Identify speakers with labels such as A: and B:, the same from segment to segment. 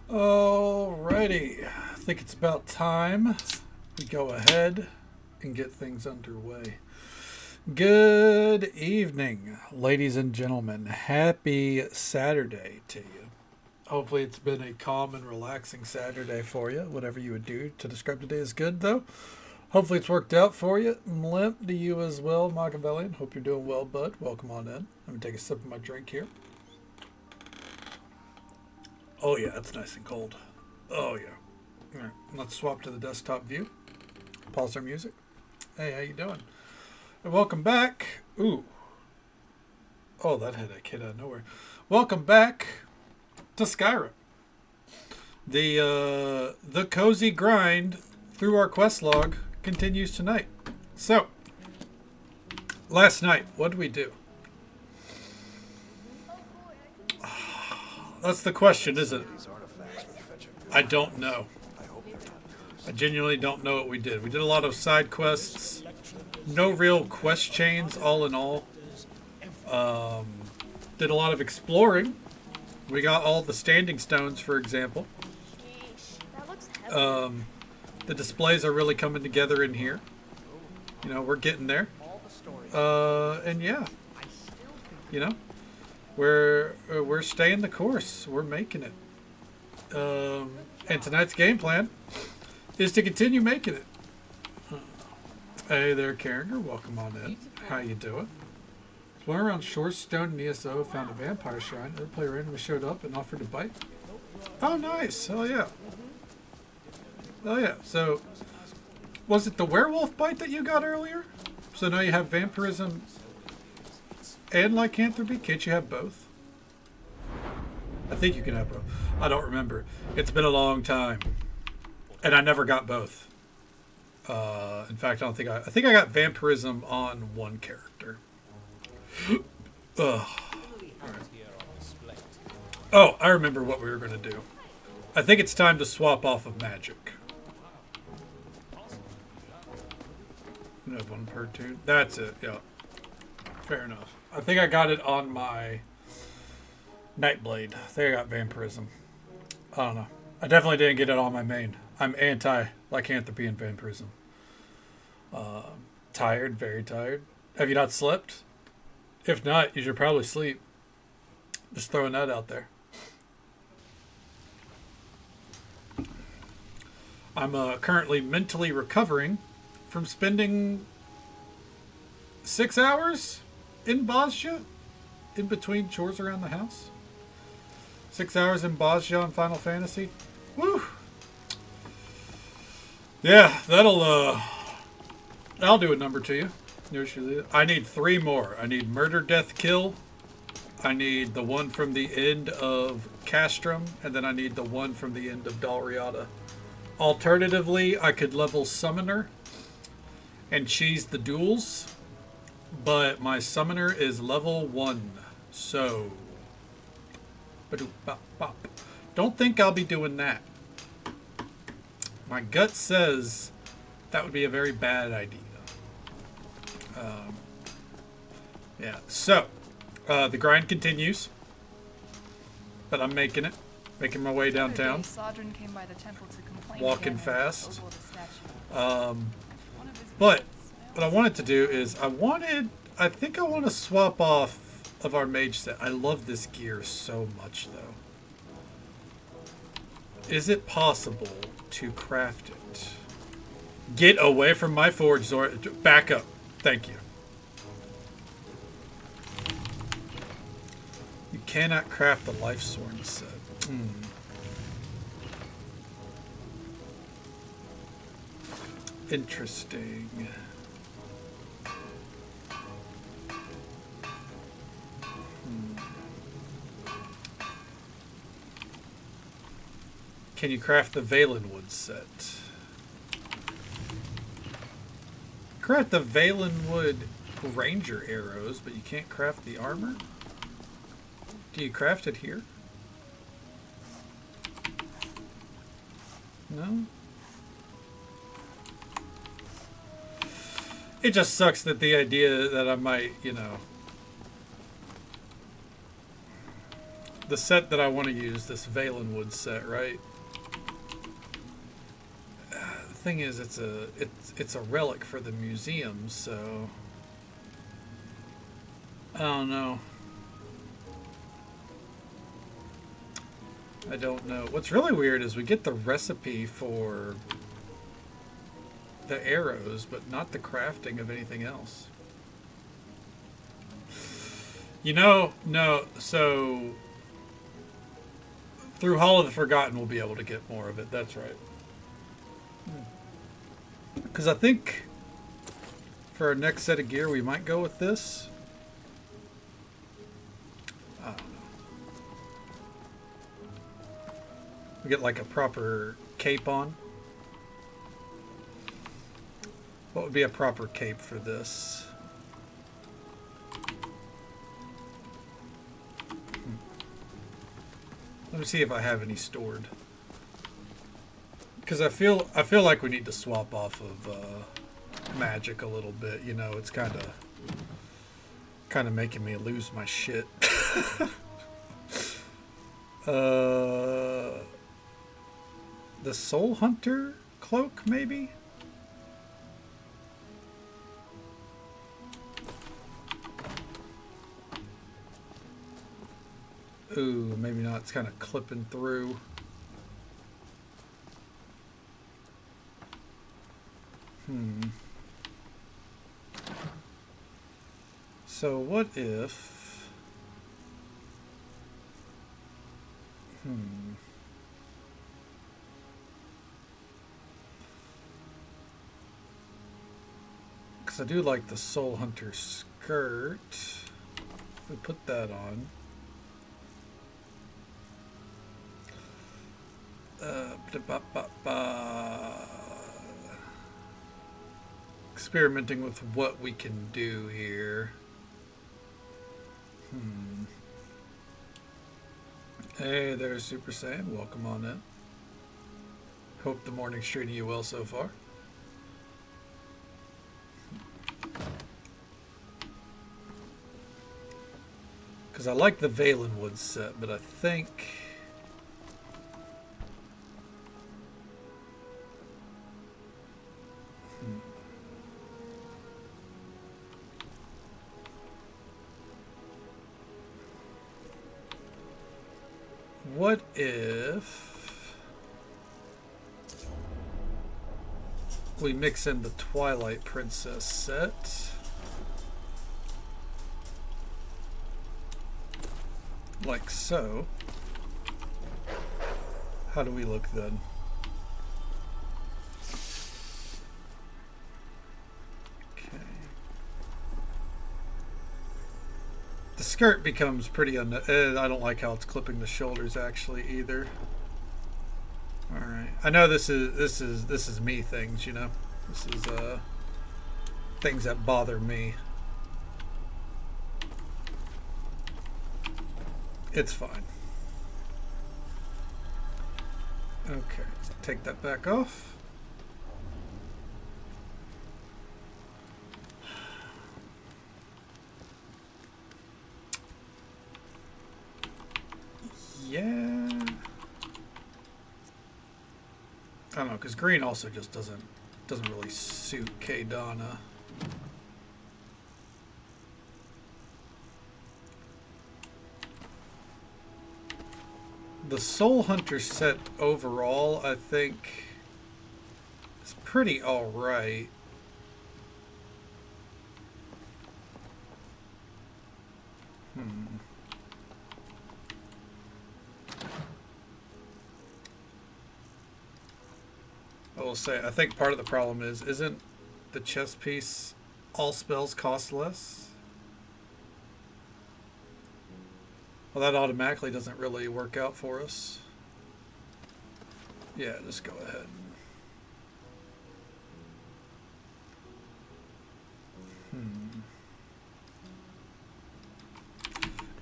A: Alrighty, I think it's about time we go ahead and get things underway. Good evening, ladies and gentlemen. Happy Saturday to you. Hopefully it's been a calm and relaxing Saturday for you. Whatever you would do to describe today is good, though. Hopefully it's worked out for you. Limp to you as well, Machiavellian. Hope you're doing well, bud. Welcome on in. Let me take a sip of my drink here. Oh yeah, it's nice and cold. Oh yeah. All right, let's swap to the desktop view. Pause our music. Hey, how you doing? And welcome back. Ooh. Oh, that headache hit out of nowhere. Welcome back to Skyrim. The cozy grind through our quest log continues tonight. So, last night, what did we do? That's the question, isn't it? I don't know. I genuinely don't know what we did. We did a lot of side quests. No real quest chains, all in all. Did a lot of exploring. We got all the standing stones, for example. The displays are really coming together in here. You know, we're getting there. And yeah. You know. We're staying the course. We're making it. And tonight's game plan is to continue making it. Hey there, Carringer. Welcome on in. How you doing? Exploring around Shortstone and ESO, found a vampire shrine. Another player randomly showed up and offered to bite. Oh, nice. Hell yeah. Oh yeah. So, was it the werewolf bite that you got earlier? So now you have vampirism and lycanthropy? Can't you have both? I think you can have both. I don't remember. It's been a long time. And I never got both. In fact, I think I got vampirism on one character. Ugh. Right. Oh, I remember what we were going to do. I think it's time to swap off of magic. You have one per two. That's it, yeah. Fair enough. I think I got it on my Nightblade. I think I got vampirism. I don't know. I definitely didn't get it on my main. I'm anti-lycanthropy and vampirism. Tired, very tired. Have you not slept? If not, you should probably sleep. Just throwing that out there. I'm currently mentally recovering from spending 6 hours in Bosnia, in between chores around the house. 6 hours in Bosnia on Final Fantasy. Woo! Yeah, that'll do a number to you. I need 3 more. I need Murder, Death, Kill. I need the one from the end of Castrum, and then I need the one from the end of Dalriada. Alternatively, I could level Summoner and cheese the duels, but my Summoner is level 1, so don't think I'll be doing that. My gut says that would be a very bad idea. Yeah, so the grind continues, but I'm making it. Making my way downtown. Walking fast. But what I wanted to do is I think I want to swap off of our mage set. I love this gear so much, though. Is it possible to craft it? Get away from my forge, Zora. Back up. Thank you. You cannot craft the life sword set. Interesting. Can you craft the Valenwood set? Craft the Valenwood Ranger arrows, but you can't craft the armor? Do you craft it here? No? It just sucks that the idea that I might, you know, the set that I want to use, this Valenwood set, right? The thing is, it's a relic for the museum, so I don't know. I don't know. What's really weird is we get the recipe for the arrows, but not the crafting of anything else. You know, no, so through Hall of the Forgotten we'll be able to get more of it, that's right. Because I think for our next set of gear we might go with this. I don't know. We get like a proper cape on. What would be a proper cape for this? Let me see if I have any stored. Because I feel like we need to swap off of magic a little bit. You know, it's kind of making me lose my shit. The Soul Hunter cloak, maybe? Ooh, maybe not. It's kind of clipping through. So what if... Because I do like the Soul Hunter skirt. We put that on. Experimenting with what we can do here. Hey there, Super Saiyan. Welcome on in. Hope the morning's treating you well so far. Because I like the Valenwood set, but I think... What if we mix in the Twilight Princess set? Like so. How do we look then? The skirt becomes pretty I don't like how it's clipping the shoulders actually either. All right. I know this is me things, you know. This is things that bother me. It's fine. Okay. Take that back off. Yeah. I don't know, because green also just doesn't really suit Kaydana. The Soul Hunter set overall, I think, is pretty alright. I will say, I think part of the problem is, isn't the chest piece all spells cost less? Well, that automatically doesn't really work out for us. Yeah, just go ahead.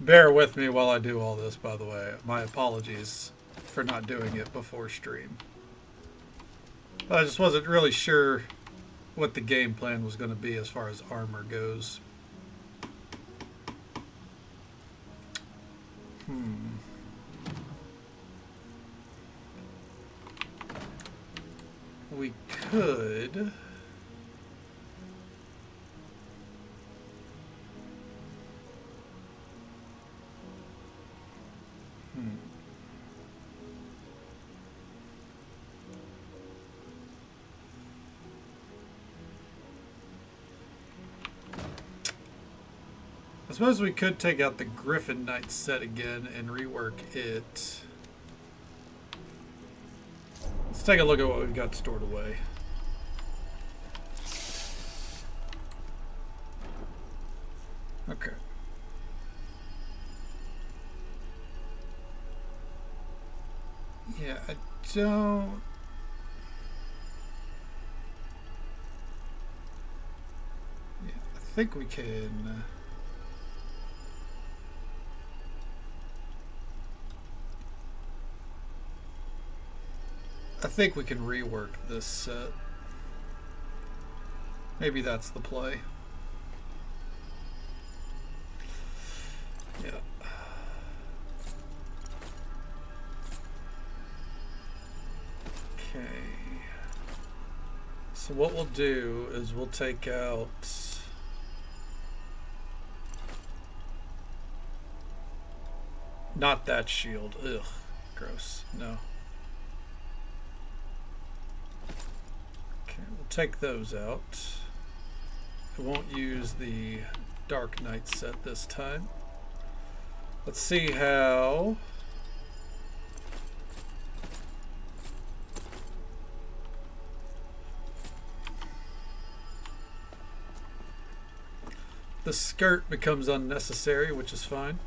A: Bear with me while I do all this, by the way. My apologies for not doing it before stream. I just wasn't really sure what the game plan was going to be as far as armor goes. we could... I suppose we could take out the Griffin Knight set again and rework it. Let's take a look at what we've got stored away. Okay. Yeah, I don't... Yeah, I think we can... I think we can rework this set. Maybe that's the play. Yeah. Okay. So what we'll do is we'll take out... Not that shield. Ugh. Gross. No. Take those out. I won't use the Dark Knight set this time. Let's see how the skirt becomes unnecessary, which is fine.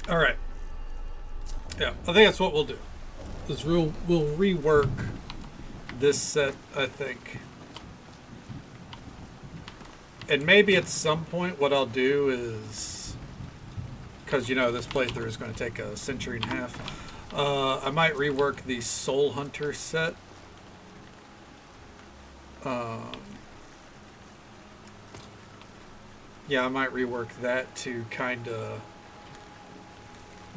A: All right. Yeah, I think that's what we'll do. Is we'll rework this set, I think. And maybe at some point what I'll do is, because you know this playthrough is going to take a century and a half, I might rework the Soul Hunter set. Yeah, I might rework that to kind of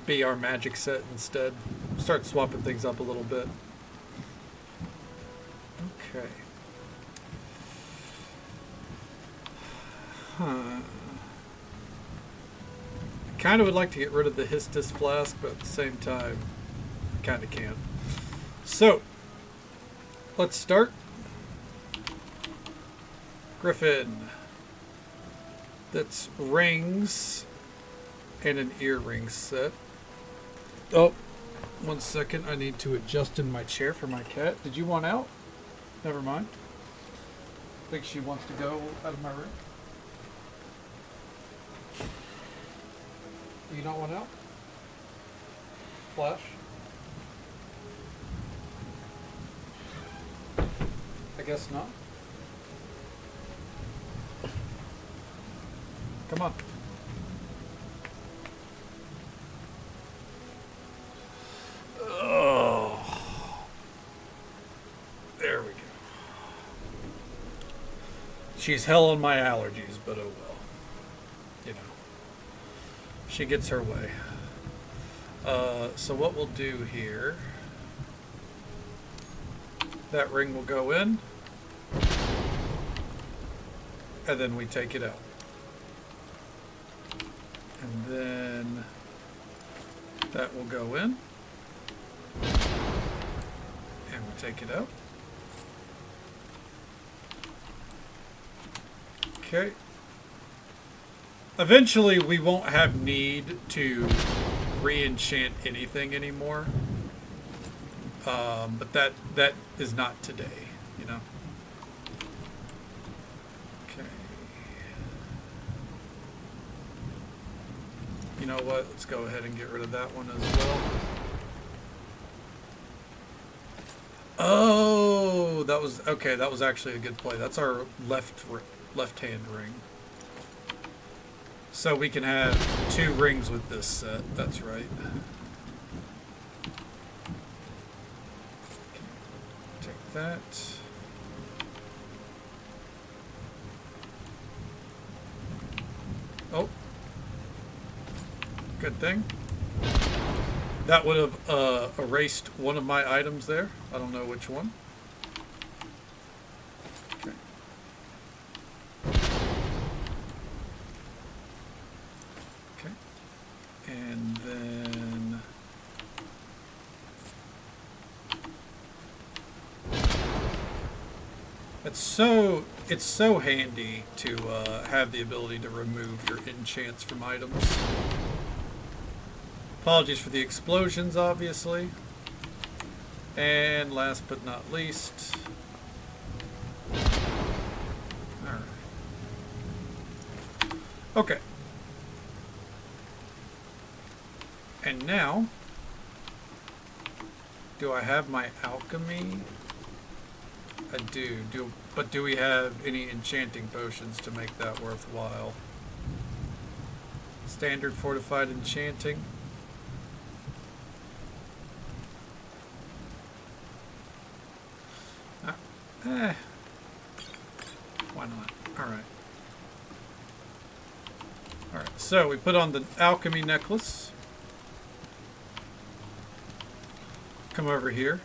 A: be our magic set instead. Start swapping things up a little bit. Okay. Huh. I kind of would like to get rid of the Histus flask, but at the same time, I kind of can't. So, let's start. Griffin. That's rings and an earring set. Oh, 1 second. I need to adjust in my chair for my cat. Did you want out? Never mind. I think she wants to go out of my room. Do you not want out? Flash? I guess not. Come on. Oh. There we go. She's hell on my allergies, but oh well. You know. She gets her way. So what we'll do here, that ring will go in, and then we take it out. And then that will go in, and we take it out. Okay. Eventually we won't have need to re-enchant anything anymore. But that is not today, you know. Okay. You know what? Let's go ahead and get rid of that one as well. Oh, that was okay. That was actually a good play. That's our left-hand ring. So we can have 2 rings with this set. That's right. Okay. Take that. Oh. Good thing. That would have erased one of my items there. I don't know which one. Okay. Okay. And then... It's so handy to have the ability to remove your enchants from items. Apologies for the explosions, obviously. And last but not least... Alright. Okay. And now... Do I have my alchemy? I do. But do we have any enchanting potions to make that worthwhile? Standard fortified enchanting. Why not? Alright. Alright, so we put on the alchemy necklace. Come over here.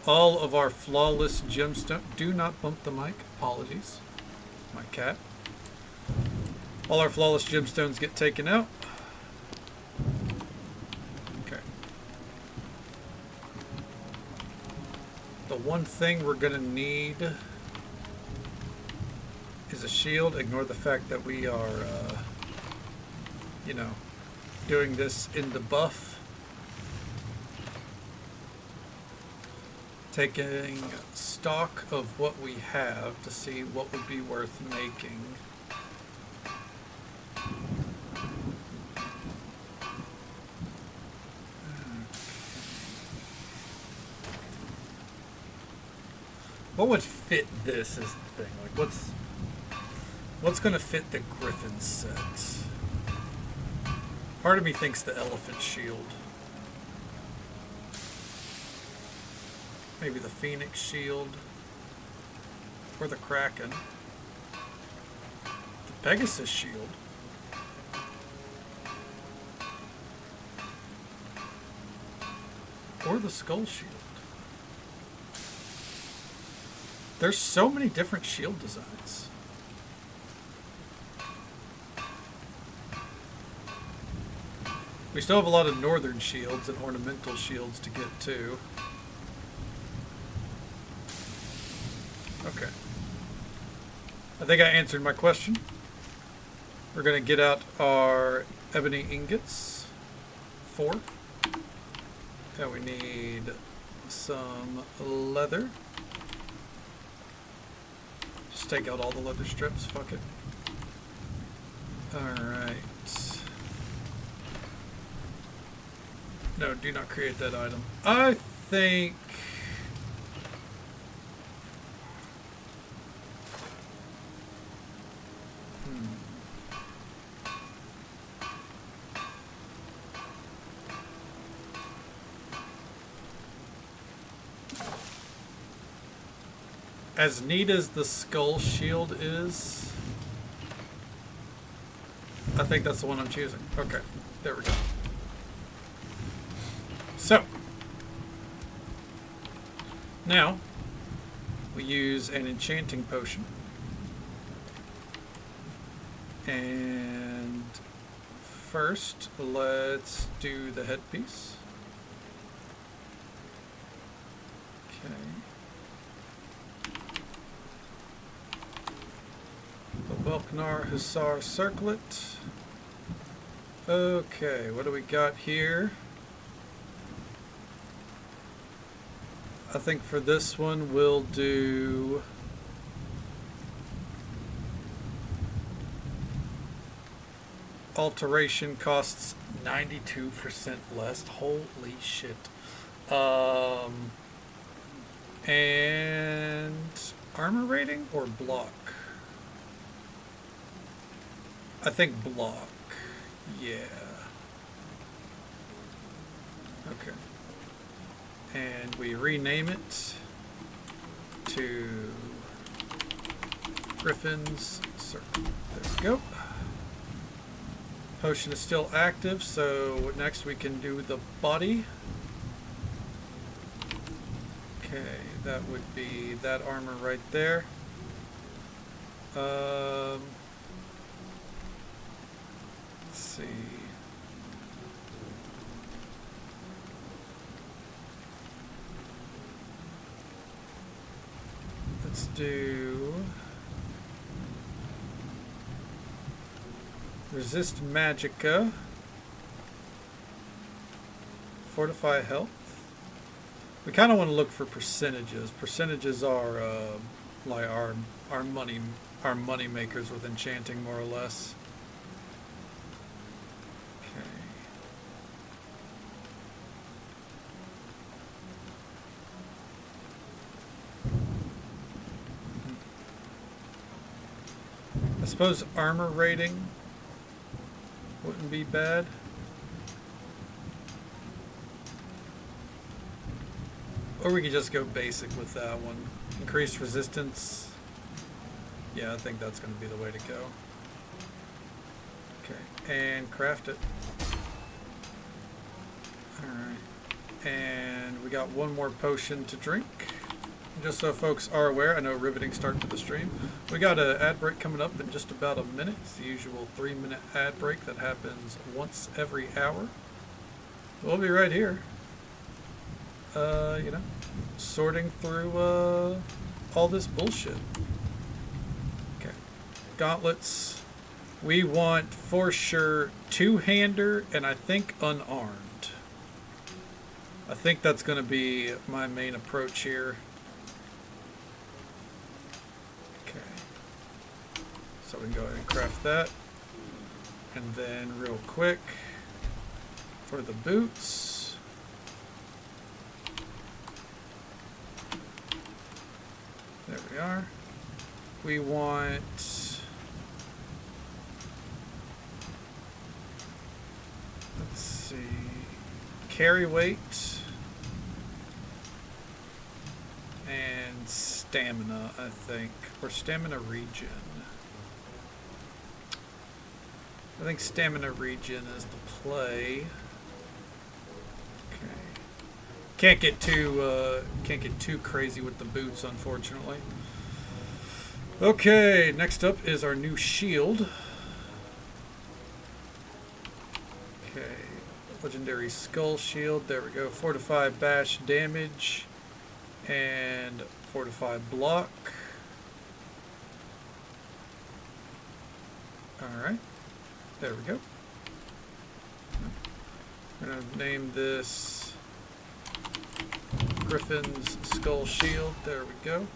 A: All of our flawless gemstone. Do not bump the mic. Apologies. My cat. All our flawless gemstones get taken out. Okay. The one thing we're going to need is a shield. Ignore the fact that we are, you know, doing this in the buff. Taking stock of what we have to see what would be worth making. What would fit this is the thing. Like what's gonna fit the Griffin set? Part of me thinks the elephant shield. Maybe the Phoenix Shield. Or the Kraken. The Pegasus Shield. Or the Skull Shield. There's so many different shield designs. We still have a lot of northern shields and ornamental shields to get to. Okay. I think I answered my question. We're going to get out our ebony ingots. 4. And we need some leather. Just take out all the leather strips. Fuck it. Alright. No, do not create that item. I think... As neat as the skull shield is, I think that's the one I'm choosing. Okay, there we go. So, now we use an enchanting potion. And first, let's do the headpiece. Okay. The Welknar Hussar circlet. Okay, what do we got here? I think for this one we'll do alteration costs 92% less. Holy shit. And armor rating or block? I think block. Yeah. Okay. And we rename it to Griffin's Circle. There we go. Potion is still active, so next we can do the body. Okay, that would be that armor right there. Let's see. Let's do resist magicka, fortify health. We kind of want to look for percentages. Percentages are like our money makers with enchanting, more or less. Okay. I suppose armor rating wouldn't be bad. Or we could just go basic with that one. Increased resistance. Yeah, I think that's going to be the way to go. Okay, and craft it. Alright. And we got one more potion to drink. Just so folks are aware, I know riveting start to the stream. We got an ad break coming up in just about a minute. It's the usual 3-minute ad break that happens once every hour. We'll be right here. You know, sorting through all this bullshit. Okay. Gauntlets. We want for sure two-hander and I think unarmed. I think that's going to be my main approach here. Okay. So we can go ahead and craft that. And then real quick for the boots. There we are. We want let's see, carry weight and stamina, I think, or stamina regen. I think stamina regen is the play. Can't get too crazy with the boots, unfortunately. Okay, next up is our new shield. Okay, legendary skull shield. There we go. Fortify bash damage and fortify block. All right, there we go. I'm gonna name this Griffin's Skull Shield. There we go.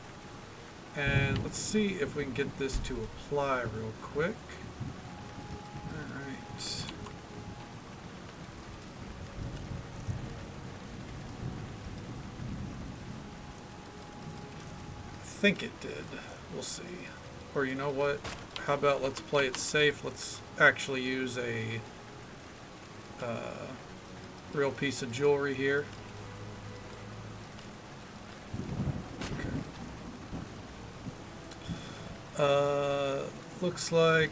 A: And let's see if we can get this to apply real quick. Alright. I think it did. We'll see. Or you know what? How about let's play it safe. Let's actually use a real piece of jewelry here. Looks like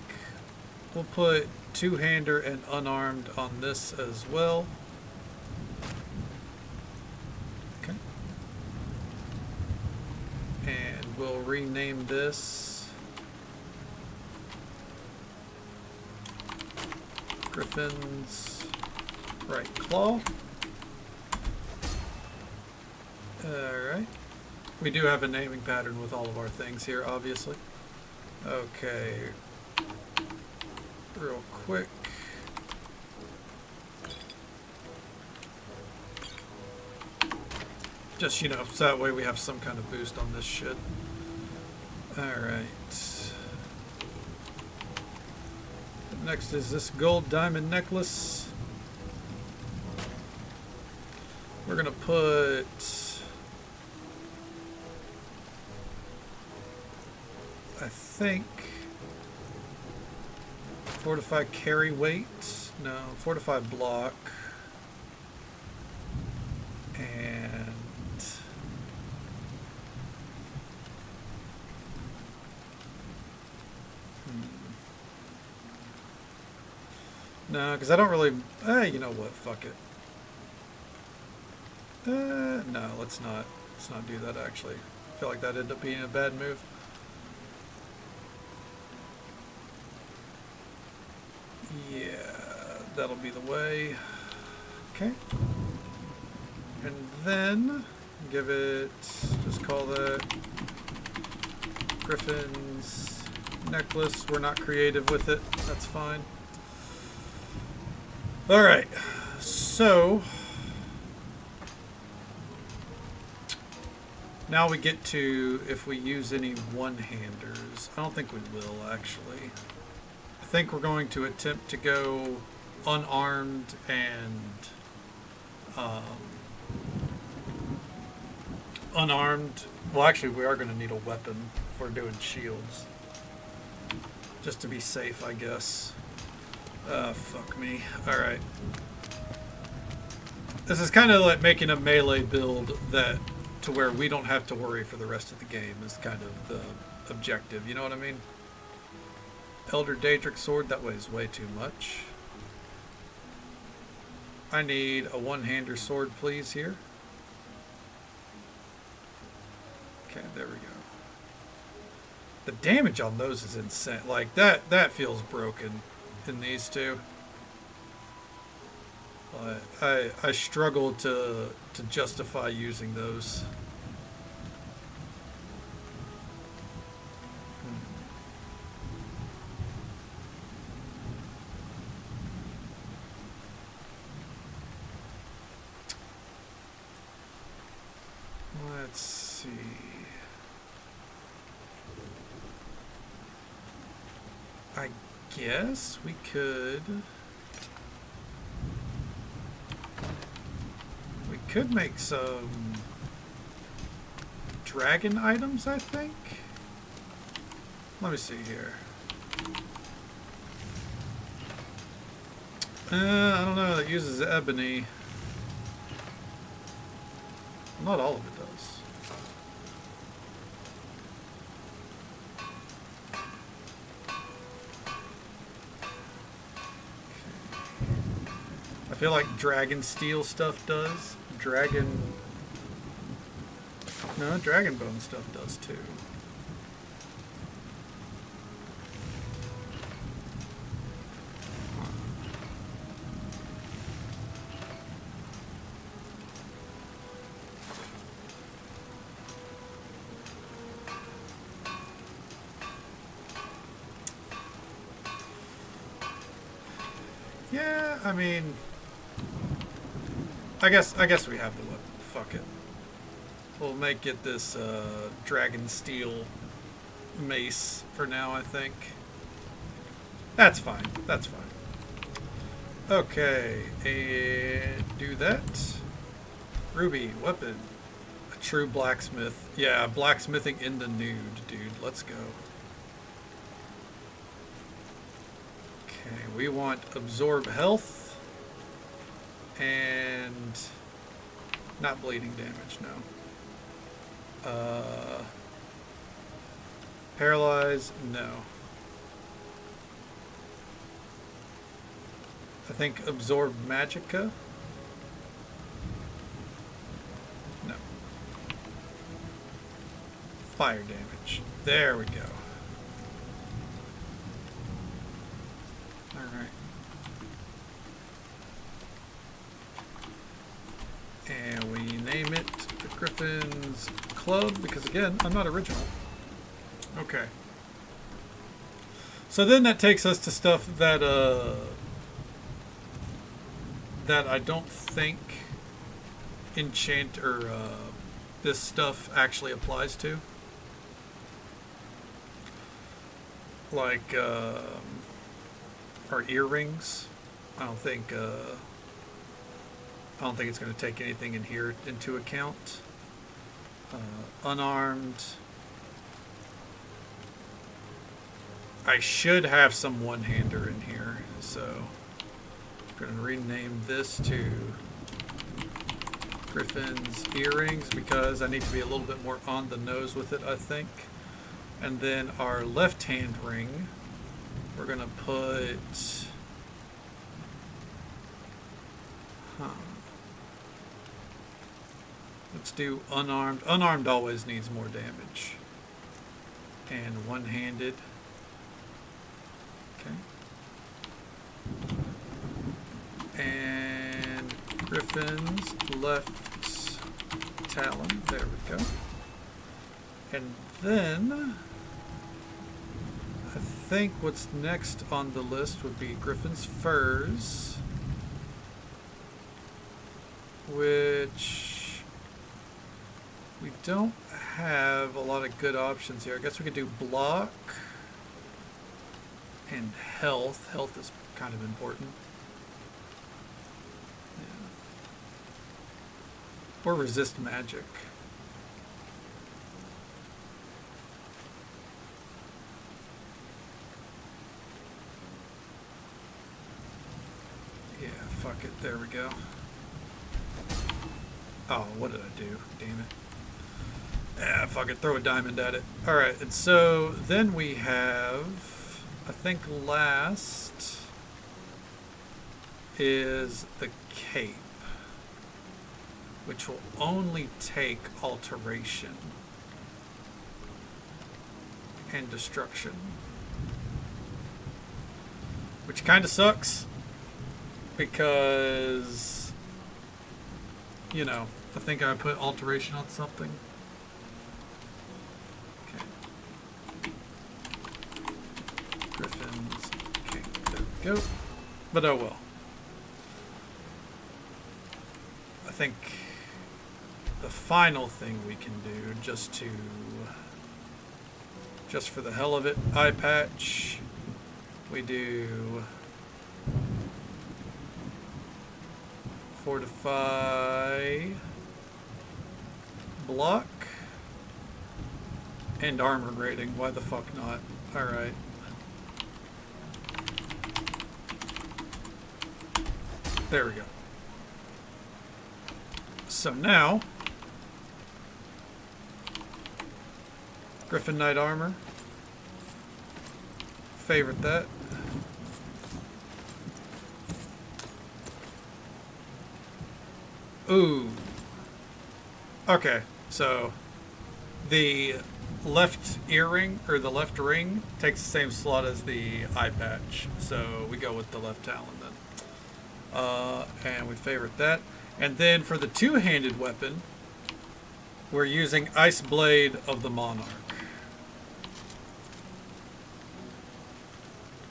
A: we'll put two-hander and unarmed on this as well. Okay. And we'll rename this Griffin's Right Claw. Alright. We do have a naming pattern with all of our things here, obviously. Okay, real quick. Just, you know, so that way we have some kind of boost on this shit. Alright. Next is this gold diamond necklace. We're gonna put I think fortify carry weight, no, fortify block, and No, because I don't really... you know what? Fuck it. No, let's not. Let's not do that, actually. I feel like that ended up being a bad move. Yeah, that'll be the way. Okay. And then give it... Just call that... Griffin's necklace. We're not creative with it. That's fine. Alright. So... Now we get to if we use any one-handers. I don't think we will, actually. I think we're going to attempt to go unarmed and unarmed. Well, actually, we are going to need a weapon if we're doing shields. Just to be safe, I guess. Fuck me. Alright. This is kind of like making a melee build that... to where we don't have to worry for the rest of the game is kind of the objective, you know what I mean? Elder Daedric sword, that weighs way too much. I need a one-hander sword, please, here. Okay, there we go. The damage on those is insane. Like, that feels broken in these two. I struggle to justify using those. Let's see. I guess we could... Could make some dragon items, I think. Let me see here. I don't know, that uses ebony. Not all of it does. Okay. I feel like dragon steel stuff does. Dragon bone stuff does too. Yeah, I mean, I guess we have the weapon. Fuck it. We'll make it this dragon steel mace for now, I think. That's fine. That's fine. Okay, and do that. Ruby, weapon. A true blacksmith. Yeah, blacksmithing in the nude, dude. Let's go. Okay, we want absorb health. And not bleeding damage, no. Paralyze, no. I think absorb magicka. No. Fire damage. There we go. Alright. And we name it the Griffin's Club because, again, I'm not original. Okay. So then that takes us to stuff that that I don't think enchant or this stuff actually applies to. Like our earrings. I don't think it's going to take anything in here into account. Unarmed. I should have some one-hander in here, so I'm going to rename this to Griffin's Earrings because I need to be a little bit more on the nose with it, I think. And then our left-hand ring, we're going to put Huh. Let's do unarmed. Unarmed always needs more damage. And one-handed. Okay. And Griffin's left talon. There we go. And then I think what's next on the list would be Griffin's furs, which we don't have a lot of good options here. I guess we could do block and health. Health is kind of important. Yeah. Or resist magic. Yeah, fuck it. There we go. Oh, what did I do? Damn it. Ah, fuck it. Throw a diamond at it. Alright, and so then we have, I think last is the cape, which will only take alteration and destruction, which kind of sucks because, you know, I think I put alteration on something. Okay. Griffin's cape. There we go. But oh well. I think the final thing we can do, just for the hell of it, eye patch, we do fortify, block, and armor rating. Why the fuck not? Alright. There we go. So now, Griffin Knight armor. Favorite that. Ooh. Okay, so the left earring, or the left ring, takes the same slot as the eye patch. So we go with the left talon then. And we favorite that. And then for the two-handed weapon, we're using Ice Blade of the Monarch.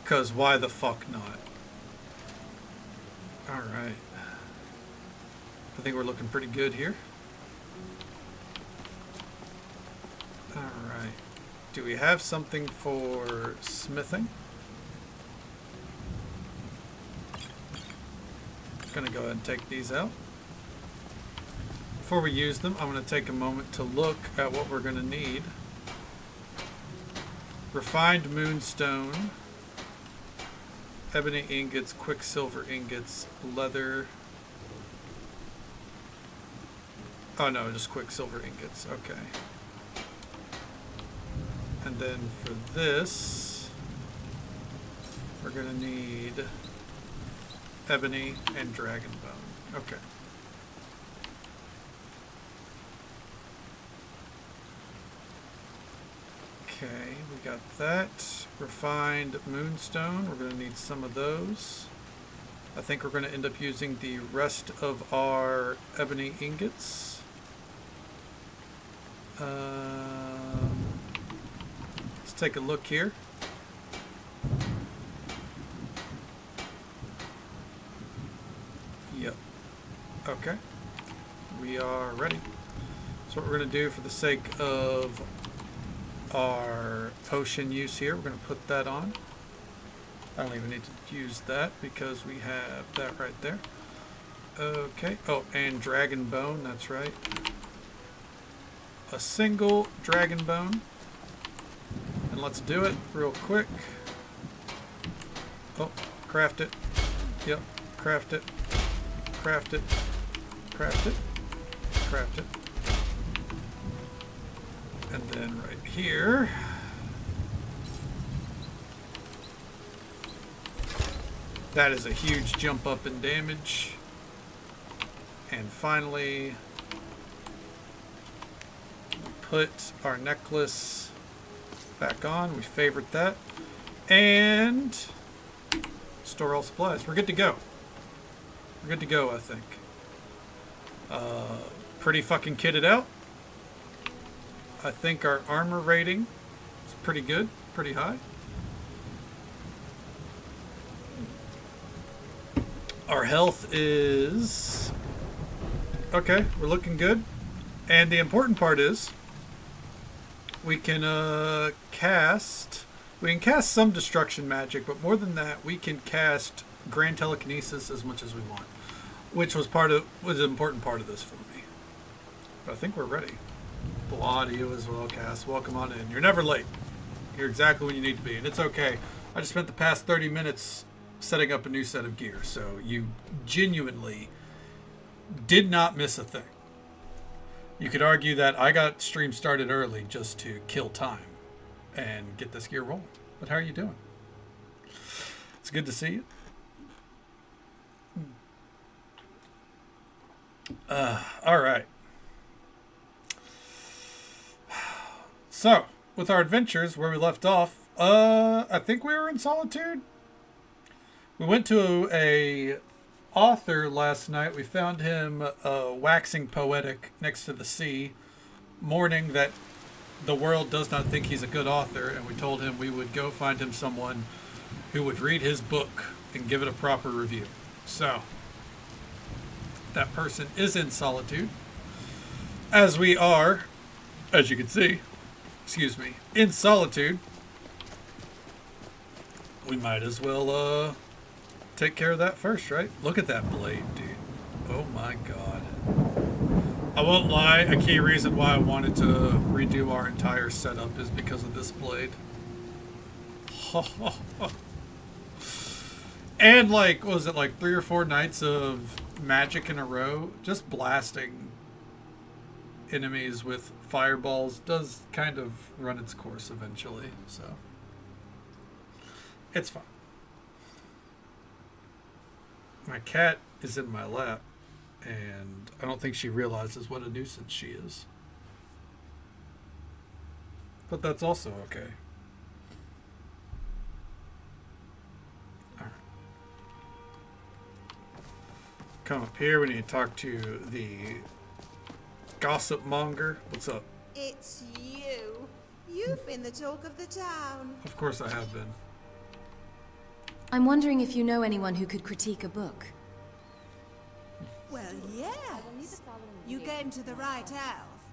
A: Because why the fuck not? Alright. I think we're looking pretty good here. Alright. Do we have something for smithing? Gonna go ahead and take these out. Before we use them, I'm going to take a moment to look at what we're going to need. Refined moonstone, ebony ingots, quicksilver ingots, leather. Oh no, just quicksilver ingots. Okay. And then for this, we're going to need ebony and dragon bone. Okay. Okay, we got that. Refined moonstone. We're going to need some of those. I think we're going to end up using the rest of our ebony ingots. Let's take a look here. Yep. Okay. We are ready. So what we're going to do for the sake of our potion use here, we're going to put that on. I don't even need to use that because we have that right there. Okay. Oh, and dragon bone, that's right. A single dragon bone. And let's do it real quick. Oh, craft it. Yep, craft it. Craft it. Craft it. Craft it. And then right here, that is a huge jump up in damage. And finally, put our necklace back on. We favorite that. And store all supplies. We're good to go. We're good to go, I think. Pretty fucking kitted out. I think our armor rating is pretty good, pretty high. Our health is okay. We're looking good. And the important part is we can cast some destruction magic, but more than that, we can cast grand telekinesis as much as we want, which was an important part of this for me. But I think we're ready. Audio is well cast. Welcome on in. You're never late. You're exactly when you need to be, and it's okay. I just spent the past 30 minutes setting up a new set of gear, so you genuinely did not miss a thing. You could argue that I got stream started early just to kill time and get this gear rolling. But how are you doing? It's good to see you. All right. So, with our adventures, where we left off, I think we were in Solitude. We went to a author last night. We found him waxing poetic next to the sea, mourning that the world does not think he's a good author, and we told him we would go find him someone who would read his book and give it a proper review. So, that person is in Solitude, as we are, as you can see, in Solitude. We might as well take care of that first, right? Look at that blade, dude. Oh my god. I won't lie, a key reason why I wanted to redo our entire setup is because of this blade. And like, what was it, like 3 or 4 nights of magic in a row? Just blasting enemies with fireballs does kind of run its course eventually, so it's fine. My cat is in my lap, and I don't think she realizes what a nuisance she is. But that's also okay. Alright. Come up here, we need to talk to the gossip monger. What's up?
B: It's you. You've been the talk of the town.
A: Of course I have been.
C: I'm wondering if you know anyone who could critique a book.
B: Well, yes. You came to the right elf.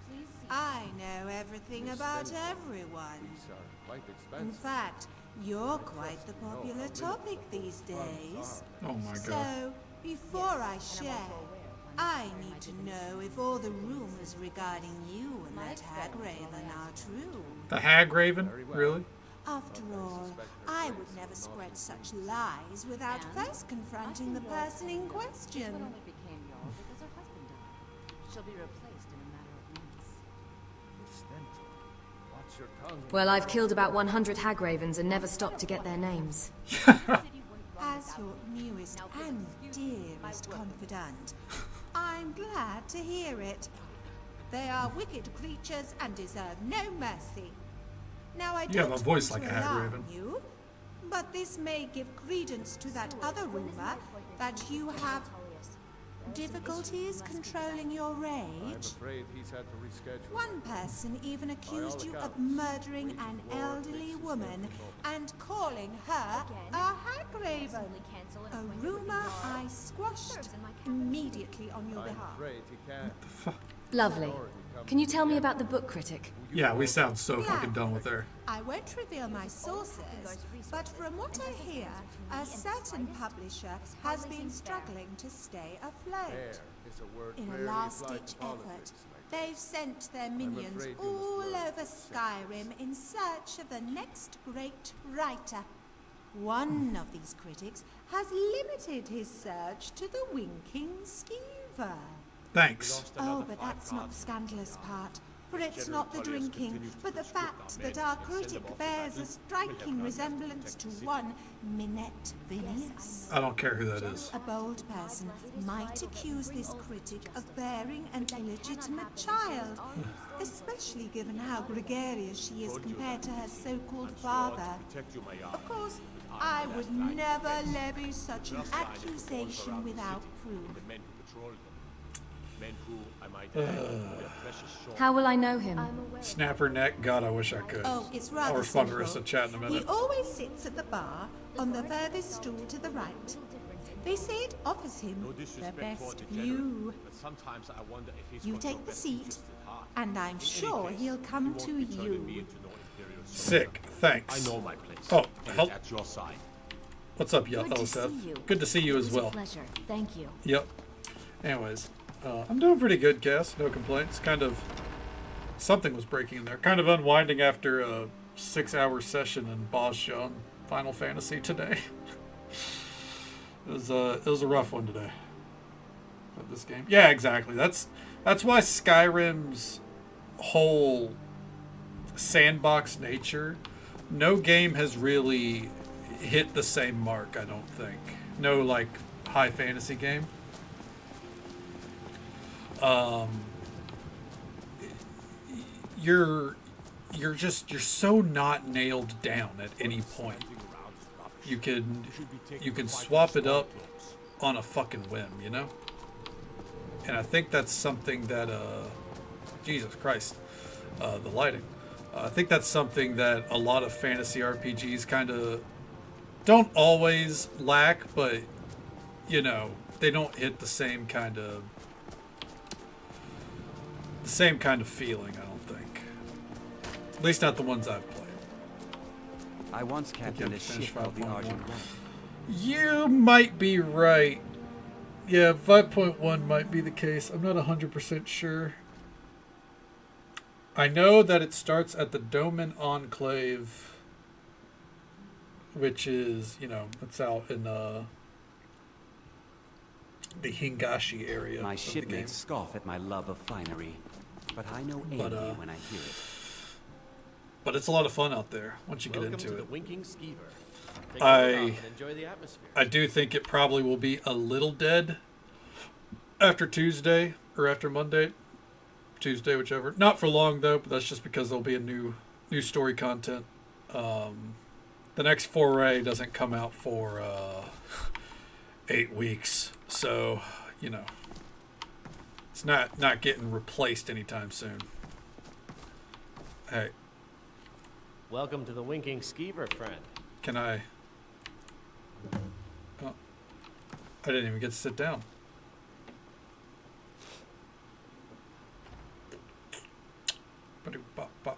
B: I know everything about everyone. In fact, you're quite the popular topic these days.
A: Oh my god.
B: So, before I share, I need to know if all the rumors regarding you and that Hagraven are true.
A: The Hagraven? Really?
B: After all, I would never spread such lies without first confronting the person in question.
D: She'll be replaced in a matter of months.
C: Well, I've killed about 100 Hagravens and never stopped to get their names.
B: As your newest and dearest confidant, I'm glad to hear it. They are wicked creatures and deserve no mercy. Now, I
A: You have
B: don't
A: a voice
B: want
A: like
B: to
A: a
B: alarm
A: Hagraven.
B: you, but this may give credence to that other rumor that you have difficulties controlling your rage. One person even accused you of murdering an elderly woman and calling her a Hagraven. A rumor I squashed immediately on your behalf.
C: Lovely. Can you tell me about the book critic?
A: Yeah, we sound so fucking done with her.
B: I won't reveal my sources, but from what I hear, a certain publisher has been struggling to stay afloat. In a last-ditch effort, they've sent their minions all over Skyrim in search of the next great writer. One of these critics has limited his search to the winking skeever.
A: Thanks.
B: Oh, but that's not the scandalous part. For it's not the drinking, but the fact that our critic bears a striking resemblance to one Minette Phineas.
A: I don't care who that is.
B: A bold person might accuse this critic of bearing an illegitimate child, especially given how gregarious she is compared to her so-called father. Of course, I would never levy such an accusation without proof.
C: How will I know him?
A: Snapper neck. God, I wish I could.
B: Oh, it's
A: I'll
B: rather
A: respond to
B: simple.
A: Marissa chat in a
B: He
A: minute.
B: always sits at the bar on the furthest stool to the right. They say it offers him the best view. You take the seat, and I'm sure he'll come to you.
A: Sick. Thanks.
E: I know my place.
A: Oh,
E: And
A: help.
E: it's at your side.
A: What's up,
C: Good to
A: Seth?
C: see you.
A: Good to see you
C: It
A: as
C: was a
A: well.
C: pleasure. Thank you.
A: Yep. Anyways, I'm doing pretty good, Cass. No complaints. Kind of something was breaking in there. Kind of unwinding after a 6-hour session in Boss on Final Fantasy today. It was a rough one today. Of this game. Yeah, exactly. That's why Skyrim's whole sandbox nature, no game has really hit the same mark, I don't think. No like high fantasy game. You're so not nailed down at any point. You can swap it up on a fucking whim, you know? And I think that's something that Jesus Christ, the lighting. I think that's something that a lot of fantasy RPGs kind of don't always lack, but you know, they don't hit the same kind of feeling, I don't think. At least not the ones I've played.
F: I once captained a
A: finish
F: ship called the
A: 5.1.
F: Argent One.
A: You might be right. Yeah, 5.1 might be the case. I'm not 100% sure. I know that it starts at the Doman Enclave, which is, you know, it's out in the Hingashi area.
F: My
A: of the game.
F: shipmates scoff at my love of finery, but I know envy when I hear it.
A: But it's a lot of fun out there once you get
G: Welcome
A: into
G: to the
A: it.
G: Winking Skeever. Take
A: I-
G: a look around and enjoy the atmosphere.
A: I do think it probably will be a little dead after Tuesday or after Monday. Tuesday, whichever. Not for long though, but that's just because there'll be a new story content. The next foray doesn't come out for 8 weeks, so you know it's not getting replaced anytime soon. Hey,
G: Welcome to the Winking Skeever, friend.
A: can I? Oh, I didn't even get to sit down. Ba-do-bop-bop.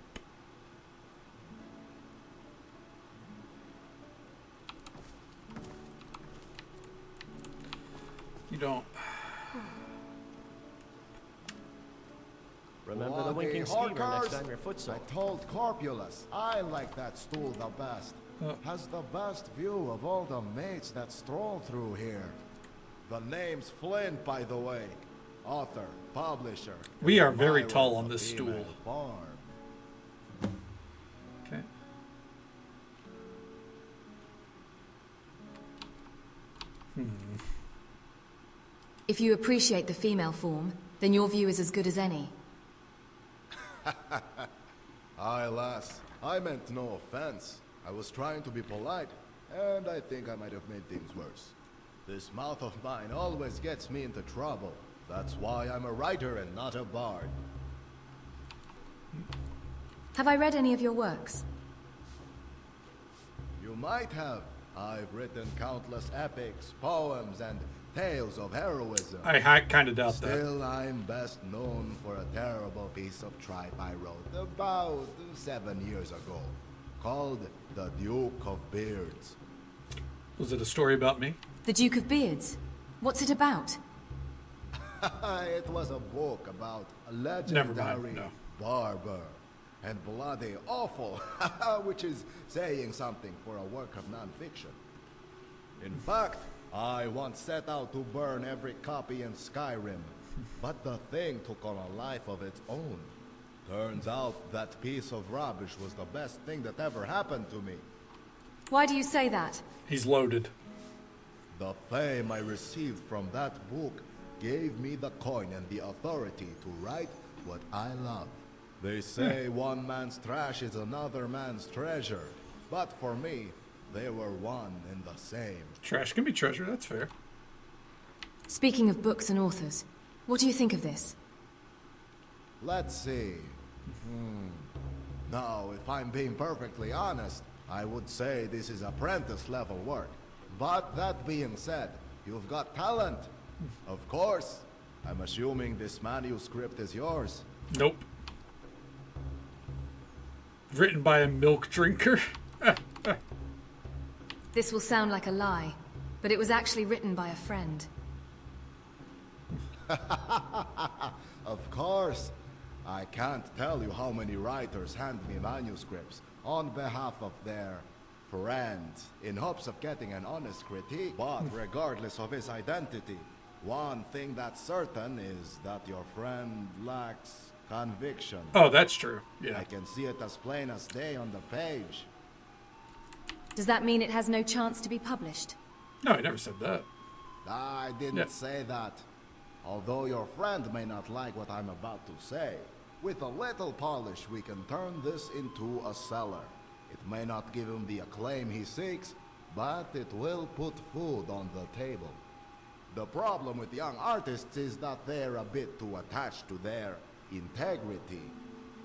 A: You don't.
G: Remember the
H: Bloody
G: Winking Skeever next
H: Harkers.
G: time your foot's
H: I
G: sore.
H: told Corpulus I like that stool the best. Has the best view of all the mates that stroll through here. The name's Flint, by the way. Author, publisher.
A: We are very
H: admirer
A: tall
H: of
A: on
H: the
A: this
H: female
A: stool.
H: Farm.
A: Okay.
C: If you appreciate the female form, then your view is as good as any.
H: Aye, lass. I meant no offense. I was trying to be polite, and I think I might have made things worse. This mouth of mine always gets me into trouble. That's why I'm a writer and not a bard.
C: Have I read any of your works?
H: You might have. I've written countless epics, poems, and tales of heroism.
A: I kind of doubt that.
H: Still, I'm best known for a terrible piece of tripe I wrote about 7 years ago, called The Duke of Beards.
A: Was it a story about me?
C: The Duke of Beards. What's it about?
H: It was a book about a
A: Never mind,
H: legendary
A: no.
H: barber. And bloody awful, which is saying something for a work of non-fiction. In fact, I once set out to burn every copy in Skyrim, but the thing took on a life of its own. Turns out that piece of rubbish was the best thing that ever happened to me.
C: Why do you say that?
A: He's loaded.
H: The fame I received from that book gave me the coin and the authority to write what I love. They say one man's trash is another man's treasure, but for me, they were one and the same.
A: Trash can be treasure, that's fair.
C: Speaking of books and authors, what do you think of this?
H: Let's see. Now, if I'm being perfectly honest, I would say this is apprentice level work. But that being said, you've got talent. Of course. I'm assuming this manuscript is yours.
A: Nope. Written by a milk drinker?
C: This will sound like a lie, but it was actually written by a friend.
H: Of course. I can't tell you how many writers hand me manuscripts on behalf of their friends in hopes of getting an honest critique. But regardless of his identity, one thing that's certain is that your friend lacks conviction.
A: Oh, that's true. Yeah.
H: I can see it as plain as day on the page.
C: Does that mean it has no chance to be published?
A: No, I never said that.
H: I didn't say that. Although your friend may not like what I'm about to say, with a little polish we can turn this into a seller. It may not give him the acclaim he seeks, but it will put food on the table. The problem with young artists is that they're a bit too attached to their integrity.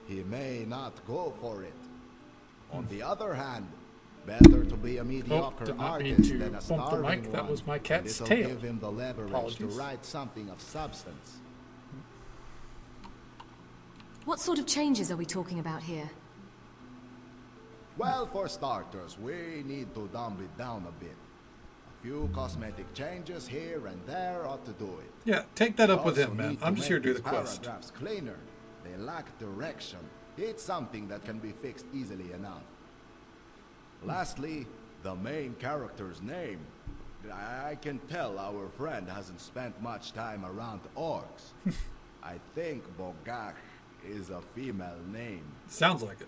H: He may not go for it. On the other hand, better to be a mediocre
A: did not mean
H: artist
A: to
H: than a
A: bump the
H: starving
A: mic. That
H: one,
A: was my
H: and
A: cat's
H: it'll
A: tail.
H: give him the leverage to
A: Apologies.
H: write something of substance.
C: What sort of changes are we talking about here?
H: Well, for starters, we need to dumb it down a bit. A few cosmetic changes here and there ought to do it.
A: Yeah, take that up with
H: Also
A: him, man.
H: need to
A: I'm just here to do
H: make
A: the
H: these
A: quest.
H: paragraphs cleaner. They lack direction. It's something that can be fixed easily enough. Lastly, the main character's name. I can tell our friend hasn't spent much time around orcs. I think Bogach is a female name.
A: Sounds like it.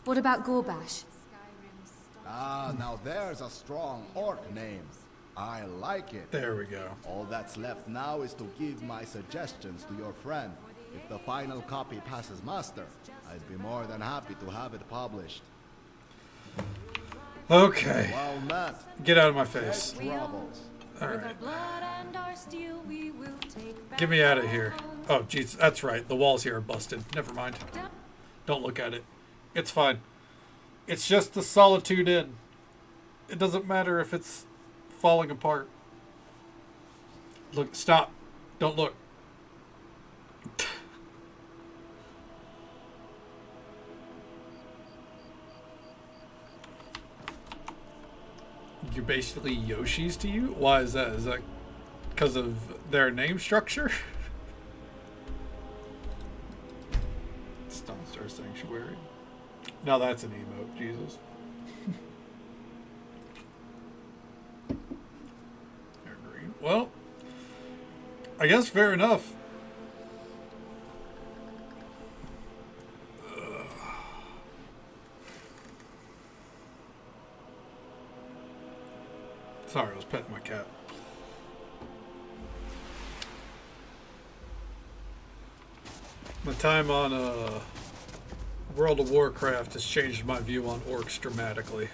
C: What about Gorbash?
H: Ah, now there's a strong orc name. I like it.
A: There we go.
H: All that's left now is to give my suggestions to your friend. If the final copy passes muster, I'd be more than happy to have it published.
A: Okay.
H: Well met.
A: Get out of my face.
H: Troubles.
A: Alright. Get me out of here. Oh, jeez. That's right. The walls here are busted. Never mind. Don't look at it. It's fine. It's just the Solitude Inn. It doesn't matter if it's falling apart. Look. Stop. Don't look. You're basically Yoshi's to you? Why is that? Is that because of their name structure? Stone Star Sanctuary. Now that's an emote, Jesus. They're green. Well, I guess fair enough. Sorry, I was petting my cat. My time on World of Warcraft has changed my view on orcs dramatically.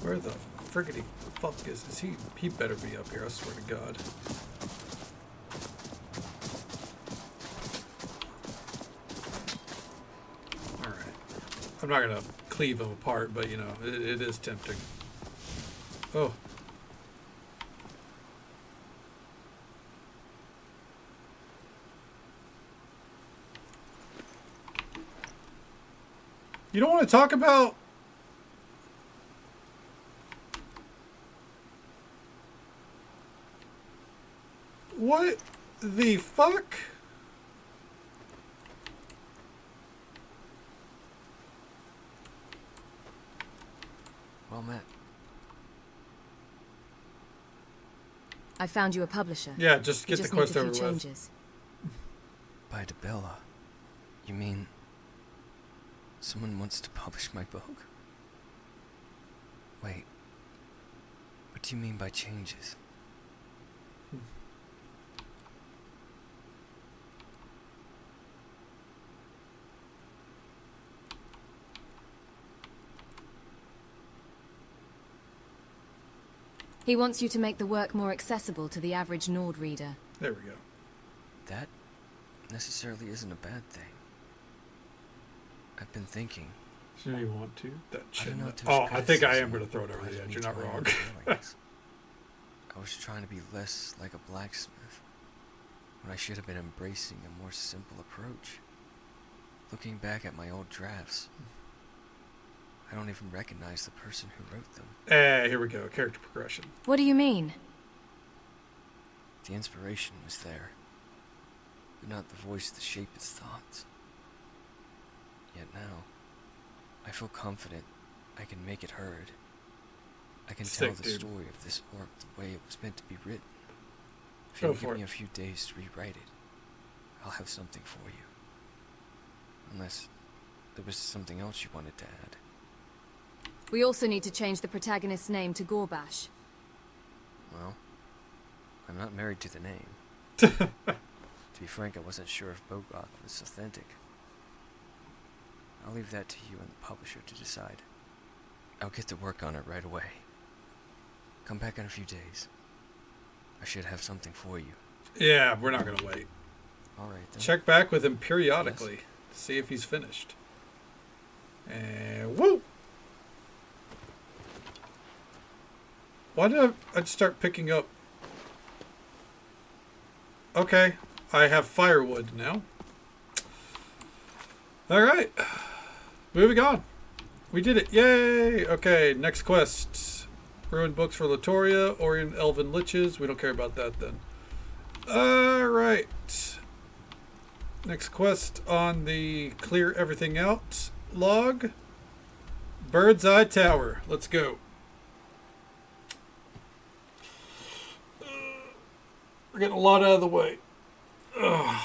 A: Where the friggity fuck is he? He better be up here, I swear to God. Alright. I'm not gonna cleave them apart, but you know, it is tempting. Oh. You don't want to talk about... What the fuck?
E: Well met.
C: I found you a publisher.
A: Yeah, just
C: You
A: get the
C: just
A: quest
C: need a
A: over
C: few
A: with.
C: changes.
E: By Debella, you mean someone wants to publish my book? Wait, what do you mean by changes?
C: He wants you to make the work more accessible to the average Nord reader.
A: There we go.
E: That necessarily isn't a bad thing. I've been thinking.
A: So you want to? That
E: I don't know if
A: shit.
E: there's
A: Oh, I think I am
E: criticism
A: going to throw it over
E: applies
A: the edge.
E: me
A: You're
E: to
A: not
E: my own
A: wrong.
E: feelings. I was trying to be less like a blacksmith, when I should have been embracing a more simple approach. Looking back at my old drafts, I don't even recognize the person who wrote them.
A: Here we go. Character progression.
C: What do you mean?
E: The inspiration was there, but not the voice to shape its thoughts. Yet now, I feel confident I can make it heard. I can
A: Sick,
E: tell the
A: dude.
E: story of this orc the way it was meant to be written. If
A: Go
E: you
A: for
E: give me
A: it.
E: a few days to rewrite it, I'll have something for you. Unless there was something else you wanted to add.
C: We also need to change the protagonist's name to Gorbash.
E: Well, I'm not married to the name. To be frank, I wasn't sure if Bogoth was authentic. I'll leave that to you and the publisher to decide. I'll get to work on it right away. Come back in a few days. I should have something for you.
A: Yeah, we're not going to wait.
E: Alright then.
A: Check back with him periodically to see if he's finished. And woo! Why did I just start picking up? Okay, I have firewood now. Alright. Moving on. We did it. Yay! Okay, next quest. Ruined books for Latoria, Orient Elven Liches. We don't care about that then. Alright. Next quest on the clear everything out log. Bird's Eye Tower. Let's go. We're getting a lot out of the way. Ugh.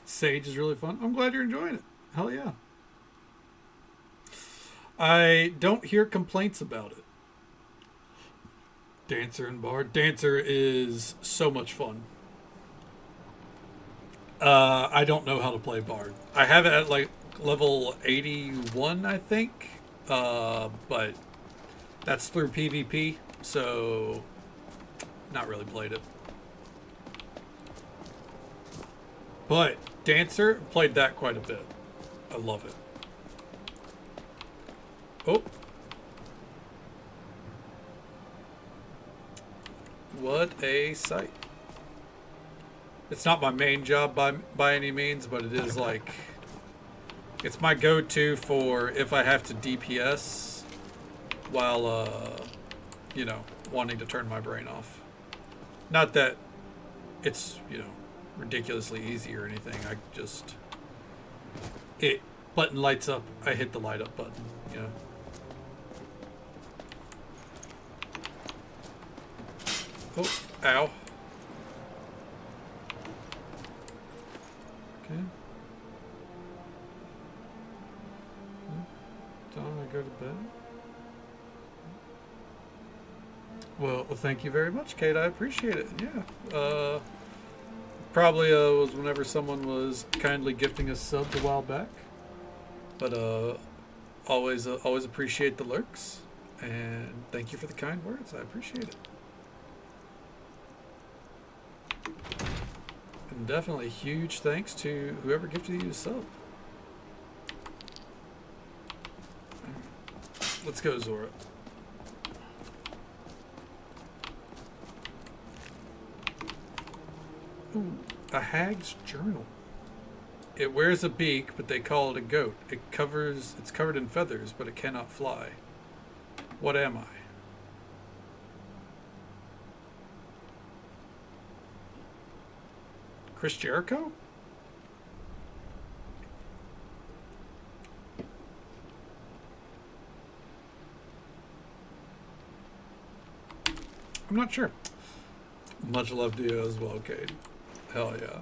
A: Sage is really fun. I'm glad you're enjoying it. Hell yeah. I don't hear complaints about it. Dancer and Bard. Dancer is so much fun. I don't know how to play Bard. I have it at like level 81, I think. But that's through PvP, so not really played it. But Dancer, played that quite a bit. I love it. Oh. What a sight. It's not my main job by any means, but it is like, it's my go-to for if I have to DPS while, you know, wanting to turn my brain off. Not that it's, you know, ridiculously easy or anything. I just, it button lights up, I hit the light up button, you know. Oh, ow. Okay. Time I go to bed. Well, thank you very much, Kate. I appreciate it. Yeah. Probably was whenever someone was kindly gifting us subs a while back. But always appreciate the lurks, and thank you for the kind words. I appreciate it. And definitely huge thanks to whoever gifted you a sub. Let's go, Zora. Ooh, a hag's journal. It wears a beak, but they call it a goat. It's covered in feathers, but it cannot fly. What am I? Chris Jericho? I'm not sure. Much love to you as well, Cade. Hell yeah.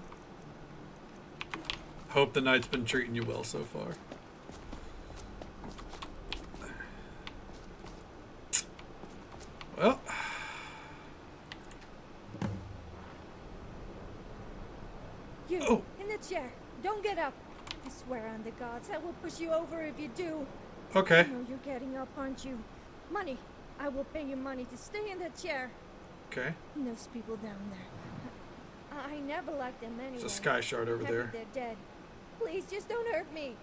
A: Hope the night's been treating you well so far. Well.
I: You,
A: Oh.
I: in the chair. Don't get up. I swear on the gods, I will push you over if you do.
A: Okay.
I: I know you're getting up, aren't you? Money. I will pay you money to stay in that chair.
A: Okay.
I: And those people down there. I never liked them anyway.
A: There's a sky shard over
I: Happy
A: there.
I: they're dead. Please, just don't hurt me.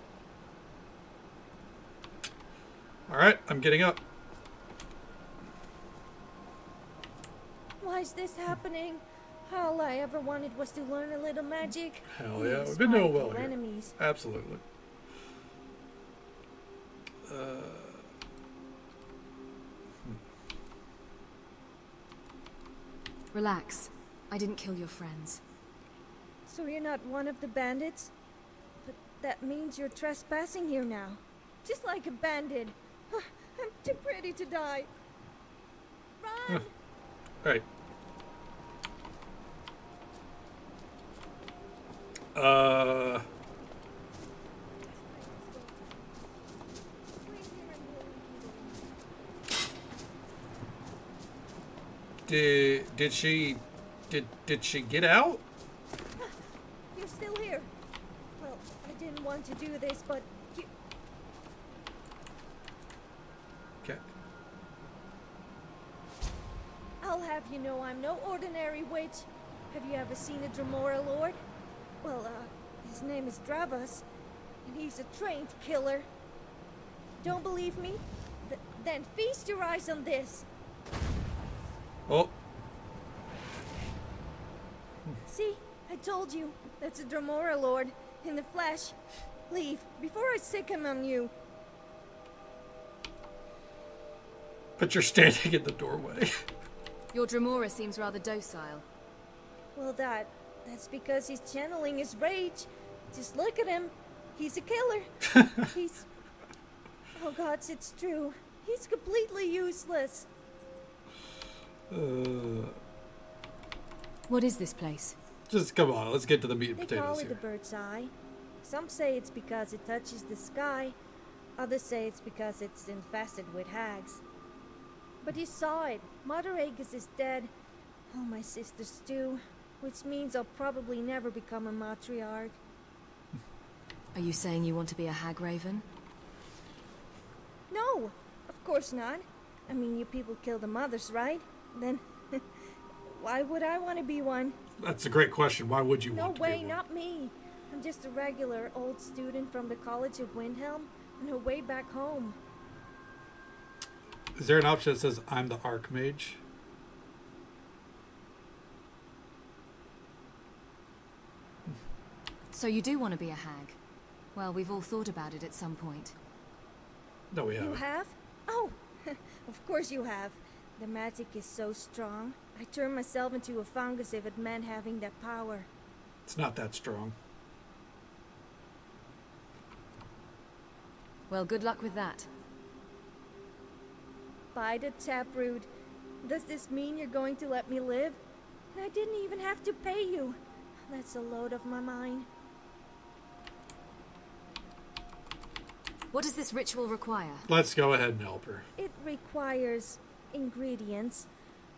A: Alright, I'm getting up.
I: Why is this happening? All I ever wanted was to learn a little magic.
A: Hell yeah, we've been doing well
I: Spiteful
A: here.
I: enemies.
A: Absolutely.
C: Relax. I didn't kill your friends.
I: So you're not one of the bandits? But that means you're trespassing here now. Just like a bandit. I'm too pretty to die. Run!
A: Right. Did she get out?
I: You're still here. Well, I didn't want to do this, but you...
A: Okay.
I: I'll have you know I'm no ordinary witch. Have you ever seen a Dremora Lord? Well, his name is Dravas, and he's a trained killer. Don't believe me? Then feast your eyes on this.
A: Oh.
I: See? I told you. That's a Dremora Lord, in the flesh. Leave, before I sick him on you.
A: But you're standing in the doorway.
C: Your Dremora seems rather docile.
I: Well, that's because he's channeling his rage. Just look at him. He's a killer. He's... Oh, gods, it's true. He's completely useless.
C: What is this place?
A: Just come on, let's get to the meat and
I: They call
A: potatoes
I: it the
A: here.
I: bird's eye. Some say it's because it touches the sky. Others say it's because it's infested with hags. But you saw it. Mother Aegis is dead. All my sisters too. Which means I'll probably never become a matriarch.
C: Are you saying you want to be a hag raven?
I: No, of course not. I mean, you people kill the mothers, right? Then, why would I want to be one?
A: That's a great question. Why would you
I: No
A: want to
I: way,
A: be one?
I: not me. I'm just a regular old student from the College of Windhelm on her way back home.
A: Is there an option that says I'm the Archmage?
C: So you do want to be a hag? Well, we've all thought about it at some point.
A: No, we
I: You
A: haven't.
I: have? Oh, of course you have. The magic is so strong. I turned myself into a fungus if it meant having that power.
A: It's not that strong.
C: Well, good luck with that.
I: By the taproot. Does this mean you're going to let me live? And I didn't even have to pay you. That's a load off my mind.
C: What does this ritual require?
A: Let's go ahead and help her.
I: It requires ingredients.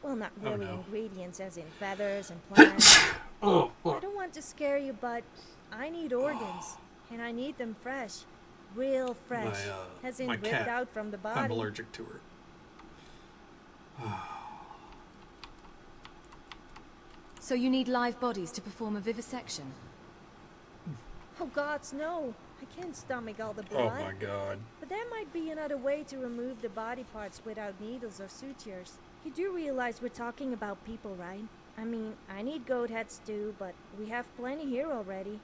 I: Well, not
A: Oh,
I: really
A: no.
I: ingredients as in feathers and plants.
A: Oh,
I: I
A: fuck.
I: don't want to scare you, but I need organs. And I need them fresh. Real fresh. As in
A: my
I: ripped
A: cat.
I: out from the body.
A: I'm allergic to her.
C: So you need live bodies to perform a vivisection?
I: Oh gods, no. I can't stomach all the
A: Oh
I: blood.
A: my god.
I: But there might be another way to remove the body parts without needles or sutures. You do realize we're talking about people, right? I mean, I need goat heads too, but we have plenty here already.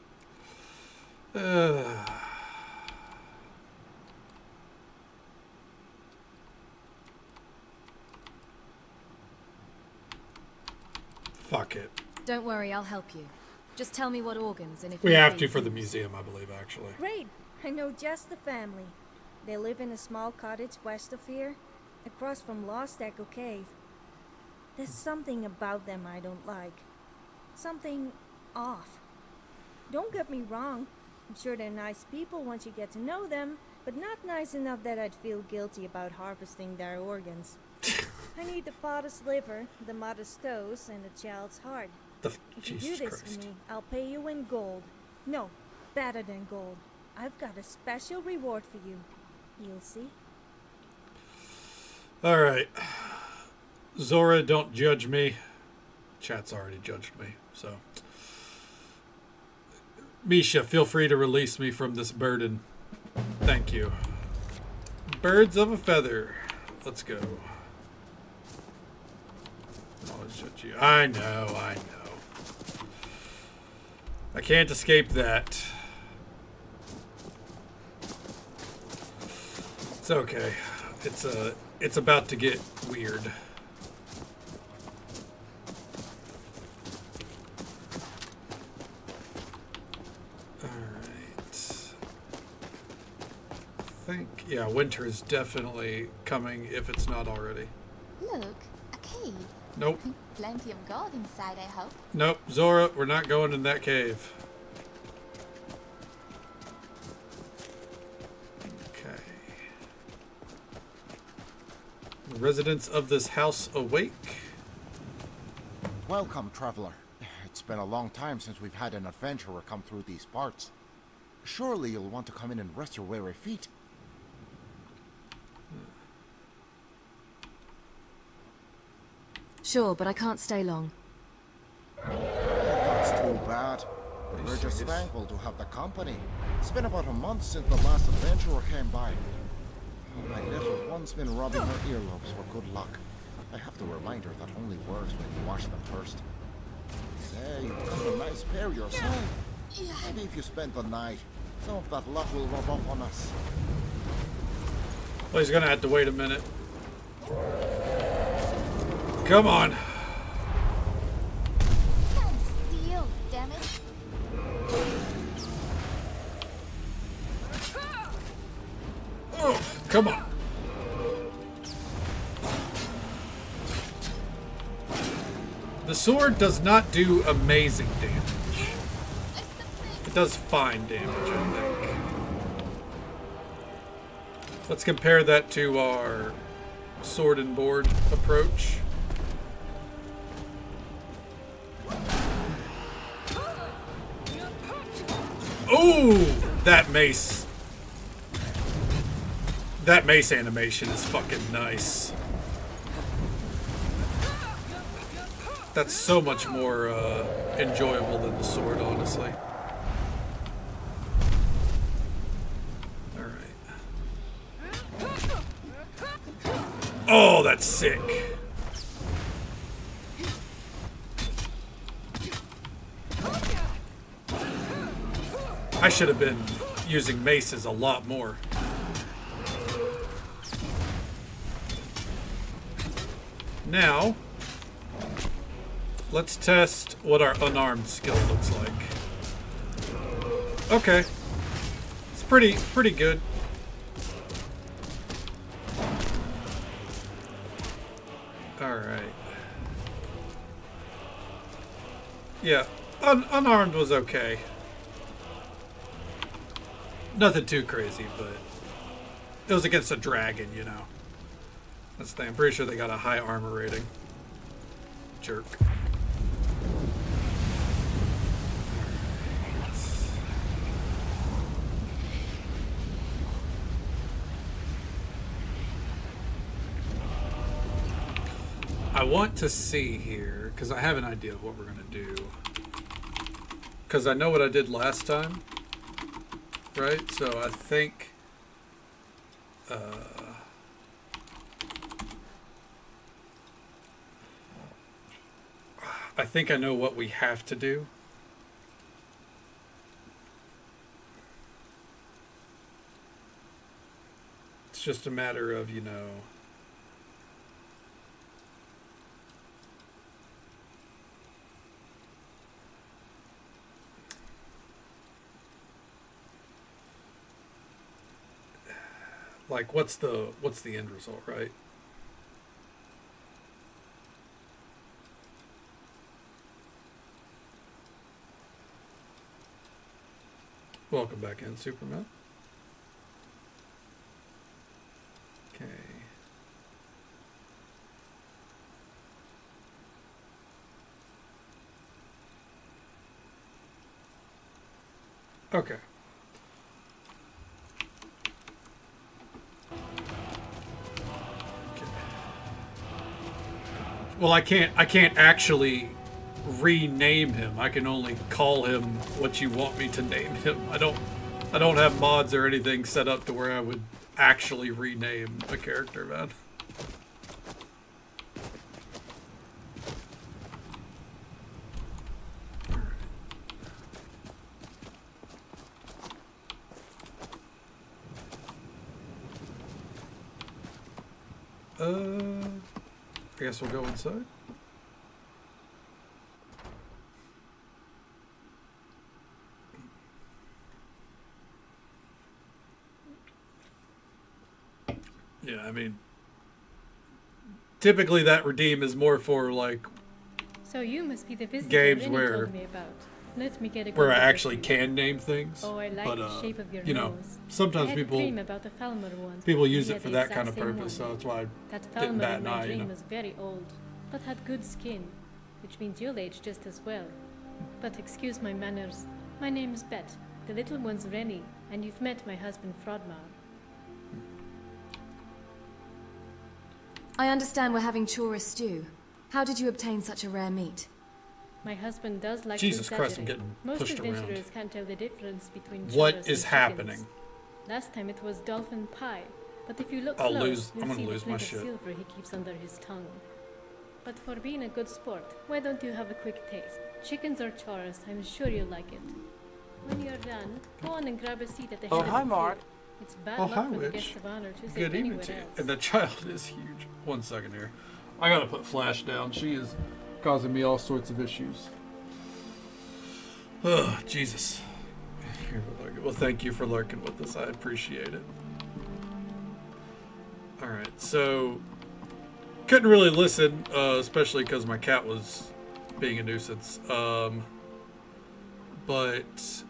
A: Fuck it.
C: Don't worry, I'll help you. Just tell me what organs and if
A: We
C: need
A: have
C: be,
A: to for the
C: please.
A: museum, I believe, actually.
I: Great! I know just the family. They live in a small cottage west of here, across from Lost Echo Cave. There's something about them I don't like. Something off. Don't get me wrong. I'm sure they're nice people once you get to know them, but not nice enough that I'd feel guilty about harvesting their organs. I need the father's liver, the mother's toes, and the child's heart. If you do this for me, I'll pay you in gold. No, better than gold. I've got a special reward for you. You'll see.
A: Alright. Zora, don't judge me. Chat's already judged me, so. Misha, feel free to release me from this burden. Thank you. Birds of a feather. Let's go. Always judge you. I know. I can't escape that. It's okay. It's about to get weird. Yeah, winter is definitely coming if it's not already.
J: Look, a cave.
A: Nope.
J: Plenty of gold inside, I hope.
A: Nope, Zora, we're not going in that cave. Okay. The residents of this house awake.
K: Welcome, traveler. It's been a long time since we've had an adventurer come through these parts. Surely you'll want to come in and rest your weary feet.
C: Sure, but I can't stay long.
K: That's too bad. But we're just thankful to have the company. It's been about a month since the last adventurer came by. Oh, my little one's been rubbing her earlobes for good luck. I have to remind her that only works when you wash them first. Say, you've got a nice pair yourself. Maybe if you spend the night, some of that luck will rub off on us.
A: Well, he's gonna have to wait a minute. Come on.
J: Stand still, damn it.
A: Oh, come on. The sword does not do amazing damage. It does fine damage, I think. Let's compare that to our sword and board approach. Oh, that mace animation is fucking nice. That's so much more enjoyable than the sword, honestly. Alright. Oh, that's sick. I should have been using maces a lot more. Now, let's test what our unarmed skill looks like. Okay. It's pretty good. Alright. Yeah, unarmed was okay. Nothing too crazy, but it was against a dragon, you know. That's the thing. I'm pretty sure they got a high armor rating. Jerk. I want to see here, because I have an idea of what we're going to do. Because I know what I did last time. Right? So I think... I think I know what we have to do. It's just a matter of, you know... like, what's the end result, right? Welcome back in, Superman. Okay. Okay. Well, I can't actually rename him. I can only call him what you want me to name him. I don't have mods or anything set up to where I would actually rename a character, man. I guess we'll go inside. Yeah, I mean, typically that redeem is more for like
L: So you must be the visitor
A: games
L: Rennie
A: where
L: told me about. Let me get a good
A: where I
L: look
A: actually
L: at you.
A: can name things.
L: Oh, I like
A: but,
L: the shape of your
A: you know,
L: nose.
A: sometimes
L: I had
A: people
L: a dream about the Falmer once.
A: people
L: He
A: use it
L: had
A: for
L: the
A: that
L: exact
A: kind of
L: same
A: purpose,
L: one.
A: so that's why I
L: That
A: didn't
L: Falmer
A: bat
L: in
A: an
L: my
A: eye,
L: dream
A: you know.
L: was very old, but had good skin, which means you'll age just as well. But excuse my manners. My name is Bet. The little one's Rennie, and you've met my husband Frodmar.
C: I understand we're having chora stew. How did you obtain such a rare meat?
L: My husband does like
A: Jesus
L: to
A: Christ, I'm
L: exaggerate.
A: getting
L: Most
A: pushed around.
L: adventurers can't tell the difference between
A: What
L: choras
A: is
L: and
A: happening?
L: chickens. Last time it was dolphin pie, but if you look
A: I'm
L: close, you'll
A: gonna
L: see the
A: lose my
L: flint of
A: shit.
L: silver he keeps under his tongue. But for being a good sport, why don't you have a quick taste? Chickens or choras, I'm sure you'll like it. When you're done, go on and grab a seat at the head of the table. It's bad
A: Oh,
L: luck
A: hi,
L: for the
A: Witch.
L: guest of honor to sit
A: Good evening
L: anywhere
A: to you.
L: else.
A: And the child is huge. 1 second here. I gotta put Flash down. She is causing me all sorts of issues. Oh, Jesus. Here, well, thank you for lurking with us. I appreciate it. Alright, so couldn't really listen, especially because my cat was being a nuisance. But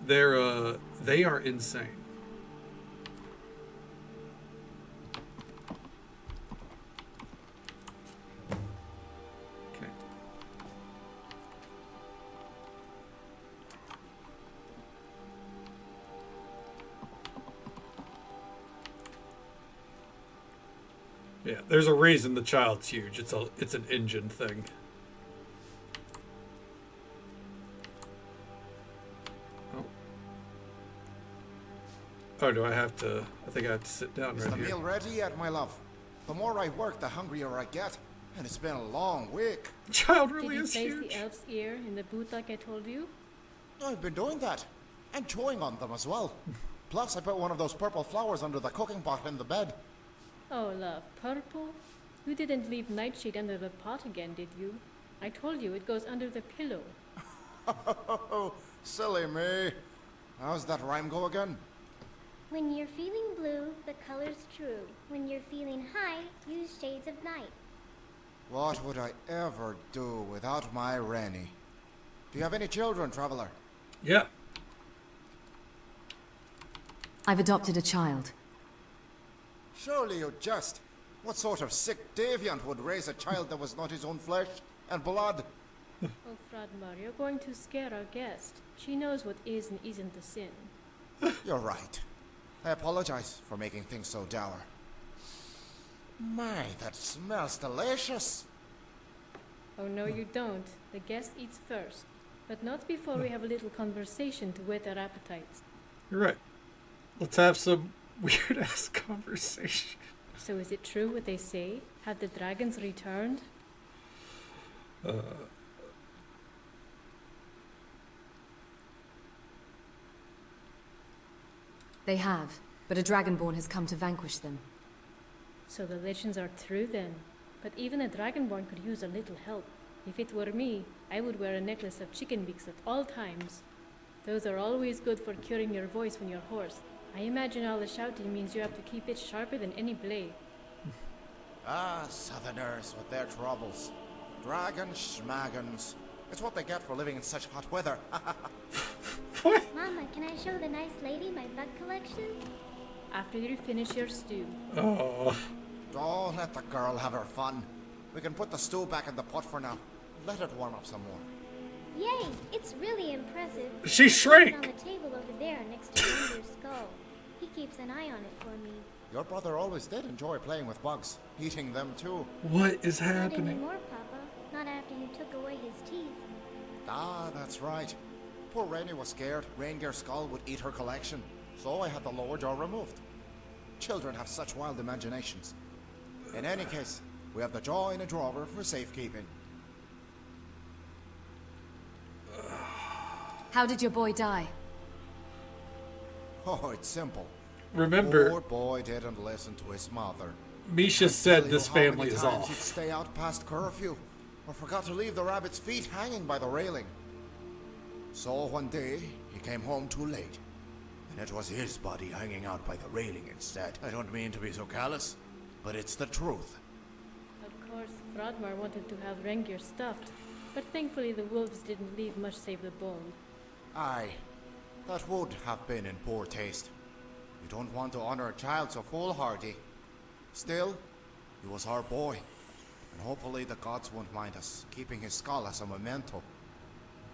A: they are insane. Okay. Yeah, there's a reason the child's huge. It's an engine thing. Oh, do I have to? I think I have to sit down
K: Is
A: right
K: the
A: here.
K: meal ready yet, my love? The more I work, the hungrier I get. And it's been a long week.
A: The child
L: Did
A: really
L: you
A: is
L: place
A: huge.
L: the elf's ear in the boot like I told you?
K: I've been doing that. And chewing on them as well. Plus, I put one of those purple flowers under the cooking pot in the bed.
L: Oh, love, purple? You didn't leave Nightshade under the pot again, did you? I told you it goes under the pillow.
K: Oh, silly me. How's that rhyme go again?
M: When you're feeling blue, the color's true. When you're feeling high, use shades of night.
K: What would I ever do without my Rennie? Do you have any children, traveler?
A: Yeah.
C: I've adopted a child.
K: Surely you jest. What sort of sick deviant would raise a child that was not his own flesh and blood?
L: Oh, Frodmar, you're going to scare our guest. She knows what is and isn't a sin.
K: You're right. I apologize for making things so dour. My, that smells delicious.
L: Oh, no, you don't. The guest eats first. But not before we have a little conversation to whet our appetites.
A: You're right. Let's have some weird-ass conversation.
L: So is it true what they say? Have the dragons returned?
C: They have, but a dragonborn has come to vanquish them.
L: So the legends are true then. But even a dragonborn could use a little help. If it were me, I would wear a necklace of chicken beaks at all times. Those are always good for curing your voice when you're hoarse. I imagine all the shouting means you have to keep it sharper than any blade.
K: Ah, southerners with their troubles. Dragons, schmagons. It's what they get for living in such hot weather.
M: Mama, can I show the nice lady my bug collection?
L: After you finish your stew.
A: Oh.
K: Oh, let the girl have her fun. We can put the stew back in the pot for now. Let it warm up some more.
M: Yay! It's really impressive.
A: She shrank.
M: It's on the table over there next to Ranger's skull. He keeps an eye on it for me.
K: Your brother always did enjoy playing with bugs, eating them too.
A: What is
M: Not
A: happening?
M: anymore, Papa. Not after you took away his teeth.
K: Ah, that's right. Poor Rainy was scared Reindeer Skull would eat her collection, so I had the lower jaw removed. Children have such wild imaginations. In any case, we have the jaw in a drawer for safekeeping.
C: How did your boy die?
K: Oh, it's simple.
A: Remember,
K: Poor boy didn't listen to his mother.
A: Misha said this family is
K: He'd
A: off.
K: stay out past curfew, or forgot to leave the rabbit's feet hanging by the railing. So one day, he came home too late, and it was his body hanging out by the railing instead. I don't mean to be so callous, but it's the truth.
L: Of course, Frodmar wanted to have Rengir stuffed, but thankfully the wolves didn't leave much save the bone.
K: Aye, that would have been in poor taste. You don't want to honor a child so foolhardy. Still, he was our boy, and hopefully the gods won't mind us keeping his skull as a memento.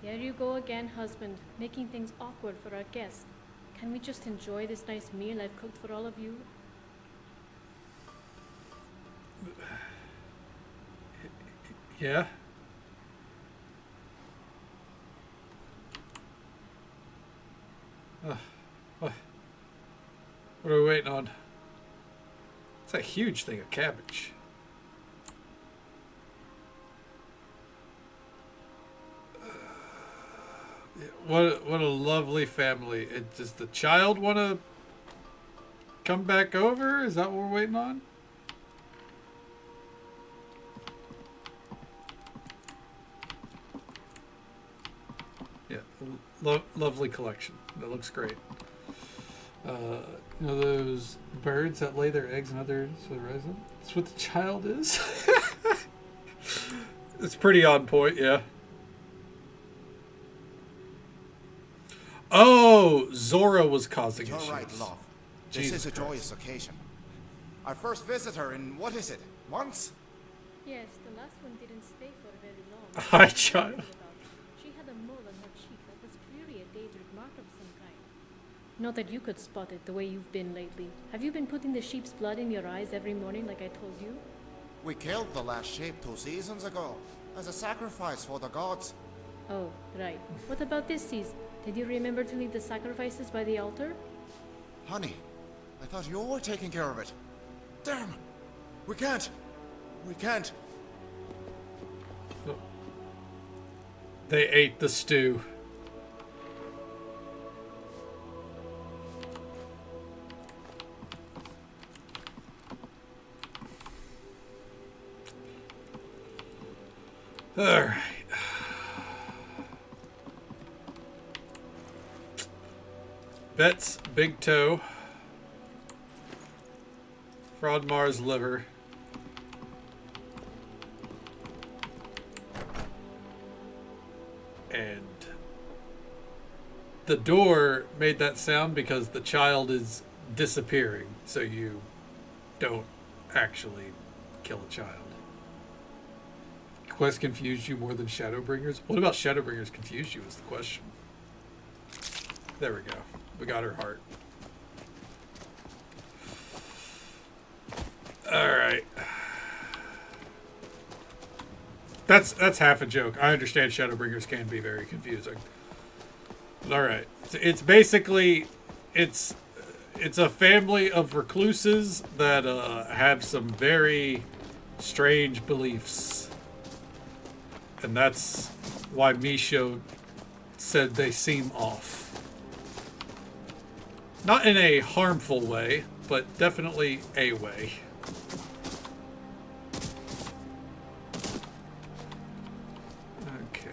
L: There you go again, husband, making things awkward for our guests. Can we just enjoy this nice meal I've cooked for all of you?
A: Yeah. What are we waiting on? It's a huge thing of cabbage. What a lovely family. Does the child want to come back over? Is that what we're waiting on? Yeah, lovely collection. That looks great. You know those birds that lay their eggs in others horizon? That's what the child is. It's pretty on point, yeah. Oh, Zora was causing
K: You're
A: issues.
K: right, love.
A: Jesus
K: This is a
A: Christ.
K: joyous occasion. Our first visitor in, what is it, months?
L: Yes, the last one didn't stay for very long.
A: Hi, child.
L: She had a mole on her cheek that was clearly a Daedric mark of some kind. Not that you could spot it the way you've been lately. Have you been putting the sheep's blood in your eyes every morning like I told you?
K: We killed the last sheep 2 seasons ago, as a sacrifice for the gods.
L: Oh, right. What about this season? Did you remember to leave the sacrifices by the altar?
K: Honey, I thought you were taking care of it. Damn! We can't! We can't!
A: They ate the stew. All right. Bet's big toe. Frodmar's liver. And the door made that sound because the child is disappearing, so you don't actually kill a child. Quest confused you more than Shadowbringers? What about Shadowbringers confused you is the question. There we go. We got her heart. Alright. That's half a joke. I understand Shadowbringers can be very confusing. Alright. It's basically it's a family of recluses that have some very strange beliefs. And that's why Misho said they seem off. Not in a harmful way, but definitely a way. Okay.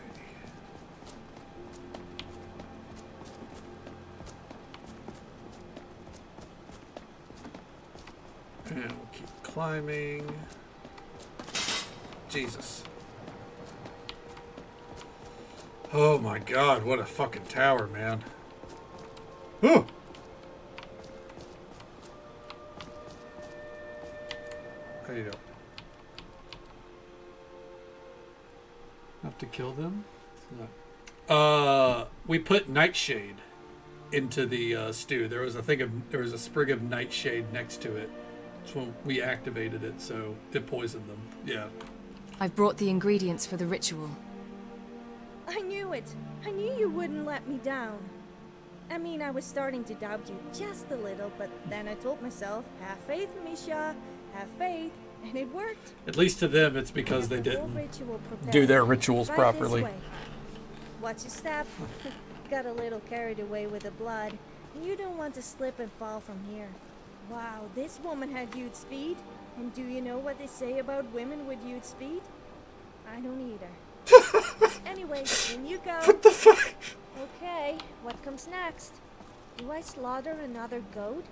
A: And we'll keep climbing. Jesus. Oh my god, what a fucking tower, man. Whew! How you doing? Have to kill them? We put nightshade into the stew. There was a sprig of nightshade next to it. That's when we activated it, so it poisoned them. Yeah.
C: I've brought the ingredients for the ritual.
I: I knew it. I knew you wouldn't let me down. I mean, I was starting to doubt you just a little, but then I told myself, have faith, Misha, have faith, and it worked.
A: At least to them, it's because they didn't do their rituals properly.
I: Watch your step. Got a little carried away with the blood. You don't want to slip and fall from here. Wow, this woman had huge speed. And do you know what they say about women with huge speed? I don't either. Anyway, in you go.
A: What the fuck?
I: Okay, what comes next? Do I slaughter another goat?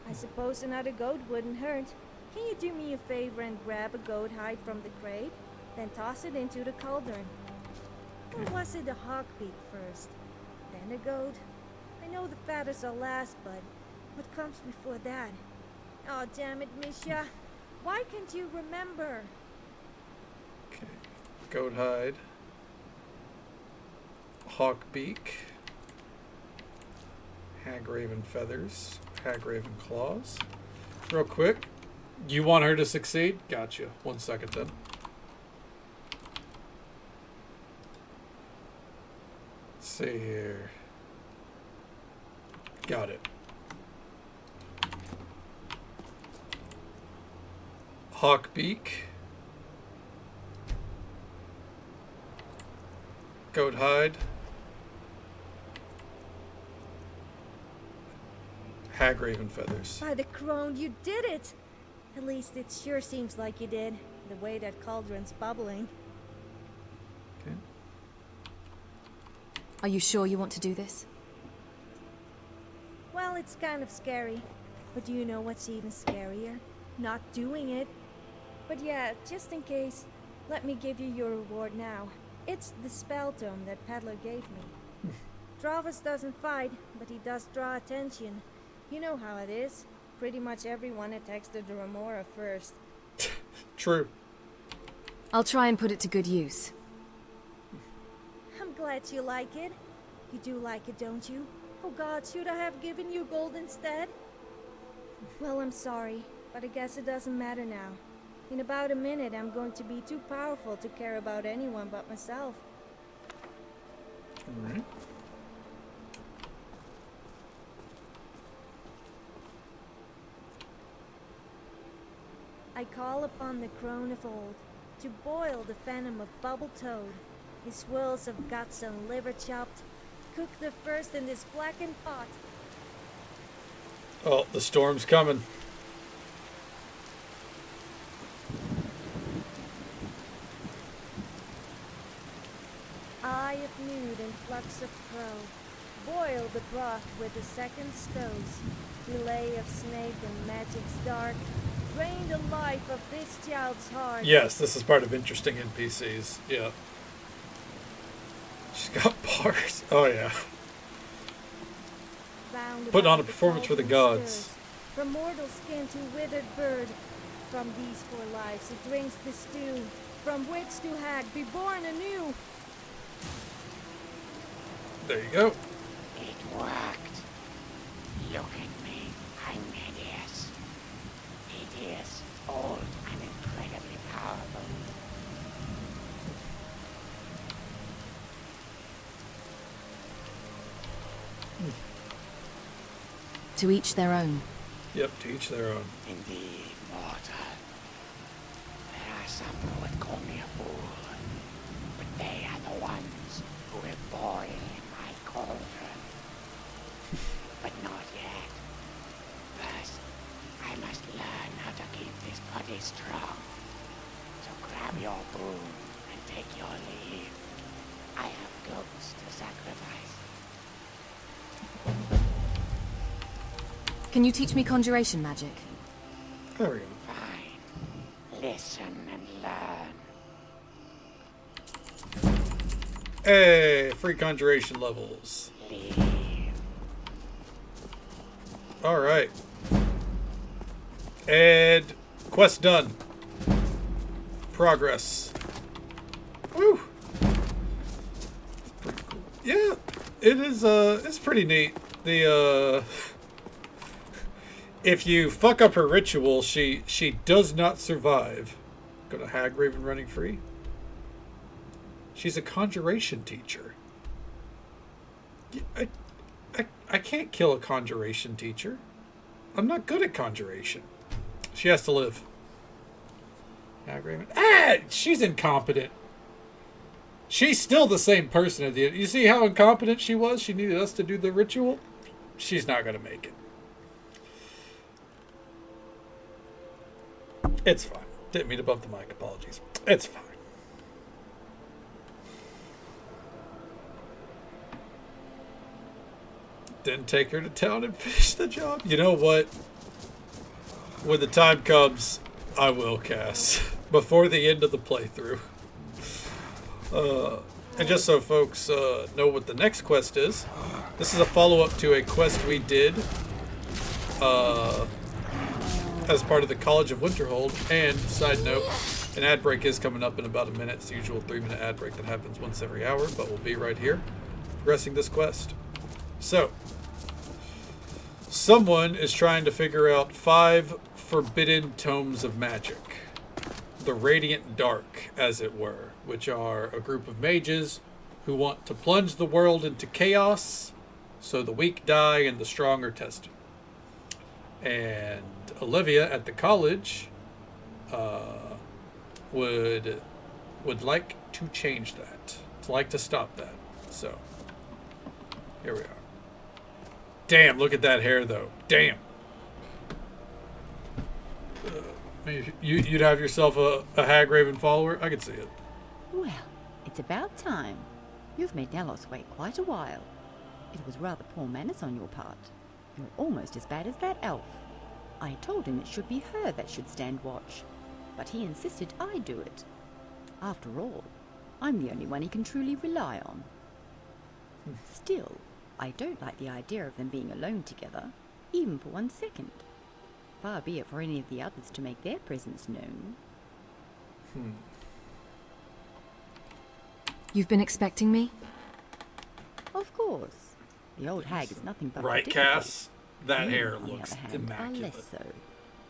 I: I suppose another goat wouldn't hurt. Can you do me a favor and grab a goat hide from the crate? Then toss it into the cauldron. Or was it a hog beak first? Then a goat? I know the fattest are last, but what comes before that? Oh, damn it, Misha. Why can't you remember?
A: Okay. Goat hide. Hawk beak. Hag raven feathers. Hag raven claws. Real quick. You want her to succeed? Gotcha. 1 second then. Let's see here. Got it. Hawk beak. Goat hide. Hag raven feathers.
I: By the crone, you did it! At least it sure seems like you did, the way that cauldron's bubbling.
A: Okay.
C: Are you sure you want to do this?
I: Well, it's kind of scary. But do you know what's even scarier? Not doing it. But yeah, just in case, let me give you your reward now. It's the spell tome that Peddler gave me. Dravas doesn't fight, but he does draw attention. You know how it is. Pretty much everyone attacks the Dromora first.
A: True.
C: I'll try and put it to good use.
I: I'm glad you like it. You do like it, don't you? Oh god, should I have given you gold instead? Well, I'm sorry, but I guess it doesn't matter now. In about a minute, I'm going to be too powerful to care about anyone but myself.
A: Alright.
I: I call upon the crone of old to boil the venom of Bubble Toad, his swirls of guts and liver chopped. Cook the first in this blackened pot.
A: Oh, the storm's coming.
I: Eye of nude and flux of crow. Boil the broth with the second stoves. Fillet of snake and magic's dark. Drain the life of this child's heart.
A: Yes, this is part of interesting NPCs. Yeah. She's got bars. Oh, yeah. Putting on a performance for the gods.
I: From mortal skin to withered bird. From these four lives it drinks the stew. From witch to hag, be born anew.
A: There you go.
N: It worked. Look at me. I'm hideous. Hideous, old, and incredibly powerful.
C: To each their own.
A: Yep, to each their own.
N: Indeed, mortal. There are some who would call me a fool, but they are the ones who will boil in my cauldron. But not yet. First, I must learn how to keep this body strong. So grab your boon and take your leave. I have goats to sacrifice.
C: Can you teach me conjuration magic?
A: There we go.
N: Fine. Listen and learn.
A: Hey, free conjuration levels. Alright. And quest done. Progress. Woo! Pretty cool. Yeah, it is, it's pretty neat. The, if you fuck up her ritual, she does not survive. Go to Hag Raven running free. She's a conjuration teacher. I can't kill a conjuration teacher. I'm not good at conjuration. She has to live. Hag Raven. Ah! She's incompetent. She's still the same person at the end. You see how incompetent she was? She needed us to do the ritual? She's not going to make it. It's fine. Didn't mean to bump the mic. Apologies. It's fine. Didn't take her to town and finish the job. You know what? When the time comes, I will, Cass. Before the end of the playthrough. And just so folks know what the next quest is, this is a follow-up to a quest we did as part of the College of Winterhold. And, side note, an ad break is coming up in about a minute. It's the usual 3-minute ad break that happens once every hour, but we'll be right here progressing this quest. So, someone is trying to figure out 5 forbidden tomes of magic. The Radiant Dark, as it were, which are a group of mages who want to plunge the world into chaos so the weak die and the strong are tested. And Olivia at the college would like to change that. Would like to stop that. So, here we are. Damn, look at that hair, though. Damn. You'd have yourself a Hag Raven follower? I could see it.
O: Well, it's about time. You've made Nelos wait quite a while. It was rather poor manners on your part. You're almost as bad as that elf. I told him it should be her that should stand watch, but he insisted I do it. After all, I'm the only one he can truly rely on. Still, I don't like the idea of them being alone together, even for 1 second. Far be it for any of the others to make their presence known.
C: You've been expecting me?
O: Of course. The old hag is nothing but
A: right, Cass? That hair looks immaculate.
O: Less so.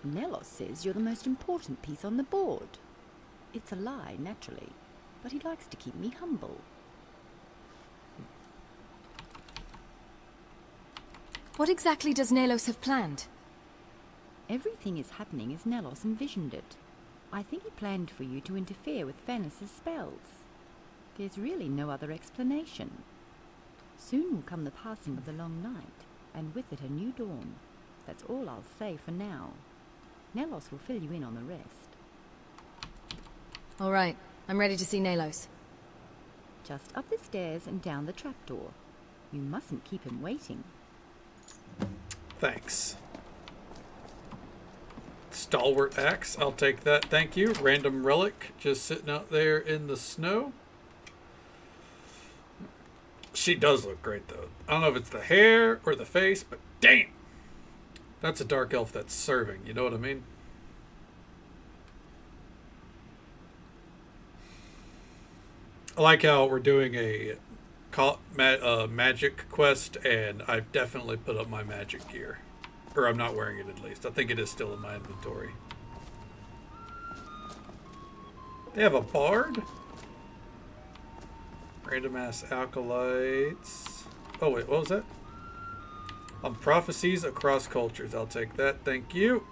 O: Nelos says you're the most important piece on the board. It's a lie, naturally, but he likes to keep me humble.
C: What exactly does Nelos have planned?
O: Everything is happening as Nelos envisioned it. I think he planned for you to interfere with Venice's spells. There's really no other explanation. Soon will come the passing of the long night, and with it a new dawn. That's all I'll say for now. Nelos will fill you in on the rest.
C: All right, I'm ready to see Nelos.
O: Just up the stairs and down the trapdoor. You mustn't keep him waiting.
A: Thanks. Stalwart axe, I'll take that, thank you. Random relic, just sitting out there in the snow. She does look great, though. I don't know if it's the hair or the face, but damn! That's a dark elf that's serving, you know what I mean? I like how we're doing a magic quest, and I've definitely put up my magic gear. Or I'm not wearing it, at least. I think it is still in my inventory. They have a bard? Random ass acolytes. Oh wait, what was that? On prophecies across cultures. I'll take that, thank you.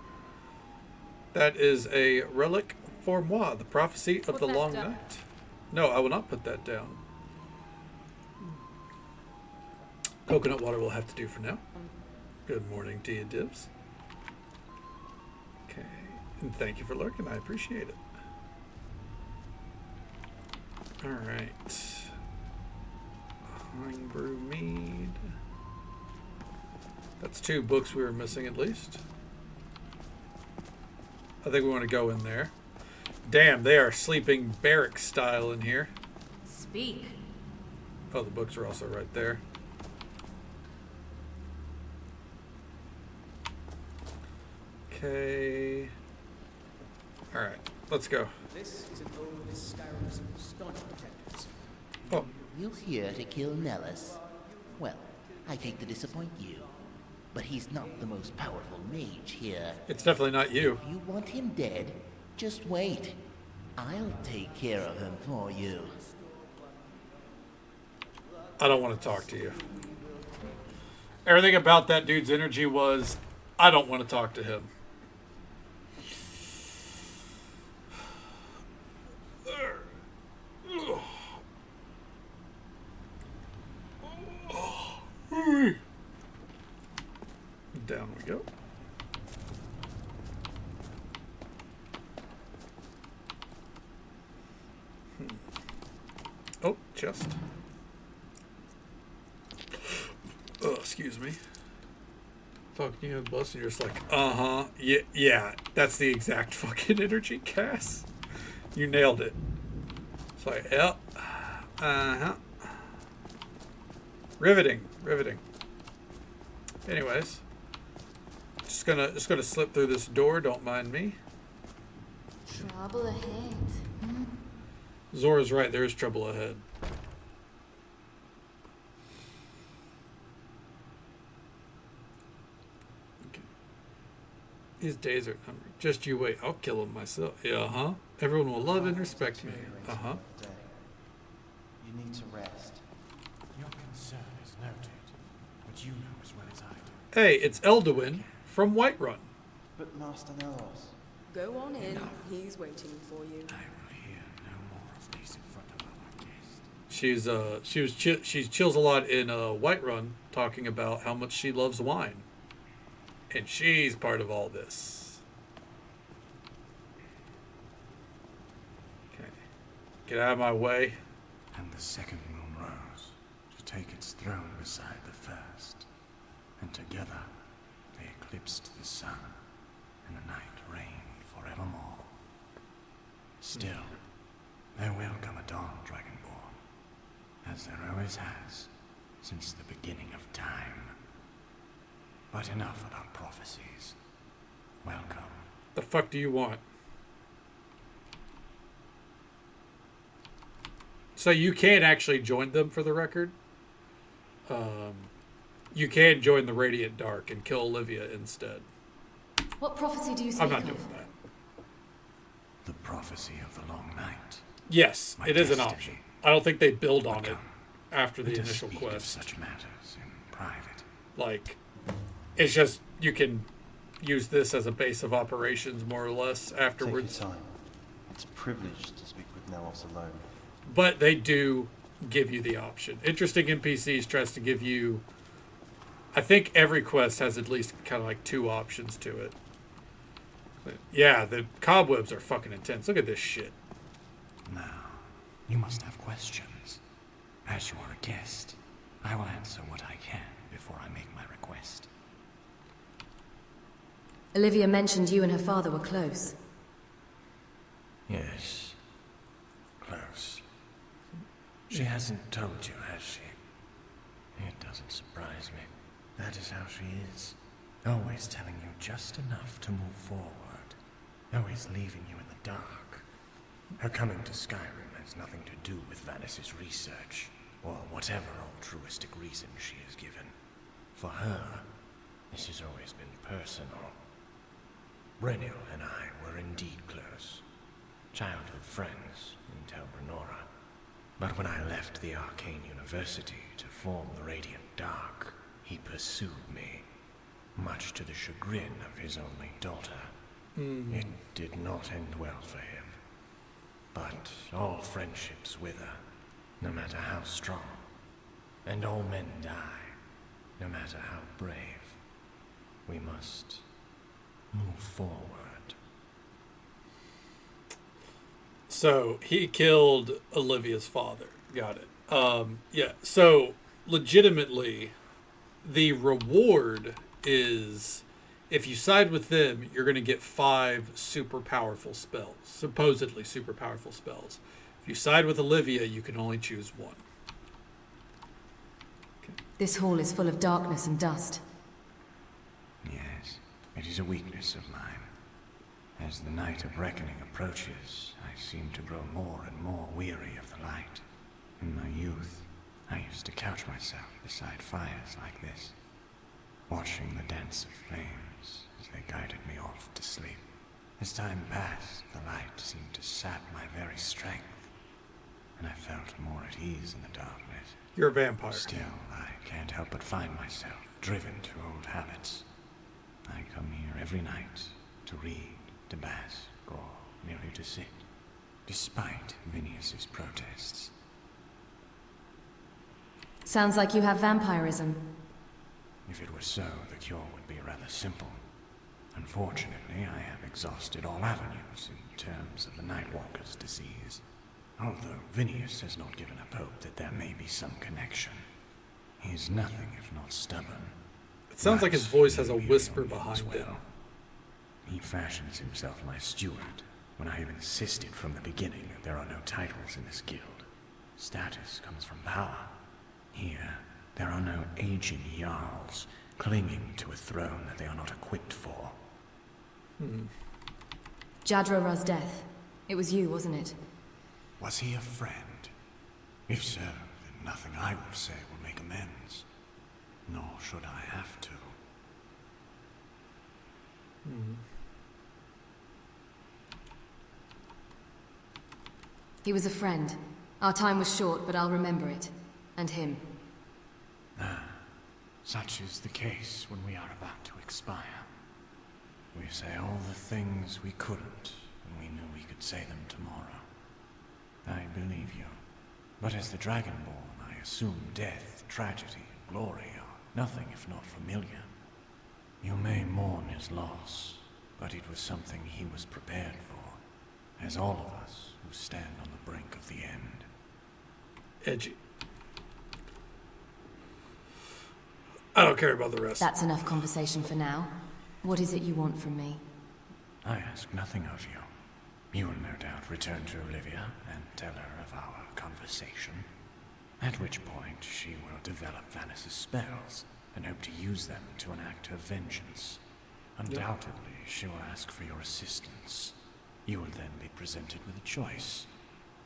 A: That is a relic for moi, the prophecy of the long night. No, I will not put that down. Coconut water will have to do for now. Good morning to you, Dibs. Okay, and thank you for lurking. I appreciate it. All right. Homebrew mead. That's 2 books we were missing at least. I think we want to go in there. Damn, they are sleeping barrack style in here.
P: Speak.
A: Oh, the books are also right there. Okay. Alright, let's go.
P: This is an ode to Skyrim's staunch protectors.
A: Oh.
Q: You here to kill Nellis? Well, I hate to disappoint you, but he's not the most powerful mage here.
A: It's definitely not you.
Q: If you want him dead, just wait. I'll take care of him for you.
A: I don't want to talk to you. Everything about that dude's energy was, I don't want to talk to him. Down we go. Oh, chest. Oh, excuse me. Talking to you in the bus and you're just like, uh-huh. Yeah, that's the exact fucking energy, Cass. You nailed it. It's like, yep. Uh-huh. Riveting. Anyways. Just gonna slip through this door, don't mind me.
C: Trouble ahead.
A: Zora's right, there is trouble ahead. Okay. His days are numbered. Just you wait, I'll kill him myself. Yeah, uh-huh. Everyone will love and respect me. Uh-huh.
R: You need to rest.
S: Your concern is noted, but you know as well as I do.
A: Hey, it's Elduin from Whiterun.
R: But Master Nellos.
T: Go on in. He's waiting for you.
S: I will hear no more of this in front of our guest.
A: She chills a lot in Whiterun, talking about how much she loves wine, and she's part of all this. Okay, get out of my way.
S: And the second moon rose to take its throne beside the first, and together they eclipsed the sun, and the night reigned forevermore. Still, there will come a dawn, Dragonborn, as there always has, since the beginning of time. But enough about prophecies. Welcome.
A: The fuck do you want? So you can actually join them, for the record. You can join the Radiant Dark and kill Olivia instead.
C: What prophecy do you speak
A: I'm not
C: of?
A: doing that.
S: The prophecy of the long night.
A: Yes,
S: My
A: it is an
S: destiny.
A: option. I don't think they build on it
S: Welcome.
A: after the
S: Let us
A: initial
S: speak of
A: quest.
S: such matters in private.
A: Like, it's just you can use this as a base of operations more or less afterwards.
R: Take your time. It's a privilege to speak with Nellos alone.
A: But they do give you the option. Interesting NPCs tries to give you, I think every quest has at least kind of like 2 options to it. But yeah, the cobwebs are fucking intense. Look at this shit.
S: Now, you must have questions. As you are a guest, I will answer what I can before I make my request.
C: Olivia mentioned you and her father were close.
S: Yes. Close. She hasn't told you, has she? It doesn't surprise me. That is how she is. Always telling you just enough to move forward. Always leaving you in the dark. Her coming to Skyrim has nothing to do with Vanis's research, or whatever altruistic reason she has given. For her, this has always been personal. Brynil and I were indeed close. Childhood friends in Tel Brenora. But when I left the Arcane University to form the Radiant Dark, he pursued me, much to the chagrin of his only daughter. It did not end well for him. But all friendships wither, no matter how strong. And all men die, no matter how brave. We must move forward.
A: So he killed Olivia's father. Got it. Yeah. So legitimately, the reward is if you side with them, you're going to get 5 super powerful spells, supposedly super powerful spells. If you side with Olivia, you can only choose 1.
C: This hall is full of darkness and dust.
S: Yes, it is a weakness of mine. As the night of reckoning approaches, I seem to grow more and more weary of the light. In my youth, I used to couch myself beside fires like this, watching the dance of flames as they guided me off to sleep. As time passed, the light seemed to sap my very strength, and I felt more at ease in the darkness.
A: You're a vampire.
S: Still, I can't help but find myself driven to old habits. I come here every night to read, to bask, or merely to sit, despite Vinius's protests.
C: Sounds like you have vampirism.
S: If it were so, the cure would be rather simple. Unfortunately, I have exhausted all avenues in terms of the Nightwalker's disease. Although Vinius has not given up hope that there may be some connection. He is nothing if not stubborn.
A: It sounds like his voice has a whisper behind
S: well.
A: it.
S: He fashions himself my steward, when I have insisted from the beginning that there are no titles in this guild. Status comes from power. Here, there are no aging jarls clinging to a throne that they are not equipped for.
C: Jadrora's death. It was you, wasn't it?
S: Was he a friend? If so, then nothing I will say will make amends. Nor should I have to.
C: He was a friend. Our time was short, but I'll remember it. And him.
S: Such is the case when we are about to expire. We say all the things we couldn't, when we knew we could say them tomorrow. I believe you. But as the Dragonborn, I assume death, tragedy, and glory are nothing if not familiar. You may mourn his loss, but it was something he was prepared for, as all of us who stand on the brink of the end.
A: Edgy. I don't care about the rest.
C: That's enough conversation for now. What is it you want from me?
S: I ask nothing of you. You will no doubt return to Olivia and tell her of our conversation. At which point she will develop Vanis's spells and hope to use them to enact her vengeance. Undoubtedly, she will ask for your assistance. You will then be presented with a choice.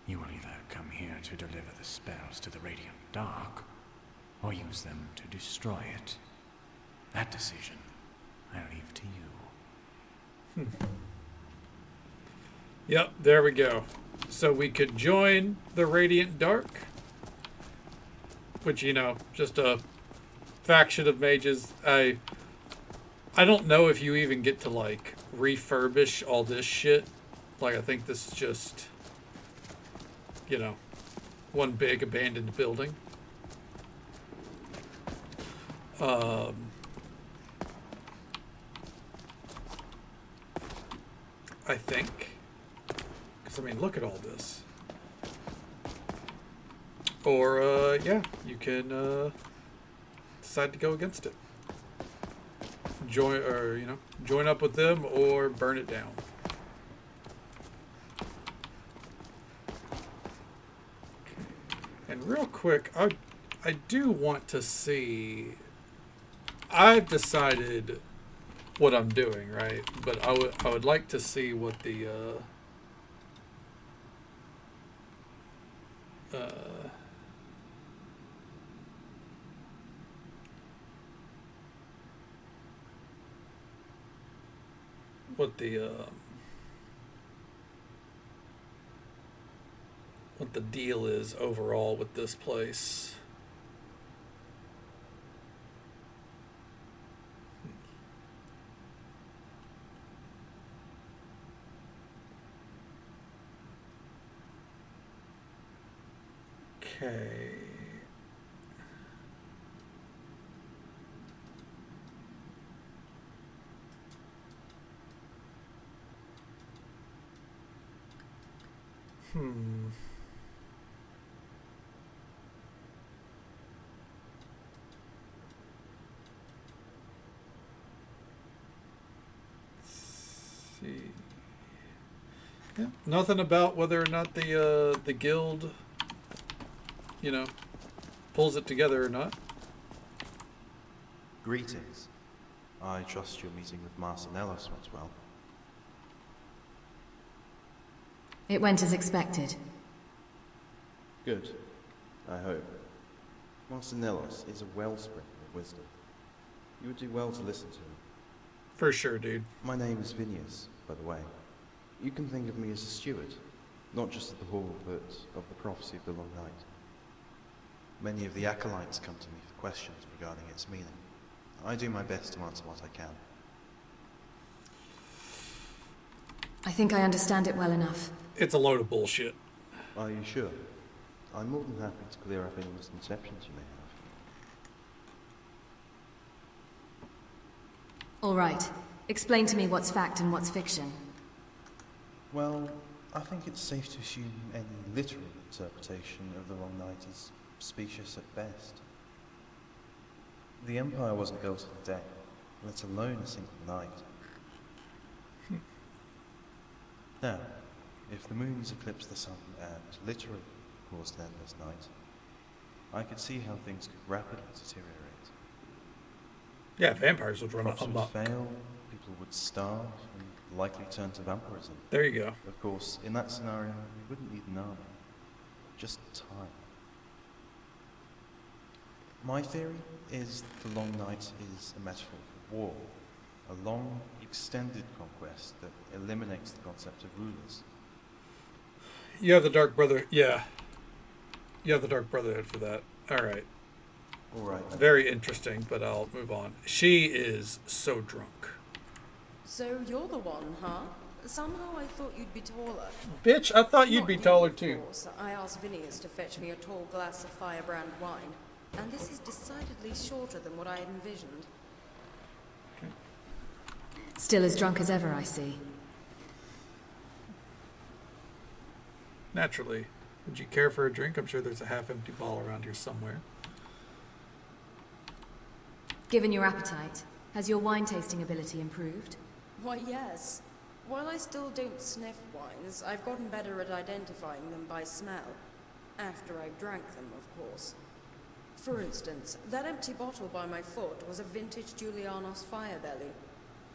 S: You will either come here to deliver the spells to the Radiant Dark, or use them to destroy it. That decision I leave to you.
A: Yep, there we go. So we could join the Radiant Dark, which, you know, just a faction of mages. I don't know if you even get to, like, refurbish all this shit. Like, I think this is just, you know, one big abandoned building. I think. Because, I mean, look at all this. Or, yeah, you can decide to go against it. Join, or, you know, join up with them or burn it down. And real quick, I do want to see... I've decided what I'm doing, right? But I would like to see what the what the deal is overall with this place. Okay. Let's see. Yeah, nothing about whether or not the guild, you know, pulls it together or not.
R: Greetings. I trust your meeting with Master Nellos went well.
C: It went as expected.
R: Good. I hope. Master Nellos is a wellspring of wisdom. You would do well to listen to him.
A: For sure, dude.
R: My name is Phineas, by the way. You can think of me as a steward, not just of the hall, but of the prophecy of the Long Night. Many of the acolytes come to me for questions regarding its meaning. I do my best to answer what I can.
C: I think I understand it well enough.
A: It's a load of bullshit.
R: Are you sure? I'm more than happy to clear up any misconceptions you may have.
C: All right. Explain to me what's fact and what's fiction.
R: Well, I think it's safe to assume any literal interpretation of the Long Night is specious at best. The Empire wasn't built in a day, let alone a single night. Now, if the moons eclipse the sun and literally caused an endless night, I could see how things could rapidly deteriorate.
A: Yeah, vampires would run
R: Crops
A: amok.
R: would fail, people would starve, and likely turn to vampirism.
A: There you go.
R: Of course, in that scenario, we wouldn't need an army, just time. My theory is that the Long Night is a metaphor for war, a long, extended conquest that eliminates the concept of rulers.
A: You have the Dark Brother. Yeah. You have the Dark Brotherhood for that. All right.
R: All right.
A: Very interesting, but I'll move on. She is so drunk.
T: So you're the one, huh? Somehow I thought you'd be taller.
A: Bitch, I thought you'd be taller too.
T: Of course, I asked Phineas to fetch me a tall glass of firebrand wine, and this is decidedly shorter than what I had envisioned.
C: Still as drunk as ever, I see.
A: Naturally. Would you care for a drink? I'm sure there's a half-empty bottle around here somewhere.
C: Given your appetite, has your wine tasting ability improved?
T: Why, yes. While I still don't sniff wines, I've gotten better at identifying them by smell. After I've drank them, of course. For instance, that empty bottle by my foot was a vintage Julianos Firebelly.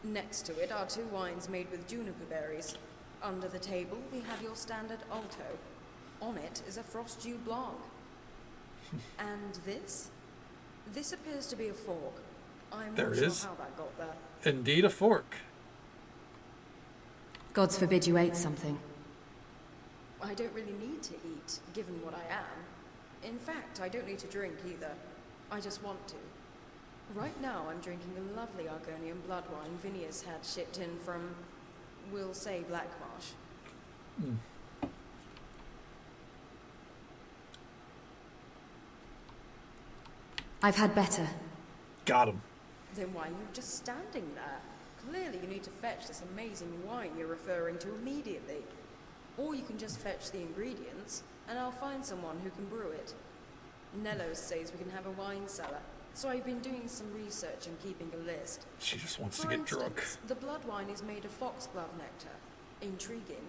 T: Next to it are 2 wines made with juniper berries. Under the table, we have your standard Alto. On it is a Frost Dew Blanc. And this? This appears to be a fork. I'm
A: There
T: not
A: it
T: sure
A: is.
T: how that got there.
A: Indeed a fork.
C: Gods forbid you ate something.
T: I don't really need to eat, given what I am. In fact, I don't need to drink either. I just want to. Right now, I'm drinking a lovely Argonian blood wine Phineas had shipped in from, we'll say, Blackmarsh.
A: Hmm.
C: I've had better.
A: Got him.
T: Then why are you just standing there? Clearly you need to fetch this amazing wine you're referring to immediately. Or you can just fetch the ingredients, and I'll find someone who can brew it. Nellos says we can have a wine cellar, so I've been doing some research and keeping a list.
A: She just wants
T: For
A: to get
T: instance,
A: drunk.
T: The blood wine is made of foxglove nectar. Intriguing.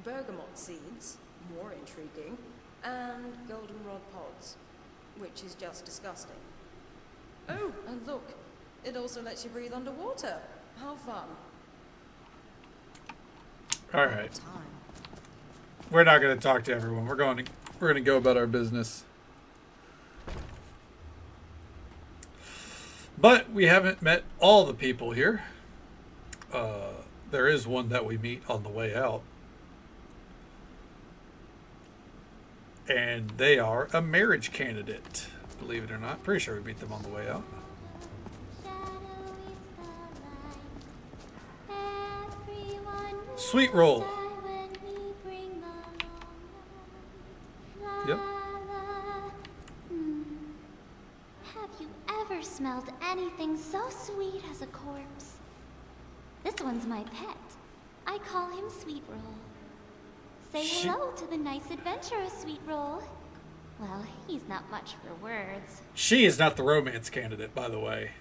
T: Bergamot seeds. More intriguing. And goldenrod pods. Which is just disgusting. Oh, and look. It also lets you breathe underwater. How fun.
A: All right. We're not going to talk to everyone. We're going to go about our business. But we haven't met all the people here. There is one that we meet on the way out. And they are a marriage candidate, believe it or not. Pretty sure we meet them on the way out. Sweet roll. Yep.
J: Have you ever smelled anything so sweet as a corpse? This one's my pet. I call him Sweet Roll. Say hello to the nice adventurer, Sweet Roll. Well, he's not much for words.
A: She is not the romance candidate, by the way.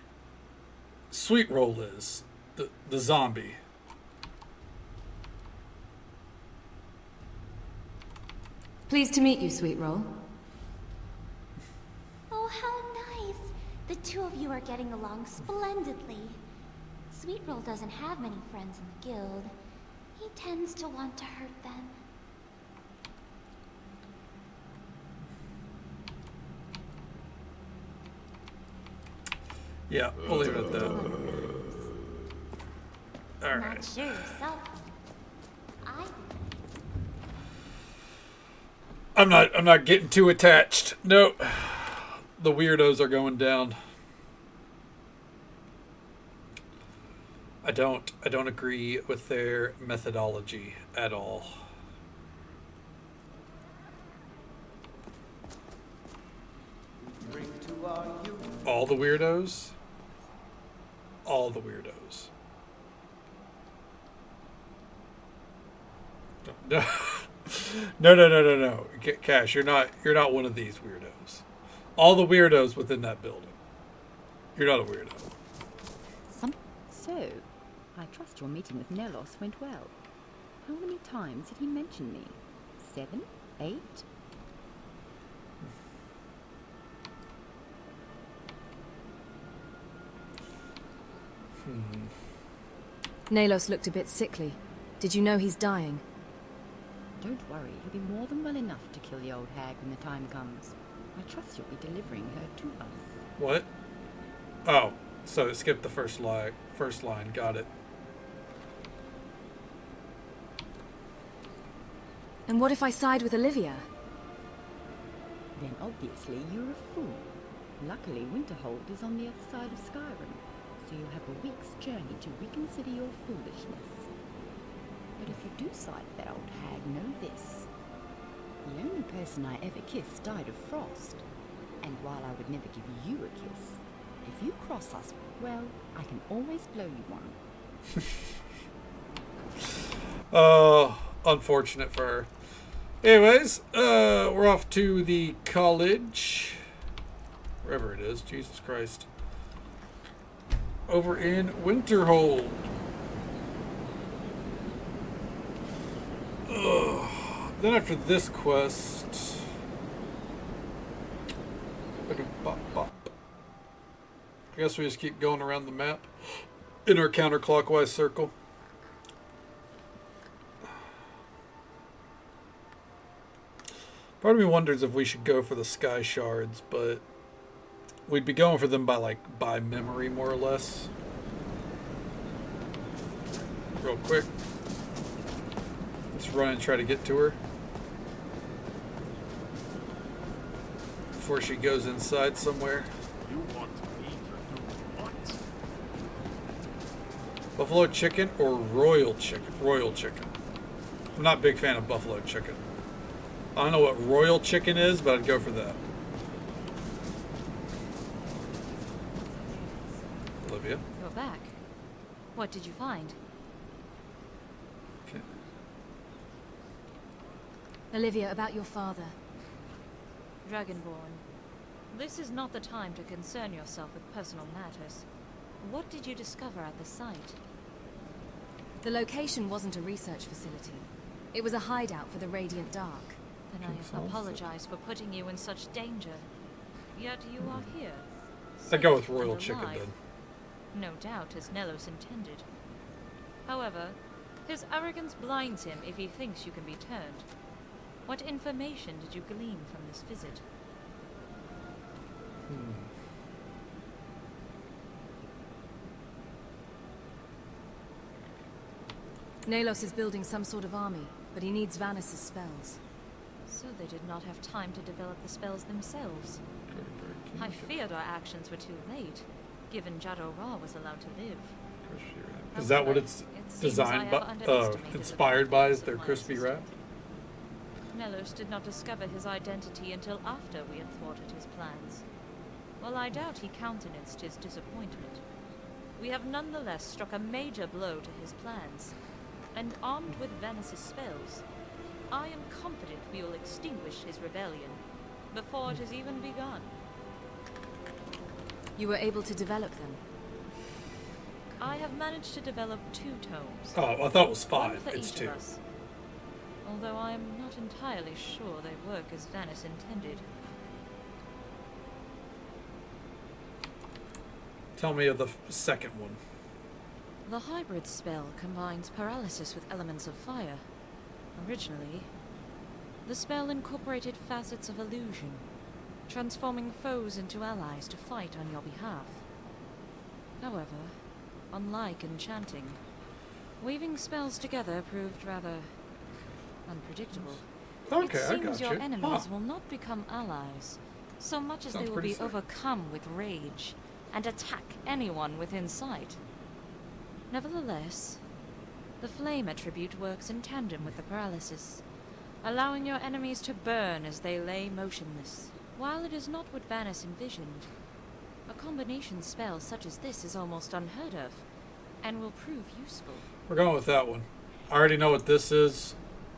A: Sweet roll is the zombie.
C: Pleased to meet you, Sweet Roll.
J: Oh, how nice. The two of you are getting along splendidly. Sweetroll doesn't have many friends in the guild. He tends to want to hurt them.
A: Yeah, we'll leave it at that. All right.
J: Not sure yourself.
A: I'm not getting too attached. Nope. The weirdos are going down. I don't agree with their methodology at all. All the weirdos? All the weirdos. No. No. Cash, you're not one of these weirdos. All the weirdos within that building. You're not a weirdo.
O: So, I trust your meeting with Nelos went well. How many times did he mention me? 7? 8?
C: Nalos looked a bit sickly. Did you know he's dying?
O: Don't worry, he'll be more than well enough to kill the old hag when the time comes. I trust you'll be delivering her to us.
A: What? Oh, so it skipped the first line. Got it.
C: And what if I side with Olivia?
O: Then obviously you're a fool. Luckily, Winterhold is on the other side of Skyrim, so you'll have a week's journey to reconsider your foolishness. But if you do side with that old hag, know this. The only person I ever kissed died of frost. And while I would never give you a kiss, if you cross us, well, I can always blow you one.
A: Unfortunate for her. Anyways, we're off to the college. Wherever it is, Jesus Christ. Over in Winterhold. Then after this quest... I guess we just keep going around the map in our counterclockwise circle. Part of me wonders if we should go for the sky shards, but we'd be going for them by memory, more or less. Real quick. Let's run and try to get to her before she goes inside somewhere.
N: You want me to do what?
A: Buffalo chicken or royal chicken? Royal chicken. I'm not a big fan of buffalo chicken. I don't know what royal chicken is, but I'd go for that. Olivia?
U: You're back. What did you find?
A: Okay.
C: Olivia, about your father.
U: Dragonborn, this is not the time to concern yourself with personal matters. What did you discover at the site?
C: The location wasn't a research facility. It was a hideout for the Radiant Dark.
U: Then I apologize for putting you in such danger. Yet you are here.
A: I'd go with
U: safe
A: royal
U: and
A: chicken
U: alive.
A: then.
U: No doubt, as Nelos intended. However, his arrogance blinds him if he thinks you can be turned. What information did you glean from this visit?
C: Nalos is building some sort of army, but he needs Vanis's spells.
U: So they did not have time to develop the spells themselves. I feared our actions were too late, given Jado Ra was allowed to live.
A: Is that what it's designed by, inspired by, is their crispy wrap?
U: Nelos did not discover his identity until after we had thwarted his plans. Well, I doubt he countenanced his disappointment. We have nonetheless struck a major blow to his plans, and armed with Vanis's spells, I am confident we will extinguish his rebellion before it has even begun.
C: You were able to develop them?
U: I have managed to develop 2 tomes.
A: Oh, I thought it was
U: One
A: 5.
U: for
A: It's
U: each
A: 2.
U: of us. Although I am not entirely sure they work as Vanis intended.
A: Tell me of the second one.
U: The hybrid spell combines paralysis with elements of fire. Originally, the spell incorporated facets of illusion, transforming foes into allies to fight on your behalf. However, unlike enchanting, weaving spells together proved rather unpredictable.
A: Okay,
U: it
A: I
U: seems
A: got
U: your
A: you.
U: enemies will not become allies, so much as
A: Sounds
U: they will
A: pretty
U: be
A: sick.
U: overcome with rage and attack anyone within sight. Nevertheless, the flame attribute works in tandem with the paralysis, allowing your enemies to burn as they lay motionless. While it is not what Vanis envisioned, a combination spell such as this is almost unheard of, and will prove useful.
A: We're going with that one. I already know what this is.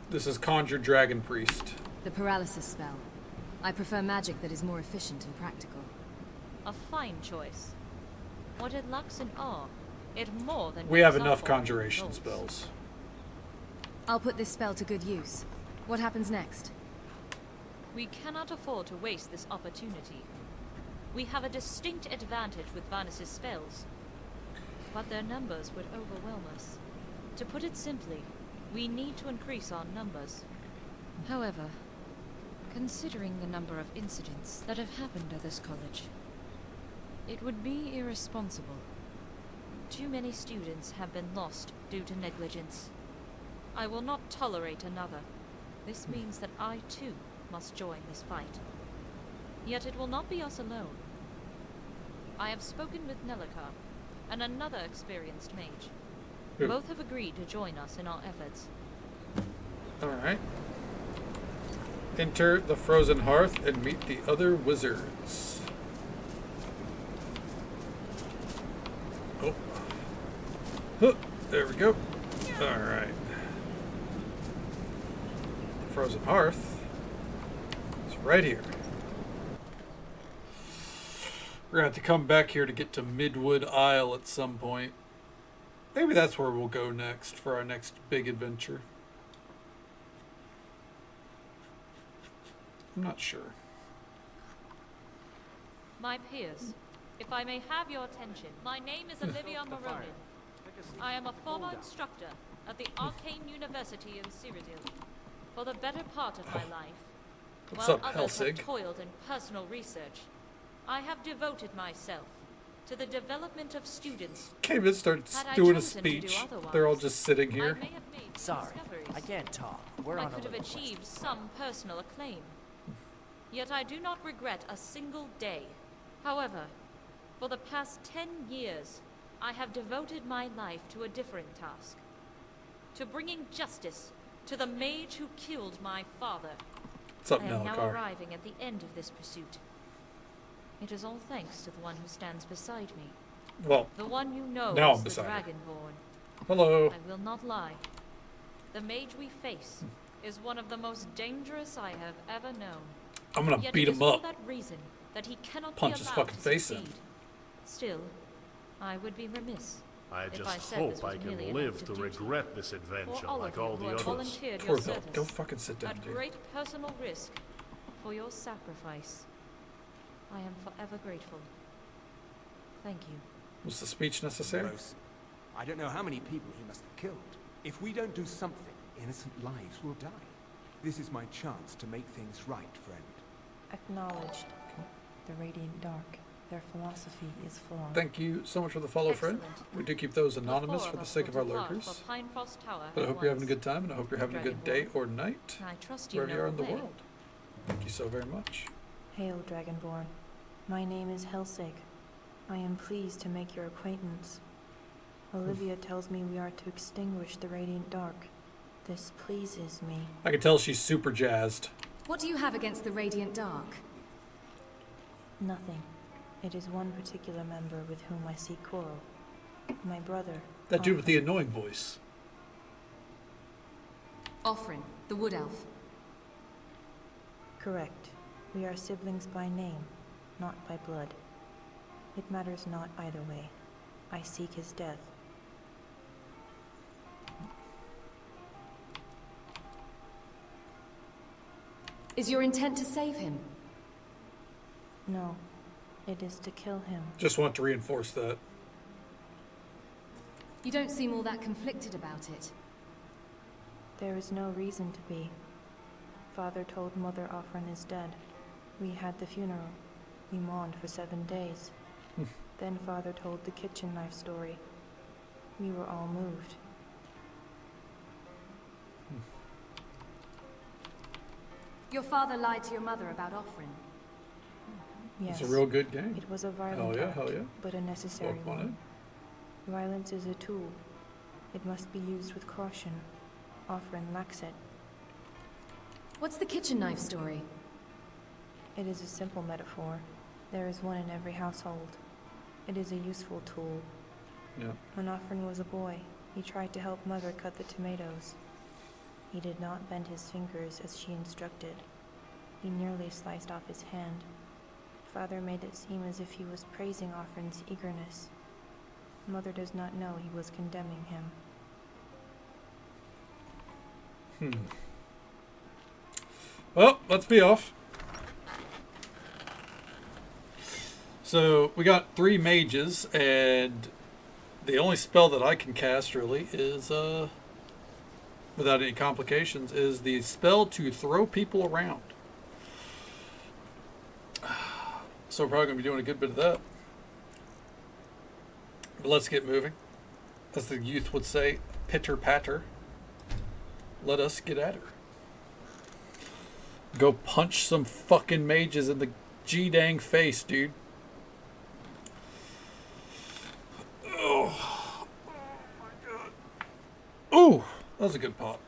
A: This is Conjure Dragon Priest.
C: The paralysis spell. I prefer magic that is more efficient and practical.
U: A fine choice. What it lacks in awe, it more than
A: We have
U: makes up
A: enough
U: for in
A: conjuration
U: results.
A: spells.
C: I'll put this spell to good use. What happens next?
U: We cannot afford to waste this opportunity. We have a distinct advantage with Vanis's spells, but their numbers would overwhelm us. To put it simply, we need to increase our numbers. However, considering the number of incidents that have happened at this college, it would be irresponsible. Too many students have been lost due to negligence. I will not tolerate another. This means that I, too, must join this fight. Yet it will not be us alone. I have spoken with Nellicar and another experienced mage.
A: Who?
U: Both have agreed to join us in our efforts.
A: Alright. Enter the Frozen Hearth and meet the other wizards. Oh. Huh, there we go. Alright. Frozen Hearth is right here. We're gonna have to come back here to get to Midwood Isle at some point. Maybe that's where we'll go next for our next big adventure. I'm not sure.
U: My peers, if I may have your attention, my name is Olivia Moronin. I am a former instructor at the Arcane University in Cyrodiil. For the better part of my life,
A: What's
U: while
A: up,
U: others
A: Helsig?
U: have toiled in personal research, I have devoted myself to the development of students.
A: Cayman starts
U: Had I
A: doing a
U: chosen to do
A: speech.
U: otherwise,
A: They're all just sitting
U: I
A: here.
U: may have made
G: Sorry,
U: discoveries.
G: I can't talk. We're
U: I
G: on a
U: could have
G: little
U: achieved some personal acclaim. Yet I do not regret a single day. However, for the past 10 years, I have devoted my life to a different task. To bringing justice to the mage who killed my father.
A: What's up,
U: I am now
A: Nellicar?
U: arriving at the end of this pursuit. It is all thanks to the one who stands beside me.
A: Well,
U: The one you know
A: now
U: as
A: I'm
U: the
A: beside her.
U: Dragonborn.
A: Hello.
U: I will not lie. The mage we face is one of the most dangerous I have ever known.
A: I'm gonna
U: Yet
A: beat
U: it is
A: him up.
U: For that reason that he cannot
A: Punch
U: be
A: his
U: allowed
A: fucking
U: to
A: face in.
U: succeed. Still, I would be remiss
D: I
U: if
D: just
U: said this
D: hope I
U: was
D: can
U: merely an
D: live
U: act
D: to
U: of duty.
D: regret this
U: For
D: adventure
U: all
D: like
U: of you
D: all
U: who
D: the
U: have
D: others.
U: volunteered
A: Poor
U: your
A: Bill.
U: service
A: Go fucking sit down,
U: at
A: dude.
U: great personal risk for your sacrifice, I am forever grateful. Thank you.
A: Was the speech necessary?
F: Gross. I don't know how many people he must have killed. If we don't do something, innocent lives will die. This is my chance to make things right, friend.
V: Acknowledged. The Radiant Dark. Their philosophy is flawed.
A: Thank you so much for the follow, friend. We do keep those anonymous for the sake of our lurkers. But I hope you're having a good time, and I hope you're having a good day or night,
U: I trust you
A: wherever you are in the
U: know the way.
A: world. Thank you so very much.
V: Hail, Dragonborn. My name is Helsig. I am pleased to make your acquaintance. Olivia tells me we are to extinguish the Radiant Dark. This pleases me.
A: I can tell she's super jazzed.
C: What do you have against the Radiant Dark?
V: Nothing. It is one particular member with whom I seek quarrel. My brother.
A: That dude with the
V: Offrin.
A: annoying voice.
C: Offrin, the Wood Elf.
V: Correct. We are siblings by name, not by blood. It matters not either way. I seek his death.
C: Is your intent to save him?
V: No. It is to kill him.
A: Just want to reinforce that.
C: You don't seem all that conflicted about it.
V: There is no reason to be. Father told Mother Offren is dead. We had the funeral. We mourned for 7 days. Then Father told the kitchen knife story. We were all moved.
C: Your father lied to your mother about Offren.
V: Yes.
A: It's a real good game.
V: It was a violent act,
A: hell yeah.
V: but a necessary
A: Walk on
V: one. Violence is a tool. It must be used with caution. Offren lacks it.
C: What's the kitchen knife story?
V: It is a simple metaphor. There is one in every household. It is a useful tool.
A: Yeah.
V: When Offren was a boy, he tried to help Mother cut the tomatoes. He did not bend his fingers as she instructed. He nearly sliced off his hand. Father made it seem as if he was praising Offren's eagerness. Mother does not know he was condemning him.
A: Well, let's be off. So we got 3 mages, and the only spell that I can cast really is, without any complications, is the spell to throw people around. So we're probably going to be doing a good bit of that. But let's get moving. As the youth would say, pitter patter. Let us get at her. Go punch some fucking mages in the G-dang face, dude. Oh my god. Ooh, that was a good pop.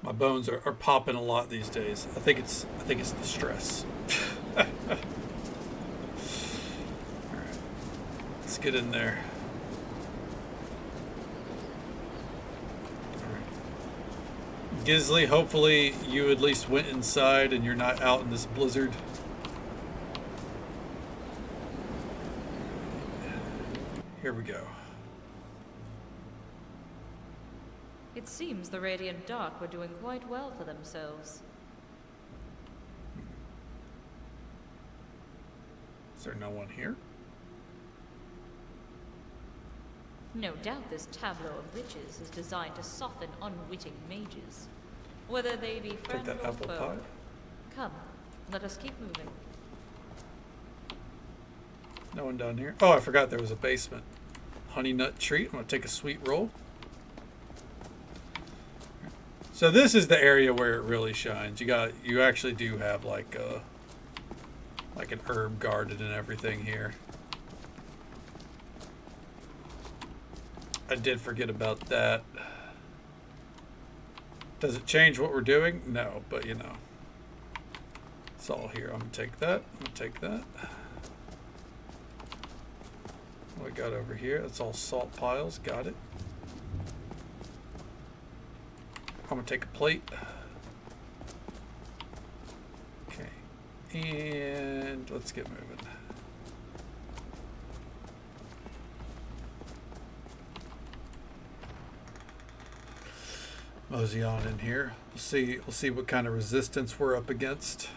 A: My bones are popping a lot these days. I think it's the stress. Alright. Let's get in there. Alright. Gisley, hopefully you at least went inside and you're not out in this blizzard. Here we go.
U: It seems the Radiant Dark were doing quite well for themselves.
A: Is there no one here?
U: No doubt this tableau of witches is designed to soften unwitting mages, whether they be friend
A: Take that
U: or
A: apple
U: foe.
A: pie.
U: Come, let us keep moving.
A: No one down here. Oh, I forgot there was a basement. Honey nut treat. I'm gonna take a sweet roll. So this is the area where it really shines. You actually do have like an herb garden and everything here. I did forget about that. Does it change what we're doing? No, but you know. It's all here. I'm gonna take that. I'm gonna take that. What we got over here? That's all salt piles. Got it. I'm gonna take a plate. Okay. And let's get moving. Mosey on in here. We'll see what kind of resistance we're up against.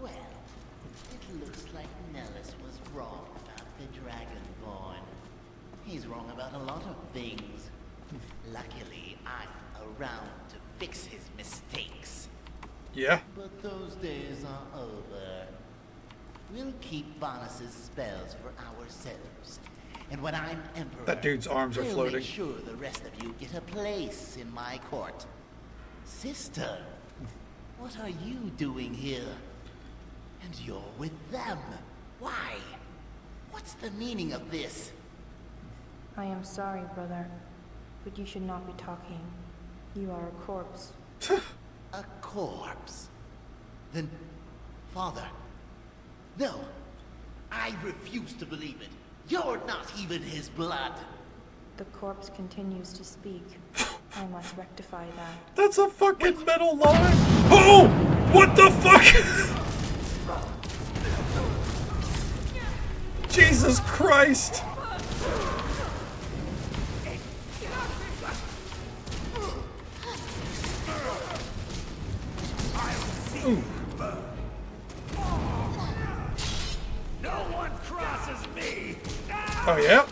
Q: Well, it looks like Nellis was wrong about the Dragonborn. He's wrong about a lot of things. Luckily, I'm around to fix his mistakes.
A: Yeah.
Q: But those days are over. We'll keep Vanus's spells for ourselves. And when I'm emperor,
A: That dude's arms are
Q: I'll
A: floating.
Q: make sure the rest of you get a place in my court. Sister, what are you doing here? And you're with them. Why? What's the meaning of this?
V: I am sorry, brother, but you should not be talking. You are a corpse.
Q: A corpse? Then, Father, no, I refuse to believe it. You're not even his blood.
V: The corpse continues to speak. I must rectify that.
A: That's a fucking metal line. Oh! What the fuck? Jesus Christ!
N: crosses me.
A: Oh, yeah?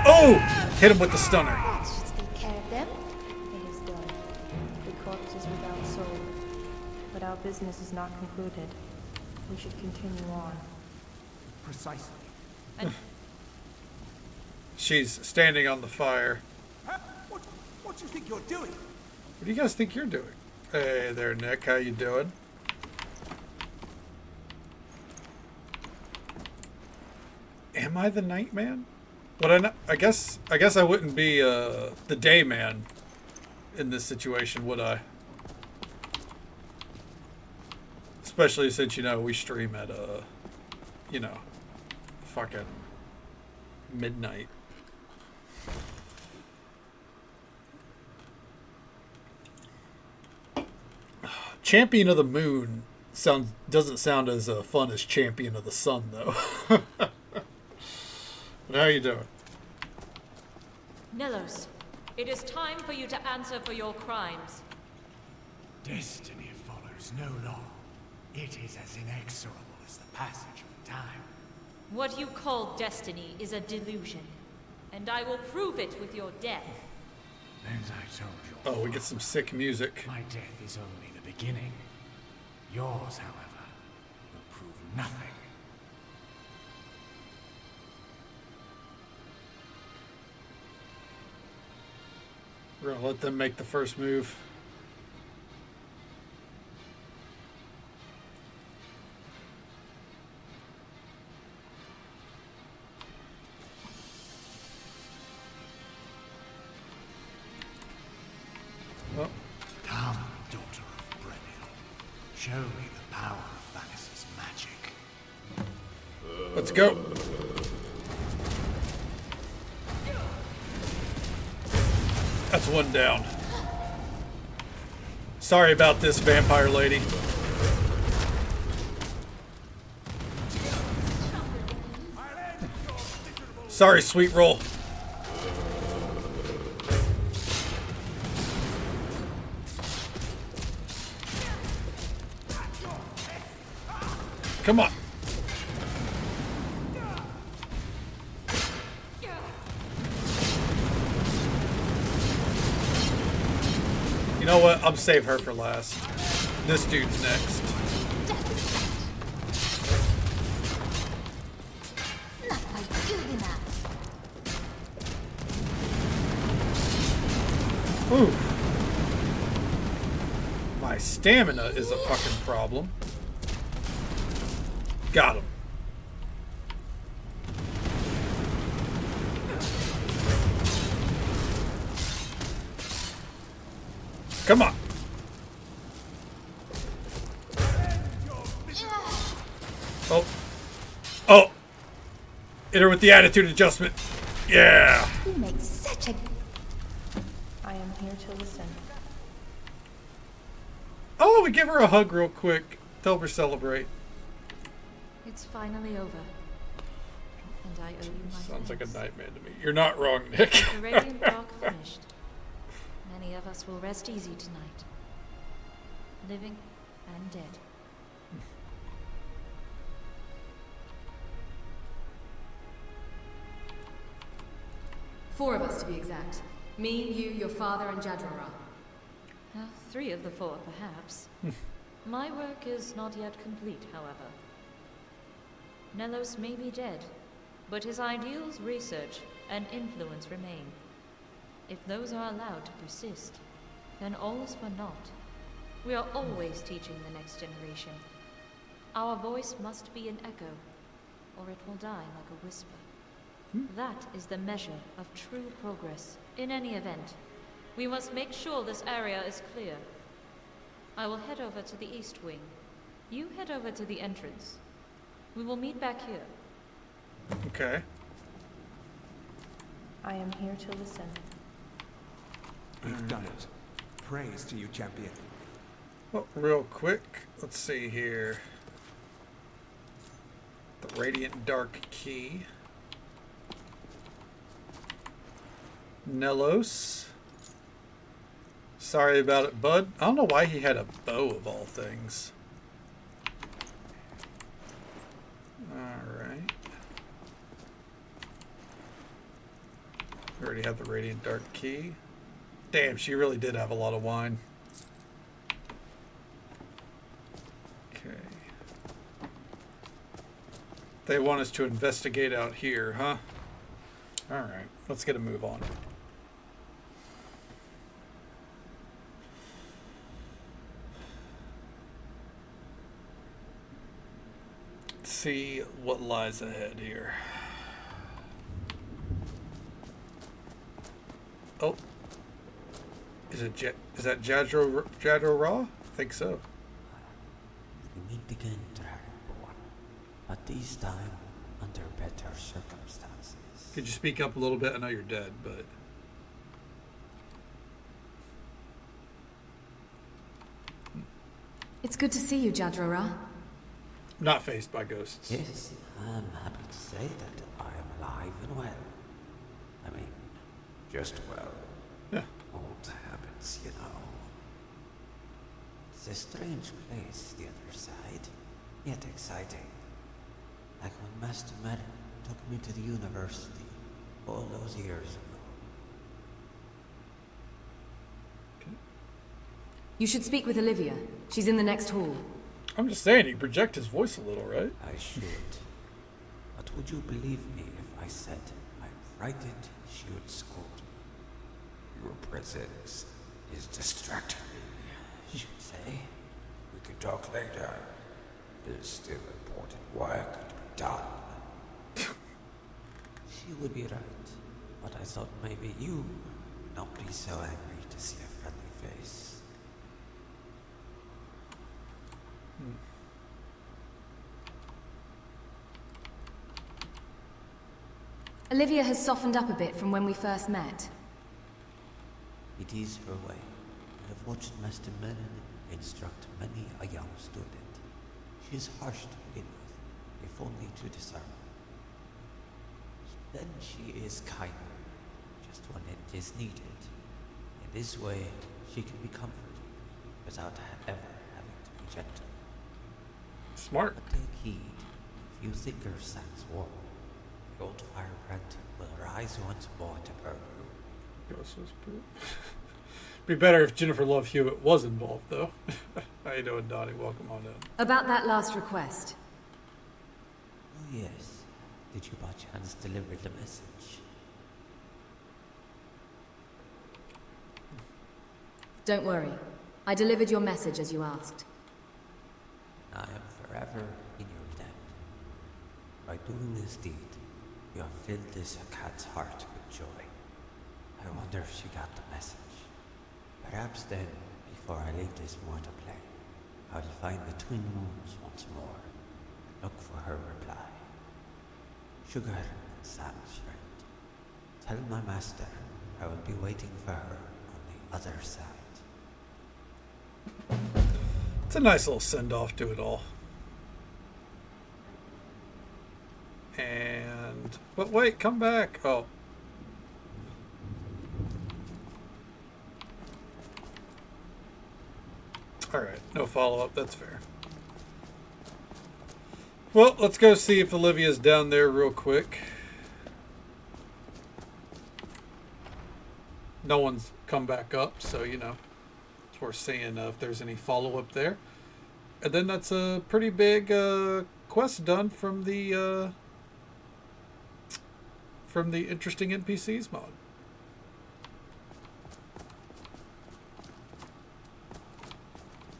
A: Oh! Hit him with the stunner.
V: That should take care of them. It is done. The corpse is without soul. But our business is not concluded. We should continue on.
F: Precisely.
A: She's standing on the fire.
F: What do you think you're doing?
A: What do you guys think you're doing? Hey there, Nick. How you doing? Am I the night man? Would I not? I guess I wouldn't be the day man in this situation, would I? Especially since, you know, we stream at you know, fucking midnight. Champion of the Moon doesn't sound as fun as Champion of the Sun, though. But how you doing?
U: Nelos, it is time for you to answer for your crimes.
N: Destiny follows no law. It is as inexorable as the passage of time.
U: What you call destiny is a delusion, and I will prove it with your death.
N: As I told you.
A: Oh, we get some sick music.
N: My death is only the beginning. Yours, however, will prove nothing.
A: We're gonna let them make the first move.
N: Come, daughter of Brennil. Show me the power of Vanis's magic.
A: Let's go. That's one down. Sorry about this, vampire lady. Sorry, sweet roll. Come on. You know what? I'll save her for last. This dude's next. Ooh. My stamina is a fucking problem. Got him. Come on. Oh. Oh. Hit her with the attitude adjustment. Yeah.
V: You make such a... I am here to listen.
A: Oh, we give her a hug real quick. Tell her celebrate.
U: It's finally over. And I owe you my
A: Sounds like a
U: thanks.
A: nightmare to me. You're not wrong, Nick.
U: The Radiant Dark finished. Many of us will rest easy tonight. Living and dead.
C: Four of us, to be exact. Me, you, your father, and Jadrara.
U: 3 of the 4, perhaps. My work is not yet complete, however. Nelos may be dead, but his ideals, research, and influence remain. If those are allowed to persist, then all is for naught. We are always teaching the next generation. Our voice must be an echo, or it will die like a whisper. That is the measure of true progress. In any event, we must make sure this area is clear. I will head over to the east wing. You head over to the entrance. We will meet back here.
A: Okay.
V: I am here to listen.
F: You've done it. Praise to you, champion.
A: Well, real quick, let's see here. The Radiant Dark Key. Nelos. Sorry about it, bud. I don't know why he had a bow of all things. Alright. We already have the Radiant Dark key. Damn, she really did have a lot of wine. Okay. They want us to investigate out here, huh? Alright, let's get a move on. Let's see what lies ahead here. Oh. Is that Jadro Ra? I think so.
B: We meet again, Dragonborn, but this time under better circumstances.
A: Could you speak up a little bit? I know you're dead, but...
C: It's good to see you, Jadro Ra.
A: Not faced by ghosts.
B: Yes, I'm happy to say that I am alive and well. I mean, just well.
A: Yeah.
B: Old habits, you know. It's a strange place, the other side, yet exciting. Like when Master Merlin took me to the university all those years ago.
C: You should speak with Olivia. She's in the next hall.
A: I'm just saying, he project his voice a little, right?
B: I should. But would you believe me if I said I'm frightened she would scold me? Your presence is distracting me, I should say. We could talk later. There's still important work to be done. She would be right, but I thought maybe you would not be so angry to see a friendly face.
C: Olivia has softened up a bit from when we first met.
B: It is her way. I have watched Master Merlin instruct many a young student. She is harsh to begin with, if only to disarm them. Then she is kinder, just when it is needed. In this way, she can be comforting, without ever having to be gentle.
A: Smart.
B: But take heed. If you think her stands warm, the old firebrand will rise once more to burn you.
A: Be better if Jennifer Love Hewitt was involved, though. How you doing, Dottie? Welcome on in.
C: About that last request.
B: Oh yes. Did you by chance deliver the message?
C: Don't worry. I delivered your message as you asked.
B: I am forever in your debt. By doing this deed, you have filled this cat's heart with joy. I wonder if she got the message. Perhaps then, before I leave this mortal plane, I'll find the twin moons once more and look for her reply. Sugar, Sam's friend. Tell my master I will be waiting for her on the other side.
A: It's a nice little send-off to it all. And... but wait, come back. Oh. Alright, no follow-up. That's fair. Well, let's go see if Olivia's down there real quick. No one's come back up, so, you know, it's worth seeing if there's any follow-up there. And then that's a pretty big quest done from the Interesting NPCs mod.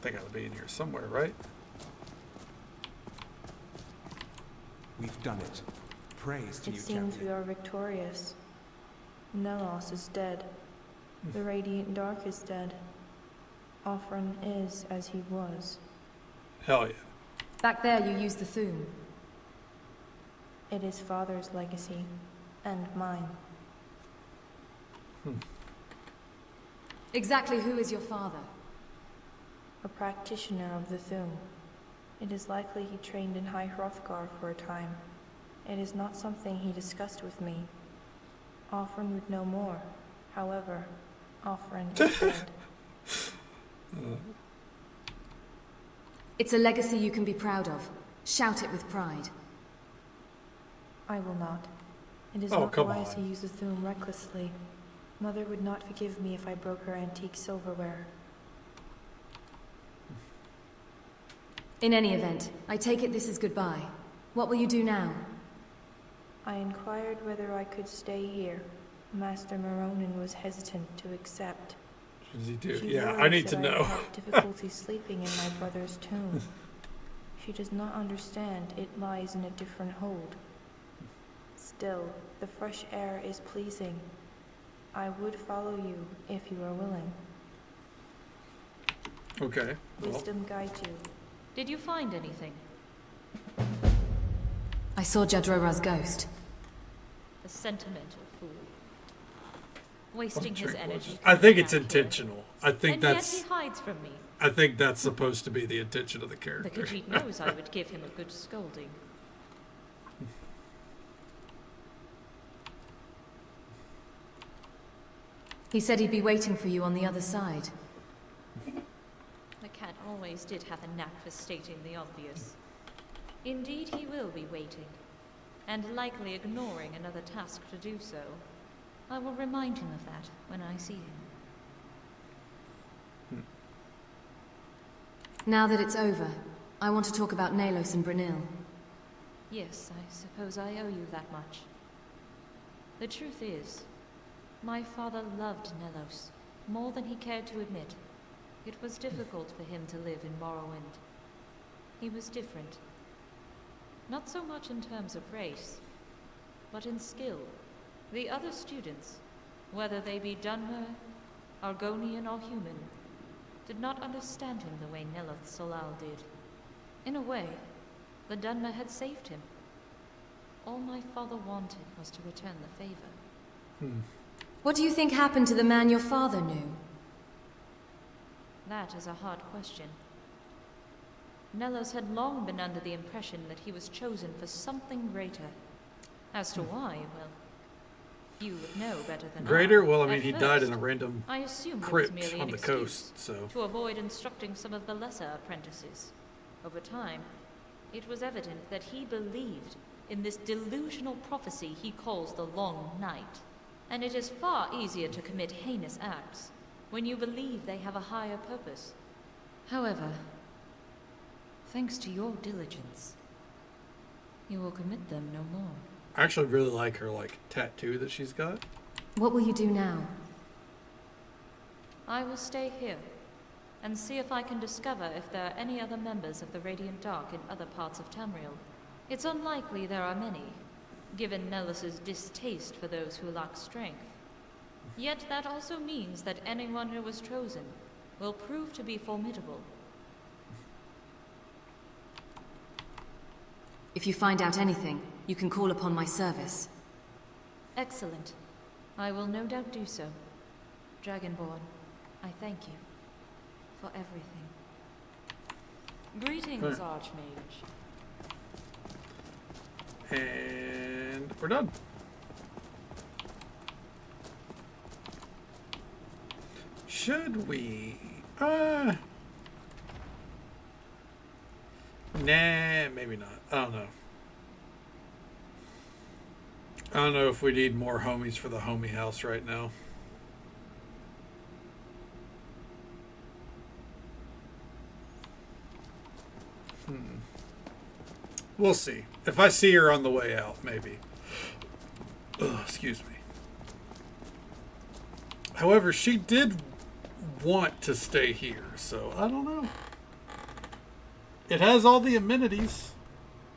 A: They gotta be in here somewhere, right?
F: We've done it. Praise to
V: It
F: you,
V: seems
F: champion.
V: we are victorious. Nelos is dead. The Radiant Dark is dead. Offren is as he was.
A: Hell yeah.
C: Back there you used the Thune.
V: It is Father's legacy, and mine.
C: Exactly who is your father?
V: A practitioner of the Thune. It is likely he trained in High Hrothgar for a time. It is not something he discussed with me. Offren would know more. However, Offren is dead.
C: It's a legacy you can be proud of. Shout it with pride.
V: I will not. It is
A: Oh,
V: not
A: come
V: wise
A: on.
V: to use the Thune recklessly. Mother would not forgive me if I broke her antique silverware.
C: In any event, I take it this is goodbye. What will you do now?
V: I inquired whether I could stay here. Master Maronin was hesitant to accept.
A: What does he do?
V: She
A: Yeah, I
V: worries
A: need to
V: that
A: know.
V: I have difficulty sleeping in my brother's tomb. She does not understand it lies in a different hold. Still, the fresh air is pleasing. I would follow you if you are willing.
A: Okay. Well,
V: Wisdom guide you.
U: Did you find anything?
C: I saw Jadrora's ghost.
U: The sentimental fool. Wasting his energy.
A: I think it's
U: coming out here.
A: intentional. I think
U: And
A: that's.
U: yet he hides from me.
A: I think that's supposed to be the intention of the
U: The
A: character.
U: Khajiit knows I would give him a good scolding.
C: He said he'd be waiting for you on the other side.
U: The cat always did have a knack for stating the obvious. Indeed, he will be waiting, and likely ignoring another task to do so. I will remind him of that when I see him.
C: Now that it's over, I want to talk about Nalos and Brunil.
U: Yes, I suppose I owe you that much. The truth is, my father loved Nelos more than he cared to admit. It was difficult for him to live in Morrowind. He was different. Not so much in terms of race, but in skill. The other students, whether they be Dunmer, Argonian or human, did not understand him the way Neloth Solal did. In a way, the Dunmer had saved him. All my father wanted was to return the favor.
C: What do you think happened to the man your father knew?
U: That is a hard question. Nelos had long been under the impression that he was chosen for something greater. As to why, well, you would know better than
A: Greater?
U: I.
A: Well, I mean,
U: At
A: he died in
U: first,
A: a random
U: I assumed it was
A: crypt
U: merely
A: on
U: an
A: the
U: excuse
A: coast, so.
U: to avoid instructing some of the lesser apprentices. Over time, it was evident that he believed in this delusional prophecy he calls the Long Night. And it is far easier to commit heinous acts when you believe they have a higher purpose. However, thanks to your diligence, you will commit them no more.
A: I actually really like her, like, tattoo that she's got.
C: What will you do now?
U: I will stay here and see if I can discover if there are any other members of the Radiant Dark in other parts of Tamriel. It's unlikely there are many, given Nelos's distaste for those who lack strength. Yet that also means that anyone who was chosen will prove to be formidable.
C: If you find out anything, you can call upon my service.
U: Excellent. I will no doubt do so. Dragonborn, I thank you for everything. Greetings, Archmage.
A: And we're done. Should we? Nah, maybe not. I don't know. I don't know if we need more homies for the homie house right now. We'll see. If I see her on the way out, maybe. Ugh, excuse me. However, she did want to stay here, so I don't know. It has all the amenities.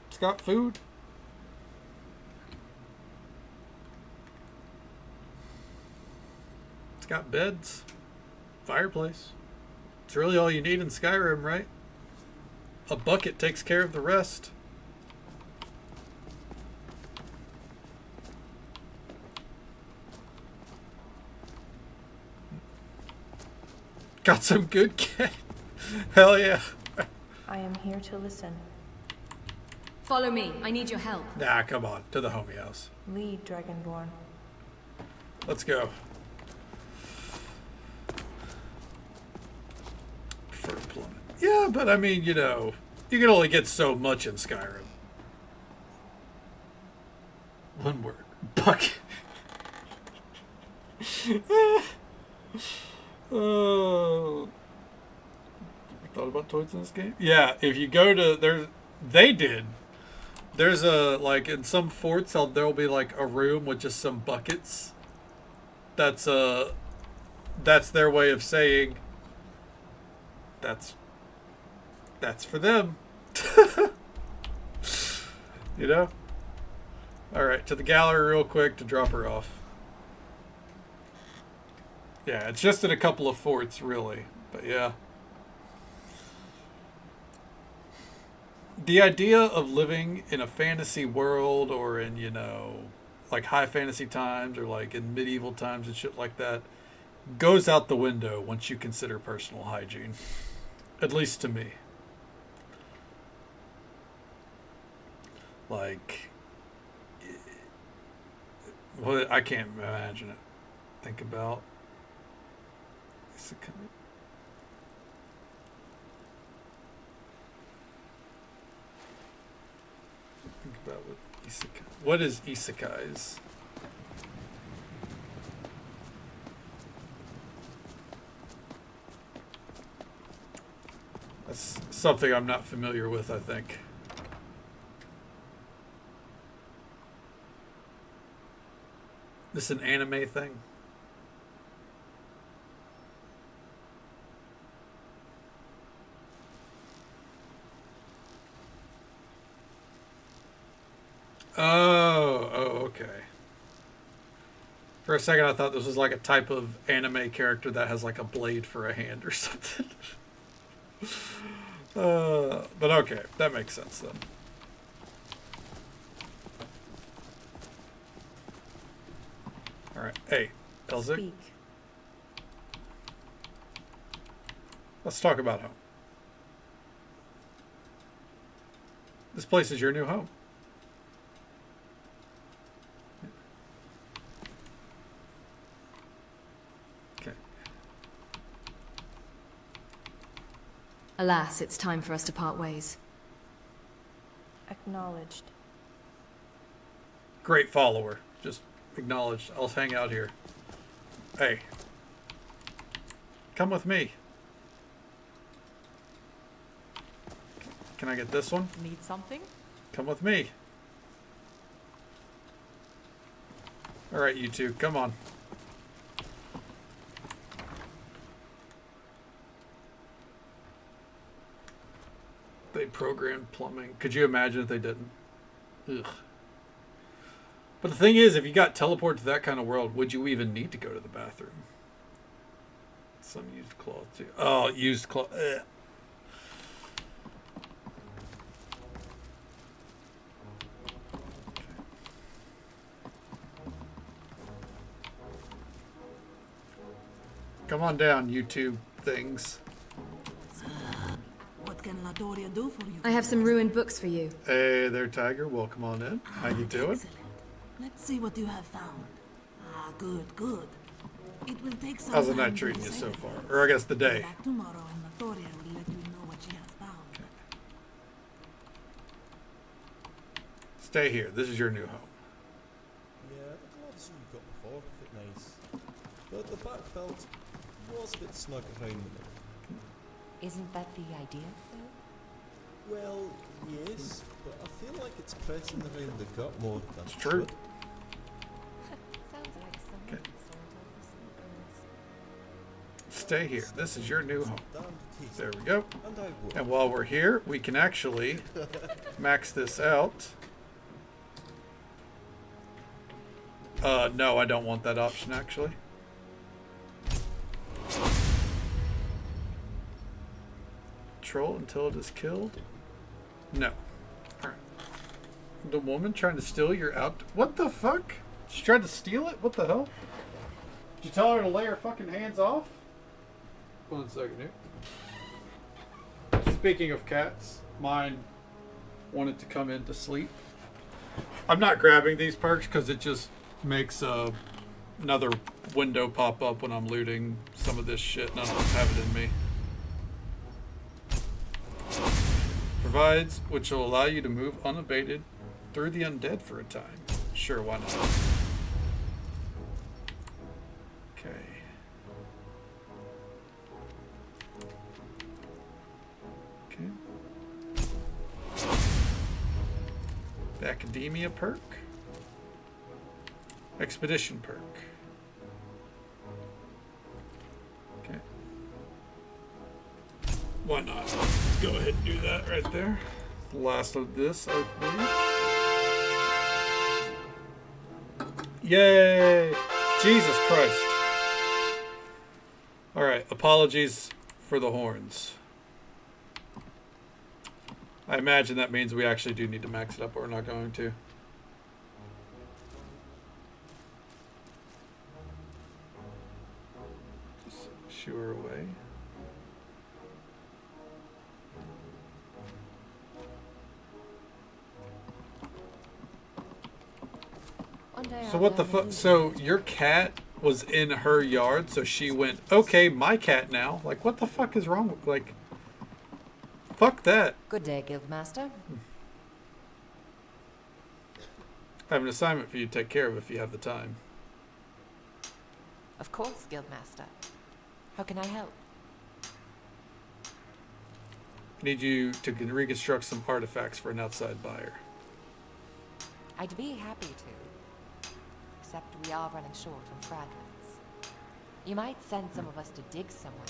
A: It's got food. It's got beds, fireplace. It's really all you need in Skyrim, right? A bucket takes care of the rest. Got some good cat. Hell yeah.
V: I am here to listen.
C: Follow me. I need your help.
A: Nah, come on. To the homie house.
V: Lead, Dragonborn.
A: Let's go. For employment. Yeah, but I mean, you know, you can only get so much in Skyrim. One word. Bucket. Oh. Thought about toys in this game? Yeah, if you go to there's a, like, in some forts there'll be like a room with just some buckets. That's their way of saying that's for them. You know? Alright, to the gallery real quick to drop her off. Yeah, it's just in a couple of forts, really. But yeah. The idea of living in a fantasy world or in, you know, like high fantasy times or like in medieval times and shit like that goes out the window once you consider personal hygiene. At least to me. Like, well, I can't imagine it. Think about isekai. Think about what isekai. What is isekais? That's something I'm not familiar with, I think. This an anime thing? Oh, okay. For a second I thought this was like a type of anime character that has like a blade for a hand or something. But okay, that makes sense then. Alright, hey, Elzik.
V: Speak.
A: Let's talk about home. This place is your new home. Okay.
C: Alas, it's time for us to part ways.
V: Acknowledged.
A: Great follower. Just acknowledged. I'll hang out here. Hey. Come with me. Can I get this one?
D: Need something?
A: Come with me. Alright, you two. Come on. They programmed plumbing. Could you imagine if they didn't? Ugh. But the thing is, if you got teleported to that kind of world, would you even need to go to the bathroom? Some used cloth too. Oh, used cloth. Ugh. Come on down, YouTube things.
H: What can Latoria do for you?
C: I have some ruined books for you.
A: Hey there, Tiger. Welcome on in. How you doing?
H: Excellent. Let's see what you have found. Ah, good, good. It will take some
A: How's the
H: time
A: night
H: to
A: treating you so
H: decipher
A: far?
H: this.
A: Or I guess the day.
H: Come back tomorrow and Latoria will let you know what she has found.
A: Okay. Stay here. This is your new home.
W: Yeah, the gloves you got before fit nice. But the back belt was a bit snug around the middle.
D: Isn't that the idea, though?
W: Well, yes, but I feel like it's pressing around the gut more than
A: It's true.
D: Sounds like someone
A: Okay.
D: sort
A: Stay here. This is your new home.
W: damned tasty.
A: There we go.
W: And I will.
A: And while we're here, we can actually max this out. No, I don't want that option, actually. Troll until it is killed? No. Alright. The woman trying to steal your out... What the fuck? She tried to steal it? What the hell? Did you tell her to lay her fucking hands off? 1 second here. Speaking of cats, mine wanted to come in to sleep. I'm not grabbing these perks because it just makes another window pop up when I'm looting some of this shit and I don't have it in me. Provides, which will allow you to move unabated through the undead for a time. Sure, why not? Okay. Okay. The Academia perk. Expedition perk. Okay. Why not? Go ahead and do that right there. Last of this, I believe. Yay! Jesus Christ. Alright, apologies for the horns. I imagine that means we actually do need to max it up, but we're not going to. Just shoo her away. So what the fuck? So your cat was in her yard, so she went, okay, my cat now. Like, what the fuck is wrong with, like, fuck that.
D: Good day, Guildmaster.
A: I have an assignment for you to take care of if you have the time.
D: Of course, Guildmaster. How can I help?
A: I need you to reconstruct some artifacts for an outside buyer.
D: I'd be happy to. Except we are running short on fragments. You might send some of us to dig somewhere.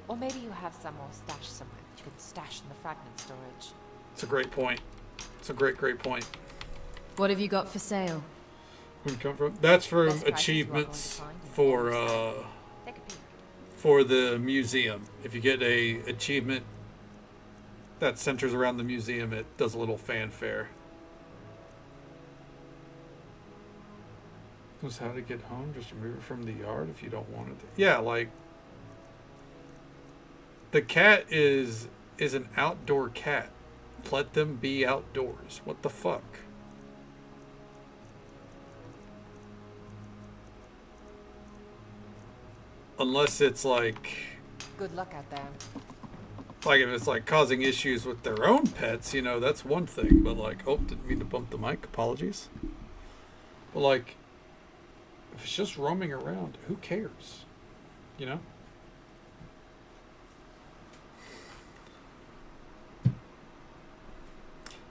D: Or maybe you have some more stashed somewhere that you could stash in the fragment storage.
A: It's a great point. It's a great point.
C: What have you got for sale?
A: Where'd it come from? That's from achievements for the museum. If you get a achievement that centers around the museum, it does a little fanfare. Was how to get home, just remove it from the yard if you don't want it to. Yeah, like the cat is an outdoor cat. Let them be outdoors. What the fuck? Unless it's like,
D: good luck out there.
A: Like if it's like causing issues with their own pets, you know, that's one thing. But like, oh, didn't mean to bump the mic. Apologies. But like, if it's just roaming around, who cares? You know?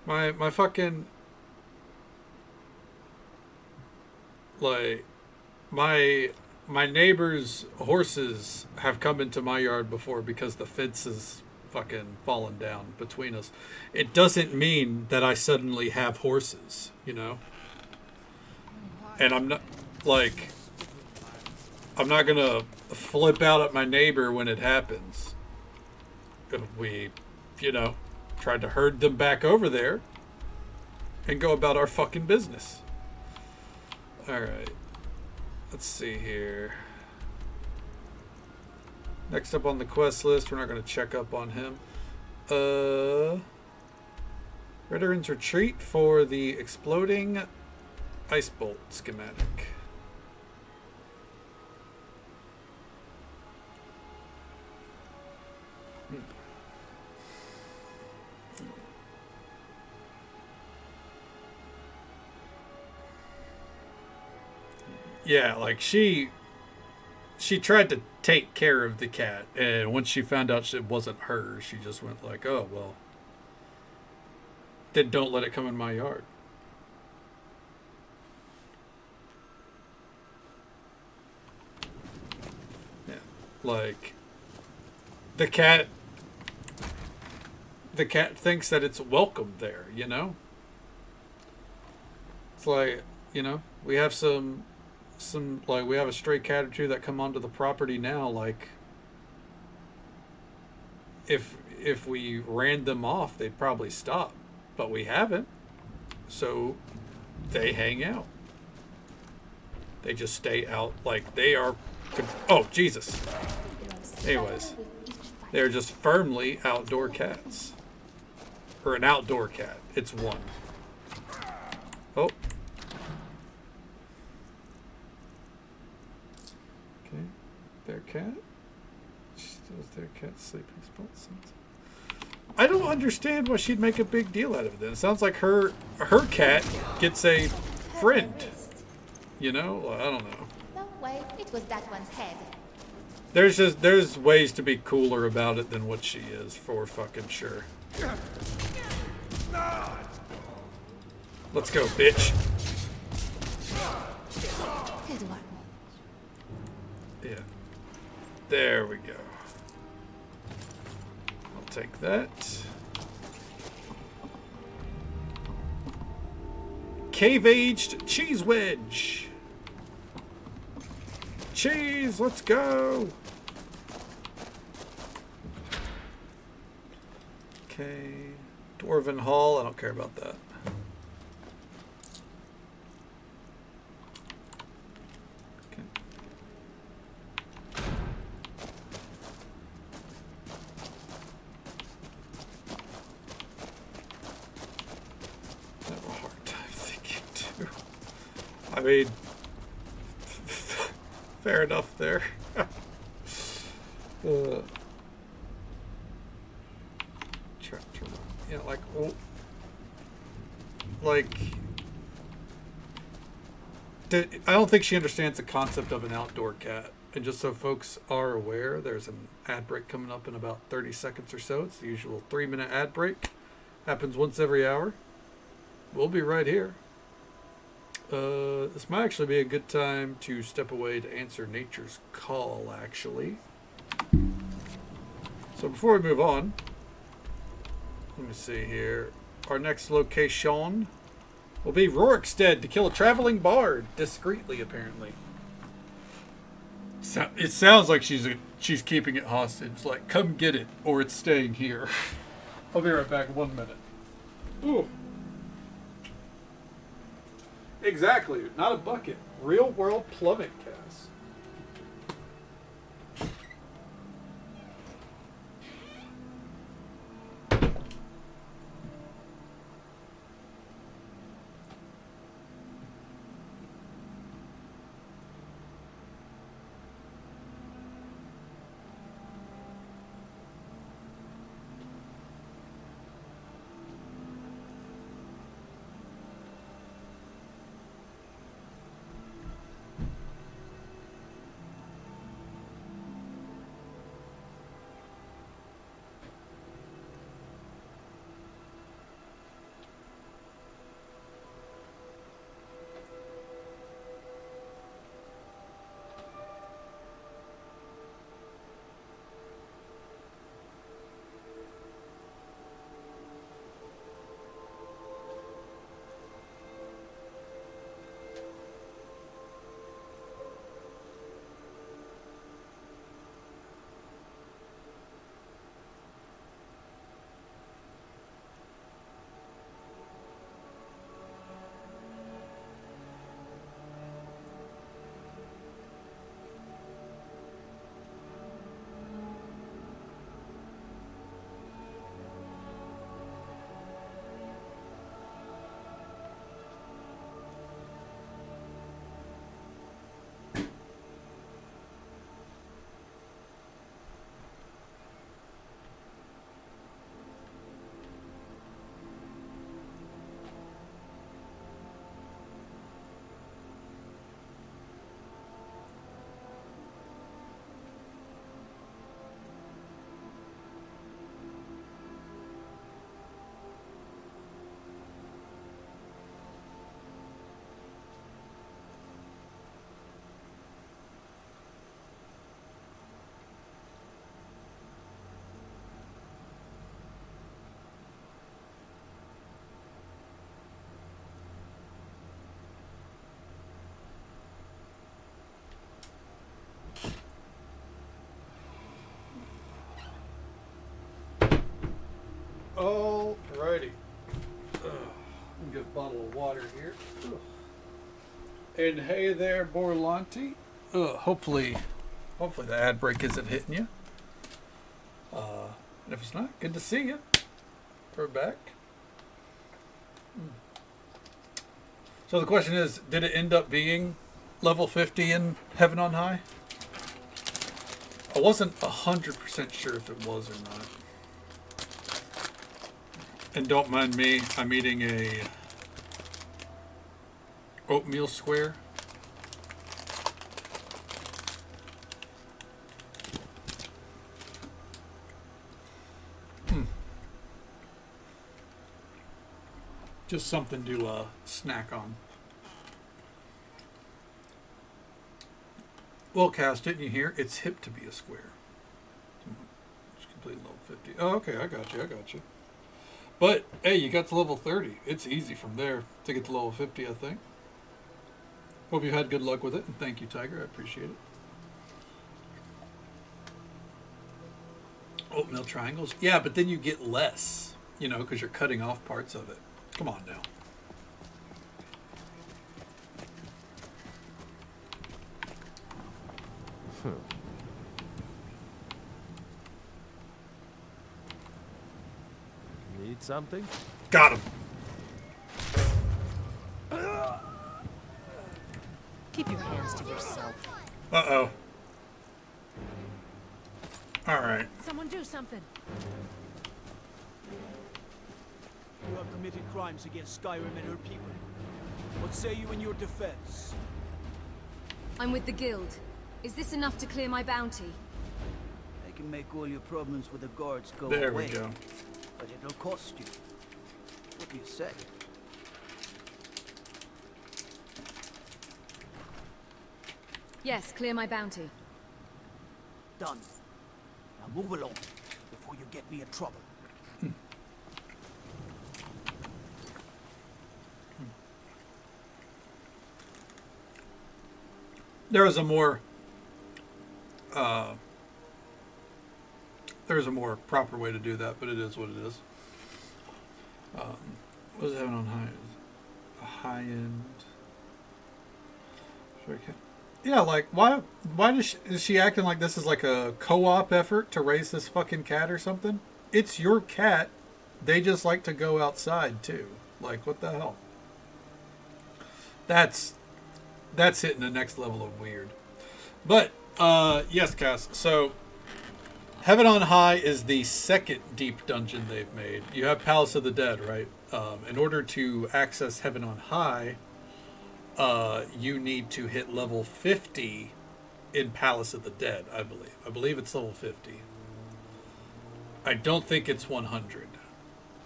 A: My fucking, like, my neighbor's horses have come into my yard before because the fence is fucking fallen down between us. It doesn't mean that I suddenly have horses, you know? And I'm not, like, I'm not gonna flip out at my neighbor when it happens. If we, you know, tried to herd them back over there and go about our fucking business. Alright. Let's see here. Next up on the quest list, we're not going to check up on him. Veterans Retreat for the exploding ice bolt schematic. Yeah, like she tried to take care of the cat, and once she found out it wasn't her, she just went like, oh, well, then don't let it come in my yard. Yeah, like, the cat thinks that it's welcome there, you know? It's like, you know, we have some like, we have a stray cat or two that come onto the property now. Like, if we ran them off, they'd probably stop, but we haven't, so they hang out. They just stay out, like they are. Oh Jesus! Anyways, they're just firmly outdoor cats, or an outdoor cat. It's one. Oh. Okay, their cat. Still their cat sleeping spots. I don't understand why she'd make a big deal out of it. Then it sounds like her cat gets a
J: hurt my
A: friend.
J: wrist.
A: You know, I don't know.
J: No way, it was that one's head.
A: There's ways to be cooler about it than what she is, for fucking sure. Let's go, bitch.
J: Good one.
A: Yeah. There we go. I'll take that. Cave-aged cheese wedge. Cheese, let's go. Okay. Dwarven Hall, I don't care about that. Okay. I have a hard time thinking too. I mean, fair enough there. Yeah, like, oh, like, I don't think she understands the concept of an outdoor cat. And just so folks are aware, there's an ad break coming up in about 30 seconds or so. It's the usual 3-minute ad break. Happens once every hour. We'll be right here. This might actually be a good time to step away to answer nature's call, actually. So before we move on, let me see here. Our next location will be Rorikstead to kill a traveling bard discreetly, apparently. So, it sounds like she's keeping it hostage. Like, come get it, or it's staying here. I'll be right back in 1 minute. Ooh. Exactly. Not a bucket. Real world plummet, Cass. Alrighty. Get a bottle of water here. And hey there, Borlanti. Hopefully the ad break isn't hitting you. And if it's not, good to see you. We're back. So the question is, did it end up being level 50 in Heaven on High? I wasn't 100% sure if it was or not. And don't mind me, I'm eating a Oatmeal square. Just something to snack on. Well, Cass, didn't you hear? It's hip to be a square. It's complete level 50. Oh, okay, I got you. But, hey, you got to level 30. It's easy from there to get to level 50, I think. Hope you had good luck with it, and thank you, Tiger. I appreciate it. Oatmeal triangles? Yeah, but then you get less, you know, because you're cutting off parts of it. Come on now.
G: Need something?
A: Got him.
T: Keep your hands to yourself.
A: Uh-oh. All right.
T: Someone do something.
E: You have committed crimes against Skyrim and her people. What say you in your defense?
C: I'm with the guild. Is this enough to clear my bounty?
E: I can make all your problems with the guards go
A: There
E: away.
A: we go.
E: But it'll cost you. What do you say?
C: Yes, clear my bounty.
E: Done. Now move along before you get me in trouble.
A: There is a more proper way to do that, but it is what it is. What does it have on high? A high end. Yeah, like why is she acting like this is like a co-op effort to raise this fucking cat or something? It's your cat. They just like to go outside too. Like what the hell? That's hitting the next level of weird. But yes, Cass. So Heaven on High is the second deep dungeon they've made. You have Palace of the Dead, right? In order to access Heaven on High, you need to hit level 50 in Palace of the Dead, I believe. I believe it's level 50. I don't think it's 100.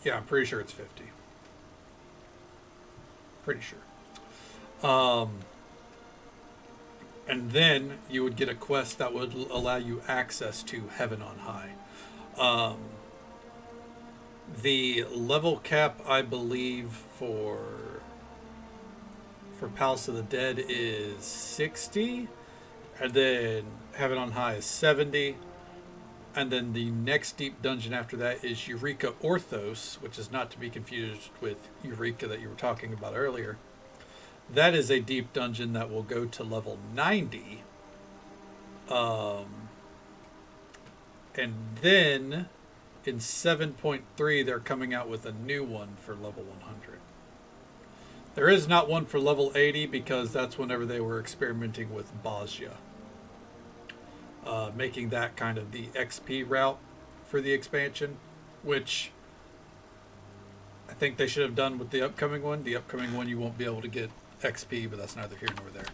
A: Yeah, I'm pretty sure it's 50. Pretty sure. And then you would get a quest that would allow you access to Heaven on High. The level cap, I believe, for Palace of the Dead is 60, and then Heaven on High is 70, and then the next deep dungeon after that is Eureka Orthos, which is not to be confused with Eureka that you were talking about earlier. That is a deep dungeon that will go to level 90. And then in 7.3, they're coming out with a new one for level 100. There is not one for level 80 because that's whenever they were experimenting with Bosja. Making that kind of the XP route for the expansion, which I think they should have done with the upcoming one. The upcoming one you won't be able to get XP, but that's neither here nor there.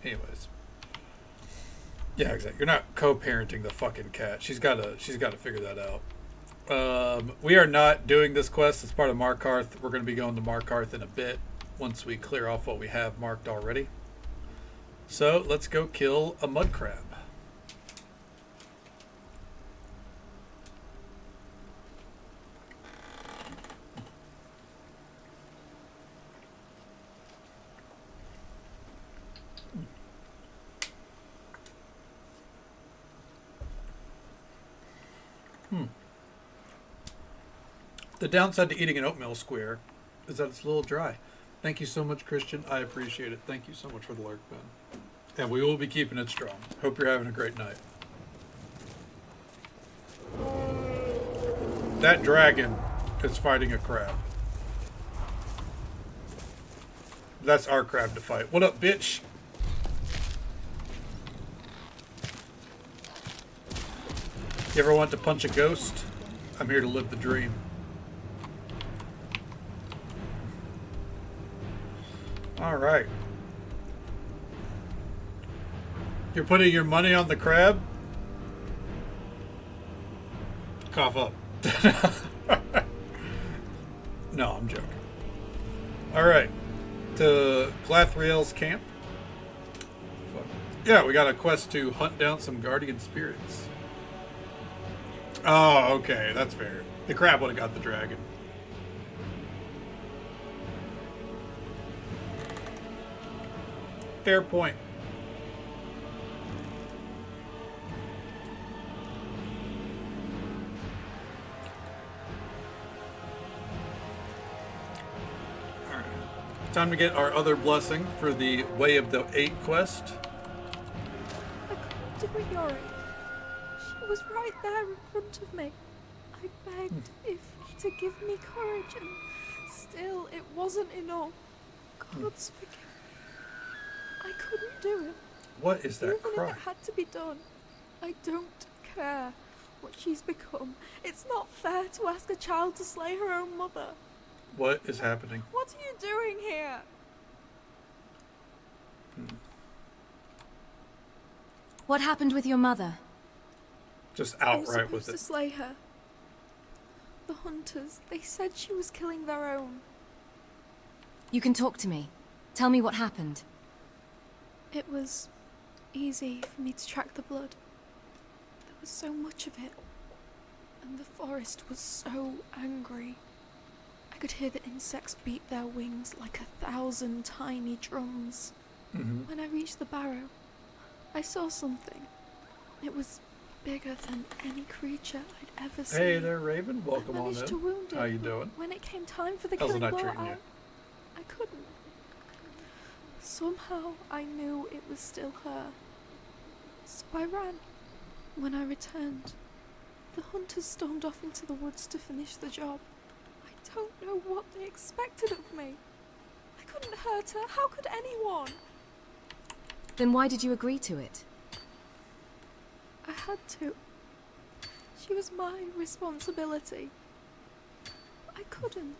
A: Anyways. Yeah, exactly. You're not co-parenting the fucking cat. She's gotta figure that out. We are not doing this quest as part of Markarth. We're going to be going to Markarth in a bit once we clear off what we have marked already. So let's go kill a mud crab. The downside to eating an oatmeal square is that it's a little dry. Thank you so much, Christian. I appreciate it. Thank you so much for the lurk, Ben. And we will be keeping it strong. Hope you're having a great night. That dragon is fighting a crab. That's our crab to fight. What up, bitch? You ever want to punch a ghost? I'm here to live the dream. All right. You're putting your money on the crab? Cough up. No, I'm joking. All right. To Glathriel's camp. Fuck. Yeah, we got a quest to hunt down some guardian spirits. Oh, okay. That's fair. The crab would have got the dragon. Fair point. Alright. Time to get our other blessing for the Way of the Eight quest.
I: I couldn't do it, Yori. She was right there in front of me. I begged if to give me courage, and still it wasn't enough. God's forgive me. I couldn't do it.
A: What is that
I: Even
A: cry?
I: if it had to be done, I don't care what she's become. It's not fair to ask a child to slay her own mother.
A: What is happening?
I: What are you doing here?
C: What happened with your mother?
A: Just
I: I was
A: outright with
I: supposed
A: it.
I: to slay her. The hunters, they said she was killing their own.
C: You can talk to me. Tell me what happened.
I: It was easy for me to track the blood. There was so much of it. And the forest was so angry. I could hear the insects beat their wings like 1,000 tiny drums. When I reached the barrow, I saw something. It was bigger than any creature I'd ever seen.
A: Hey there, Raven. Welcome
I: I
A: on
I: managed
A: in.
I: to wound it,
A: How you
I: but
A: doing?
I: when it came time for the
A: How's it
I: killing
A: not
I: blow,
A: treating you?
I: I couldn't. Somehow I knew it was still her. So I ran. When I returned, the hunters stormed off into the woods to finish the job. I don't know what they expected of me. I couldn't hurt her. How could anyone?
C: Then why did you agree to it?
I: I had to. She was my responsibility. I couldn't.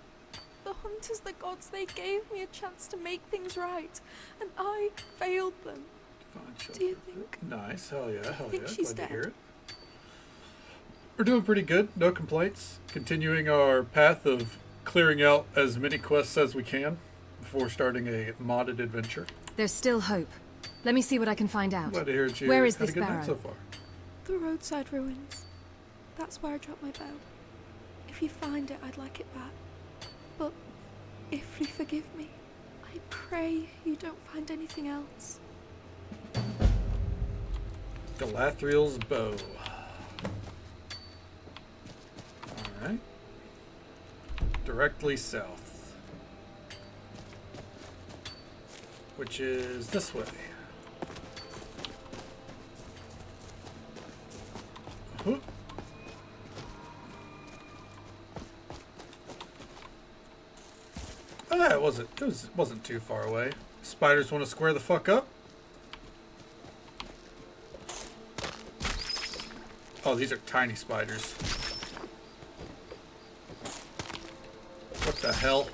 I: The hunters, the gods, they gave me a chance to make things right, and I failed them. Do you think?
A: Nice. Hell yeah. Hell
I: think
A: yeah.
I: she's
A: Glad to
I: dead?
A: hear it. We're doing pretty good. No complaints. Continuing our path of clearing out as many quests as we can before starting a modded adventure.
C: There's still hope. Let me see what I can find out.
A: Glad to hear that you
C: Where is
A: had
C: this
A: a good night
C: barrow?
A: so far.
I: The roadside ruins. That's where I dropped my bow. If you find it, I'd like it back. But if you forgive me, I pray you don't find anything else.
A: Galadriel's bow. Alright. Directly south. Which is this way. Whoop. Oh, yeah, it wasn't too far away. Spiders want to square the fuck up? Oh, these are tiny spiders. What the hell?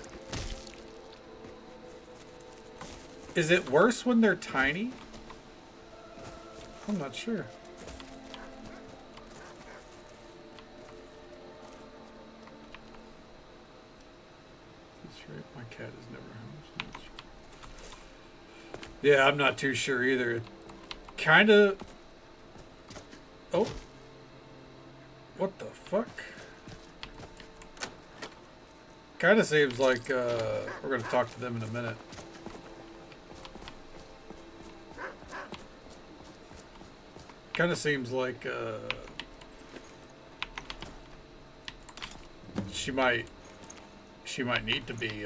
A: Is it worse when they're tiny? I'm not sure. That's right. My cat is never home. So I'm not sure. Yeah, I'm not too sure either. Kind of. Oh. What the fuck? Kind of seems like we're going to talk to them in a minute. Kind of seems like she might need to be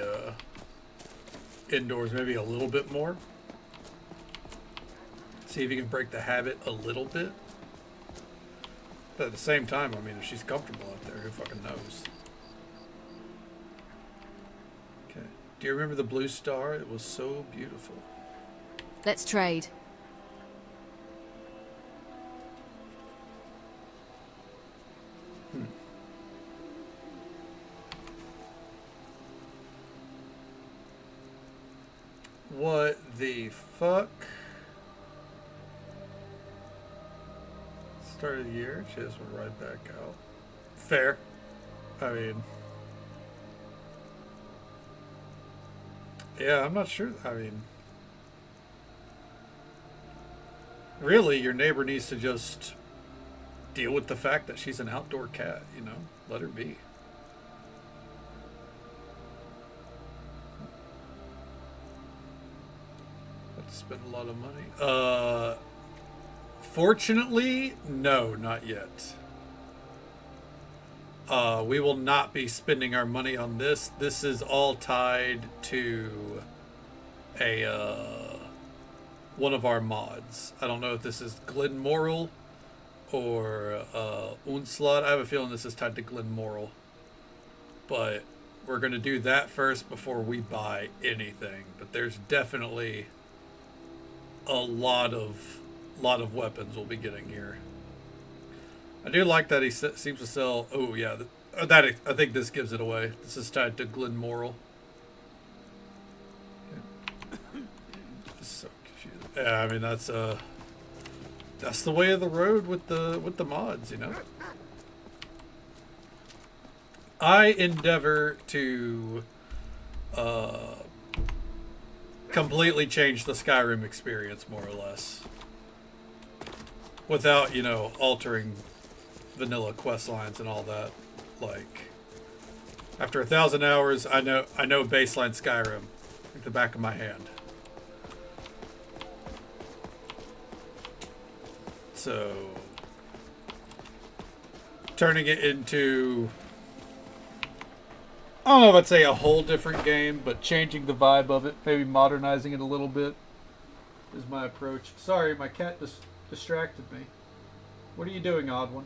A: indoors maybe a little bit more. See if you can break the habit a little bit. But at the same time, I mean, if she's comfortable out there, who fucking knows? Okay. Do you remember the blue star? It was so beautiful.
C: Let's trade.
A: What the fuck? Start of the year, just went right back out. Fair. I mean, yeah, I'm not sure. I mean, really, your neighbor needs to just deal with the fact that she's an outdoor cat, you know? Let her be. Have to spend a lot of money. Fortunately, no, not yet. We will not be spending our money on this. This is all tied to a one of our mods. I don't know if this is Glenmoral or Unslot. I have a feeling this is tied to Glenmoral. But we're going to do that first before we buy anything. But there's definitely a lot of weapons we'll be getting here. I do like that he seems to sell. Oh yeah, that I think this gives it away. This is tied to Glenmoral. So confused. Yeah, I mean that's the way of the road with the mods, you know. I endeavor to completely change the Skyrim experience, more or less, without, you know, altering vanilla quest lines and all that. Like, after 1,000 hours, I know baseline Skyrim like the back of my hand. So turning it into, I don't know if I'd say a whole different game, but changing the vibe of it, maybe modernizing it a little bit, is my approach. Sorry, my cat just distracted me. What are you doing, odd one?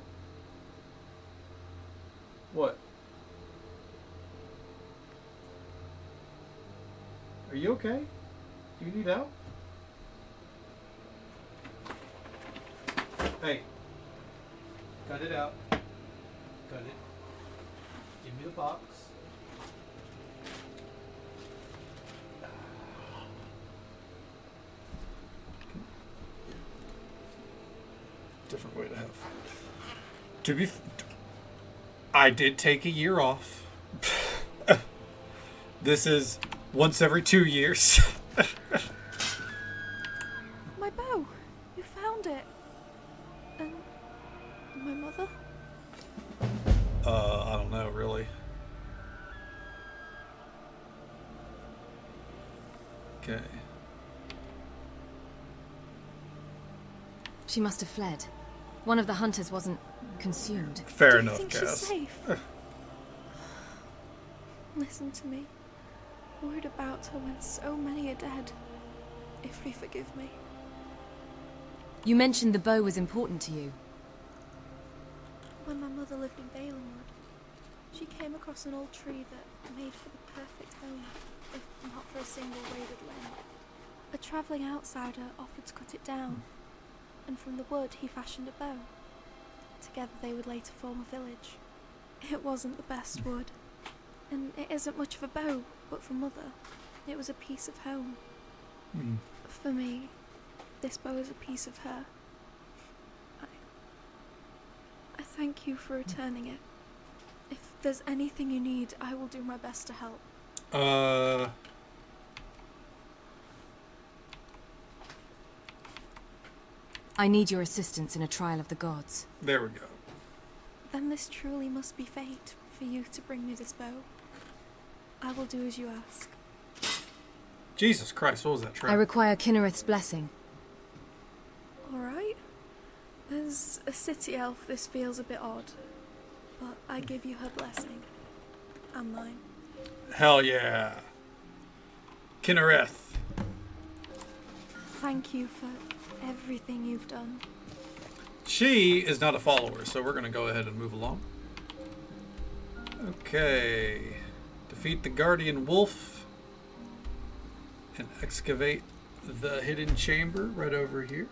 A: What? Are you okay? Do you need help? Hey. Cut it out. Cut it. Give me the box. Different way to have. To be, I did take a year off. This is once every 2 years.
K: My bow. You found it. And my mother?
A: I don't know, really. Okay.
C: She must have fled. One of the hunters wasn't consumed.
A: Fair
K: Do
A: enough,
K: you think
A: Cass.
K: she's safe? Listen to me. Worried about her when so many are dead. If you forgive me.
C: You mentioned the bow was important to you.
K: When my mother lived in Balenwood, she came across an old tree that made for the perfect home, if not for a single waded limb. A travelling outsider offered to cut it down, and from the wood he fashioned a bow. Together they would later form a village. It wasn't the best wood, and it isn't much of a bow, but for Mother, it was a piece of home. For me, this bow is a piece of her. I thank you for returning it. If there's anything you need, I will do my best to help.
C: I need your assistance in a trial of the gods.
A: There we go.
K: Then this truly must be fate, for you to bring me this bow. I will do as you ask.
A: Jesus Christ, what was that trap?
C: I require Kinnereth's blessing.
K: Alright. As a city elf, this feels a bit odd. But I give you her blessing. And mine.
A: Hell yeah. Kinnereth.
K: Thank you for everything you've done.
A: She is not a follower, so we're going to go ahead and move along. Okay. Defeat the guardian wolf and excavate the hidden chamber right over here.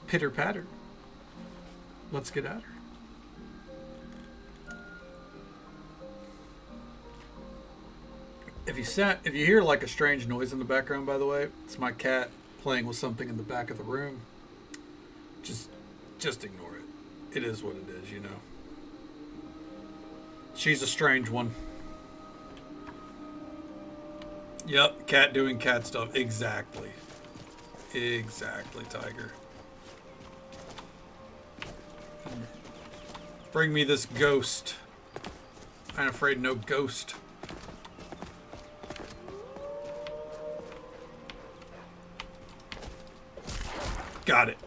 A: Pitter patter. Let's get at her. If you hear like a strange noise in the background, by the way, it's my cat playing with something in the back of the room. Just ignore it. It is what it is, you know. She's a strange one. Yep, cat doing cat stuff. Exactly. Exactly, Tiger. Bring me this ghost. I'm afraid no ghost. Got it.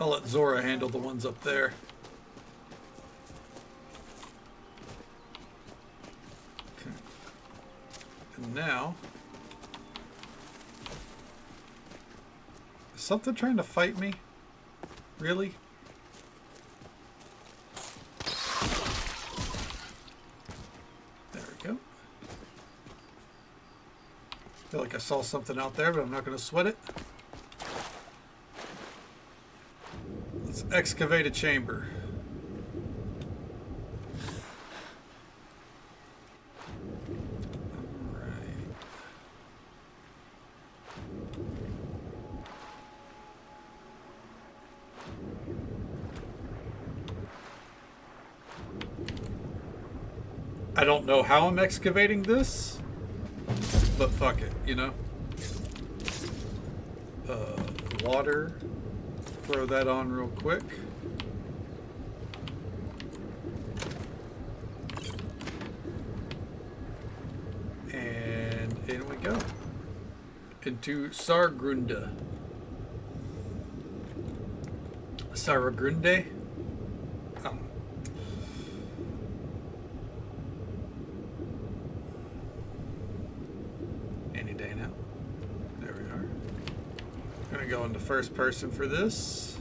A: I'll let Zora handle the ones up there. Okay. And now... Is something trying to fight me? Really? There we go. Feel like I saw something out there, but I'm not going to sweat it. Let's excavate a chamber. Alright. I don't know how I'm excavating this, but fuck it, you know? Water. Throw that on real quick. And in we go. Into Sargrunde. Sargrunde? Any day now. There we are. Gonna go into first person for this.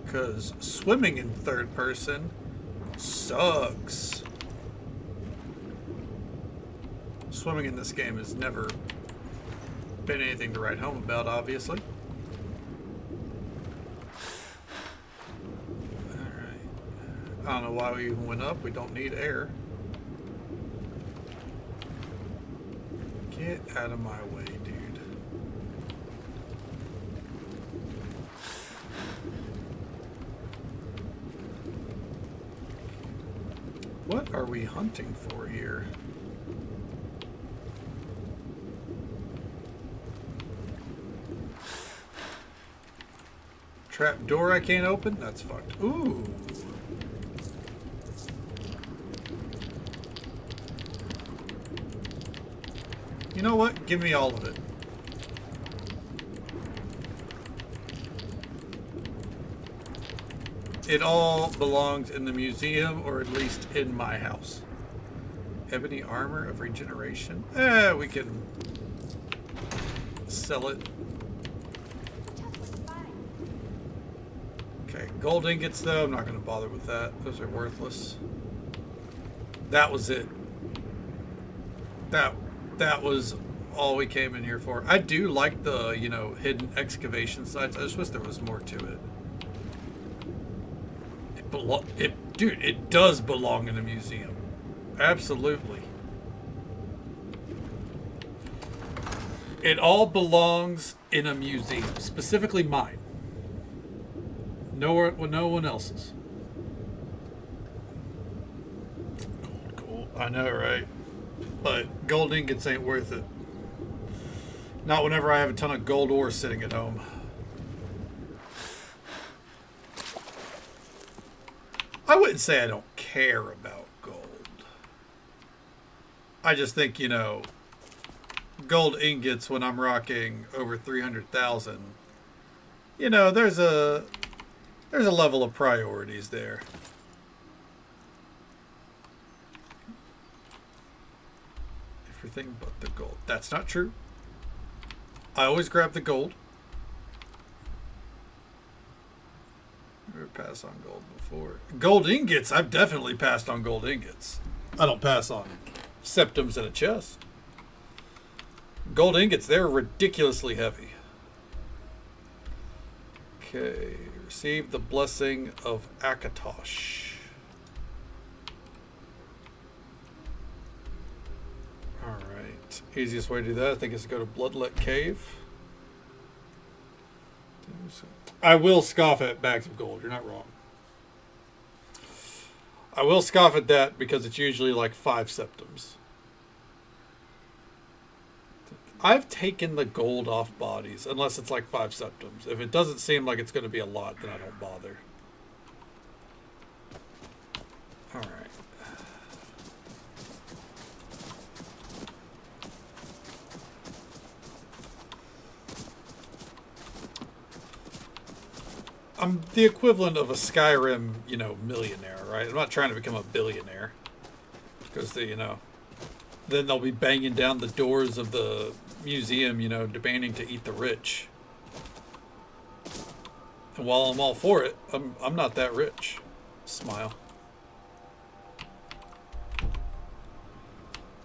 A: Because swimming in third person sucks. Swimming in this game has never been anything to write home about, obviously. Alright. I don't know why we even went up. We don't need air. Get out of my way, dude. What are we hunting for here? Trap door I can't open? That's fucked. Ooh. You know what? Give me all of it. It all belongs in the museum, or at least in my house. Ebony armor of regeneration. We can sell it. Okay, gold ingots though, I'm not going to bother with that. Those are worthless. That was it. That was all we came in here for. I do like the, you know, hidden excavation sites. I just wish there was more to it. Dude, it does belong in a museum. Absolutely. It all belongs in a museum, specifically mine. No one else's. Gold. I know, right? But gold ingots ain't worth it. Not whenever I have a ton of gold ore sitting at home. I wouldn't say I don't care about gold. I just think, you know, gold ingots when I'm rocking over 300,000, you know, there's a level of priorities there. Everything but the gold. That's not true. I always grab the gold. Never passed on gold before. Gold ingots, I've definitely passed on gold ingots. I don't pass on septums and a chest. Gold ingots, they're ridiculously heavy. Okay, receive the blessing of Akatosh. Alright, easiest way to do that I think is to go to Bloodlet Cave. I will scoff at bags of gold, you're not wrong. I will scoff at that because it's usually like 5 septums. I've taken the gold off bodies, unless it's like 5 septums. If it doesn't seem like it's going to be a lot, then I don't bother. Alright. I'm the equivalent of a Skyrim, you know, millionaire, right? I'm not trying to become a billionaire. Because, you know, then they'll be banging down the doors of the museum, you know, demanding to eat the rich. And while I'm all for it, I'm not that rich. Smile.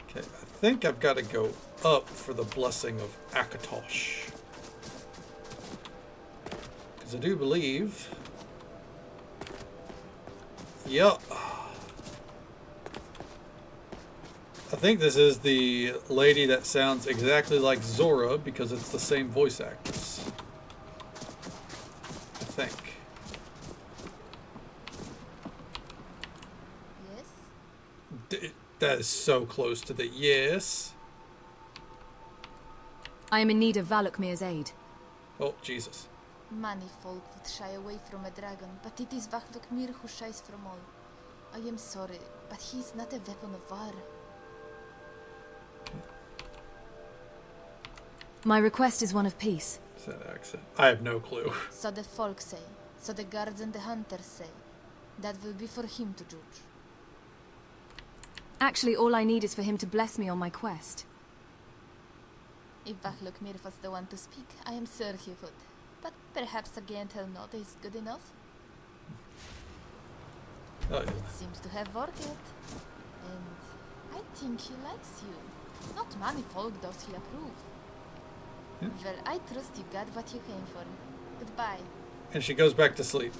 A: Okay, I think I've got to go up for the blessing of Akatosh. Because I do believe... Yep. I think this is the lady that sounds exactly like Zora because it's the same voice actress. I think.
I: Yes?
A: That is so close to the yes.
C: I am in need of Valakmir's aid.
A: Oh, Jesus.
I: Many folk would shy away from a dragon, but it is Valakmir who shies from all. I am sorry, but he is not a weapon of war.
C: My request is one of peace.
A: What's that accent? I have no clue.
I: So the folk say, so the guards and the hunters say. That will be for him to judge.
C: Actually, all I need is for him to bless me on my quest.
I: If Valakmir was the one to speak, I am sure he would. But perhaps a gentle nod is good enough.
A: Oh, yeah.
I: It seems to have worked. And I think he likes you. Not many folk does he approve. Well, I trust you got what you came for. Goodbye.
A: And she goes back to sleep.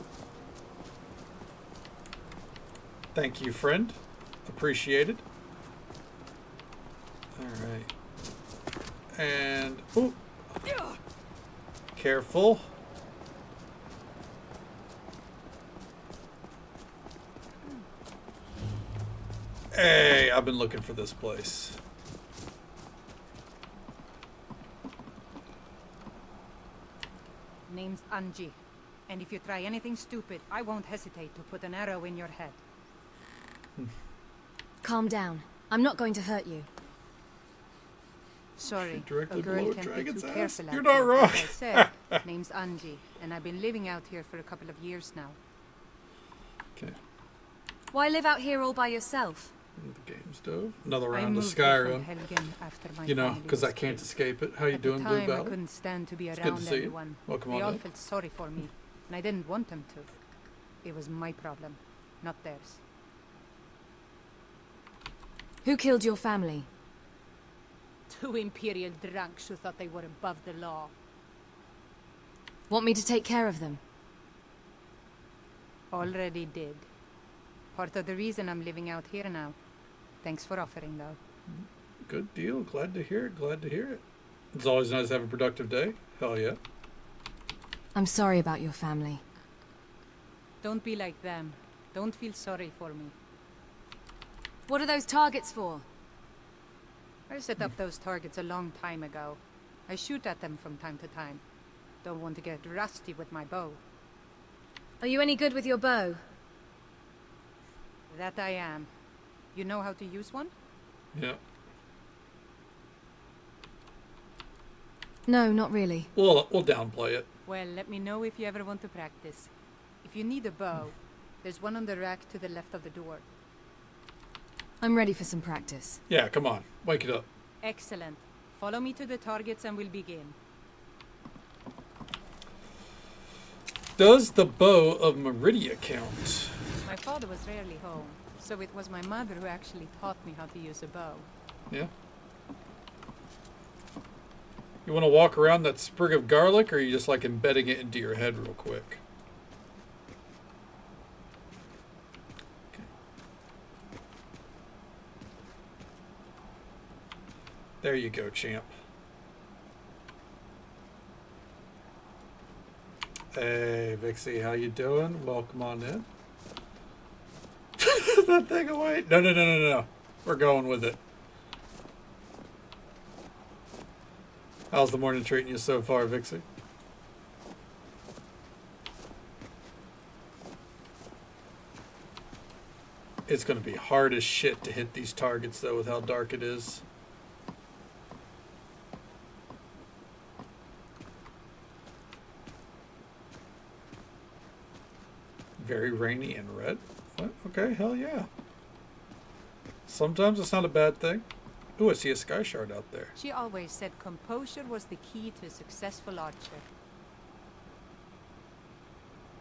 A: Thank you, friend. Appreciated. Alright. And... Ooh. Careful. Hey, I've been looking for this place.
L: Name's Anji, and if you try anything stupid, I won't hesitate to put an arrow in your head.
C: Calm down. I'm not going to hurt you.
L: Sorry,
A: Directly
L: a girl
A: below
L: can't be
A: Dragon's
L: too
A: ass?
L: careful
A: You're
L: out
A: not
L: here.
A: wrong.
L: Like I said, name's Anji, and I've been living out here for a couple of years now.
A: Okay.
C: Why live out here all by yourself?
A: The game stove. Another
L: I
A: round of
L: moved here
A: Skyrim.
L: from Helgen after my
A: You know,
L: family
A: because
L: was
A: I can't
L: killed.
A: escape it. How you
L: At
A: doing,
L: the
A: Blue
L: time, I
A: Valley?
L: couldn't stand to be
A: It's good
L: around
A: to see you.
L: everyone.
A: Welcome
L: They
A: on
L: all
A: in.
L: felt sorry for me, and I didn't want them to. It was my problem, not theirs.
C: Who killed your family?
L: 2 Imperial drunks who thought they were above the law.
C: Want me to take care of them?
L: Already did. Part of the reason I'm living out here now. Thanks for offering, though.
A: Good deal. Glad to hear it. Glad to hear it. It's always nice to have a productive day. Hell yeah.
C: I'm sorry about your family.
L: Don't be like them. Don't feel sorry for me.
C: What are those targets for?
L: I set up those targets a long time ago. I shoot at them from time to time. Don't want to get rusty with my bow.
C: Are you any good with your bow?
L: That I am. You know how to use one?
A: Yeah.
C: No, not really.
A: We'll downplay it.
L: Well, let me know if you ever want to practice. If you need a bow, there's one on the rack to the left of the door.
C: I'm ready for some practice.
A: Yeah, come on. Wake it up.
L: Excellent. Follow me to the targets and we'll begin.
A: Does the bow of Meridia count?
L: My father was rarely home, so it was my mother who actually taught me how to use a bow.
A: Yeah. You want to walk around that sprig of garlic, or are you just like embedding it into your head real quick? Okay. There you go, champ. Hey, Vixie, how you doing? Welcome on in. That thing away. No. We're going with it. How's the morning treating you so far, Vixie? It's going to be hard as shit to hit these targets, though, with how dark it is. Very rainy and red. What? Okay, hell yeah. Sometimes it's not a bad thing. Ooh, I see a sky shard out there.
L: She always said composure was the key to a successful archer.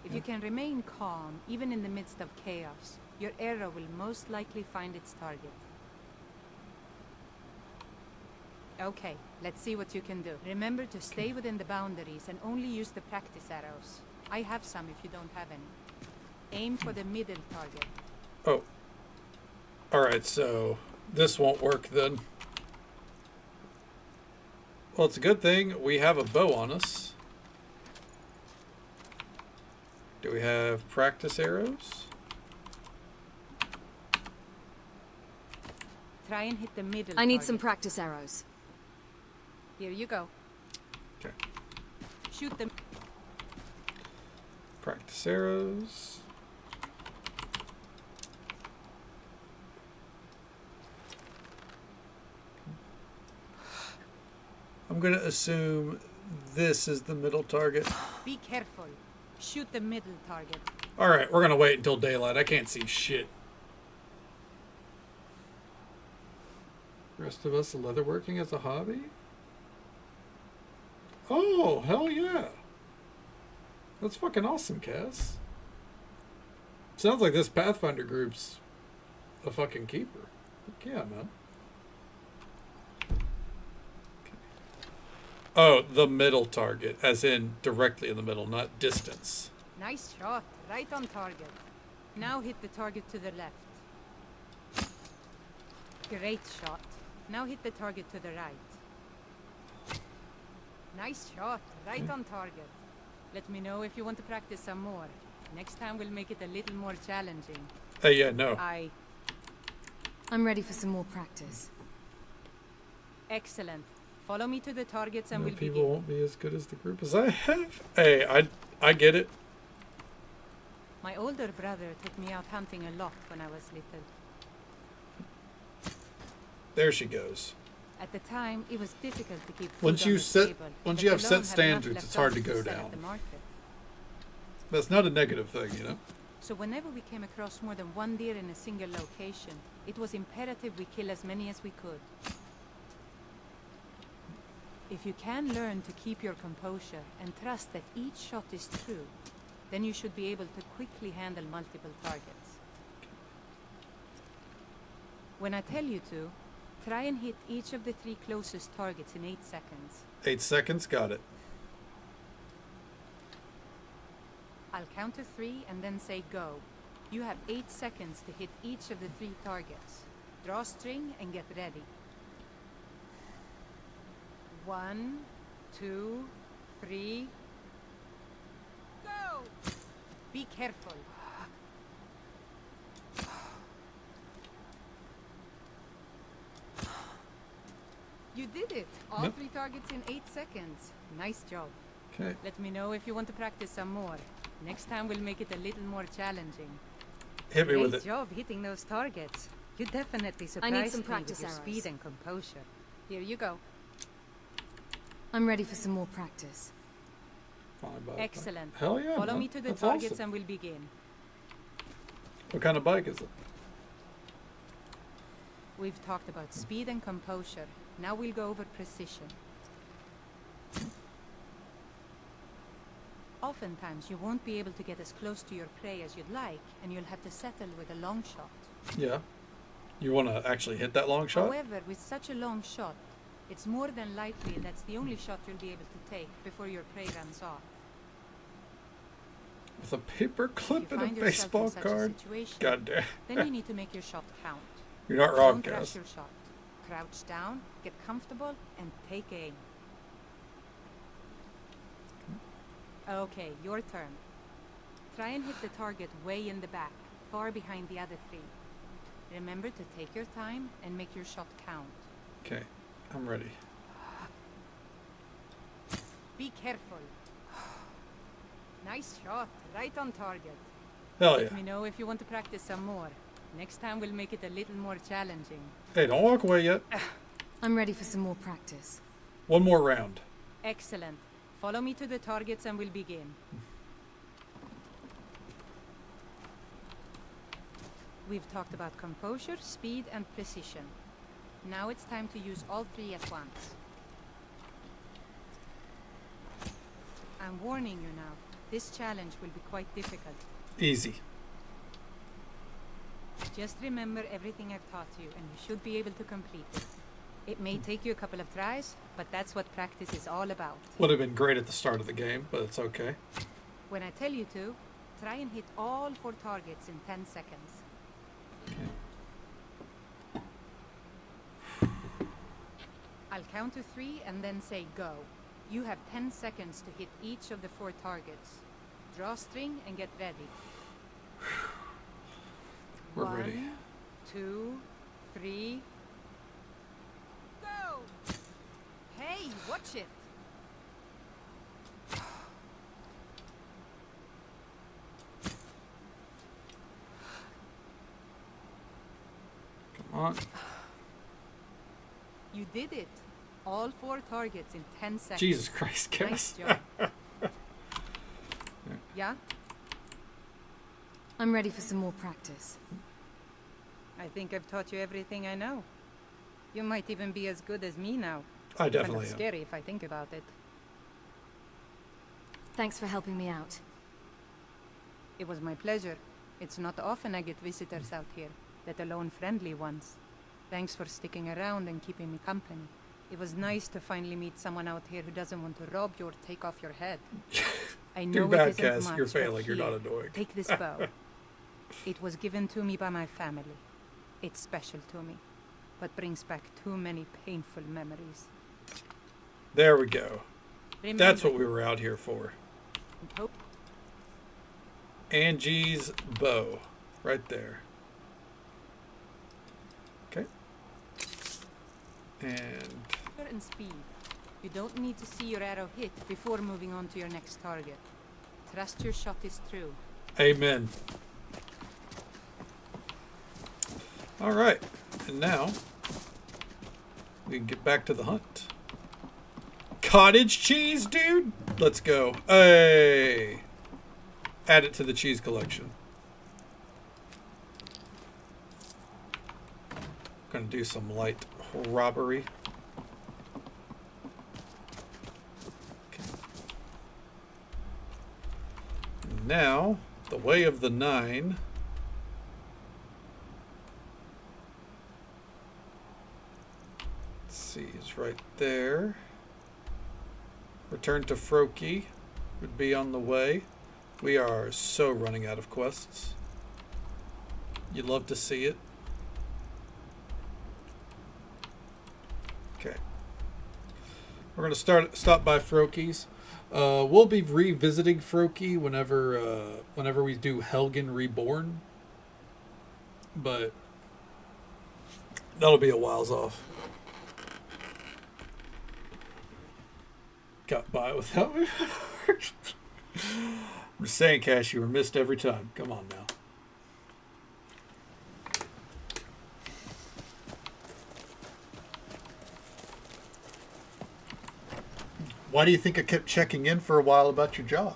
L: If you can remain calm, even in the midst of chaos, your arrow will most likely find its target. Okay, let's see what you can do. Remember to stay within the boundaries and only use the practice arrows. I have some if you don't have any. Aim for the middle target.
A: Oh. Alright, so this won't work then. Well, it's a good thing we have a bow on us. Do we have practice arrows?
L: Try and hit the middle
C: I need
L: target.
C: some practice arrows.
L: Here you go.
A: Okay.
L: Shoot them.
A: Practice arrows. I'm going to assume this is the middle target.
L: Be careful. Shoot the middle target.
A: Alright, we're going to wait until daylight. I can't see shit. Rest of us leatherworking as a hobby? Oh, hell yeah. That's fucking awesome, Cass. Sounds like this Pathfinder group's a fucking keeper. Heck yeah, man. Oh, the middle target, as in directly in the middle, not distance.
L: Nice shot. Right on target. Now hit the target to the left. Great shot. Now hit the target to the right. Nice shot. Right on target. Let me know if you want to practice some more. Next time we'll make it a little more challenging.
A: Hey, yeah, no.
C: I'm ready for some more practice.
L: Excellent. Follow me to the targets and
A: No,
L: we'll
A: people
L: begin.
A: won't be as good as the group as I have. Hey, I get it.
L: My older brother took me out hunting a lot when I was little.
A: There she goes.
L: At the time, it was difficult to keep food
A: Once
L: on
A: you
L: the
A: set,
L: table,
A: once
L: but
A: you
L: we
A: have
L: alone
A: set
L: had enough
A: standards,
L: left
A: it's hard to
L: over
A: go
L: sell at
A: down.
L: the market.
A: That's not a negative thing, you know.
L: So whenever we came across more than one deer in a single location, it was imperative we kill as many as we could. If you can learn to keep your composure and trust that each shot is true, then you should be able to quickly handle multiple targets. When I tell you to, try and hit each of the 3 closest targets in 8 seconds.
A: 8 seconds, got it.
L: I'll count to 3 and then say go. You have 8 seconds to hit each of the 3 targets. Draw string and get ready. 1, 2, 3. Go! Be careful. You did it! All
A: Yep.
L: 3 targets in 8 seconds. Nice job.
A: Okay.
L: Let me know if you want to practice some more. Next time we'll make it a little more challenging.
A: Hit me with
L: Great
A: it.
L: job hitting those targets. You definitely
C: I
L: surprised
C: need some
L: me
C: practice
L: with your
C: arrows.
L: speed and composure. Here you go.
C: I'm ready for some more practice.
A: Fine, bye.
L: Excellent.
A: Hell yeah,
L: Follow
A: man.
L: me to the
A: That's
L: targets
A: awesome.
L: and we'll begin.
A: What kind of bike is it?
L: We've talked about speed and composure. Now we'll go over precision. Oftentimes you won't be able to get as close to your prey as you'd like, and you'll have to settle with a long shot.
A: Yeah. You want to actually hit that long shot?
L: However, with such a long shot, It's more than likely that's the only shot you'll be able to take before your prey runs off.
A: With a paper clip and a
L: Find yourself
A: baseball
L: in such a
A: card?
L: situation,
A: God damn.
L: then you need to make your shot count.
A: You're not wrong,
L: Don't rush
A: Cass.
L: your shot. Crouch down, get comfortable, and take aim. Okay, your turn. Try and hit the target way in the back, far behind the other three. Remember to take your time and make your shot count.
A: Okay, I'm ready.
L: Be careful. Nice shot, right on target.
A: Hell
L: Let
A: yeah.
L: me know if you want to practice some more. Next time we'll make it a little more challenging.
A: Hey, don't walk away yet.
C: I'm ready for some more practice.
A: One more round.
L: Excellent. Follow me to the targets and we'll begin. We've talked about composure, speed, and precision. Now it's time to use all three at once. I'm warning you now. This challenge will be quite difficult.
A: Easy.
L: Just remember everything I've taught you, and you should be able to complete it. It may take you a couple of tries, but that's what practice is all about.
A: Would have been great at the start of the game, but it's okay.
L: When I tell you to, try and hit all 4 targets in 10 seconds. I'll count to 3 and then say go. You have 10 seconds to hit each of the 4 targets. Draw string and get ready.
A: We're ready.
L: 1, 2, 3. Go! Hey, watch it!
A: Come on.
L: You did it. All 4 targets in 10 seconds.
A: Jesus Christ,
L: Nice
A: Cass.
L: job. Yeah?
C: I'm ready for some more practice.
L: I think I've taught you everything I know. You might even be as good as me now.
A: I definitely
L: Kind of
A: am.
L: scary if I think about it.
C: Thanks for helping me out.
L: It was my pleasure. It's not often I get visitors out here, let alone friendly ones. Thanks for sticking around and keeping me company. It was nice to finally meet someone out here who doesn't want to rob you or take off your head. I know
A: Too bad,
L: it isn't
A: Cass.
L: much,
A: You're
L: but
A: failing. You're
L: here,
A: not annoying.
L: Take this bow. It was given to me by my family. It's special to me, but brings back too many painful memories.
A: There we go.
L: Remember,
A: That's what we were out here for.
L: hope
A: Angie's bow. Right there. Okay. And
L: speed. You don't need to see your arrow hit before moving on to your next target. Trust your shot is true.
A: amen. All right. And now we can get back to the hunt. Cottage cheese, dude. Let's go. Hey. Add it to the cheese collection. Gonna do some light robbery. Now, the way of the 9. Let's see, is right there. Return to Froki would be on the way. We are so running out of quests. You'd love to see it. Okay. We're going to stop by Froki's. We'll be revisiting Froki whenever we do Helgen Reborn, but that'll be a whiles off. Got by without me. I'm just saying, Cash, you were missed every time. Come on now. Why do you think I kept checking in for a while about your job?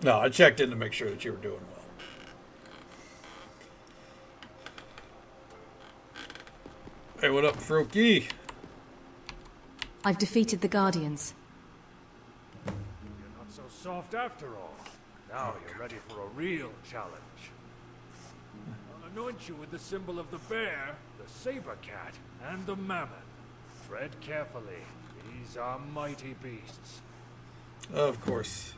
A: No, I checked in to make sure that you were doing well. Hey, what up, Froki?
C: I've defeated the Guardians.
M: You're not so soft after all. Now you're ready for a real challenge. anoint you with the symbol of the bear, the saber cat, and the mammoth. Tread carefully. These are mighty beasts.
A: Of course.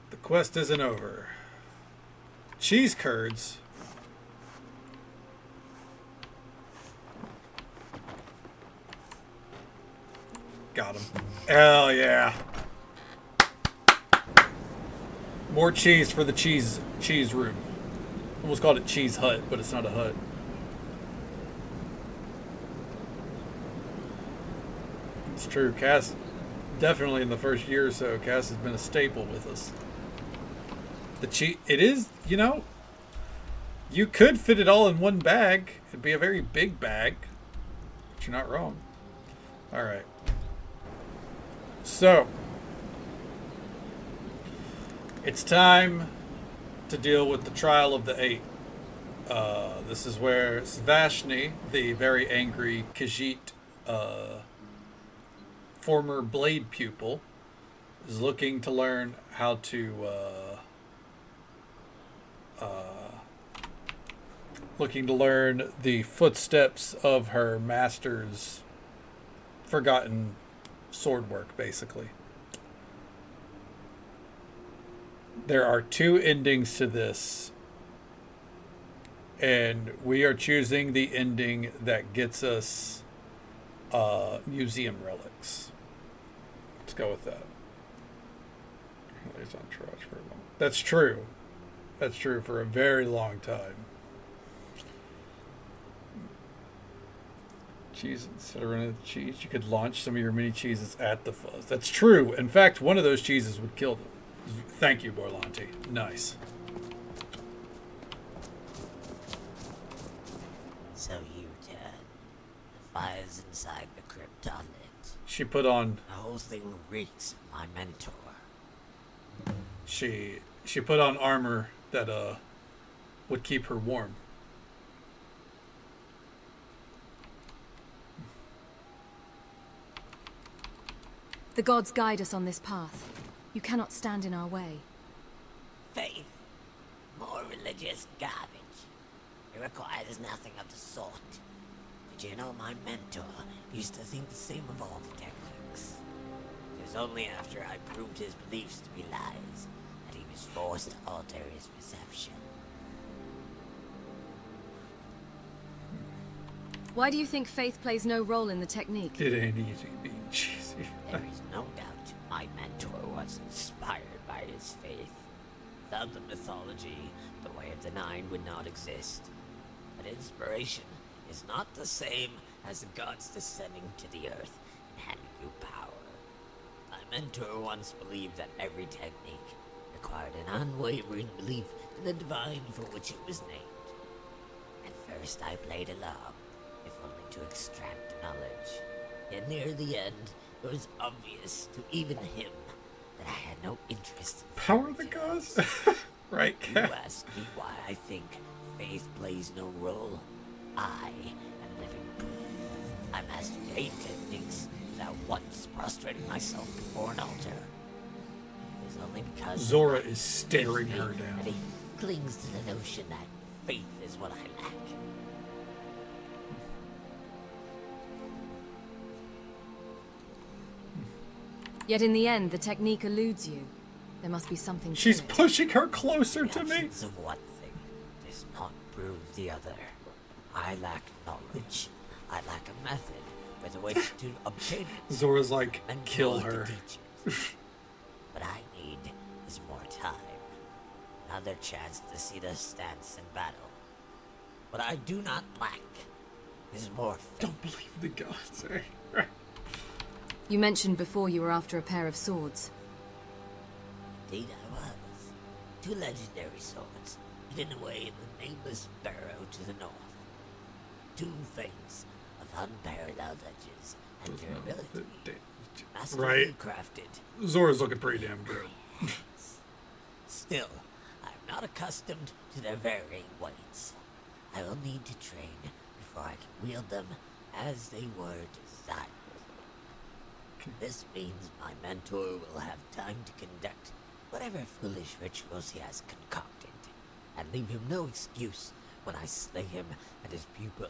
A: The quest isn't over. Cheese curds. Got him. Hell yeah. More cheese for the cheese room. Almost called it Cheese Hut, but it's not a hut. It's true. Cass, definitely in the first year or so, Cass has been a staple with us. The cheese, it is, you know, you could fit it all in one bag. It'd be a very big bag, but you're not wrong. All right. So, it's time to deal with the trial of the 8. This is where Svashni, the very angry Khajiit, former Blade pupil, is looking to learn how to learn the footsteps of her master's forgotten sword work, basically. There are 2 endings to this, and we are choosing the ending that gets us museum relics. Let's go with that. That's true. That's true for a very long time. Cheese, instead of running the cheese, you could launch some of your mini cheeses at the fuzz. That's true. In fact, one of those cheeses would kill them. Thank you, Borlanti. Nice.
P: So you turn. The fire's inside the crypt are lit.
A: She put on...
P: The whole thing reeks of my mentor.
A: She put on armor that would keep her warm.
C: The gods guide us on this path. You cannot stand in our way.
P: Faith. More religious garbage. It requires nothing of the sort. But you know, my mentor used to think the same of all the techniques. It was only after I proved his beliefs to be lies that he was forced to alter his perception.
C: Why do you think faith plays no role in the technique?
A: It ain't easy being cheesy.
P: There is no doubt my mentor was inspired by his faith. Without the mythology, the Way of the Nine would not exist. But inspiration is not the same as the gods descending to the earth and handing you power. My mentor once believed that every technique required an unwavering belief in the divine for which it was named. At first I played along, if only to extract knowledge. Yet near the end, it was obvious to even him that I had no interest in
A: Power of the gods? Right,
P: You ask me why I think faith plays no role. I am living proof. I mastered 8 techniques without once prostrating myself before an altar. It is only because
A: Zora is staring her
P: that
A: down.
P: he clings to the notion that faith is what I lack.
C: Yet in the end, the technique eludes you. There must be something to
A: She's
C: it.
A: pushing her closer to me.
P: The absence of one thing does not prove the other. I lack knowledge. I lack a method with which to obtain it.
A: Zora's like,
P: and
A: kill
P: no one to
A: her.
P: teach it. What I need is more time. Another chance to see the stance in battle. What I do not lack is more faith.
A: Don't believe the gods, eh?
C: You mentioned before you were after a pair of swords.
P: Indeed I was. 2 legendary swords, hidden away in the nameless barrow to the north. 2 things of unparalleled edges and durability. Masterfully
A: Right.
P: crafted.
A: Zora's looking pretty damn good.
P: Still, I am not accustomed to their varying weights. I will need to train before I can wield them as they were designed. This means my mentor will have time to conduct whatever foolish rituals he has concocted. and leave him no excuse when I slay him and his pupil.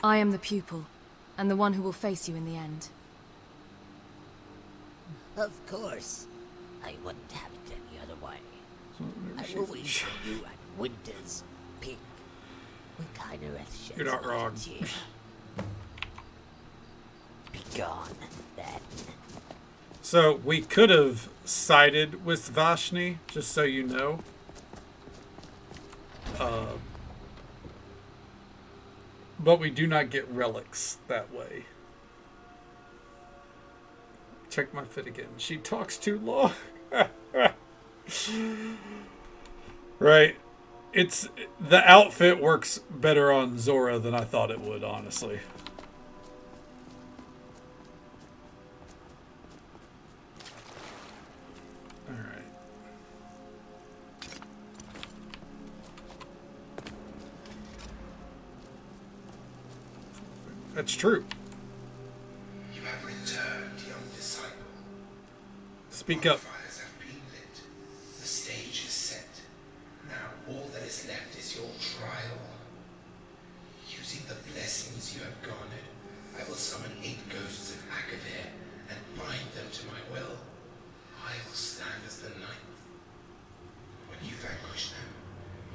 C: I am the pupil, and the one who will face you in the end.
P: Of course. I wouldn't have it any other way. I will wait for you at Winter's Peak.
A: You're not wrong.
P: Be gone, then.
A: So, we could have sided with Vashni, just so you know. But we do not get relics that way. Check my fit again. She talks too long. Right. It's the outfit works better on Zora than I thought it would, honestly. All right. That's true.
O: You have returned, young disciple.
A: Speak up.
O: Bonfires have been lit. The stage is set. Now all that is left is your trial. Using the blessings you have garnered, I will summon 8 ghosts of Akavir and bind them to my will. I will stand as the 9th. When you vanquish them,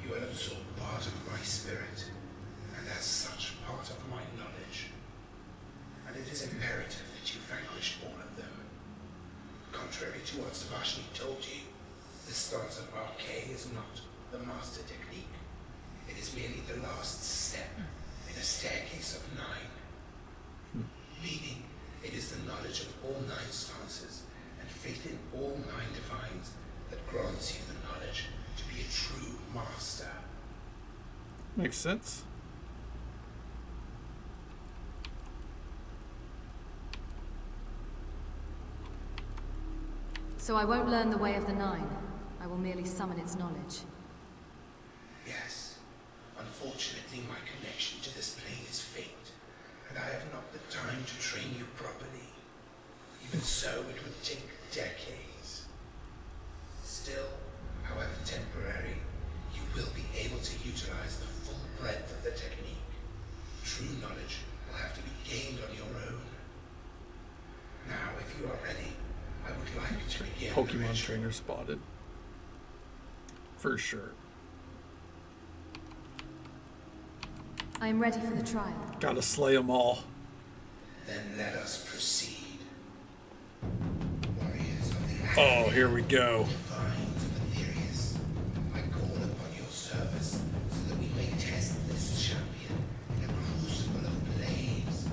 O: you will absorb part of my spirit, and as such part of my knowledge. And it is imperative that you vanquish all of them. Contrary to what Vashni told you, the stance of Arcade is not the master technique. It is merely the last step in a staircase of 9. Meaning, it is the knowledge of all 9 stances and faith in all 9 divines that grants you the knowledge to be a true master.
A: Makes sense.
C: So I won't learn the way of the 9. I will merely summon its knowledge.
O: Yes. Unfortunately, my connection to this plane is faint, and I have not the time to train you properly. Even so, it would take decades. Still, however temporary, you will be able to utilize the full breadth of the technique. True knowledge will have to be gained on your own. Now, if you are ready, I would like to begin.
A: Pokemon trainer spotted. For sure.
C: I am ready for the trial.
A: Gotta slay them all.
O: Then let us proceed. Warriors of the
A: Oh, here we go.
O: Divines of Aetherius, I call upon your service so that we may test this champion in a crucible of blades.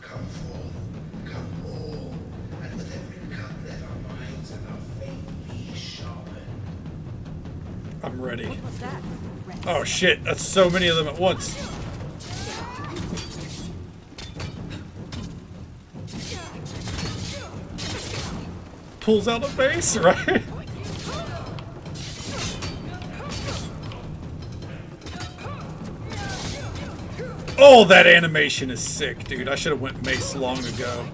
O: Come forth, come all, and with every cut let our minds and our faith be sharpened.
A: I'm ready. Oh shit, that's so many of them at once. Pulls out a base, right? Oh, that animation is sick, dude. I should have went mace long ago.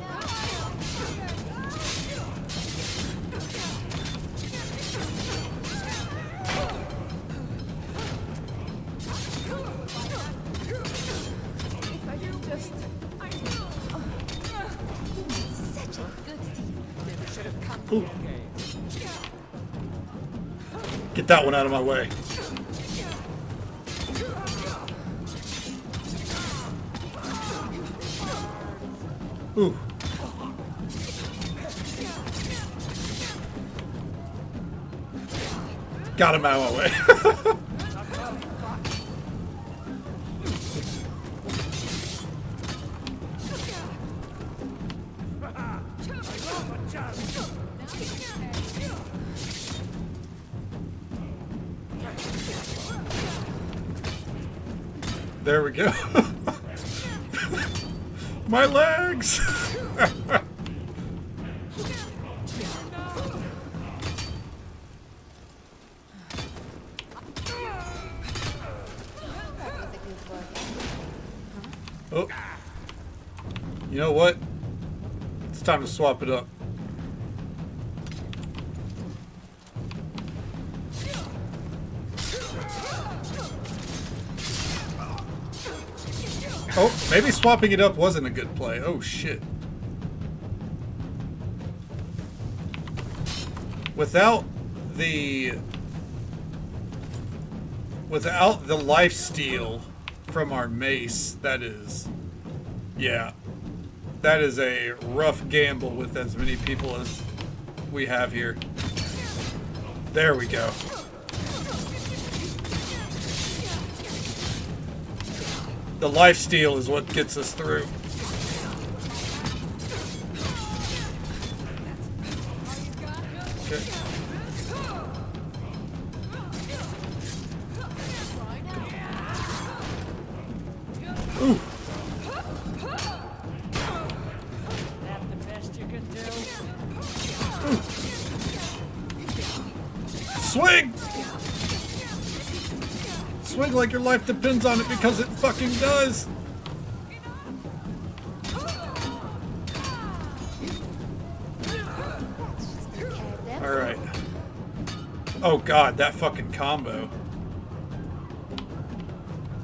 A: Ooh. Get that one out of my way. Ooh. Got him out of my way. There we go. My legs! Oh. You know what? It's time to swap it up. Oh, maybe swapping it up wasn't a good play. Oh, shit. Without the life steal from our mace, that is, yeah, that is a rough gamble with as many people as we have here. There we go. The life steal is what gets us through. Okay. Ooh. Swing! Swing like your life depends on it, because it fucking does! Alright. Oh god, that fucking combo.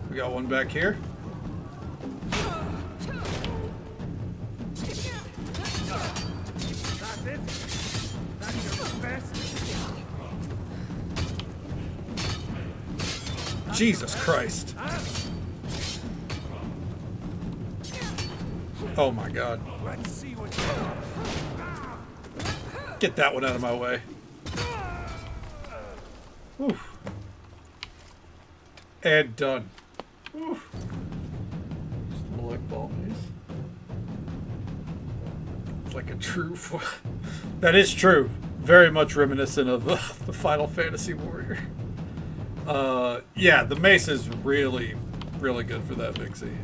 A: We got one back here. Jesus Christ. Oh my god. Get that one out of my way. Whew. And done. Whew. Smell like ball mace. It's like a true... That is true. Very much reminiscent of the Final Fantasy Warrior. Yeah, the mace is really, really good for that, Vixie.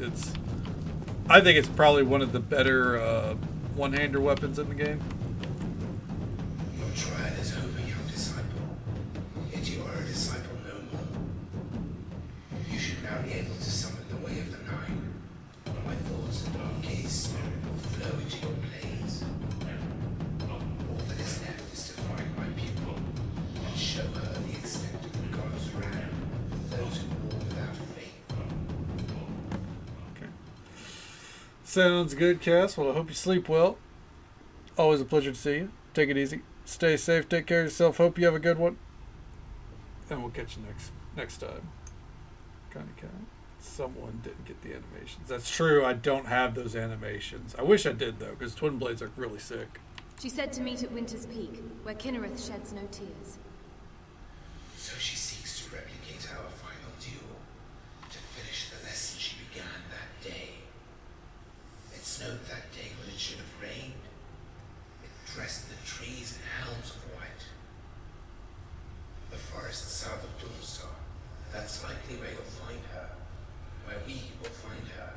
A: I think it's probably one of the better one-hander weapons in the game.
O: Your trial is over, young disciple. Yet you are a disciple no more. You should now be able to summon the way of the Nine. My thoughts and Arcade's spirit will flow into your blades. All that is left is to find my pupil and show her the extent of the god's wrath for those who walk without faith.
A: Okay. Sounds good, Cass. Well, I hope you sleep well. Always a pleasure to see you. Take it easy. Stay safe. Take care of yourself. Hope you have a good one. And we'll catch you next time. Kind of count. Someone didn't get the animations. That's true. I don't have those animations. I wish I did, though, because Twin Blades are really sick.
C: She said to meet at Winter's Peak, where Kinnereth sheds no tears.
O: So she seeks to replicate our final duel, to finish the lesson she began that day. It snowed that day when it should have rained. It dressed the trees in helms of white. The forest south of Dawnstar, that's likely where you'll find her, where we will find her,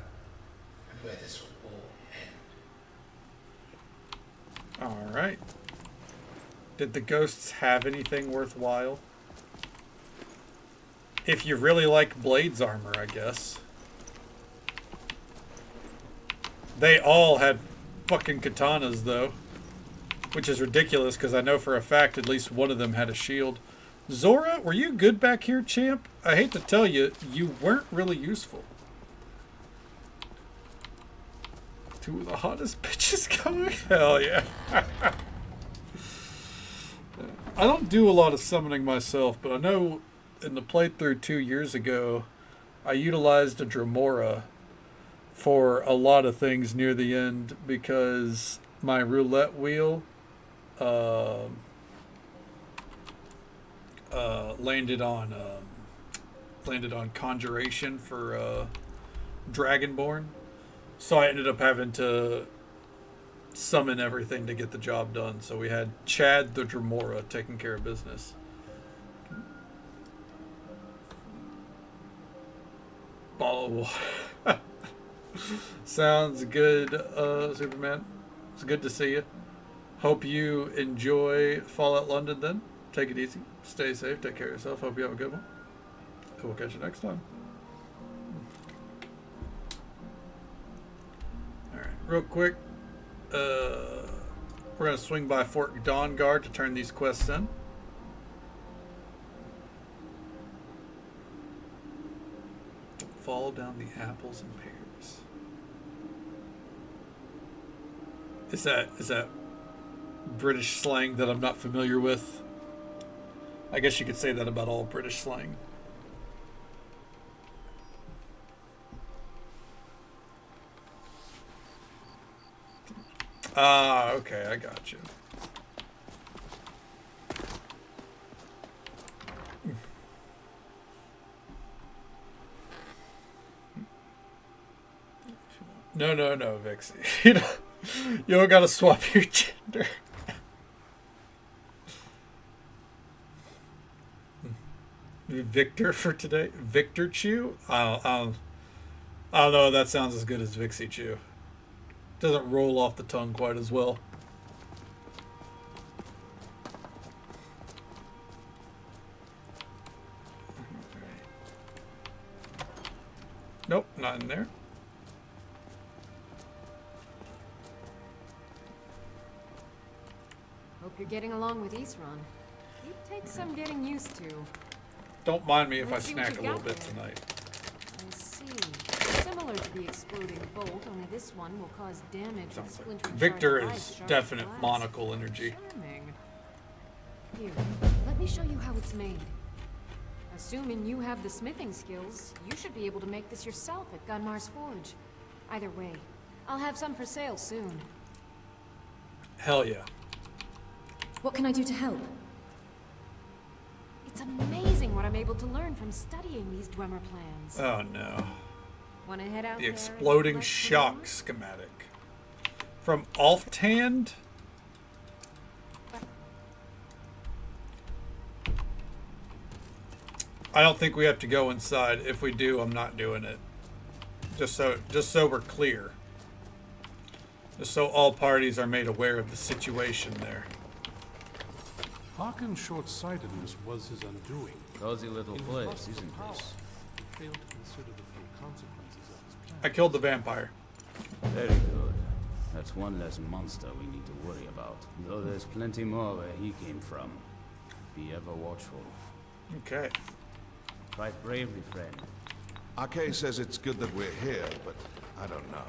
O: and where this will all end.
A: Alright. Did the ghosts have anything worthwhile? If you really like Blades armor, I guess. They all had fucking katanas, though. Which is ridiculous, because I know for a fact at least one of them had a shield. Zora, were you good back here, champ? I hate to tell you, you weren't really useful. Two of the hottest bitches going? Hell yeah. I don't do a lot of summoning myself, but I know in the playthrough 2 years ago, I utilized a Dremora for a lot of things near the end because my roulette wheel landed on Conjuration for Dragonborn. So I ended up having to summon everything to get the job done. So we had Chad the Dremora taking care of business. Ball of water. Sounds good, Superman. It's good to see you. Hope you enjoy Fallout London then. Take it easy. Stay safe. Take care of yourself. Hope you have a good one. And we'll catch you next time. Alright. real quick. We're going to swing by Fort Dawnguard to turn these quests in. Don't fall down the apples and pears. Is that British slang that I'm not familiar with? I guess you could say that about all British slang. Ah, okay, I got you. No, Vixie. You don't gotta swap your gender. Victor for today? Victor Chew? I don't know. That sounds as good as Vixie Chew. Doesn't roll off the tongue quite as well. Nope, not in there.
Q: Hope you're getting along with Isran. It takes some getting used to.
A: Don't mind me if
Q: Let's
A: I
Q: see what
A: snack
Q: you
A: a little
Q: got
A: bit
Q: there.
A: tonight.
Q: I see. Similar to the exploding bolt, only this one will cause damage with splintering
A: Victor
Q: shards of
A: is
Q: ice sharp
A: definite
Q: glass.
A: monocle energy.
Q: Charming. Here, let me show you how it's made. Assuming you have the smithing skills, you should be able to make this yourself at Gunmar's Forge. Either way, I'll have some for sale soon.
A: Hell yeah.
C: What can I do to help?
Q: It's amazing what I'm able to learn from studying these Dwemer plans.
A: Oh no.
Q: Wanna head out
A: The
Q: there
A: exploding
Q: and
A: shock schematic. From Alftand? I don't think we have to go inside. If we do, I'm not doing it. Just so we're clear. Just so all parties are made aware of the situation there.
R: Harkin's short-sightedness was his undoing.
S: Cozy little
R: In his
S: place,
R: lust for
S: isn't
R: power,
S: this?
R: he failed to consider the full consequences of his plan.
A: I killed the vampire.
S: Very good. That's one less monster we need to worry about. Though there's plenty more where he came from. Be ever watchful.
A: Okay.
S: Fight bravely, friend.
X: Arcade says it's good that we're here, but I don't know.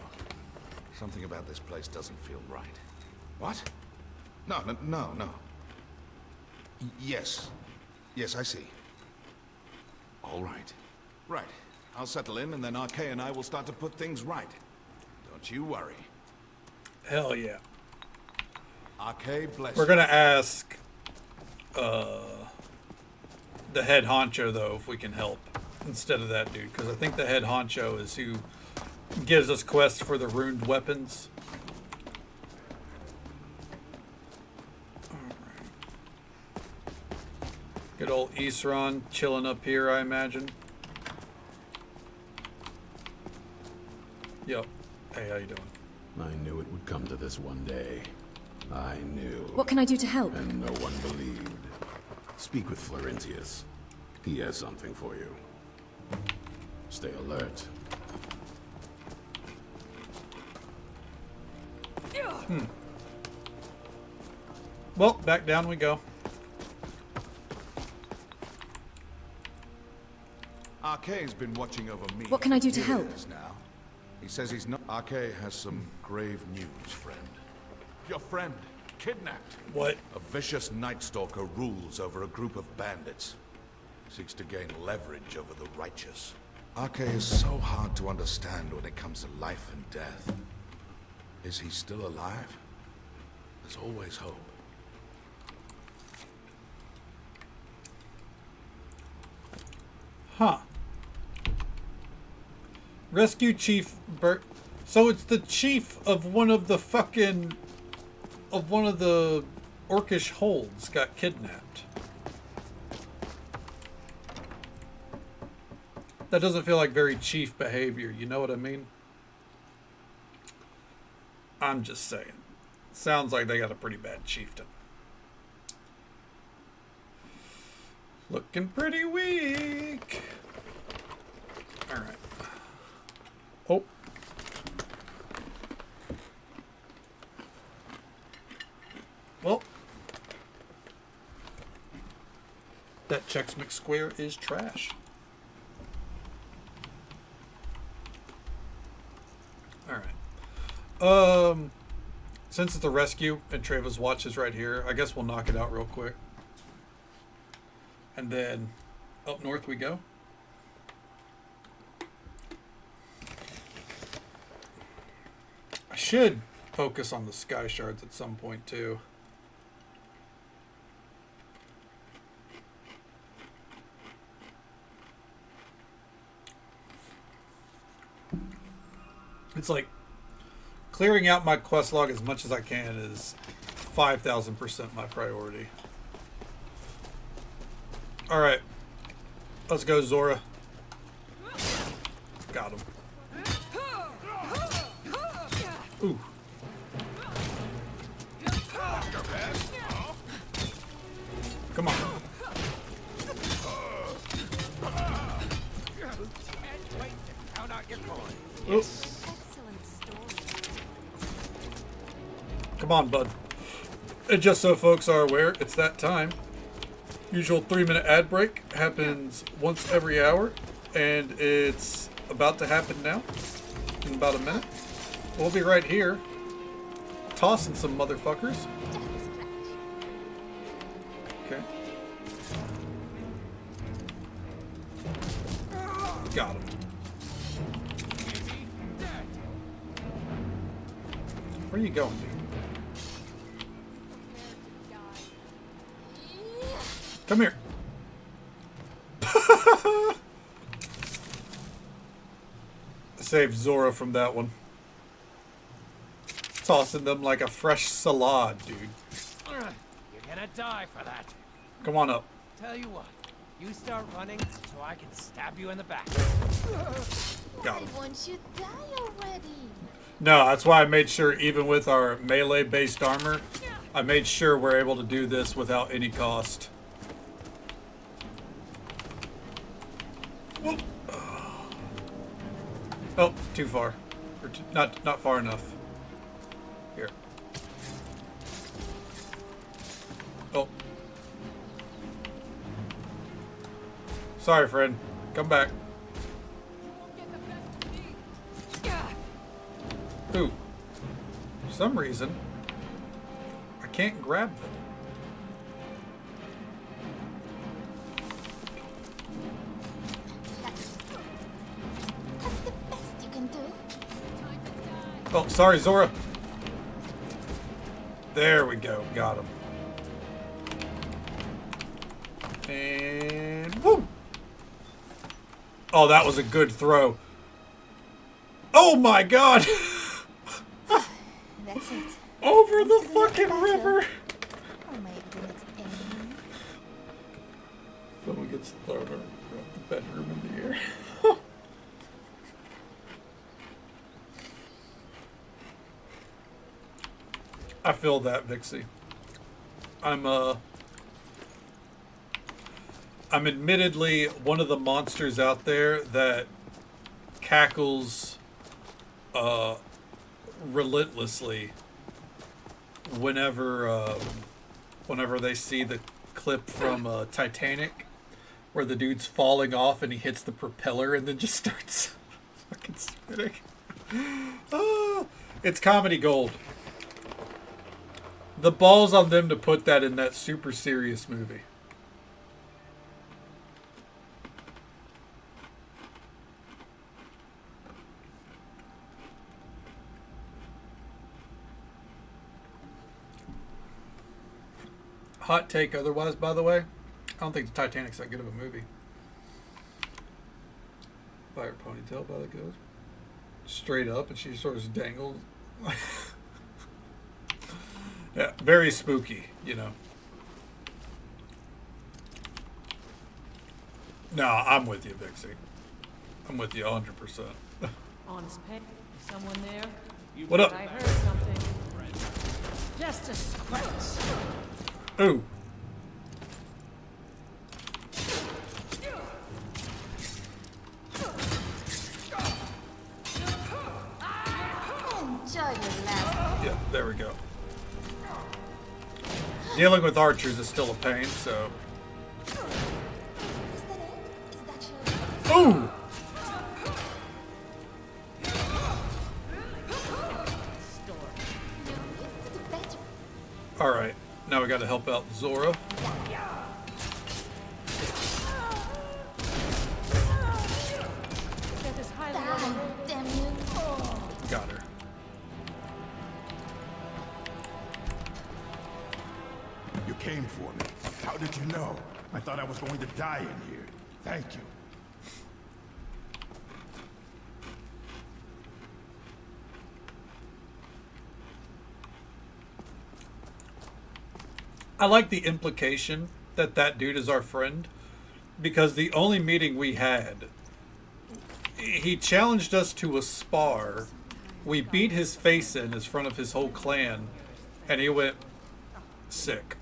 X: Something about this place doesn't feel right. What? No. Yes. Yes, I see. All right. Right. I'll settle in, and then Arcade and I will start to put things right. Don't you worry.
A: Hell yeah.
X: Arcade, bless
A: We're gonna ask the head honcho though if we can help instead of that dude, because I think the head honcho is who gives us quests for the ruined weapons. Alright. Good old Isran chilling up here, I imagine. Yo. Hey, how you doing?
Y: I knew it would come to this one day. I knew.
C: What can I do to help?
Y: And no one believed. Speak with Florentius. He has something for you. Stay alert.
A: Well, back down we go.
X: Arcade's been watching over me.
C: What can I do to
X: for
C: help?
X: years now. He says he's not. Arcade has some grave news, friend. Your friend, kidnapped.
A: What?
X: A vicious Night Stalker rules over a group of bandits. Seeks to gain leverage over the righteous. Arcade is so hard to understand when it comes to life and death. Is he still alive? There's always hope.
A: Huh. Rescue Chief Bert. So it's the chief of one of the Orcish holds got kidnapped. That doesn't feel like very chief behavior, you know what I mean? I'm just saying. Sounds like they got a pretty bad chieftain. Looking pretty weak. Alright. Oh. Chex McSquare is trash. Alright. Since it's a rescue and Treva's watch is right here, I guess we'll knock it out real quick. And then up north we go. I should focus on the sky shards at some point too. It's like clearing out my quest log as much as I can is 5,000% my priority. All right, let's go, Zora. Got him. Ooh. Come on. Ooh. Come on, bud. And just so folks are aware, it's that time. Usual 3-minute ad break happens once every hour, and it's about to happen now in about a minute. We'll be right here tossing some motherfuckers. Okay. Got him. Where are you going, dude? Come here. Saved Zora from that one. Tossing them like a fresh salad, dude.
B: You're gonna die for that.
A: Come on up.
B: Tell you what, you start running so I can stab you in the back.
A: Got him.
J: Why won't you die already?
A: No, that's why I made sure, even with our melee-based armor, I made sure we're able to do this without any cost. Oh, too far. Or not far enough. Here. Oh. Sorry, friend. Come back. Ooh. For some reason, I can't grab them.
J: That's the best you can do.
A: Oh, sorry, Zora. There we go. Got him. And woo! Oh, that was a good throw. Oh my god!
J: That's it.
A: Over the fucking river!
J: Or maybe the next enemy.
A: Someone gets thrown out the bedroom in the air. I feel that, Vixie. I'm admittedly one of the monsters out there that cackles relentlessly whenever they see the clip from Titanic where the dude's falling off and he hits the propeller and then just starts fucking spinning. It's comedy gold. The balls on them to put that in that super serious movie. Hot take otherwise, by the way. I don't think the Titanic's that good of a movie. By her ponytail, by the goes. Straight up, and she sort of dangles. Yeah, very spooky, you know. No, I'm with you, Vixie. I'm with you 100%.
F: Honest pay. Someone there?
A: What up?
F: I heard something. Just a scratch.
A: Ooh.
J: Enjoy your last.
A: Yeah, there we go. Dealing with archers is still a pain, so. Ooh! Alright, now we gotta help out Zora.
J: Damn you.
A: Got her.
H: You came for me. How did you know? I thought I was going to die in here. Thank you.
A: I like the implication that that dude is our friend, because the only meeting we had, he challenged us to a spar. We beat his face in front of his whole clan, and he went sick.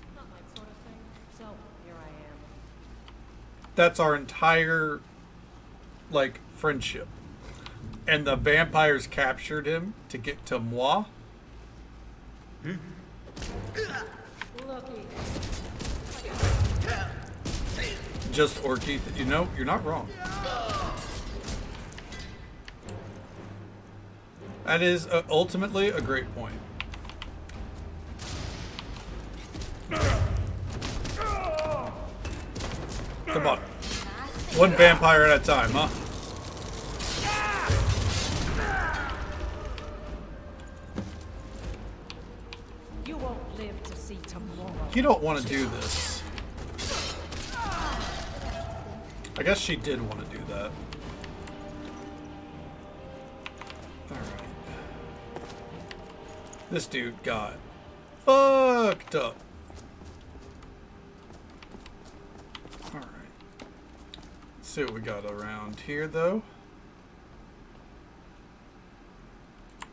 A: That's our entire, like, friendship. And the vampires captured him to get to moi. Just Orky, you know, you're not wrong. That is ultimately a great point. Come on. One vampire at a time, huh?
F: You won't live to see tomorrow.
A: You don't want to do this. I guess she did want to do that. Alright. This dude got fucked up. Alright. Let's see what we got around here, though.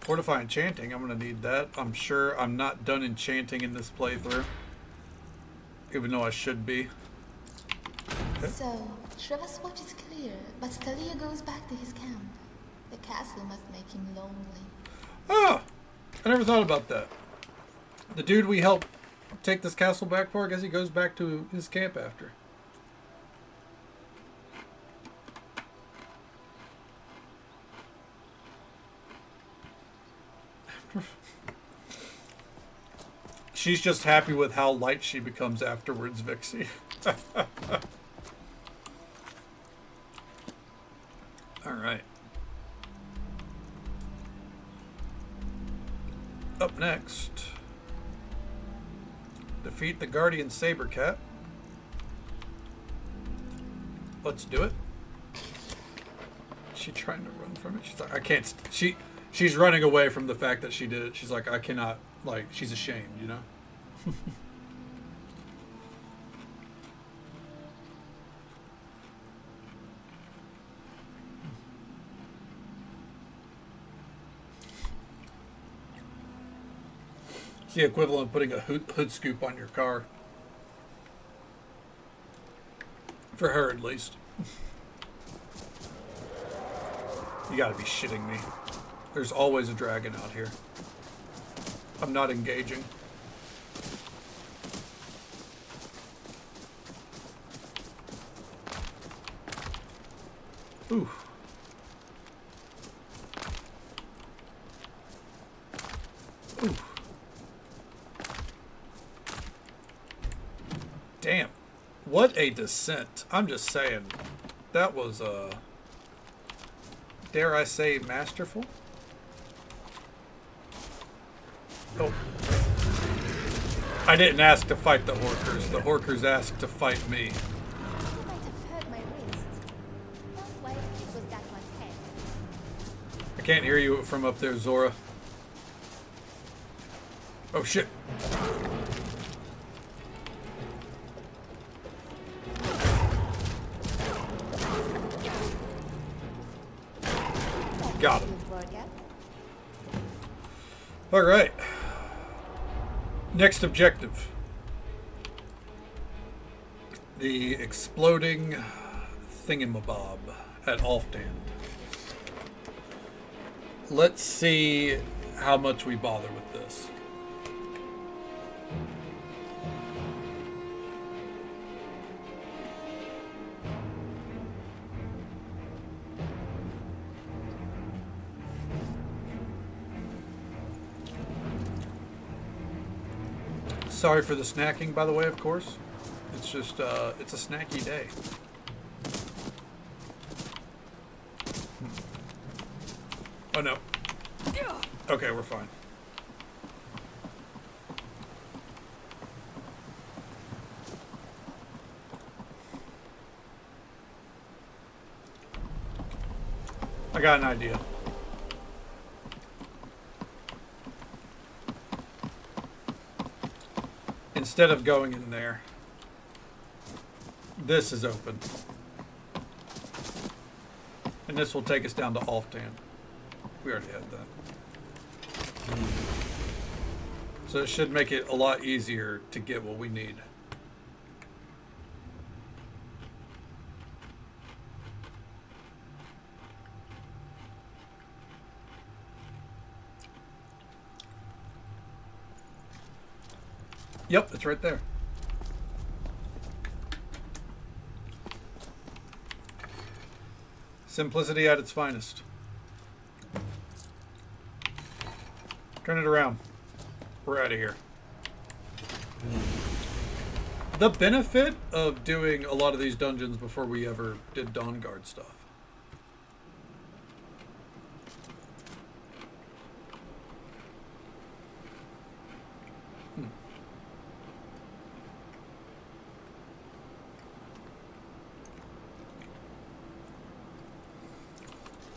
A: Fortify enchanting, I'm going to need that. I'm sure I'm not done enchanting in this playthrough. Even though I should be. Okay.
J: So, Trevor's watch is clear, but Stalia goes back to his camp. The castle must make him lonely.
A: Ah! I never thought about that. The dude we helped take this castle back for, I guess he goes back to his camp after. She's just happy with how light she becomes afterwards, Vixie. Alright. Up next, defeat the Guardian Sabercat. Let's do it. Is she trying to run from it? She's like, I can't. She's running away from the fact that she did it. She's like, I cannot. Like, she's ashamed, you know. It's the equivalent of putting a hood scoop on your car. For her, at least. You gotta be shitting me. There's always a dragon out here. I'm not engaging. Ooh. Ooh. Damn. What a descent. I'm just saying. That was, dare I say, masterful? Oh. I didn't ask to fight the Horkers. The Horkers asked to fight me.
J: You might have hurt my wrist. Don't worry, it was that one's head.
A: I can't hear you from up there, Zora. Oh, shit. Got him. All right. Next objective. The exploding thingamabob at Alfdand. Let's see how much we bother with this. Sorry for the snacking, by the way, of course. It's just, it's a snacky day. Oh, no. Okay, we're fine. I got an idea. Instead of going in there, this is open. And this will take us down to Thane. We already had that. So it should make it a lot easier to get what we need. Yep, it's right there. Simplicity at its finest. Turn it around. We're out of here. The benefit of doing a lot of these dungeons before we ever did Dawn Guard stuff.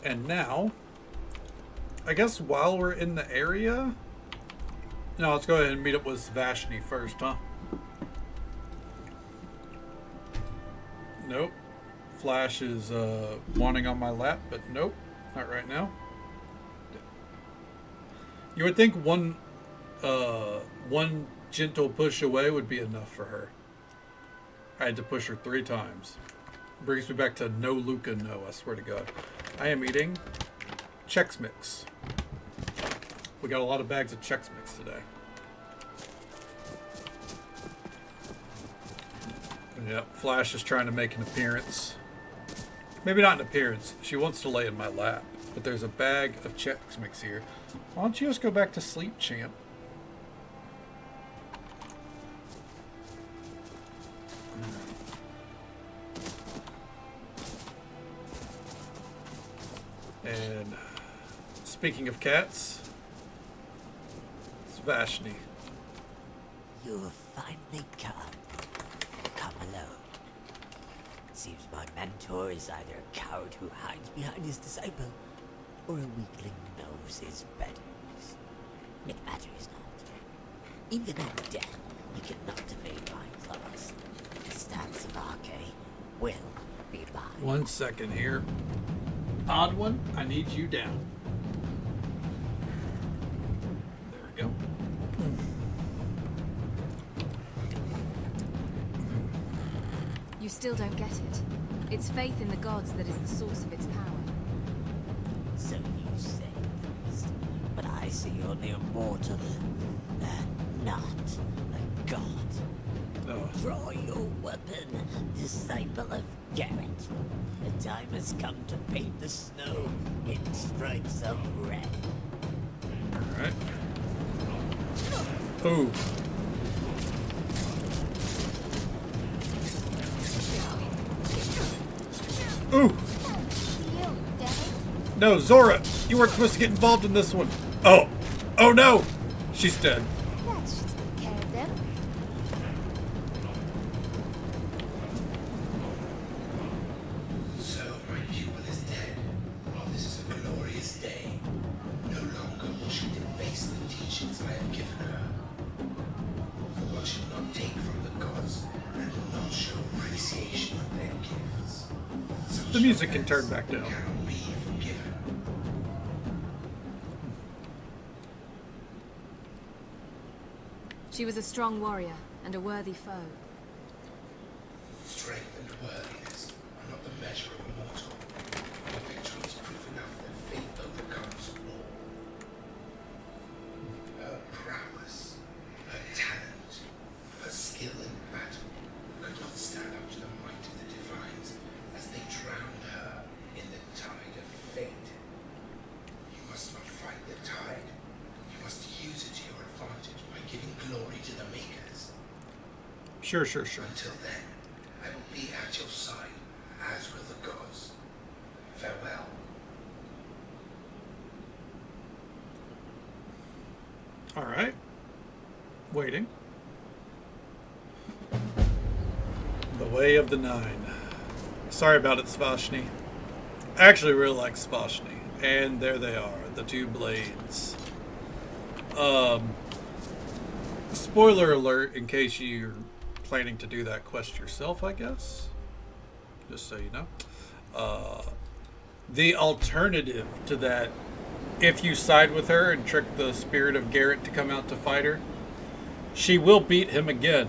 A: And now, I guess while we're in the area, no, let's go ahead and meet up with Vashni first, huh? Nope. Flash is wanting on my lap, but nope, not right now. You would think one gentle push away would be enough for her. I had to push her 3 times. Brings me back to no Luca, no, I swear to God. I am eating Chex Mix. We got a lot of bags of Chex Mix today. Yep, Flash is trying to make an appearance. Maybe not an appearance. She wants to lay in my lap. But there's a bag of Chex Mix here. Why don't you just go back to sleep, champ? And speaking of cats, it's Vashni.
P: You've finally come. Come alone. Seems my mentor is either a coward who hides behind his disciple, or a weakling who knows his betters. It matters not. Even in death, you cannot evade my claws. The stance of Arche will be mine.
A: 1 second here. Odd one, I need you down. There we go.
C: You still don't get it. It's faith in the gods that is the source of its power.
P: So you say, priest, but I see only a mortal, not a god.
A: No.
P: Draw your weapon, disciple of Garrett. The time has come to paint the snow in stripes of red.
A: Alright. Ooh. Ooh! No, Zora! You weren't supposed to get involved in this one. Oh! Oh no! She's dead.
I: That should take care of them.
O: So my pupil is dead. Oh, this is a glorious day. No longer will she debase the teachings I have given her. For one should not take from the gods and will not show appreciation of their gifts.
A: The music can turn back down.
O: Cannot be forgiven.
C: She was a strong warrior and a worthy foe.
O: Strength and worthiness are not the measure of a mortal. Her victory is proof enough that faith overcomes all. Her prowess, her talent, her skill in battle could not stand up to the might of the divines as they drowned her in the tide of fate. You must not fight the tide. You must use it to your advantage by giving glory to the makers.
A: Sure, sure, sure.
O: Until then, I will be at your side, as will the gods. Farewell.
A: All right. Waiting. The Way of the Nine. Sorry about it, Svashni. I actually really like Svashni. And there they are, the two blades. Spoiler alert, in case you're planning to do that quest yourself, I guess. Just so you know. The alternative to that, if you side with her and trick the spirit of Garrett to come out to fight her, she will beat him again.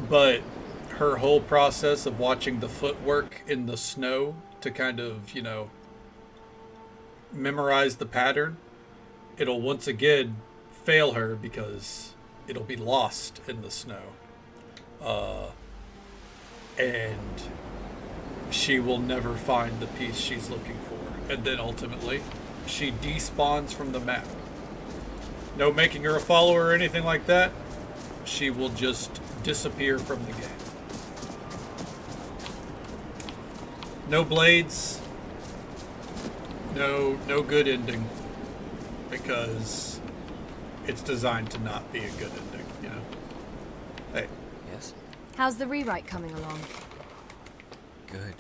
A: But her whole process of watching the footwork in the snow to kind of, you know, memorize the pattern, it'll once again fail her because it'll be lost in the snow. And she will never find the piece she's looking for. And then ultimately, she despawns from the map. No making her a follower or anything like that. She will just disappear from the game. No blades. No good ending. Because it's designed to not be a good ending, you know? Hey.
B: Yes?
C: How's the rewrite coming along?
B: Good.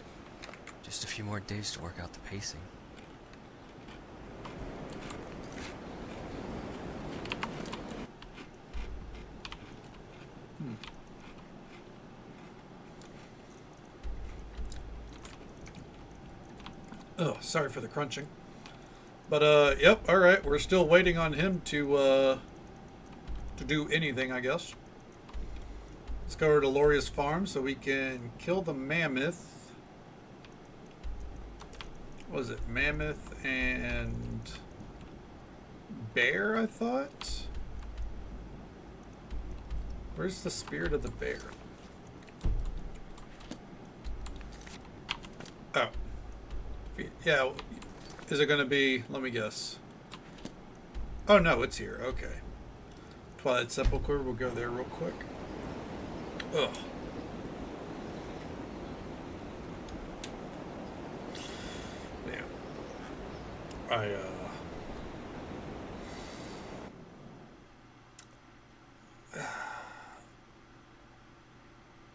B: Just a few more days to work out the pacing.
A: Oh, sorry for the crunching. But, yep, alright, we're still waiting on him to do anything, I guess. Let's go over to Loria's farm so we can kill the mammoth. What was it? Mammoth and bear, I thought? Where's the spirit of the bear? Oh. Yeah, is it going to be, let me guess. Oh no, it's here, okay. Twilight Sepulchre, we'll go there real quick. Ugh. Yeah.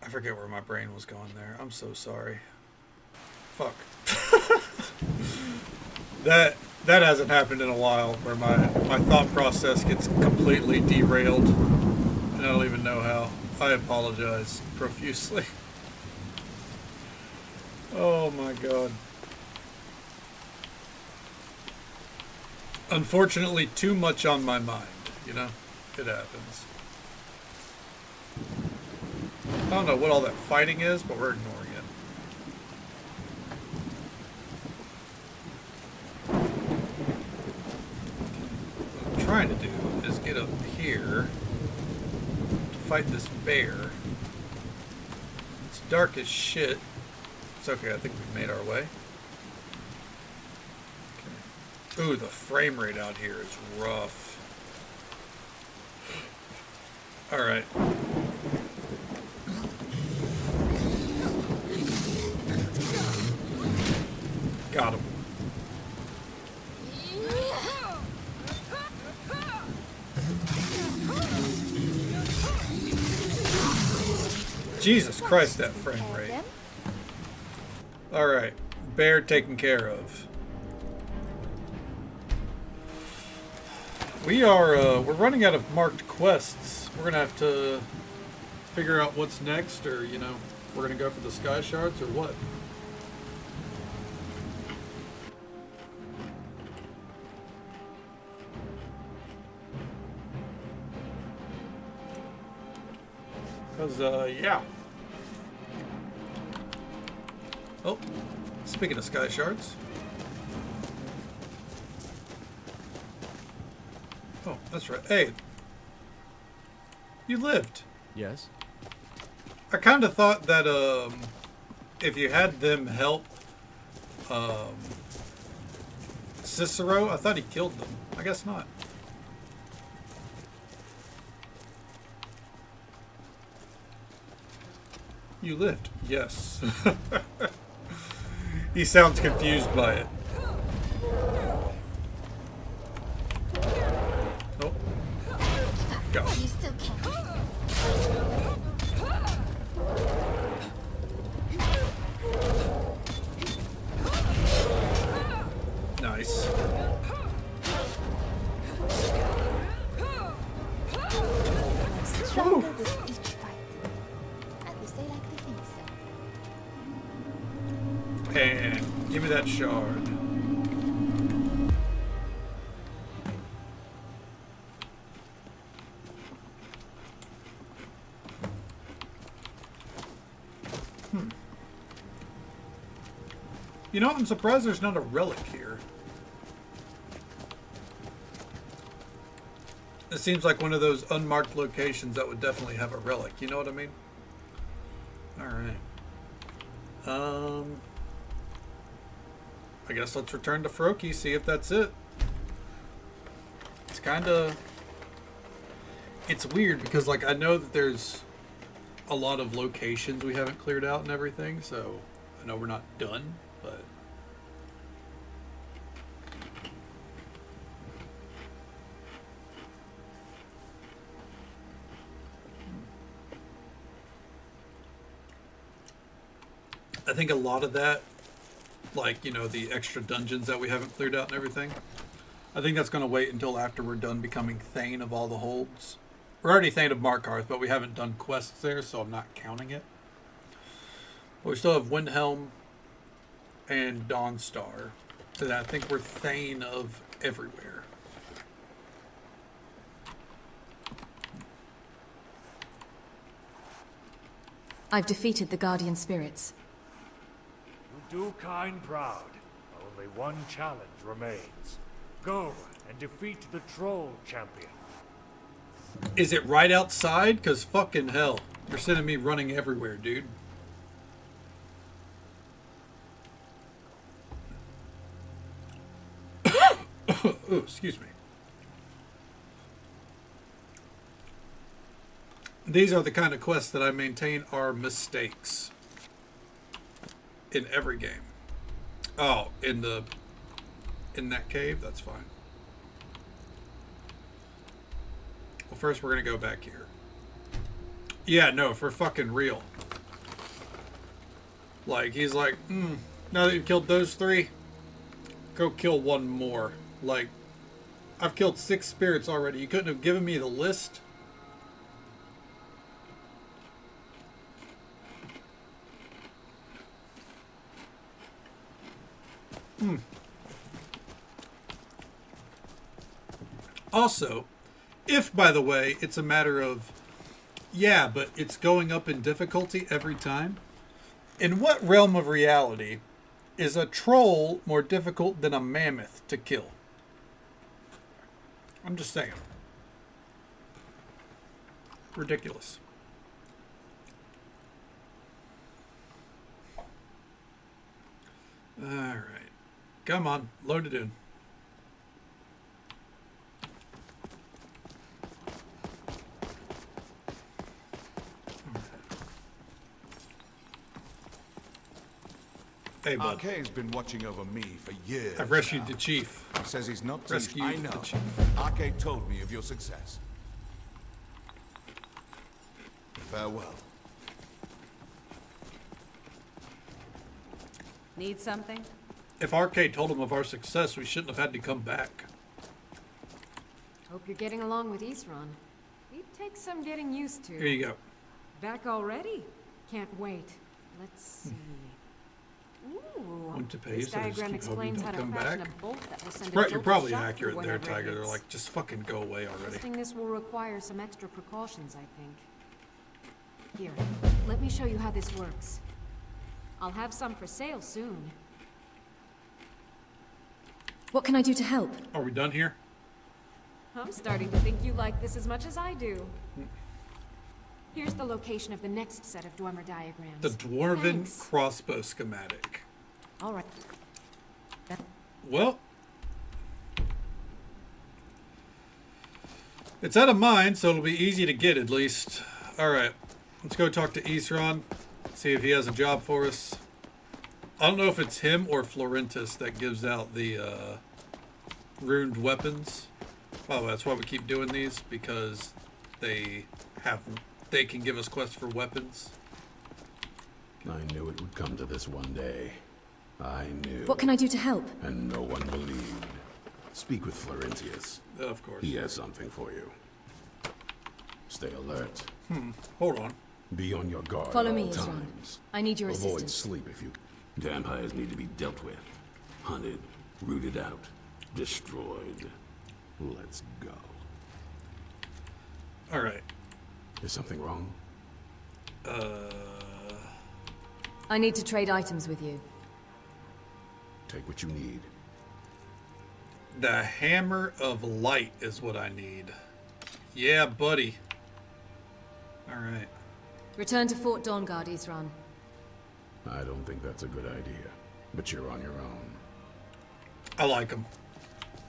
A: I forget where my brain was going there. I'm so sorry. Fuck. That hasn't happened in a while, where my thought process gets completely derailed, and I don't even know how. I apologize profusely. Oh my god. Unfortunately, too much on my mind, you know? It happens. I don't know what all that fighting is, but we're ignoring it. What I'm trying to do is get up here to fight this bear. It's dark as shit. It's okay, I think we've made our way. Okay. Ooh, the frame rate out here is rough. Alright. Got him. Jesus Christ, that frame rate. Alright, bear taken care of. We're running out of marked quests. We're gonna have to figure out what's next, or, you know, we're gonna go for the sky shards, or what? Because, yeah. Oh, speaking of sky shards. Oh, that's right. Hey, you lived.
B: Yes?
A: I kind of thought that, if you had them help, Cicero, I thought he killed them. I guess not. You lift. Yes. He sounds confused by it. Nope. Go.
J: You still can't.
A: Nice.
J: Stronger with each fight. At least I like to think so.
A: And give me that shard. You know, I'm surprised there's not a relic here. It seems like one of those unmarked locations that would definitely have a relic. You know what I mean? Alright. I guess let's return to Froki, see if that's it. It's kinda... It's weird because, like, I know that there's a lot of locations we haven't cleared out and everything, so I know we're not done, but... I think a lot of that, like, you know, the extra dungeons that we haven't cleared out and everything, I think that's going to wait until after we're done becoming Thane of all the holds. We're already Thane of Markarth, but we haven't done quests there, so I'm not counting it. But we still have Windhelm and Dawnstar, so I think we're Thane of everywhere.
C: I've defeated the Guardian Spirits.
M: You do kind proud. Only one challenge remains. Go and defeat the Troll Champion.
A: Is it right outside? Because fucking hell. You're sending me running everywhere, dude. Oh, excuse me. These are the kind of quests that I maintain are mistakes. In every game. Oh, in that cave? That's fine. Well, first we're going to go back here. Yeah, no, for fucking real. Like, he's like, now that you've killed those 3, go kill one more. Like, I've killed 6 spirits already. You couldn't have given me the list? Also, if, by the way, it's a matter of, yeah, but it's going up in difficulty every time, in what realm of reality is a troll more difficult than a mammoth to kill? I'm just saying. Ridiculous. Alright. Come on, load it in. Hey, bud.
X: RK's been watching over me for years.
A: I've rescued the chief.
X: He says he's not
A: Rescued
X: I know.
A: the chief.
X: RK told me of your success. Farewell.
L: Need something?
A: If RK told him of our success, we shouldn't have had to come back.
Q: Hope you're getting along with Isran. It takes some getting used to.
A: Here you go.
Q: Back already? Can't wait. Let's see. Ooh.
A: Want to pay,
Q: This
A: so just
Q: diagram
A: keep hoping
Q: explains
A: you
Q: how
A: don't
Q: to
A: come
Q: fashion
A: back.
Q: a bolt that will send a
A: Right, you're
Q: jolt
A: probably
Q: shock through
A: accurate there,
Q: whatever it
A: Tiger. They're
Q: hits.
A: like, just fucking go away already.
Q: Testing this will require some extra precautions, I think. Here, let me show you how this works. I'll have some for sale soon.
C: What can I do to help?
A: Are we done here?
Q: I'm starting to think you like this as much as I do. Here's the location of the next set of Dwemer diagrams.
A: The Dwarven
Q: Thanks.
A: crossbow schematic.
Q: All right.
A: Well, it's out of mine, so it'll be easy to get at least. All right, let's go talk to Isran. See if he has a job for us. I don't know if it's him or Florentis that gives out the ruined weapons. By the way, that's why we keep doing these, because they can give us quests for weapons.
Y: I knew it would come to this one day. I knew.
C: What can I do to help?
Y: And no one believed. Speak with Florentius.
A: Of course.
Y: He has something for you. Stay alert.
A: Hold on.
Y: Be on your guard
C: Follow
Y: at
C: me,
Y: all
C: Isran.
Y: times.
C: I need your
Y: Avoid
C: assistance.
Y: sleep if you... Vampires need to be dealt with. Hunted. Rooted out. Destroyed. Let's go.
A: Alright.
Y: Is something wrong?
C: I need to trade items with you.
Y: Take what you need.
A: The Hammer of Light is what I need. Yeah, buddy. Alright.
C: Return to Fort Dawnguard, Isran.
Y: I don't think that's a good idea. But you're on your own.
A: I like him.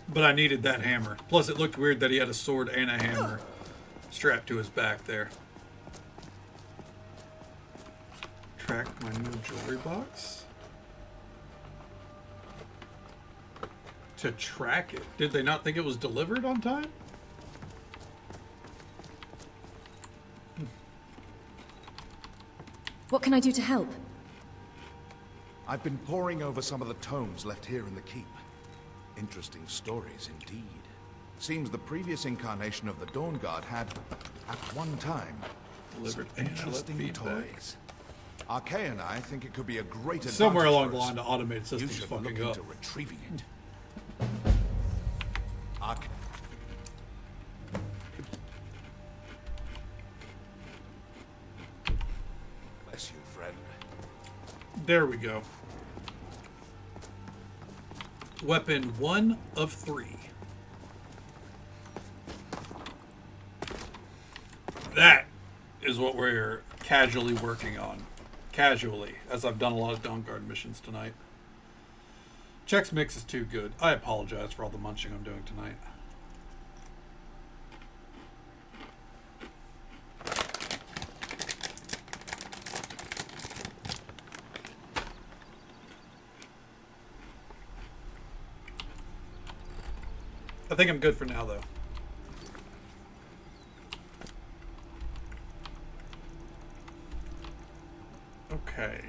A: But I needed that hammer. Plus, it looked weird that he had a sword and a hammer strapped to his back there. Track my new jewelry box. To track it. Did they not think it was delivered on time?
C: What can I do to help?
X: I've been poring over some of the tomes left here in the keep. Interesting stories indeed. Seems the previous incarnation of the Dawn Guard had, at one time,
A: Delivered
X: some
A: and
X: interesting
A: feedback.
X: toys. Arcay and I think it could be a great advantage
A: Somewhere along
X: for
A: the
X: us.
A: line, the automated
X: You
A: system's
X: should look
A: fucking
X: into
A: up.
X: retrieving it. Arcay. Bless you, friend.
A: There we go. Weapon 1 of 3. That is what we're casually working on. Casually, as I've done a lot of Dawnguard missions tonight. Chex Mix is too good. I apologize for all the munching I'm doing tonight. I think I'm good for now, though. Okay.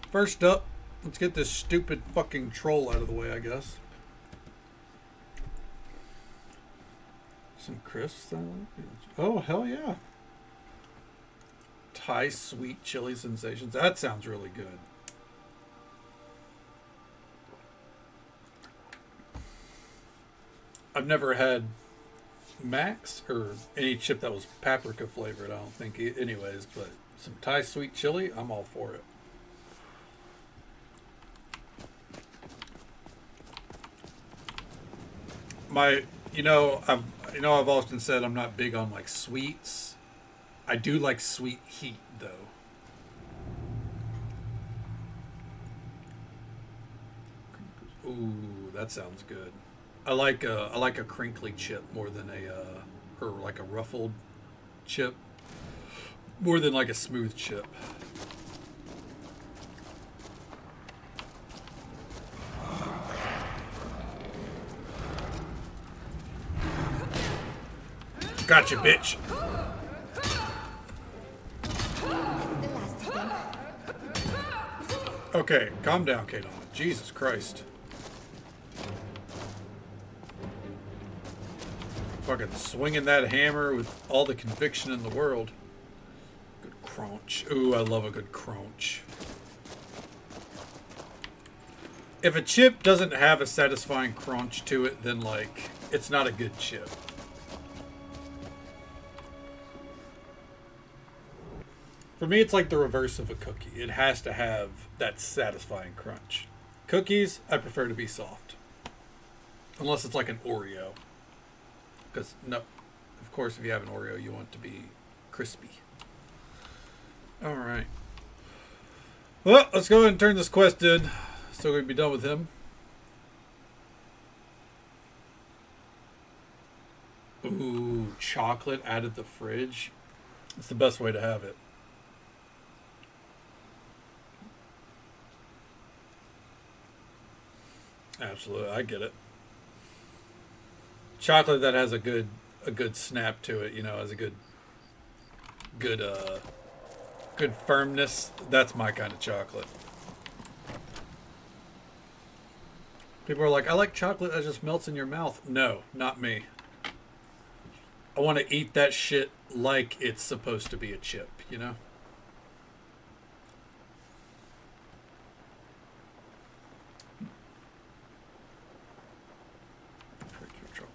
A: First up, let's get this stupid fucking troll out of the way, I guess. Some crisps. Oh, hell yeah. Thai sweet chili sensations. That sounds really good. I've never had Max or any chip that was paprika flavored, I don't think, anyways, but some Thai sweet chili, I'm all for it. I've often said I'm not big on like sweets. I do like sweet heat though. Ooh, that sounds good. I like a crinkly chip more than or like a ruffled chip more than like a smooth chip. Gotcha, bitch. Okay, calm down, Kadon. Jesus Christ. Fucking swinging that hammer with all the conviction in the world. Good crunch. Ooh, I love a good crunch. If a chip doesn't have a satisfying crunch to it, then like, it's not a good chip. For me, it's like the reverse of a cookie. It has to have that satisfying crunch. Cookies, I prefer to be soft. Unless it's like an Oreo. Because, no, of course, if you have an Oreo, you want it to be crispy. Alright. Well, let's go ahead and turn this quest in. So we're going to be done with him. Ooh, chocolate out of the fridge. It's the best way to have it. Absolutely, I get it. Chocolate that has a good snap to it, you know, has a good firmness. That's my kind of chocolate. People are like, I like chocolate that just melts in your mouth. No, not me. I want to eat that shit like it's supposed to be a chip, you know?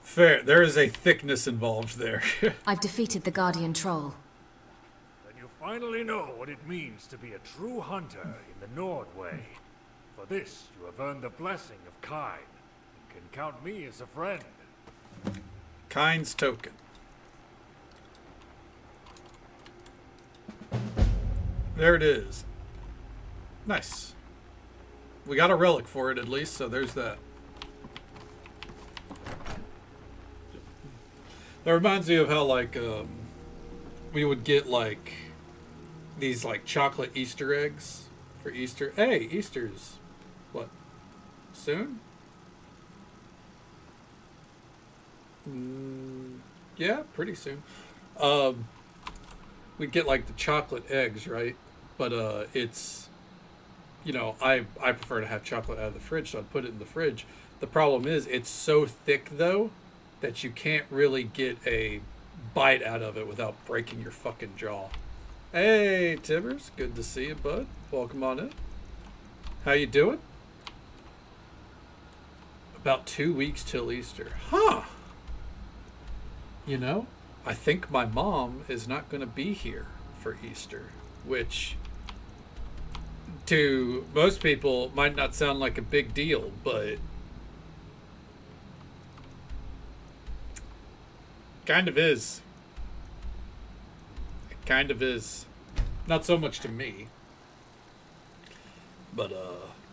A: Fair. There is a thickness involved there.
C: I've defeated the Guardian Troll.
M: Then you finally know what it means to be a true hunter in the Nord way. For this, you have earned the blessing of Kain. You can count me as a friend.
A: Kain's token. There it is. Nice. We got a relic for it at least, so there's that. That reminds me of how, like, we would get, like, these, like, chocolate Easter eggs for Easter. Hey, Easter's, what, soon? Yeah, pretty soon. We'd get, like, the chocolate eggs, right? But, it's, you know, I prefer to have chocolate out of the fridge, so I'd put it in the fridge. The problem is, it's so thick, though, that you can't really get a bite out of it without breaking your fucking jaw. Hey, Tibbers, good to see you, bud. Welcome on in. How you doing? About 2 weeks till Easter. Huh. You know, I think my mom is not going to be here for Easter, which to most people might not sound like a big deal, but kind of is. It kind of is. Not so much to me. But,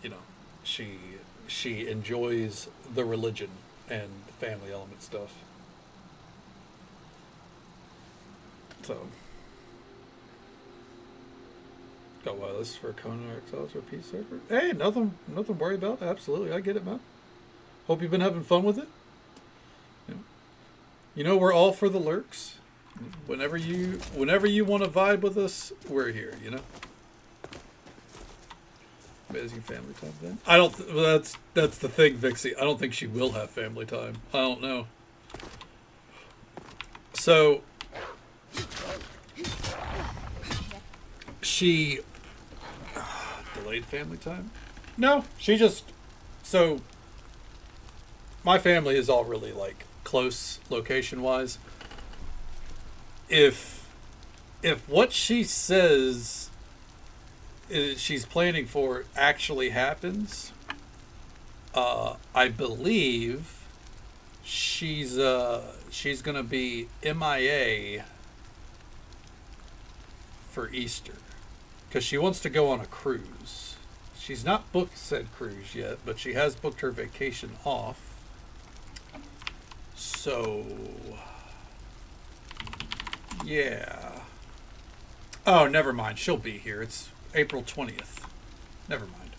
A: you know, she enjoys the religion and the family element stuff. So. Got wireless for Conan Exiles or Peace server. Hey, nothing to worry about. Absolutely, I get it, man. Hope you've been having fun with it. You know, we're all for the lurks. Whenever you want to vibe with us, we're here, you know? Amazing family time then. I don't, that's the thing, Vixie. I don't think she will have family time. I don't know. So, she, delayed family time? No, she just, so, my family is all really, like, close location wise. If what she says is she's planning for actually happens, I believe she's gonna be MIA for Easter because she wants to go on a cruise. She's not booked said cruise yet, but she has booked her vacation off. So, yeah. Oh, never mind. She'll be here. It's April 20th. Never mind.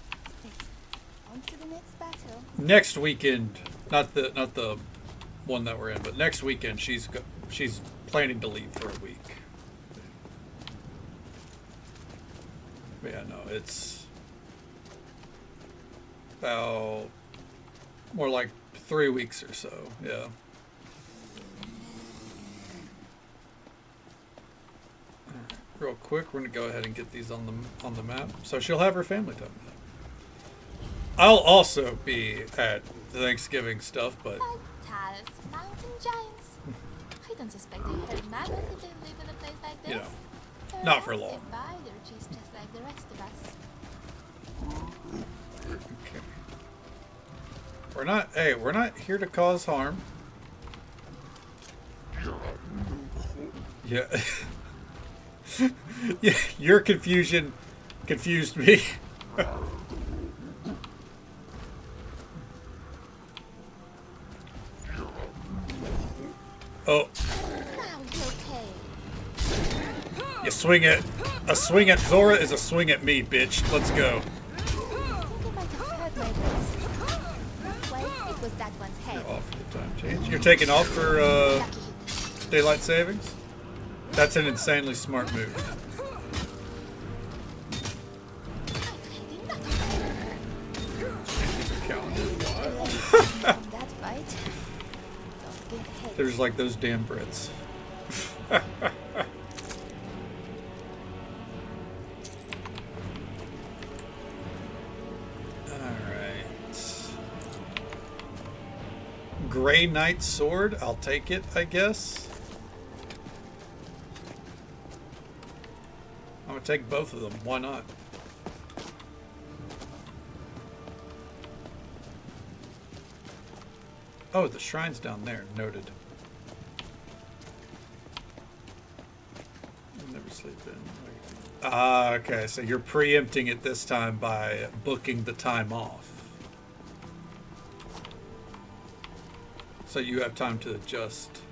I: On to the next battle.
A: Next weekend, not the one that we're in, but next weekend she's planning to leave for a week. But yeah, no, it's about more like 3 weeks or so. Yeah. Real quick, we're gonna go ahead and get these on the map. So she'll have her family time. I'll also be at the Thanksgiving stuff, but
J: Talos, mountain giants. I don't suspect they heard mammoth if they live in a place like this.
A: you know, not for long.
J: By, they're just like the rest of us.
A: Okay. We're not here to cause harm. Yeah. Yeah, your confusion confused me. Oh.
J: Now you're okay.
A: You swing at a swing at Zora is a swing at me, bitch. Let's go. You're off for the time change. You're taking off for daylight savings? That's an insanely smart move. There's like those damn Brits. Grey Knight sword, I'll take it, I guess. I'm gonna take both of them, why not? Oh, the shrine's down there, noted. I'll never sleep in. Ah, okay, so you're preempting it this time by booking the time off. So you have time to adjust.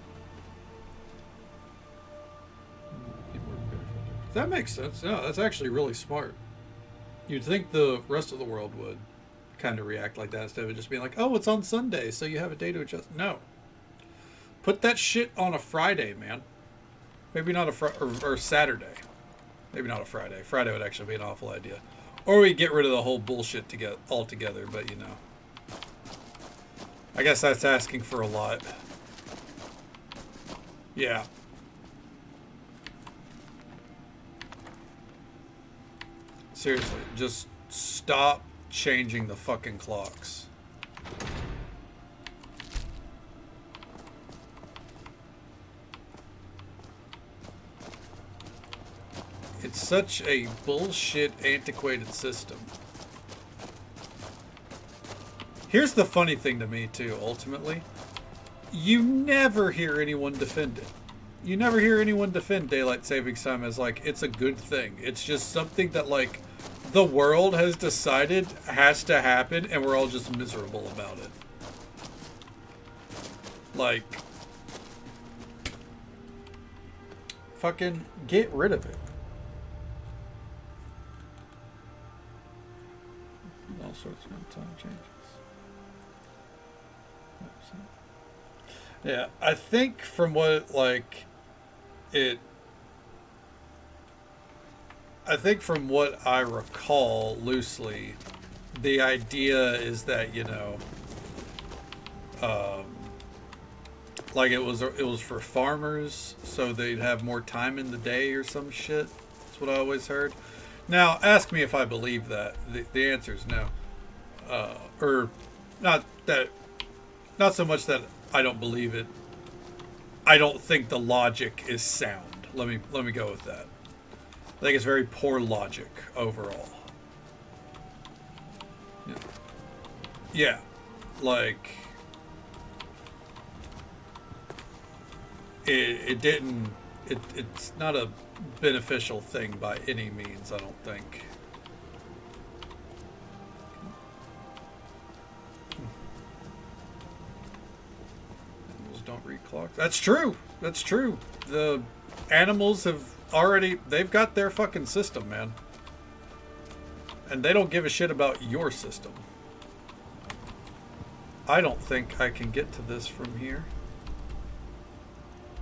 A: That makes sense. No, that's actually really smart. You'd think the rest of the world would kind of react like that instead of just being like, oh, it's on Sunday, so you have a day to adjust. No. Put that shit on a Friday, man. Maybe not or Saturday. Maybe not a Friday. Friday would actually be an awful idea. Or we get rid of the whole bullshit altogether, but you know. I guess that's asking for a lot. Yeah. Seriously, just stop changing the fucking clocks. It's such a bullshit, antiquated system. Here's the funny thing to me, too, ultimately. You never hear anyone defend it. You never hear anyone defend daylight savings time as, like, it's a good thing. It's just something that, like, the world has decided has to happen, and we're all just miserable about it. Like, fucking get rid of it. All sorts of time changes. Yeah, I think from what, like, I think from what I recall loosely, the idea is that, you know, like it was for farmers, so they'd have more time in the day or some shit. That's what I always heard. Now, ask me if I believe that. The answer is no. Or not so much that I don't believe it. I don't think the logic is sound. Let me go with that. I think it's very poor logic overall. Yeah. Like it's not a beneficial thing by any means, I don't think. Don't read clocks. That's true. That's true. The animals they've got their fucking system, man. And they don't give a shit about your system. I don't think I can get to this from here.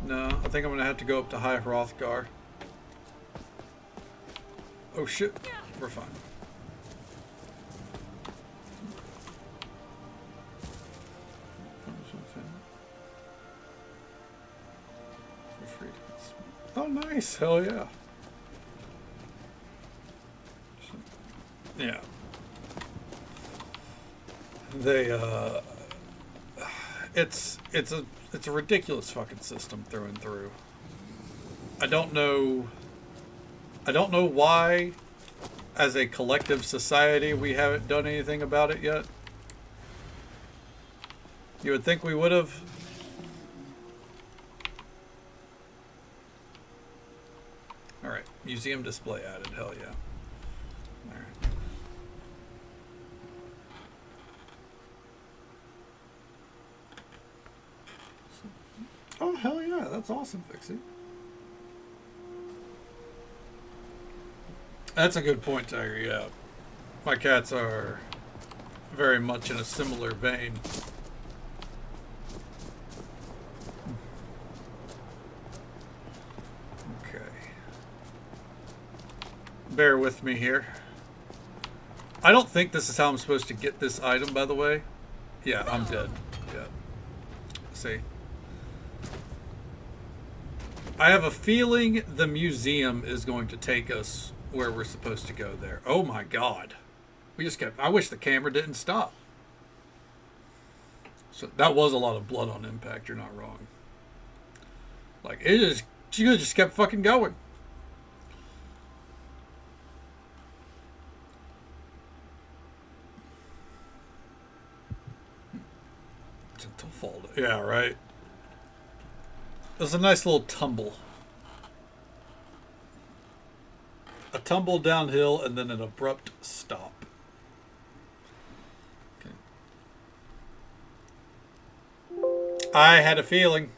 A: No, I think I'm gonna have to go up to High Hrothgar. Oh shit. We're fine. Oh, nice. Hell yeah. Yeah. They, it's a ridiculous fucking system through and through. I don't know why, as a collective society, we haven't done anything about it yet. You would think we would have. Alright, museum display added, hell yeah. Alright. Oh, hell yeah, that's awesome, Pixie. That's a good point, Tiger. Yeah, my cats are very much in a similar vein. Okay. Bear with me here. I don't think this is how I'm supposed to get this item, by the way. Yeah, I'm dead. Yeah. See? I have a feeling the museum is going to take us where we're supposed to go there. Oh my god. We just kept... I wish the camera didn't stop. So that was a lot of blood on impact, you're not wrong. Like, it is... She just kept fucking going. Gentle fall. Yeah, right. There's a nice little tumble. A tumble downhill and then an abrupt stop. Okay. I had a feeling.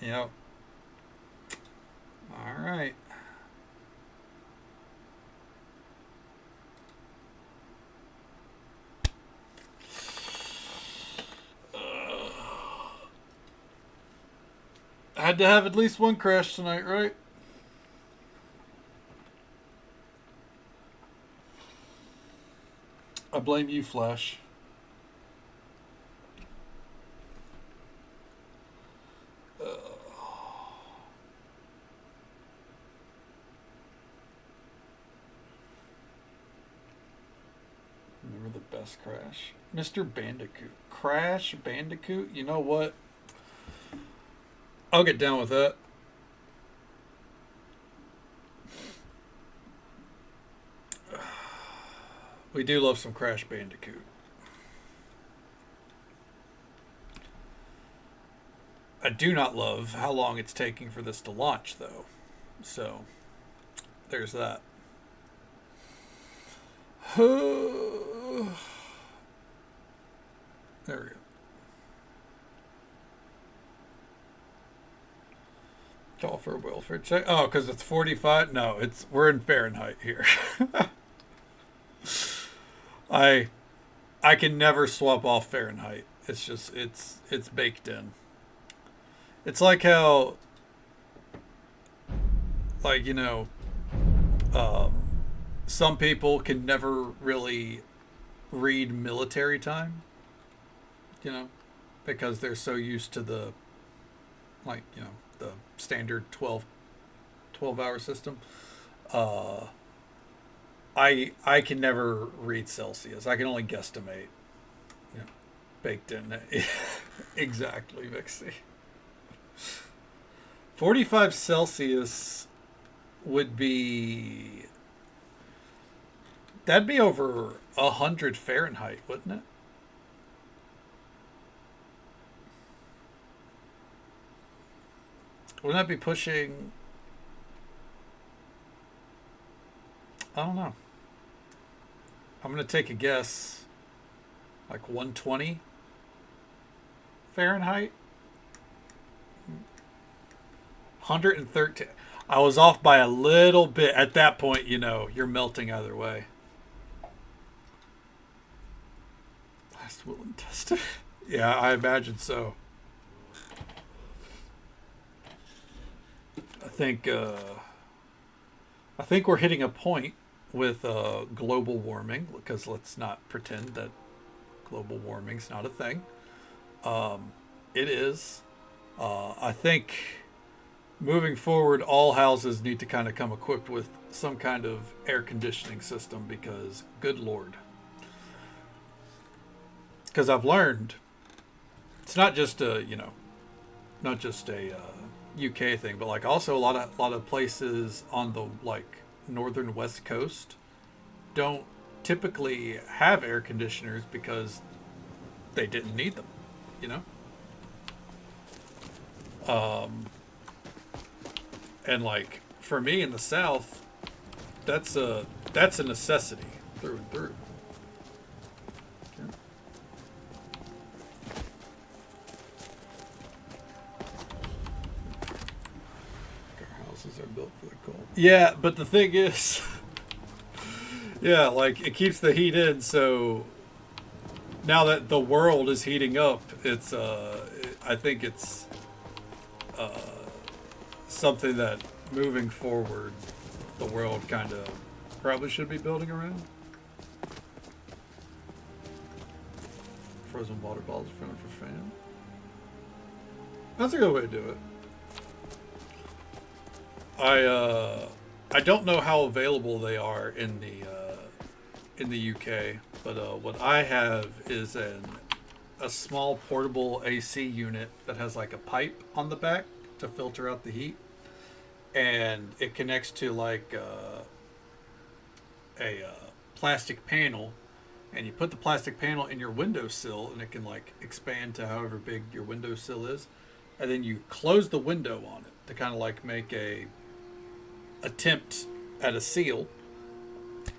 A: Yep. All right. I had to have at least one crash tonight, right? I blame you, Flash. Remember the best crash? Mr. Bandicoot. Crash Bandicoot? You know what? I'll get down with that. We do love some Crash Bandicoot. I do not love how long it's taking for this to launch, though. So, there's that. There we go. Call for a welfare check. Oh, because it's 45? No, we're in Fahrenheit here. I can never swap off Fahrenheit. It's just it's baked in. It's like how, like, you know, some people can never really read military time, you know, because they're so used to the, like, you know, the standard 12-hour system. I can never read Celsius. I can only guesstimate. You know, baked in. Exactly, Vixie. 45 Celsius would be... That'd be over 100 Fahrenheit, wouldn't it? Wouldn't that be pushing... I don't know. I'm going to take a guess. Like 120 Fahrenheit? 113. I was off by a little bit. At that point, you know, you're melting either way. Last will and testament. Yeah, I imagine so. I think we're hitting a point with global warming, because let's not pretend that global warming's not a thing. It is. I think moving forward, all houses need to kind of come equipped with some kind of air conditioning system, because good Lord. Because I've learned it's not just a, you know, not just a UK thing, but like also a lot of places on the like northern west coast don't typically have air conditioners because they didn't need them, you know. And like for me in the south, that's a necessity through and through. Okay. Our houses are built for the cold. Yeah, but the thing is, yeah, like it keeps the heat in. So now that the world is heating up, it's I think it's something that moving forward, the world kind of probably should be building around. Frozen water balls front for fan. That's a good way to do it. I don't know how available they are in the UK, but what I have is a small portable AC unit that has like a pipe on the back to filter out the heat, and it connects to like a plastic panel, and you put the plastic panel in your windowsill, and it can like expand to however big your windowsill is, and then you close the window on it to kind of like make a attempt at a seal,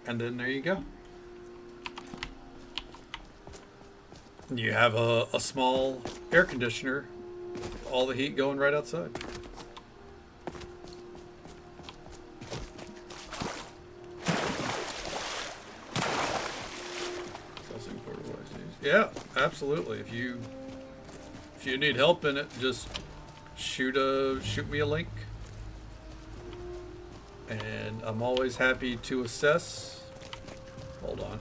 A: and then there you go. And you have a small air conditioner, all the heat going right outside. Yeah, absolutely. If you need help in it, just shoot me a link. And I'm always happy to assess. Hold on.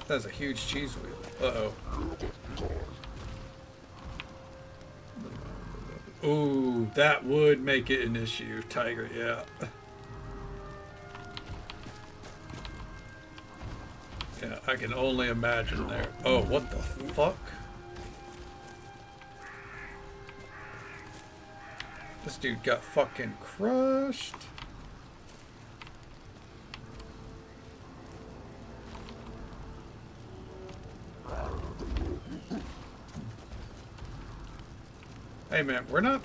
A: That's a huge cheese wheel. Uh-oh. Ooh, that would make it an issue, Tiger, yeah. Yeah, I can only imagine there. Oh, what the fuck? This dude got fucking crushed. Hey man, we're not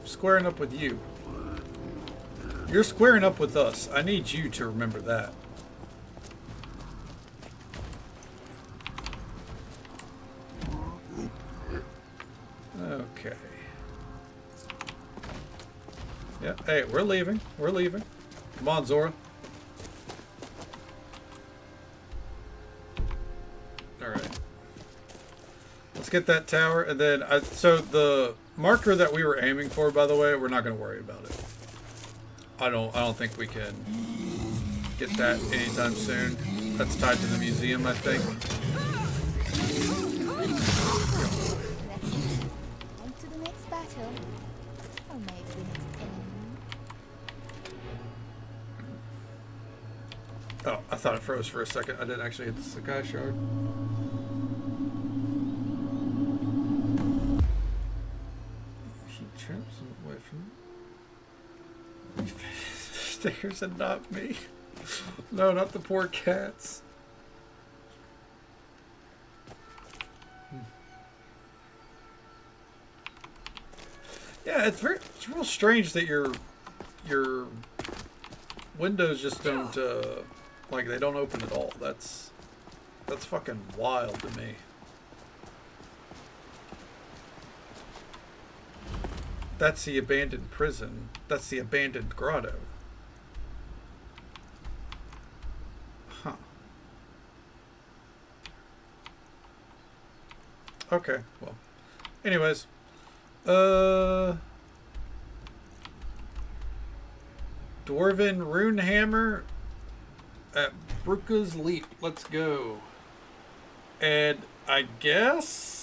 A: squaring up with you. You're squaring up with us. I need you to remember that. Okay. Yeah, hey, we're leaving. We're leaving. Come on, Zora. Alright. Let's get that tower, and then so the marker that we were aiming for, by the way, we're not going to worry about it. I don't think we can get that anytime soon. That's tied to the museum, I think.
D: On to the next battle. Or maybe the next enemy.
A: Oh, I thought it froze for a second. I didn't actually hit the Sakai shard. Heat traps away from stairs and not me. No, not the poor cats. Yeah, it's real strange that your windows just don't like they don't open at all. That's fucking wild to me. That's the abandoned prison. That's the abandoned grotto. Huh. Okay, well. Anyways. Dwarven rune hammer at Bruka's Leap. Let's go. And I guess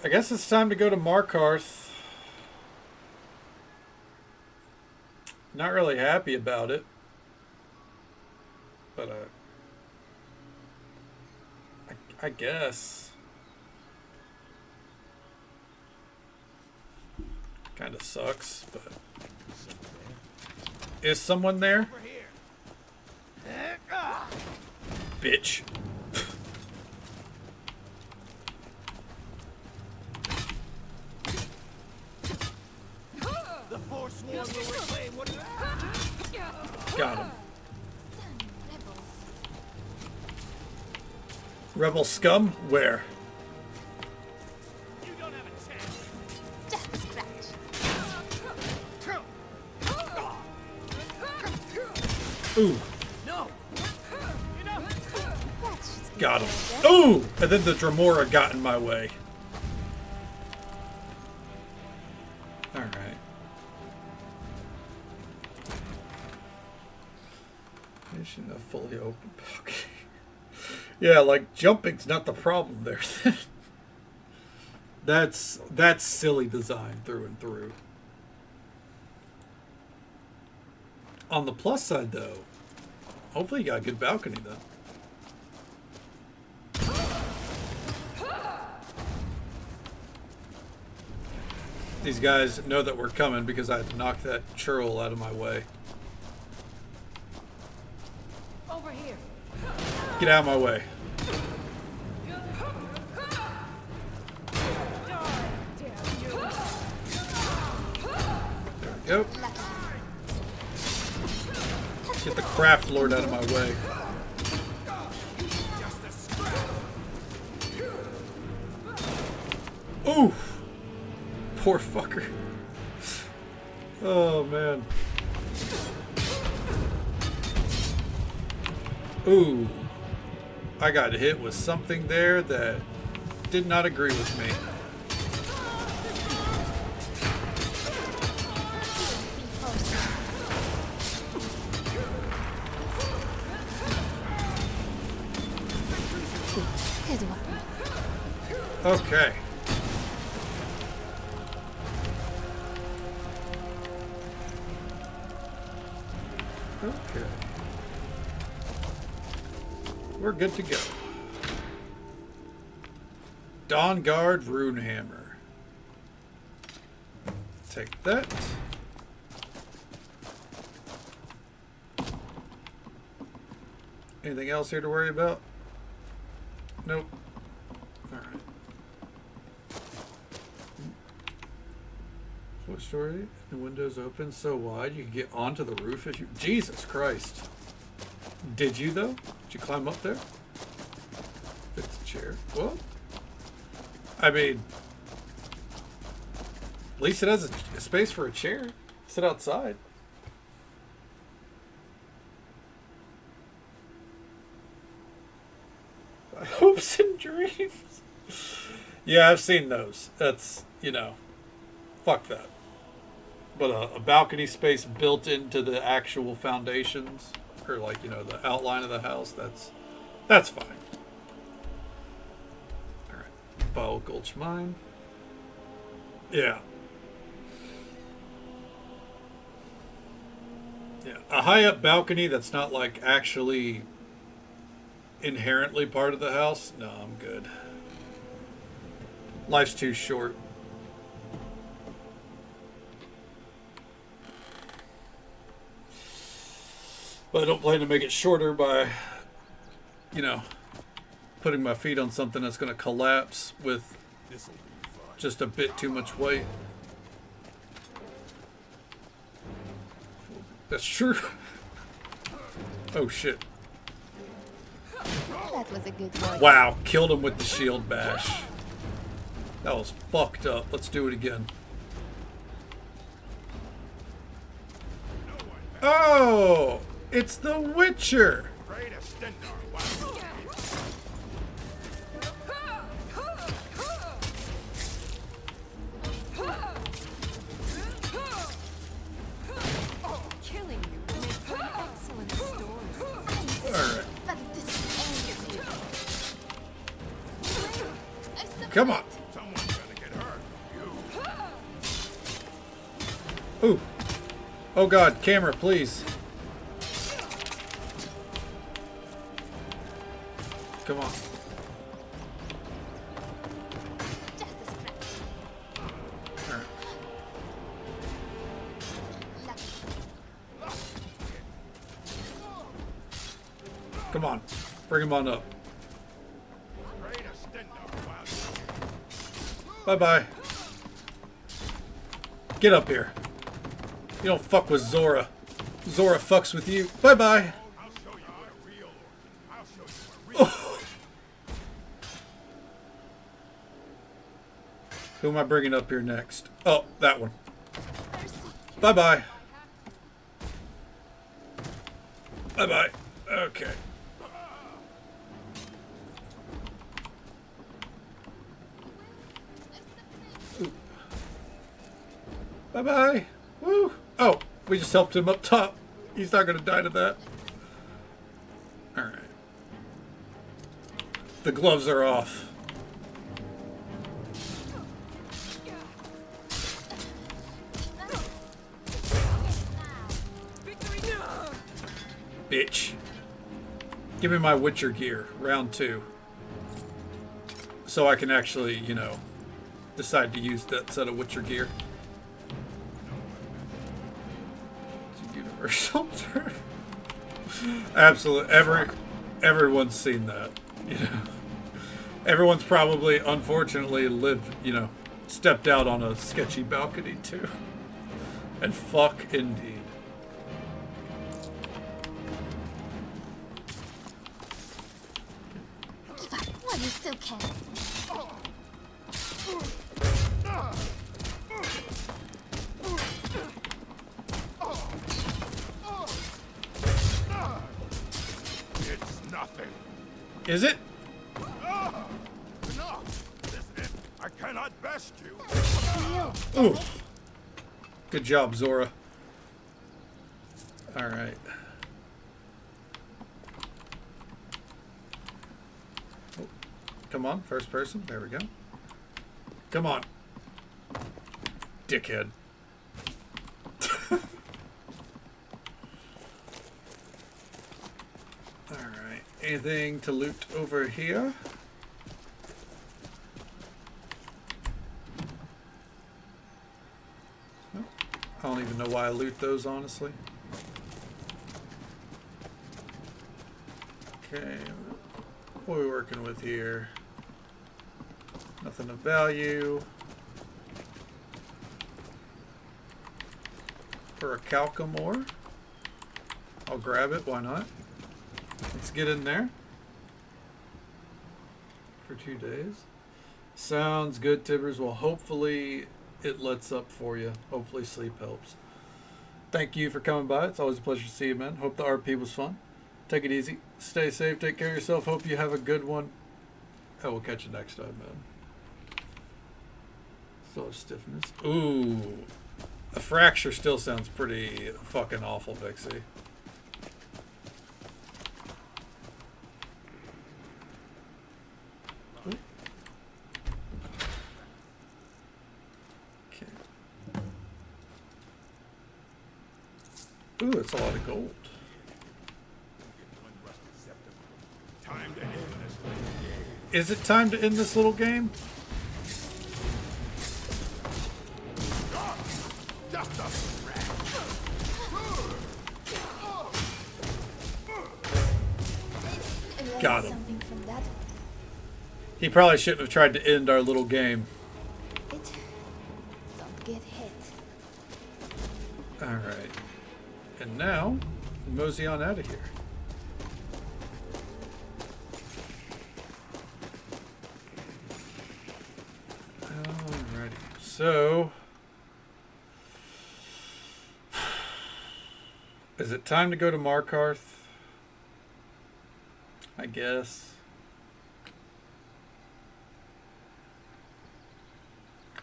A: it's time to go to Markarth. Not really happy about it, but I guess. Kind of sucks, but is someone there? Bitch.
E: The Forsworn will reclaim what
A: Got him. Rebel scum? Where?
J: Just a scratch.
A: Ooh.
E: No.
A: Got him. Ooh! And then the Dremora got in my way. Alright. Mission a fully open balcony. Yeah, like jumping's not the problem there. That's silly design through and through. On the plus side though, hopefully you got a good balcony though. These guys know that we're coming because I had to knock that churl out of my way.
F: Over here.
A: Get out of my way. There we go. Get the craft lord out of my way. Ooh! Poor fucker. Oh man. Ooh. I got hit with something there that did not agree with me. Okay. Okay. We're good to go. Dawn Guard Runehammer. Take that. Anything else here to worry about? Nope. Alright. What story? The window's open so wide you can get onto the roof if you... Jesus Christ. Did you though? Did you climb up there? Fix the chair. Well, I mean, at least it has a space for a chair. Sit outside. Hopes and dreams. Yeah, I've seen those. That's, you know, fuck that. But a balcony space built into the actual foundations, or like, you know, the outline of the house, that's fine. Alright. Bottle Gulch Mine. Yeah. Yeah. A high up balcony that's not like actually inherently part of the house? No, I'm good. Life's too short. But I don't plan to make it shorter by, you know, putting my feet on something that's going to collapse with just a bit too much weight. That's true. Oh shit.
D: That was a good one.
A: Wow, killed him with the shield bash. That was fucked up. Let's do it again. Oh! It's the Witcher!
Q: Killing you will make for an excellent story.
A: Alright. Come on! Ooh. Oh god, camera, please. Come on. Alright. Come on. Bring him on up. Bye-bye. Get up here. You don't fuck with Zora. Zora fucks with you. Bye-bye. Oh. Who am I bringing up here next? Oh, that one. Bye-bye. Bye-bye. Okay. Bye-bye. Woo. Oh, we just helped him up top. He's not going to die to that. All right. The gloves are off. Bitch. Give me my Witcher gear. Round 2. So I can actually, you know, decide to use that set of Witcher gear. It's a universal term. Absolutely. Everyone's seen that. You know. Everyone's probably, unfortunately, lived, you know, stepped out on a sketchy balcony too. And fuck indeed.
D: Give up while you still can.
H: It's nothing.
A: Is it?
H: No, this is it. I cannot best you.
A: Ooh. Good job, Zora. All right. Oh, come on, first person. There we go. Come on. Dickhead. Alright. Anything to loot over here? Oh, I don't even know why I loot those, honestly. Okay. What are we working with here? Nothing of value. For a Calcamore. I'll grab it, why not? Let's get in there. For 2 days. Sounds good, Tibbers. Well, hopefully it lets up for you. Hopefully sleep helps. Thank you for coming by. It's always a pleasure to see you, man. Hope the RP was fun. Take it easy. Stay safe. Take care of yourself. Hope you have a good one. I will catch you next time, man. Still have stiffness. Ooh. A fracture still sounds pretty fucking awful, Vixie. Okay. Ooh, that's a lot of gold.
H: Time to end this little game.
A: Is it time to end this little game?
H: Just a scratch.
A: Got him.
D: Something from that.
A: He probably shouldn't have tried to end our little game.
D: Don't get hit.
A: Alright. And now, mosey on out of here. Alrighty. So, is it time to go to Markarth? I guess.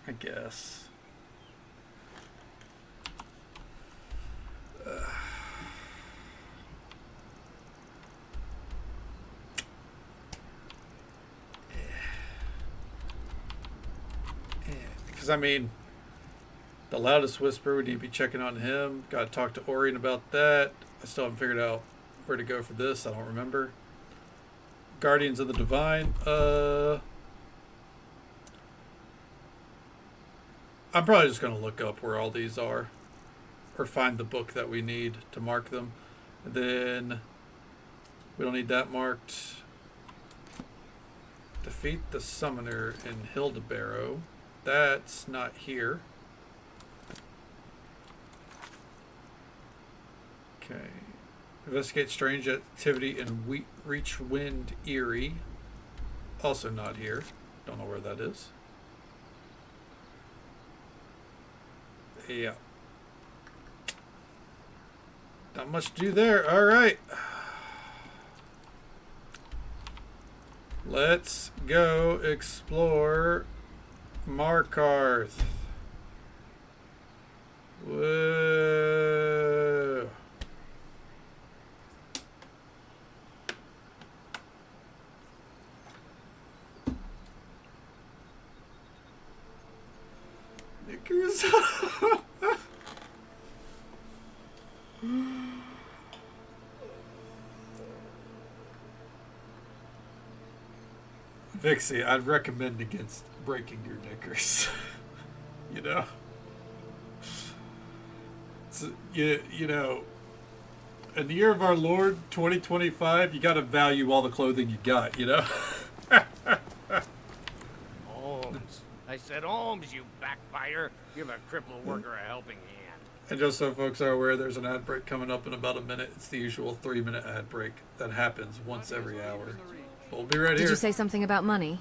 A: I guess. Because, I mean, the loudest whisper, we need to be checking on him. Got to talk to Orion about that. I still haven't figured out where to go for this. I don't remember. Guardians of the Divine. I'm probably just going to look up where all these are. Or find the book that we need to mark them. And then we don't need that marked. Defeat the Summoner in Hildebarrow. That's not here. Okay. Investigate strange activity in Reachwind Eyrie. Also not here. Don't know where that is. Yeah. Not much to do there. All right. Let's go explore Markarth. Whoa. Knickers. Vixie, I'd recommend against breaking your knickers. You know? So, you know, in the year of our Lord, 2025, you gotta value all the clothing you got, you know?
G: Holmes. I said Holmes, you backbiter. Give a crippled worker a helping hand.
A: And just so folks are aware, there's an ad break coming up in about a minute. It's the usual 3-minute ad break that happens once every hour. We'll be right here.
C: Did you say something about money?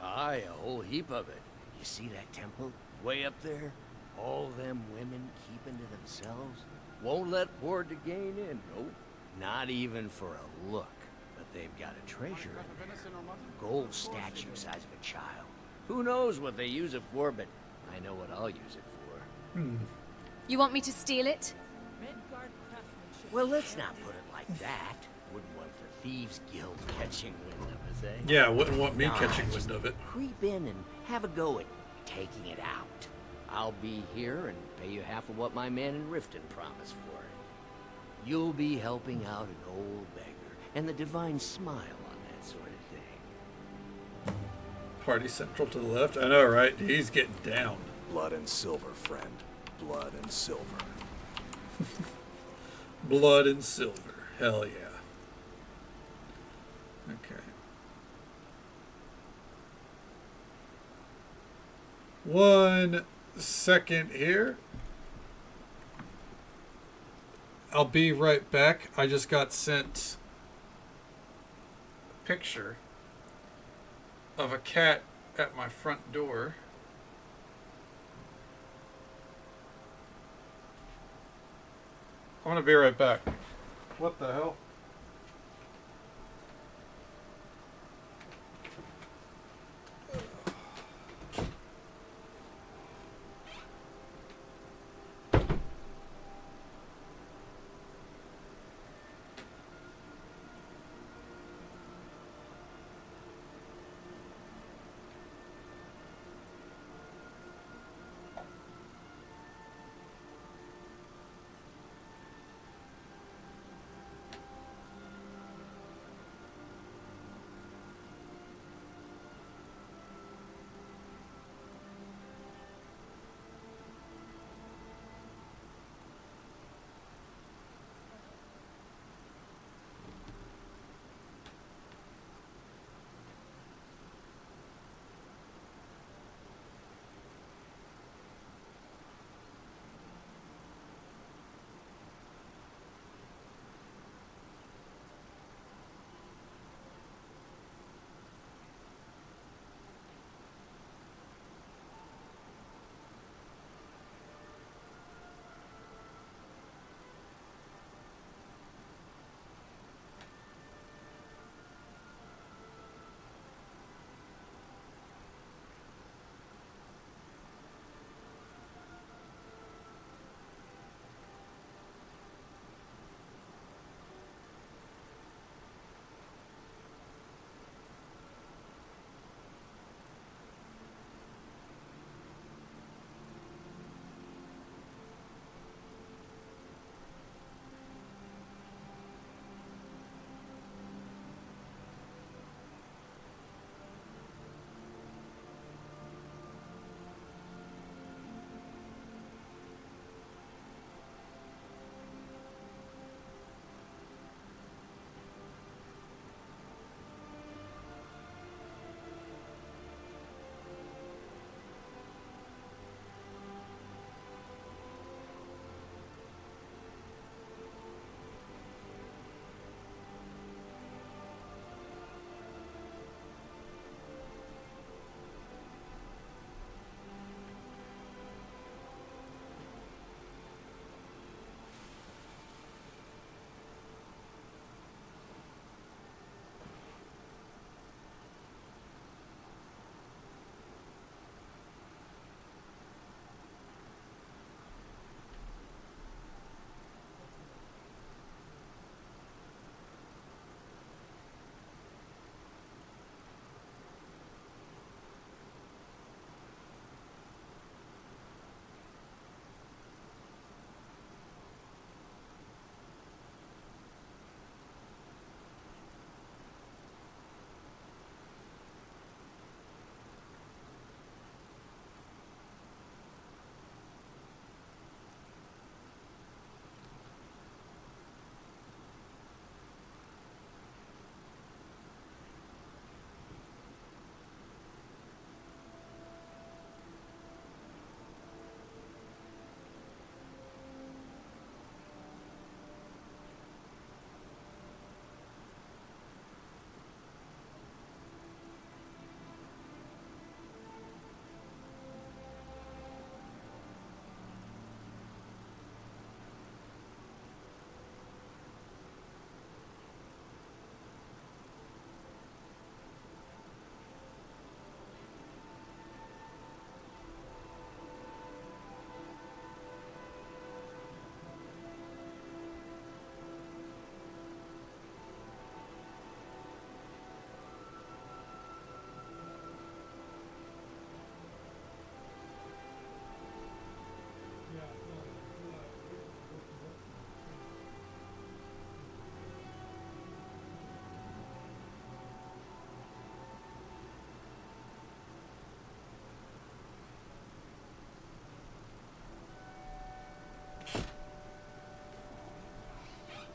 G: Aye, a whole heap of it. You see that temple? Way up there? All them women keeping to themselves? Won't let poor DeGain in, nope. Not even for a look. But they've got a treasure in there. Gold statue size of a child. Who knows what they use it for, but I know what I'll use it for.
C: You want me to steal it?
G: Well, let's not put it like that. Wouldn't want the Thieves Guild catching wind of us, eh?
A: Yeah, wouldn't want me
G: Nah,
A: catching
G: just
A: wind of it.
G: Creep in and have a go at taking it out. I'll be here and pay you half of what my man in Riften promised for it. You'll be helping out an old beggar, and the divine smile on that sort of thing.
A: Party Central to the left. I know, right? He's getting down.
N: Blood and silver, friend. Blood and silver.
A: Blood and silver. Hell yeah. Okay. 1 second here. I'll be right back. I just got sent a picture of a cat at my front door. I'm gonna be right back. What the hell?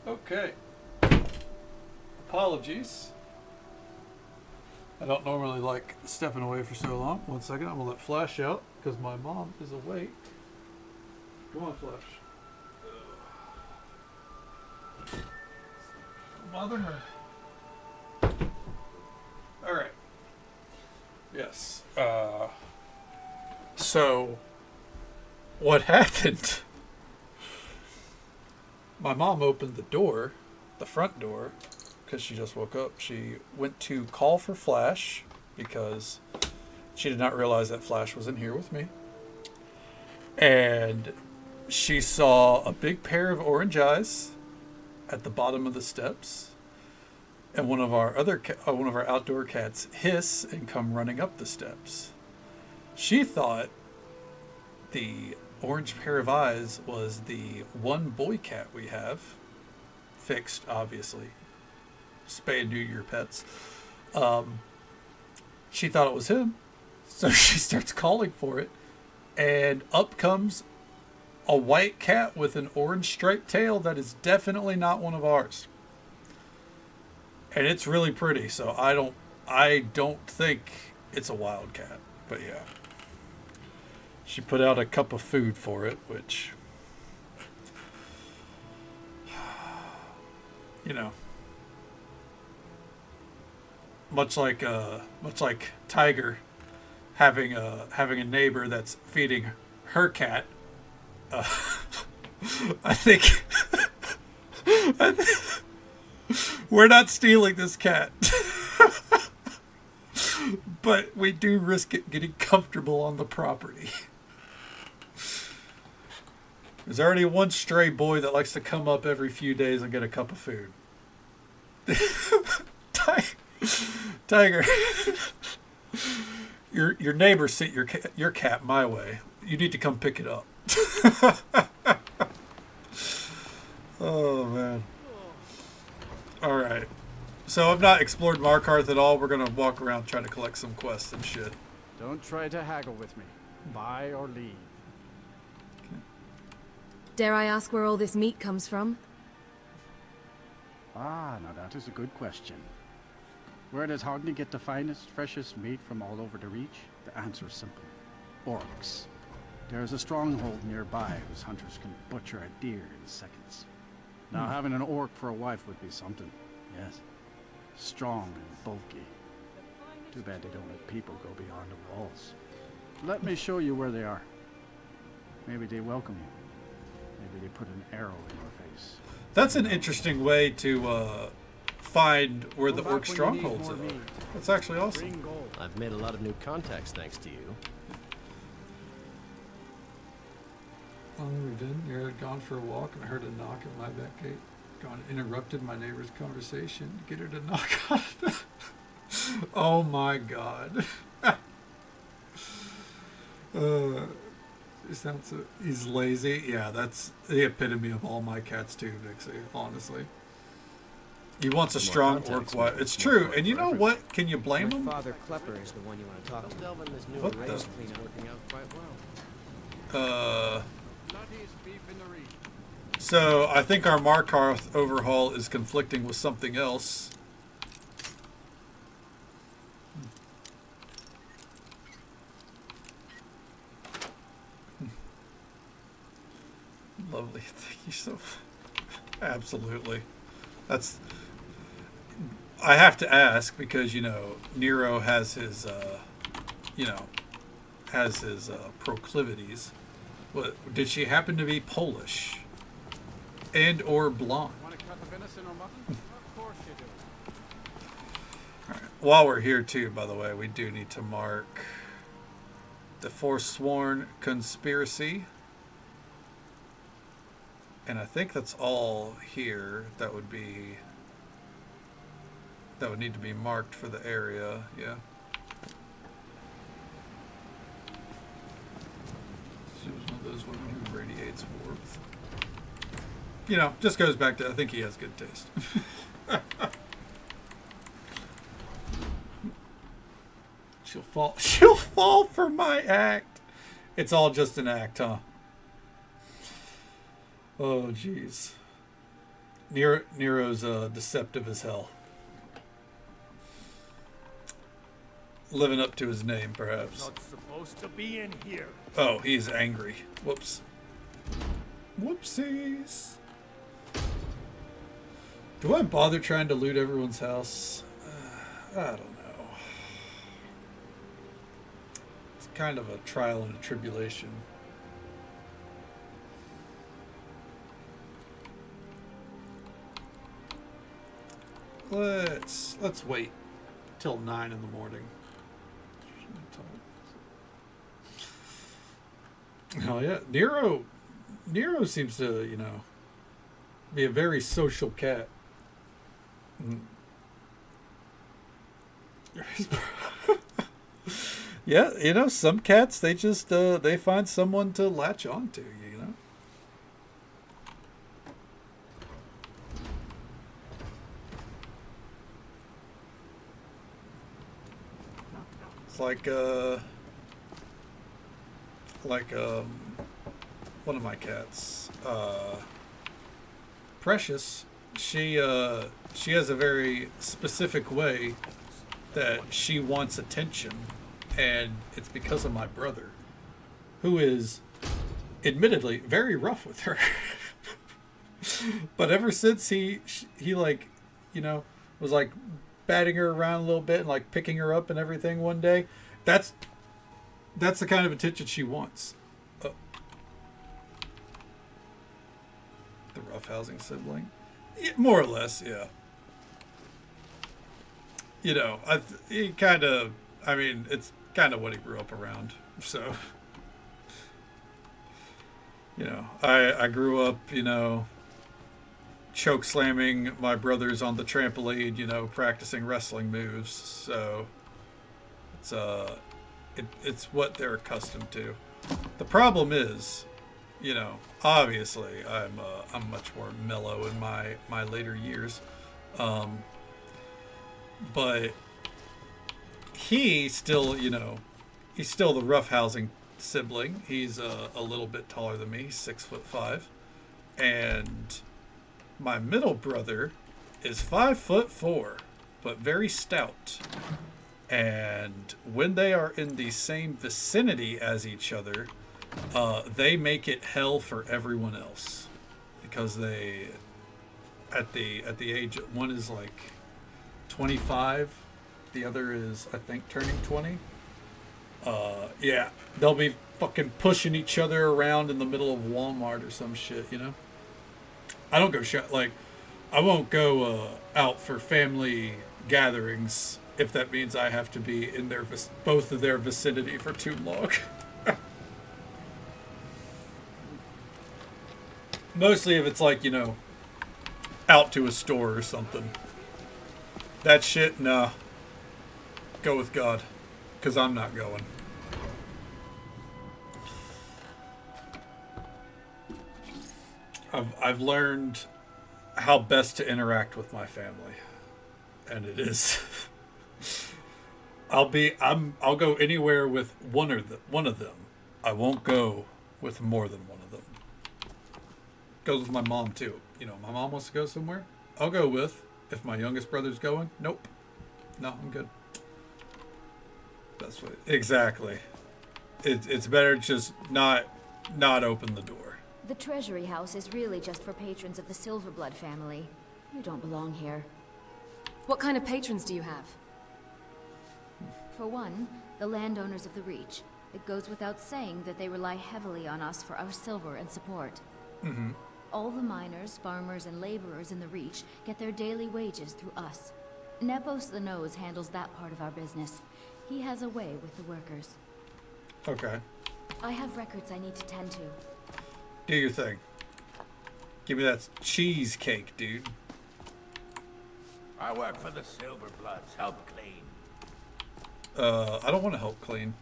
A: Okay. Apologies. I don't normally like stepping away for so long. 1 second, I'm gonna let Flash out because my mom is awake. Come on, Flash. Bother her. All right. Yes. So, what happened? My mom opened the door, the front door, because she just woke up. She went to call for Flash because she did not realize that Flash was in here with me. And she saw a big pair of orange eyes at the bottom of the steps, and one of our outdoor cats hiss and come running up the steps. She thought the orange pair of eyes was the one boy cat we have, fixed, obviously. Spay and neuter your pets. She thought it was him, so she starts calling for it, and up comes a white cat with an orange striped tail that is definitely not one of ours. And it's really pretty, so I don't think it's a wild cat, but yeah. She put out a cup of food for it, which, you know, much like Tiger having a neighbor that's feeding her cat. I think we're not stealing this cat. But we do risk it getting comfortable on the property. There's already one stray boy that likes to come up every few days and get a cup of food. Tiger, your neighbor sent your cat my way. You need to come pick it up. Oh man. All right. So I've not explored Markarth at all. We're gonna walk around trying to collect some quests and shit.
K: Don't try to haggle with me. Buy or leave.
C: Dare I ask where all this meat comes from?
K: Ah, now that is a good question. Where does Hogni get the finest, freshest meat from all over the Reach? The answer is simple. Orcs. There is a stronghold nearby whose hunters can butcher a deer in seconds. Now having an orc for a wife would be something, yes. Strong and bulky. Too bad they don't let people go beyond the walls. Let me show you where they are. Maybe they welcome you. Maybe they put an arrow in your face.
A: That's an interesting way to find where the orc strongholds are. That's actually awesome.
T: I've made a lot of new contacts thanks to you.
A: We've been. You had gone for a walk and I heard a knock at my back gate. Gone interrupted my neighbor's conversation to get her to knock on it. Oh my god. He's lazy. Yeah, that's the epitome of all my cats too, Nixie, honestly. He wants a strong orc wife. It's true, and you know what? Can you blame him?
U: Father Klepper is the one you want to talk to.
A: What the?
U: Working out quite well.
A: So I think our Markarth overhaul is conflicting with something else. Lovely. Thank you so much. Absolutely. That's. I have to ask because, you know, Nero has his, proclivities. What, did she happen to be Polish? And or blonde?
K: Want to cut the venison or mutton? Of course you do.
A: All right. While we're here too, by the way, we do need to mark the Forsworn Conspiracy. And I think that's all here that would need to be marked for the area, yeah. She was one of those women who radiates warmth. You know, just goes back to, I think he has good taste. She'll fall for my act. It's all just an act, huh? Oh, jeez. Nero's deceptive as hell. Living up to his name, perhaps.
M: Not supposed to be in here.
A: Oh, he's angry. Whoops. Whoopsies. Do I bother trying to loot everyone's house? I don't know. It's kind of a trial and a tribulation. Let's wait till 9 in the morning. Oh yeah, Nero seems to, you know, be a very social cat. Yeah, you know, some cats, they just they find someone to latch on to, you know. It's like one of my cats, Precious. She has a very specific way that she wants attention, and it's because of my brother, who is admittedly very rough with her. But ever since he like, you know, was like batting her around a little bit and like picking her up and everything one day, that's the kind of attention she wants. The roughhousing sibling, yeah, more or less, yeah. You know, it's kind of what he grew up around. So, you know, I grew up, you know, choke slamming my brothers on the trampoline, you know, practicing wrestling moves. So it's what they're accustomed to. The problem is, you know, obviously I'm much more mellow in my later years, but he still, you know, he's still the roughhousing sibling. He's a little bit taller than me, 6'5", and my middle brother is 5'4", but very stout. And when they are in the same vicinity as each other, they make it hell for everyone else, because they, at the age, one is like 25, the other is, I think, turning 20. Yeah, they'll be fucking pushing each other around in the middle of Walmart or some shit, you know. I don't go I won't go out for family gatherings if that means I have to be in both of their vicinity for too long. Mostly if it's like, you know, out to a store or something. That shit, nah. Go with God, because I'm not going. I've learned how best to interact with my family, and it is I'll go anywhere with one of them. I won't go with more than one of them. Goes with my mom too. You know, my mom wants to go somewhere, I'll go with. If my youngest brother's going, nope. No, I'm good. That's what exactly. It's better just not open the door.
P: The Treasury House is really just for patrons of the Silverblood family. You don't belong here.
C: What kind of patrons do you have?
P: For one, the landowners of the Reach. It goes without saying that they rely heavily on us for our silver and support.
A: Mm-hmm.
P: All the miners, farmers, and laborers in the Reach get their daily wages through us. Nepos the Nose handles that part of our business. He has a way with the workers.
A: Okay.
P: I have records I need to tend to.
A: Do your thing. Give me that cheesecake, dude.
G: I work for the Silverbloods. Help clean.
A: I don't want to help clean.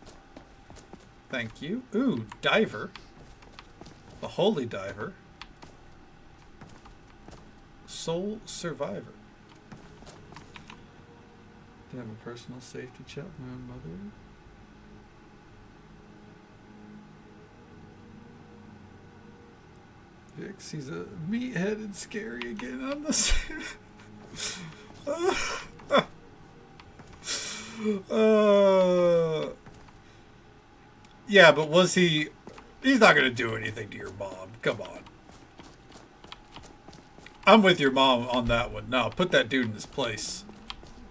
A: Thank you. Ooh, diver. The Holy Diver. Soul Survivor. Do I have a personal safety chat with my own mother? Vix, he's a meathead and scary again on the yeah, but was he... He's not going to do anything to your mom. Come on. I'm with your mom on that one. No, put that dude in his place.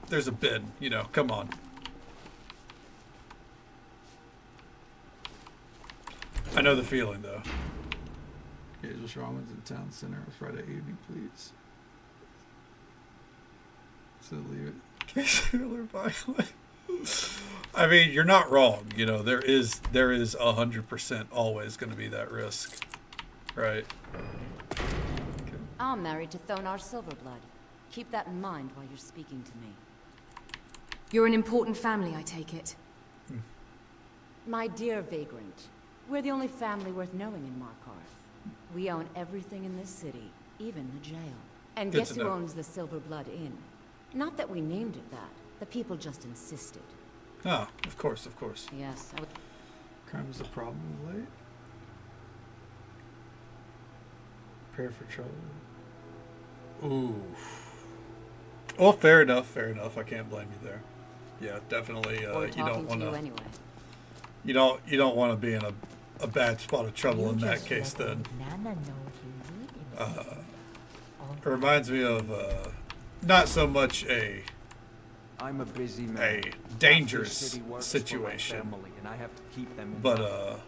A: There's a bin, you know, come on. I know the feeling, though. Okay, what's wrong with the town center Friday evening, please? So leave it. I mean, you're not wrong. You know, there is 100% always going to be that risk, right?
O: I'm married to Thonar Silverblood. Keep that in mind while you're speaking to me.
C: You're an important family, I take it.
O: My dear vagrant, we're the only family worth knowing in Markarth. We own everything in this city, even the jail. And
A: Good
O: guess
A: to
O: who
A: know.
O: owns the Silverblood Inn? Not that we named it that. The people just insisted.
A: Ah, of course, of course.
O: Yes, I would...
A: Crime is a problem of late. Prepare for trouble. Ooh. Well, fair enough, fair enough. I can't blame you there. Yeah, definitely.
O: Or
A: You don't
O: talking
A: want
O: to
A: to.
O: you anyway.
A: You don't want to be in a bad spot of trouble in that case. Then. It reminds me of not so much
R: I'm a busy man.
A: a dangerous situation,
R: Family, and I have to keep them in
A: but
R: mind.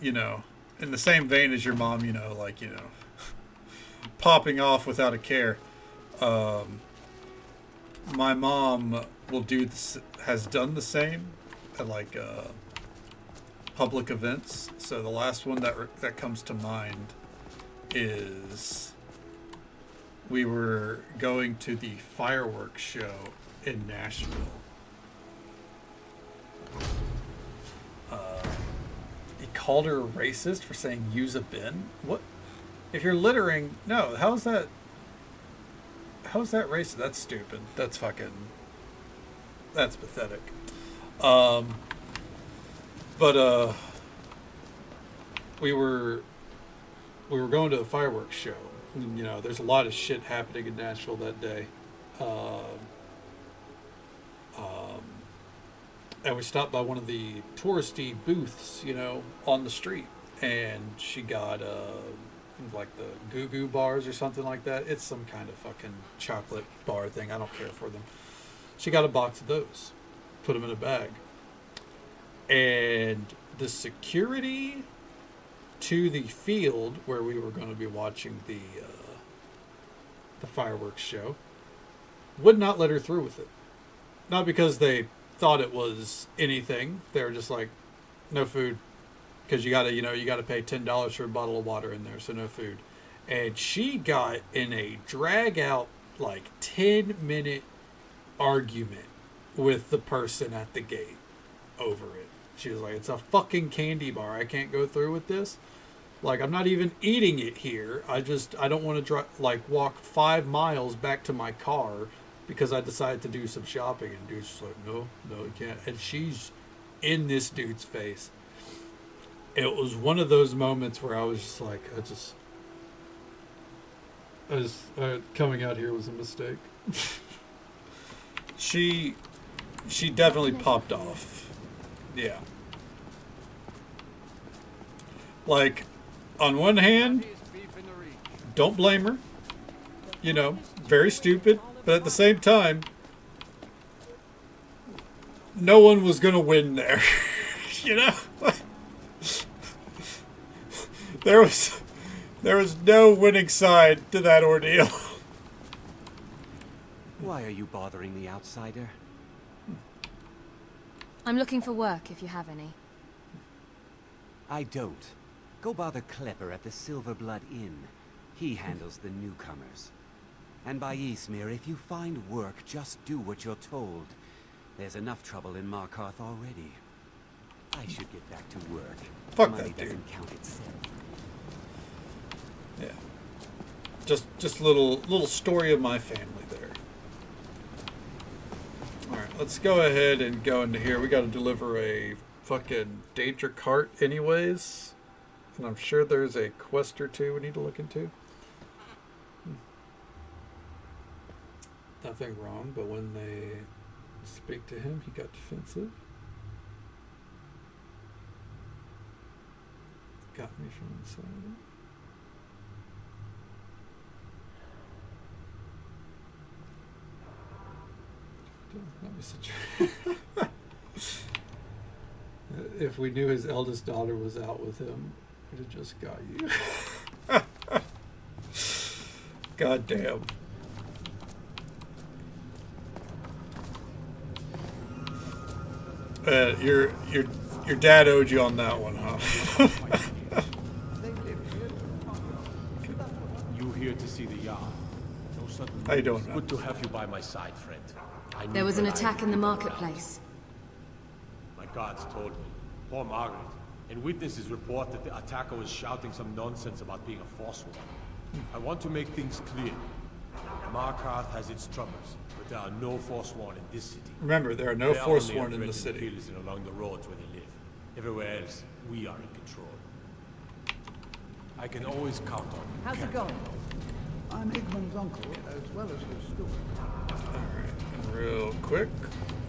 A: you know, in the same vein as your mom, you know, like, you know, popping off without a care. My mom will has done the same at like public events. So the last one that comes to mind is we were going to the fireworks show in Nashville. He called her a racist for saying use a bin. What? If you're littering, no. How's that racist? That's stupid. That's pathetic. But we were going to a fireworks show. And, you know, there's a lot of shit happening in Nashville that day. And we stopped by one of the touristy booths, you know, on the street. And she got, like the Goo Goo bars or something like that. It's some kind of fucking chocolate bar thing. I don't care for them. She got a box of those. Put them in a bag. And the security to the field where we were going to be watching the fireworks show would not let her through with it. Not because they thought it was anything. They were just like, no food, because you gotta pay $10 for a bottle of water in there, so no food. And she got in a drag out like 10-minute argument with the person at the gate over it. She was like, it's a fucking candy bar. I can't go through with this. Like, I'm not even eating it here. I don't want to walk 5 miles back to my car because I decided to do some shopping. And dude's just like, no, you can't. And she's in this dude's face. It was one of those moments where I was just like, coming out here was a mistake. She definitely popped off. Yeah. Like, on one hand, don't blame her. You know, very stupid. But at the same time, no one was going to win there. You know? There was no winning side to that ordeal.
R: Why are you bothering the outsider?
C: I'm looking for work, if you have any.
R: I don't. Go bother Klepper at the Silverblood Inn. He handles the newcomers. And by Ysmir, if you find work, just do what you're told. There's enough trouble in Markarth already. I should get back to work.
A: Fuck
R: Money
A: that dude.
R: doesn't count itself.
A: Yeah. Just a little story of my family there. Alright, let's go ahead and go into here. We gotta deliver a fucking danger cart anyways. And I'm sure there's a quest or two we need to look into. Nothing wrong, but when they speak to him, he got defensive. Got me from inside. Don't be such If we knew his eldest daughter was out with him, we'd have just got you. God damn. Your dad owed you on that one, huh?
B: You here to see the yard? No sudden
A: How you doing,
B: moves.
A: man?
B: Good to have you by my side, friend. I
C: There
B: knew
C: was an
B: that I
C: attack
B: had
C: in the
B: people
C: marketplace.
B: around. My guards told me. Poor Margaret. And witnesses report that the attacker was shouting some nonsense about being a Forsworn. I want to make things clear. Markarth has its troubles, but there are no Forsworn in this city.
A: Remember, there are no
B: They are
A: Forsworn
B: only a
A: in the
B: threat
A: city.
B: the hills and along the roads where they live. Everywhere else, we are in control. I can always count on you.
O: How's it going?
E: I'm Igman's uncle, as well as his steward.
A: Alright, real quick.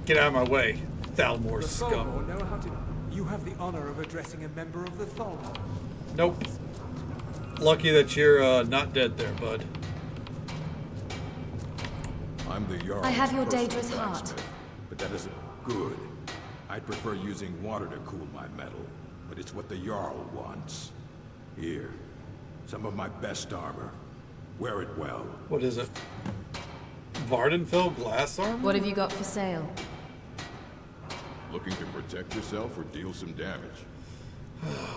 A: Get out of my way, Thalmor scum.
L: Know how to... You have the honor of addressing a member of the Thalmor.
A: Nope. Lucky that you're not dead there, bud.
H: I'm the Jarl's
C: I have your
H: personal
C: dangerous heart.
H: blacksmith, but that isn't good. I'd prefer using water to cool my metal, but it's what the Jarl wants. Here, some of my best armor. Wear it well.
A: What is it? Vardenfell glass armor?
C: What have you got for sale?
H: Looking to protect yourself or deal some damage?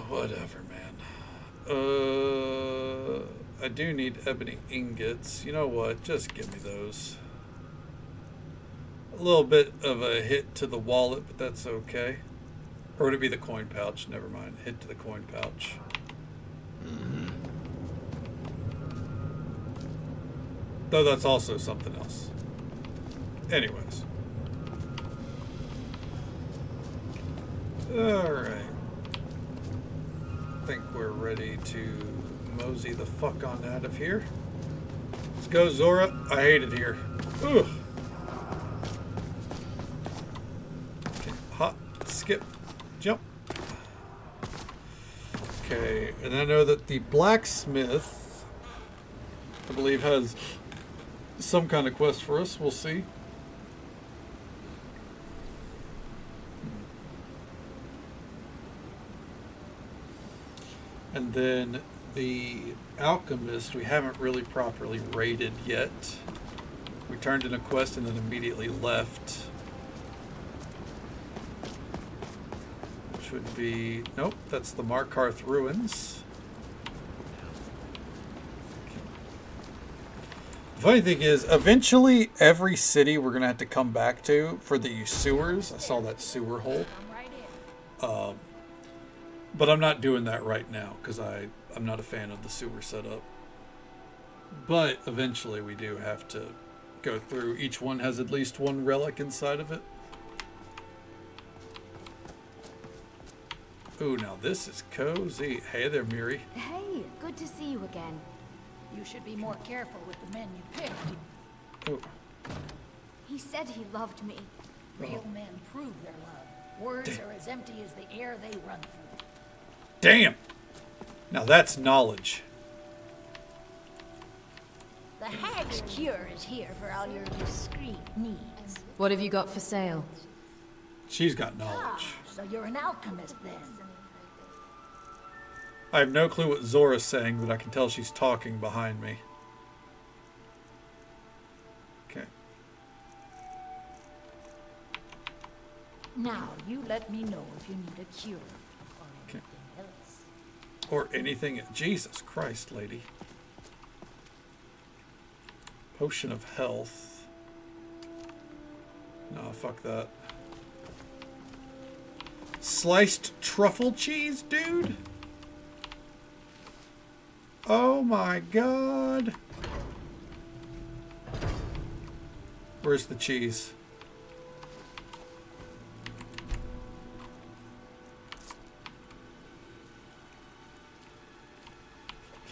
A: Whatever, man. I do need ebony ingots. You know what? Just give me those. A little bit of a hit to the wallet, but that's okay. Or would it be the coin pouch? Never mind. Hit to the coin pouch. Though that's also something else. Anyways. Alright. I think we're ready to mosey the fuck on out of here. Let's go, Zora. I hate it here. Ugh. Okay, hop, skip, jump. Okay, and I know that the blacksmith, I believe, has some kind of quest for us. We'll see. And then the alchemist, we haven't really properly raided yet. We turned in a quest and then immediately left. Which would be, nope, that's the Markarth ruins. The funny thing is, eventually every city we're going to have to come back to for the sewers. I saw that sewer hole. But I'm not doing that right now because I'm not a fan of the sewer setup. But eventually we do have to go through. Each one has at least one relic inside of it. Ooh, now this is cozy. Hey there, Miri.
P: Hey, good to see you again.
F: You should be more careful with the men you picked.
A: Oh,
P: He said he loved me.
F: Real men prove their love. Words are as empty as the air they run through.
A: damn! Now that's knowledge.
F: The Hag's Cure is here for all your discreet needs.
C: What have you got for sale?
A: She's got knowledge.
F: Ah, so you're an alchemist then.
A: I have no clue what Zora's saying, but I can tell she's talking behind me. Okay.
F: Now, you let me know if you need a cure or
A: Okay.
F: anything else.
A: Or anything. Jesus Christ, lady. Potion of health. No, fuck that. Sliced truffle cheese, dude? Oh my god. Where's the cheese?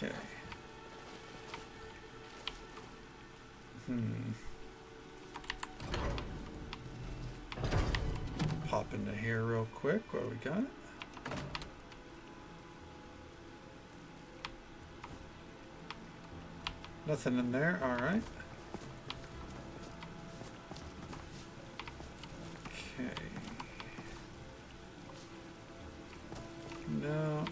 A: Okay. Pop into here real quick. What we got? Nothing in there. All right. Okay. No.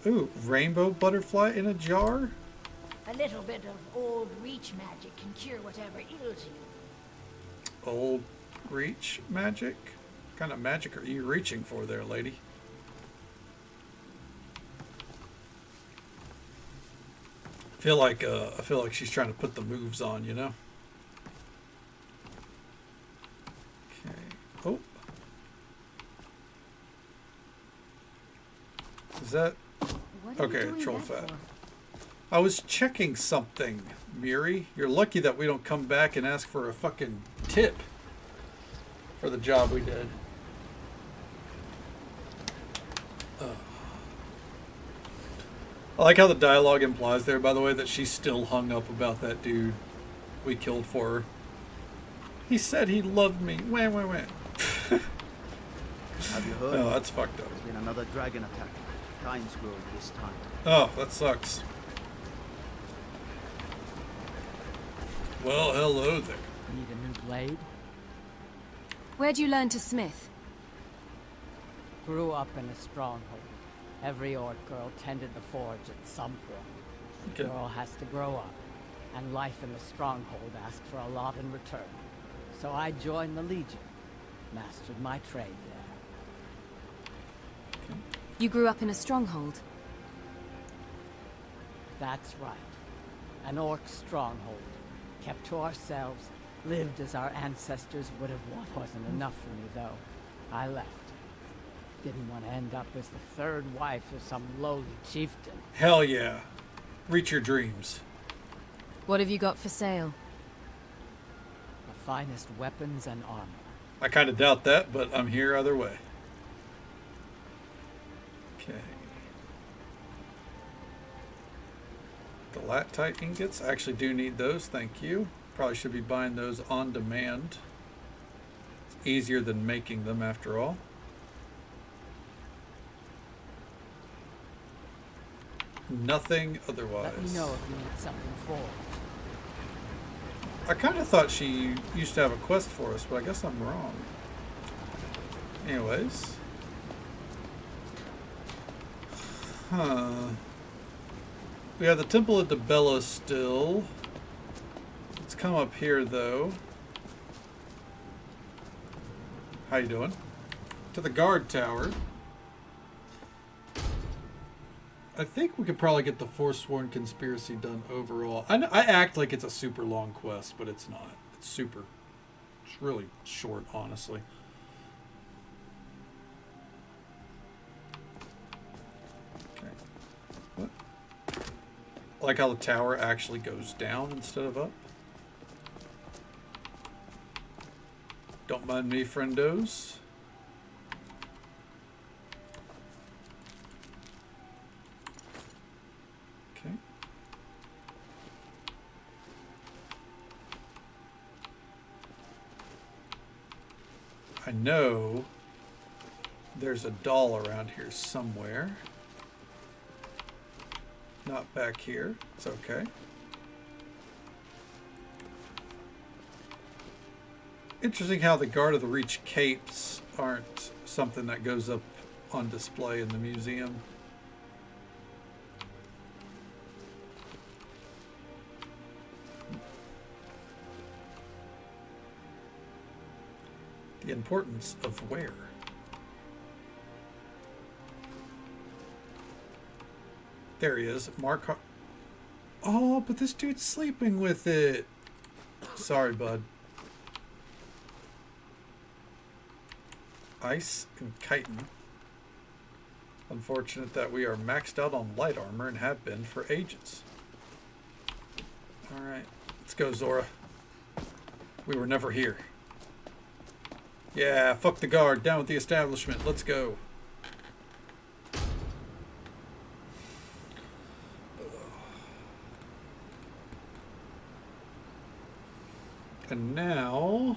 A: Ooh, rainbow butterfly in a jar?
F: A little bit of old reach magic can cure whatever ails you.
A: Old reach magic? What kind of magic are you reaching for there, lady? I feel like she's trying to put the moves on, you know? Okay. Oh. Is that okay, troll fat. I was checking something, Miri. You're lucky that we don't come back and ask for a fucking tip for the job we did. I like how the dialogue implies there, by the way, that she's still hung up about that dude we killed for her. He said he loved me. Wah, wah, wah.
S: Have you heard?
A: Oh, that's fucked up.
S: There's been another dragon attack. Thane's growing this time.
A: Oh, that sucks. Well, hello there.
V: Need a new blade?
C: Where'd you learn to smith?
V: Grew up in a stronghold. Every orc girl tended the forge at some point. The girl has to grow up, and life in the stronghold asked for a lot in return. So I joined the Legion, mastered my trade there.
C: You grew up in a stronghold?
V: That's right. An orc stronghold. Kept to ourselves, lived as our ancestors would have wanted. Wasn't enough for me, though. I left. Didn't want to end up as the third wife of some lowly chieftain.
A: Hell yeah. Reach your dreams.
C: What have you got for sale?
V: The finest weapons and armor.
A: I kind of doubt that, but I'm here either way. Okay. Galactite ingots. I actually do need those, thank you. Probably should be buying those on demand. It's easier than making them after all. Nothing otherwise.
V: Let me know if you need something for.
A: I kind of thought she used to have a quest for us, but I guess I'm wrong. Anyways. Huh. We have the Temple of Debella still. Let's come up here, though. How you doing? To the guard tower. I think we could probably get the Forsworn Conspiracy done overall. I act like it's a super long quest, but it's not. It's really short, honestly. Okay. What? I like how the tower actually goes down instead of up. Don't mind me, friendos. Okay. I know there's a doll around here somewhere. Not back here. It's okay. Interesting how the Guard of the Reach capes aren't something that goes up on display in the museum. The importance of where. There he is. Oh, but this dude's sleeping with it. Sorry, bud. Ice and chitin. Unfortunate that we are maxed out on light armor and have been for ages. Alright, let's go, Zora. We were never here. Yeah, fuck the guard. Down with the establishment. Let's go. And now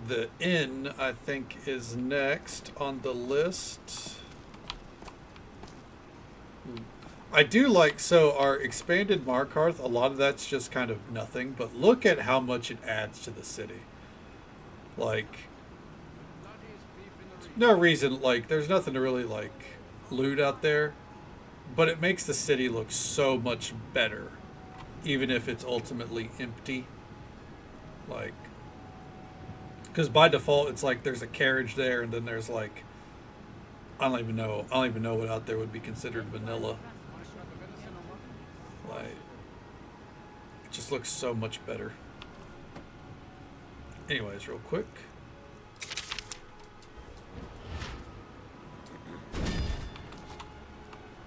A: the inn, I think, is next on the list. I do like, so our expanded Markarth, a lot of that's just kind of nothing, but look at how much it adds to the city. Like, no reason, like, there's nothing to really, like, loot out there, but it makes the city look so much better, even if it's ultimately empty. Like, because by default, it's like there's a carriage there, and then there's, like, I don't even know what out there would be considered vanilla. Like, it just looks so much better. Anyways, real quick.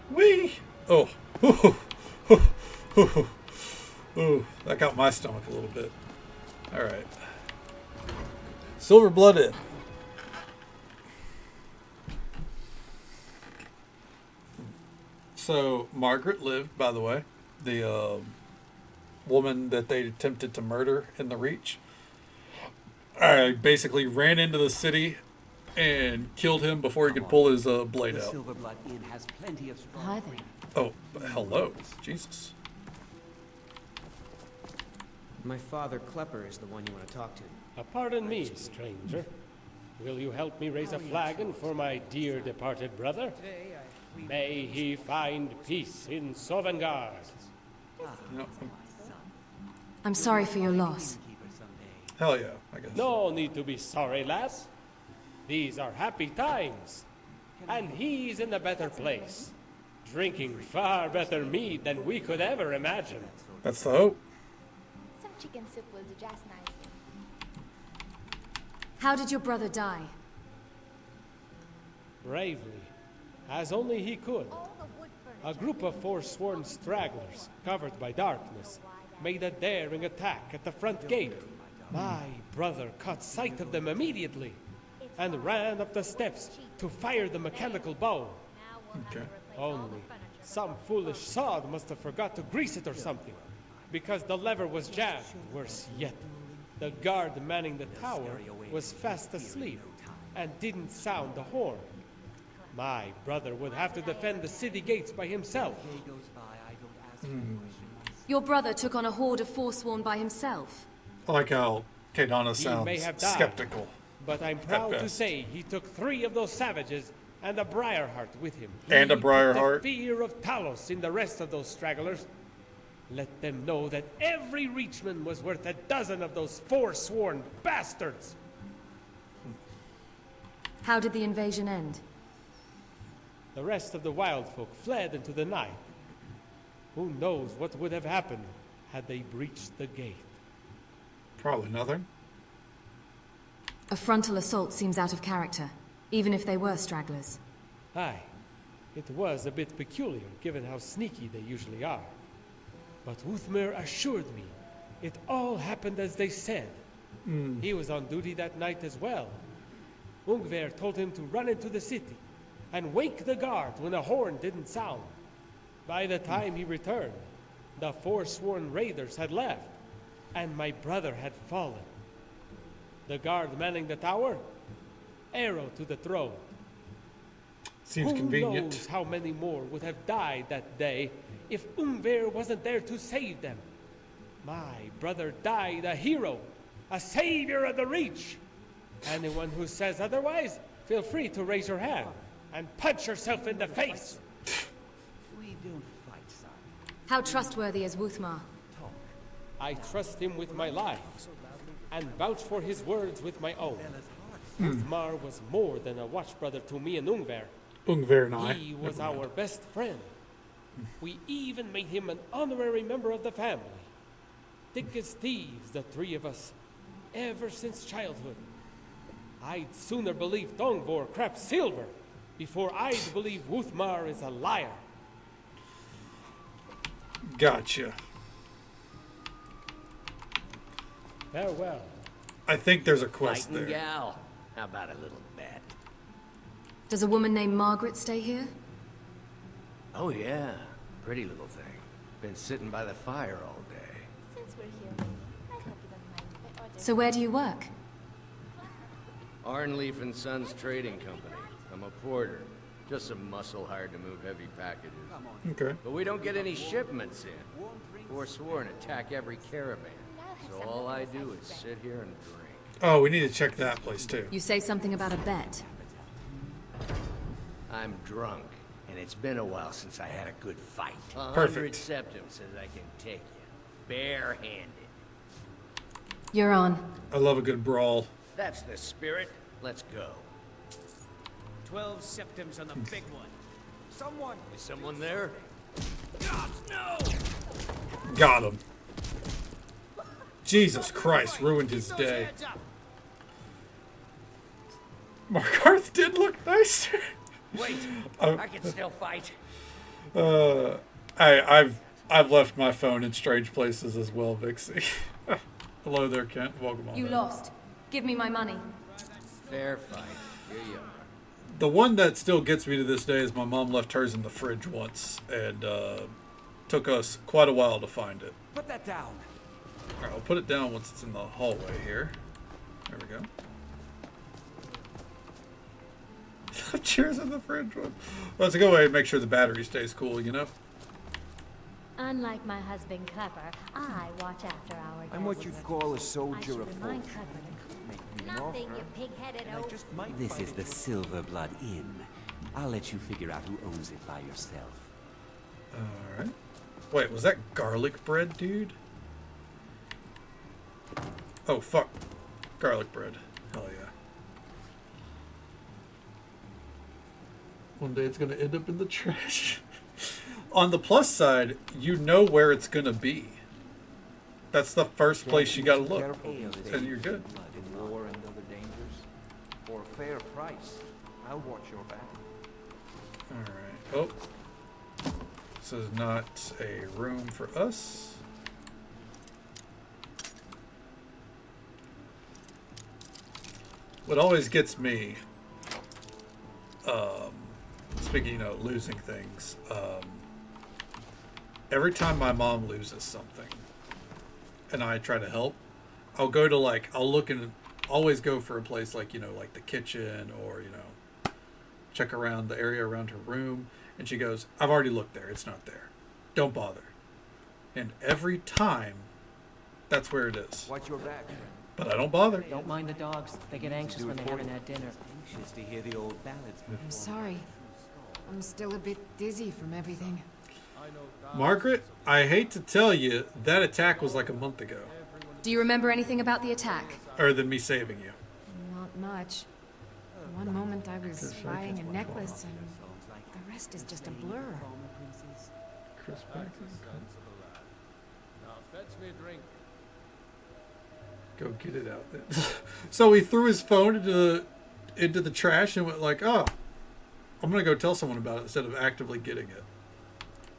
A: Whee! Oh. Ooh, that got my stomach a little bit. Alright. Silver Blood Inn. So, Margaret lived, by the way. The woman that they attempted to murder in the Reach. I basically ran into the city and killed him before he could pull his blade out.
R: Silver Blood Inn has plenty of strong
O: Hi there.
A: Oh, hello. Jesus.
I: My father, Klepper, is the one you want to talk to.
J: Pardon me, stranger. Will you help me raise a flagon for my dear departed brother? May he find peace in Sovngarde.
C: I'm sorry for your loss.
A: Hell yeah, I guess.
J: No need to be sorry, lass. These are happy times. And he's in a better place. Drinking far better mead than we could ever imagine.
A: That's the hope.
D: Some chicken soup will do just nicely.
C: How did your brother die?
J: Bravely, as only he could. A group of forsworn stragglers, covered by darkness, made a daring attack at the front gate. My brother caught sight of them immediately and ran up the steps to fire the mechanical bow.
A: Okay.
J: Only some foolish sod must have forgot to grease it or something, because the lever was jammed. Worse yet, the guard manning the tower was fast asleep and didn't sound the horn. My brother would have to defend the city gates by himself.
C: Your brother took on a horde of Forsworn by himself.
A: I like how Kadana
J: He may
A: sounds
J: have died,
A: skeptical.
J: but I'm proud to say he took 3 of those savages and a Briarheart with him.
A: And a
J: He
A: Briarheart.
J: put the fear of Talos in the rest of those stragglers. Let them know that every Reachman was worth a dozen of those forsworn bastards.
C: How did the invasion end?
J: The rest of the wild folk fled into the night. Who knows what would have happened had they breached the gate?
A: Probably nothing.
C: A frontal assault seems out of character, even if they were stragglers.
J: Aye, it was a bit peculiar given how sneaky they usually are. But Uthmer assured me it all happened as they said. He was on duty that night as well. Ungver told him to run into the city and wake the guard when a horn didn't sound. By the time he returned, the forsworn raiders had left, and my brother had fallen. The guard manning the tower? Arrow to the throat.
A: Seems
J: Who
A: convenient.
J: knows how many more would have died that day if Ungver wasn't there to save them. My brother died a hero, a savior of the Reach. Anyone who says otherwise, feel free to raise your hand and punch yourself in the face.
R: We don't fight, son.
C: How trustworthy is Wuthmar?
J: I trust him with my life and vouch for his words with my own. Uthmar was more than a watch brother to me and Ungver.
A: Ungver and I.
J: He was
A: Never mind.
J: our best friend. We even made him an honorary member of the family. Thick as thieves, the 3 of us, ever since childhood. I'd sooner believe Thongvor craps silver before I'd believe Wuthmar is a liar.
A: Gotcha.
J: Farewell.
A: I think there's a quest
G: Fighting
A: there.
G: gal. How about a little bet?
C: Does a woman named Margaret stay here?
G: Oh yeah, pretty little thing. Been sitting by the fire all day.
D: Since we're here, I hope you don't mind if I order.
C: So where do you work?
G: Arnleaf and Sons Trading Company. I'm a porter. Just some muscle hired to move heavy packages.
A: Okay.
G: But we don't get any shipments in. Forsworn attack every caravan. So all I do is sit here and drink.
A: Oh, we need to check that place too.
C: You say something about a bet.
G: I'm drunk, and it's been a while since I had a good fight.
A: Perfect.
G: 100 septum says I can take you, barehanded.
C: You're on.
A: I love a good brawl.
G: That's the spirit. Let's go.
E: 12 septums on the big one. Someone!
G: Is someone there?
E: God, no!
A: Got him. Jesus Christ, ruined his day. Markarth did look nicer.
G: Wait, I can still fight.
A: I've left my phone in strange places as well, Vixie. Hello there, Kent. Welcome on.
C: You lost. Give me my money.
G: Fair fight. Here you are.
A: The one that still gets me to this day is my mom left hers in the fridge once, and took us quite a while to find it.
L: Put that down.
A: All right, I'll put it down once it's in the hallway here. There we go. Cheers in the fridge one. Well, it's a good way to make sure the battery stays cool, you know?
F: Unlike my husband Clepper, I watch after our
N: I'm what you'd call a soldier of
F: remind
N: fortune.
F: Clepper to
N: Make me an
F: Nothing,
N: offer,
F: you pig-headed
N: and I
F: oaf.
N: just might
R: This
N: find
R: is
N: it
R: the Silver Blood Inn. I'll let you figure out who owns it by yourself.
A: Alright. Wait, was that garlic bread, dude? Oh, fuck. Garlic bread. Hell yeah. One day it's gonna end up in the trash. On the plus side, you know where it's gonna be. That's the first place you gotta look.
N: Careful these days.
A: And you're good.
N: In war and other dangers. For a fair price, I'll watch your back.
A: Alright. Oh. This is not a room for us. What always gets me, speaking, you know, losing things, every time my mom loses something and I try to help, I'll go to I'll look and always go for a place like, you know, like the kitchen or, you know, check around the area around her room. And she goes, I've already looked there. It's not there. Don't bother. And every time, that's where it is.
N: Watch your back, friend.
A: But I don't bother.
I: Don't mind the dogs. They get anxious when they haven't had dinner.
R: Anxious to hear the old ballads before.
Q: I'm sorry. I'm still a bit dizzy from everything.
A: Margaret, I hate to tell you, that attack was like a month ago.
C: Do you remember anything about the attack?
A: Other than me saving you.
Q: Not much. One moment I was buying a necklace and the rest is just a blur.
A: Chris Paxton.
B: Now fetch me a drink.
A: Go get it out there. So he threw his phone into the trash and went like, oh, I'm going to go tell someone about it instead of actively getting it.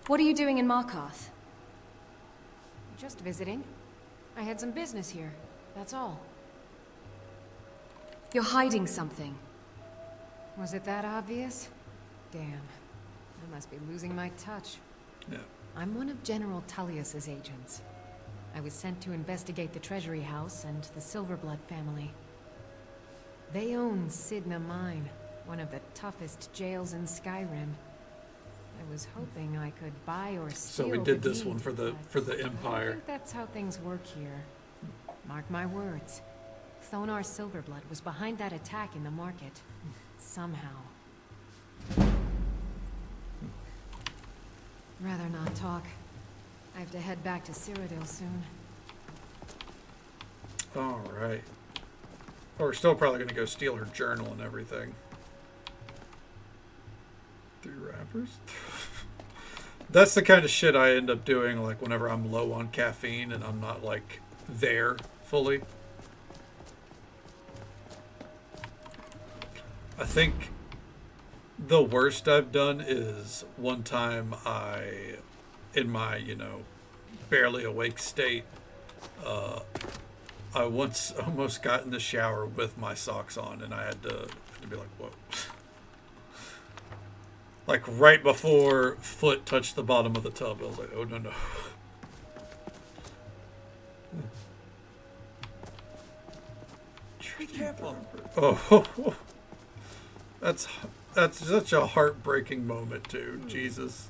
C: What are you doing in Markarth?
Q: Just visiting. I had some business here. That's all.
C: You're hiding something.
Q: Was it that obvious? Damn. I must be losing my touch.
A: Yeah.
Q: I'm one of General Tullius's agents. I was sent to investigate the Treasury House and the Silverblood family. They own Sidna Mine, one of the toughest jails in Skyrim. I was hoping I could buy or steal
A: So we
Q: the
A: did this
Q: deed,
A: one for the
Q: I
A: Empire.
Q: think that's how things work here. Mark my words. Thonar Silverblood was behind that attack in the market. Somehow. Rather not talk. I have to head back to Cyrodiil soon.
A: Alright. We're still probably going to go steal her journal and everything. 3 wrappers? That's the kind of shit I end up doing, like, whenever I'm low on caffeine and I'm not, like, there fully. I think the worst I've done is one time in my, you know, barely awake state, I once almost got in the shower with my socks on and I had to be like, whoa. Like right before foot touched the bottom of the tub, I was like, oh no no.
E: Be careful.
A: Oh, that's such a heartbreaking moment, dude. Jesus.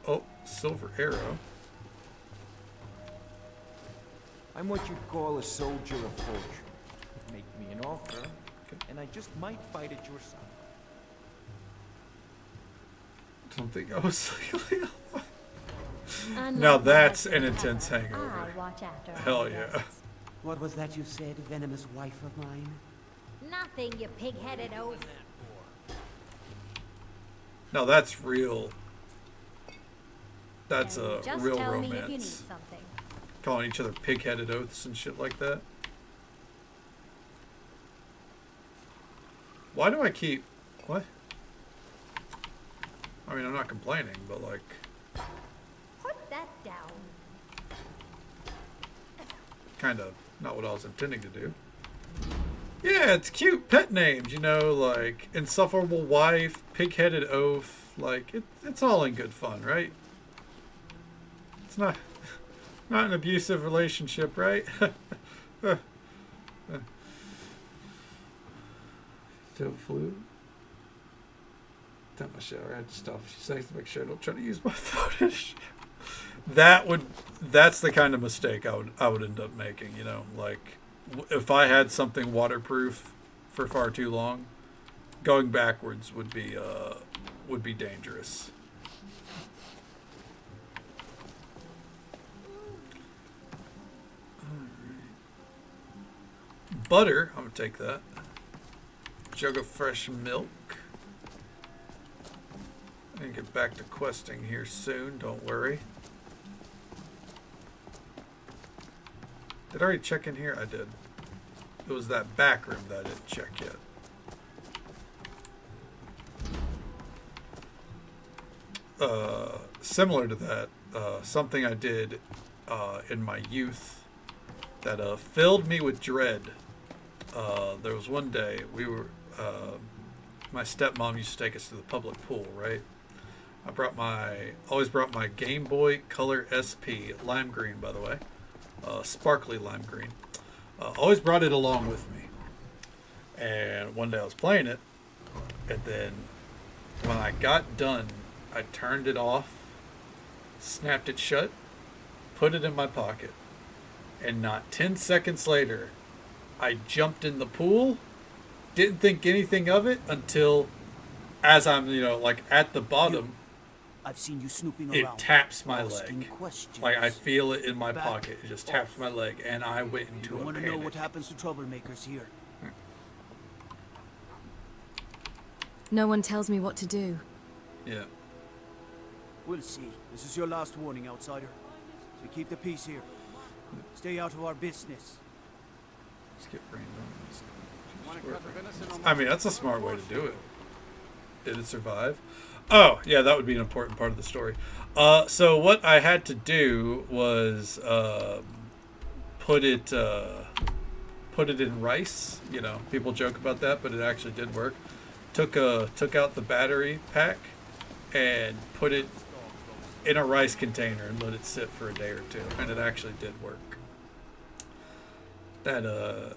A: Oh, silver arrow.
N: I'm what you'd call a soldier of fortune. Make me an offer, and I just might fight at your side.
A: Don't think I was legally alive. Now that's an intense hangover. Hell yeah.
R: What was that you said, venomous wife of mine?
F: Nothing, you pig-headed oaf.
A: Now that's real. That's a
F: Just
A: real
F: tell me if you need
A: romance.
F: something.
A: Calling each other pig-headed oaths and shit like that. Why do I keep... What? I mean, I'm not complaining, but like...
F: Put that down.
A: Kind of not what I was intending to do. Yeah, it's cute pet names, you know, like insufferable wife, pig-headed oaf, like it's all in good fun, right? It's not an abusive relationship, right? Still flu. Time my shower. I had to stop a few seconds to make sure I don't try to use my phone. That's the kind of mistake I would end up making, you know, like if I had something waterproof for far too long, going backwards would be dangerous. Butter, I'm gonna take that. Jug of fresh milk. I'm gonna get back to questing here soon, don't worry. Did I already check in here? I did. It was that back room that I didn't check yet. Similar to that, something I did in my youth that filled me with dread. There was one day we were, my stepmom used to take us to the public pool, right? I always brought my Game Boy Color SP, lime green by the way, sparkly lime green. Always brought it along with me. And one day I was playing it, and then when I got done, I turned it off, snapped it shut, put it in my pocket, and not 10 seconds later, I jumped in the pool, didn't think anything of it until, as I'm, you know, like at the bottom,
E: I've seen you snooping
A: it
E: around.
A: taps my
E: asking
A: leg.
E: questions.
A: Like I feel it in my
E: Back
A: pocket. It just taps my leg, and I went
E: You
A: into
E: don't
A: a
E: want to know
A: panic.
E: what happens to troublemakers here.
C: No one tells me what to do.
A: Yeah.
E: We'll see. This is your last warning, outsider. So keep the peace here. Stay out of our business.
A: Skip random. I mean, that's a smart way to do it. Did it survive? Oh, yeah, that would be an important part of the story. So what I had to do was put it in rice. You know, people joke about that, but it actually did work. Took out the battery pack and put it in a rice container and let it sit for a day or two, and it actually did work. That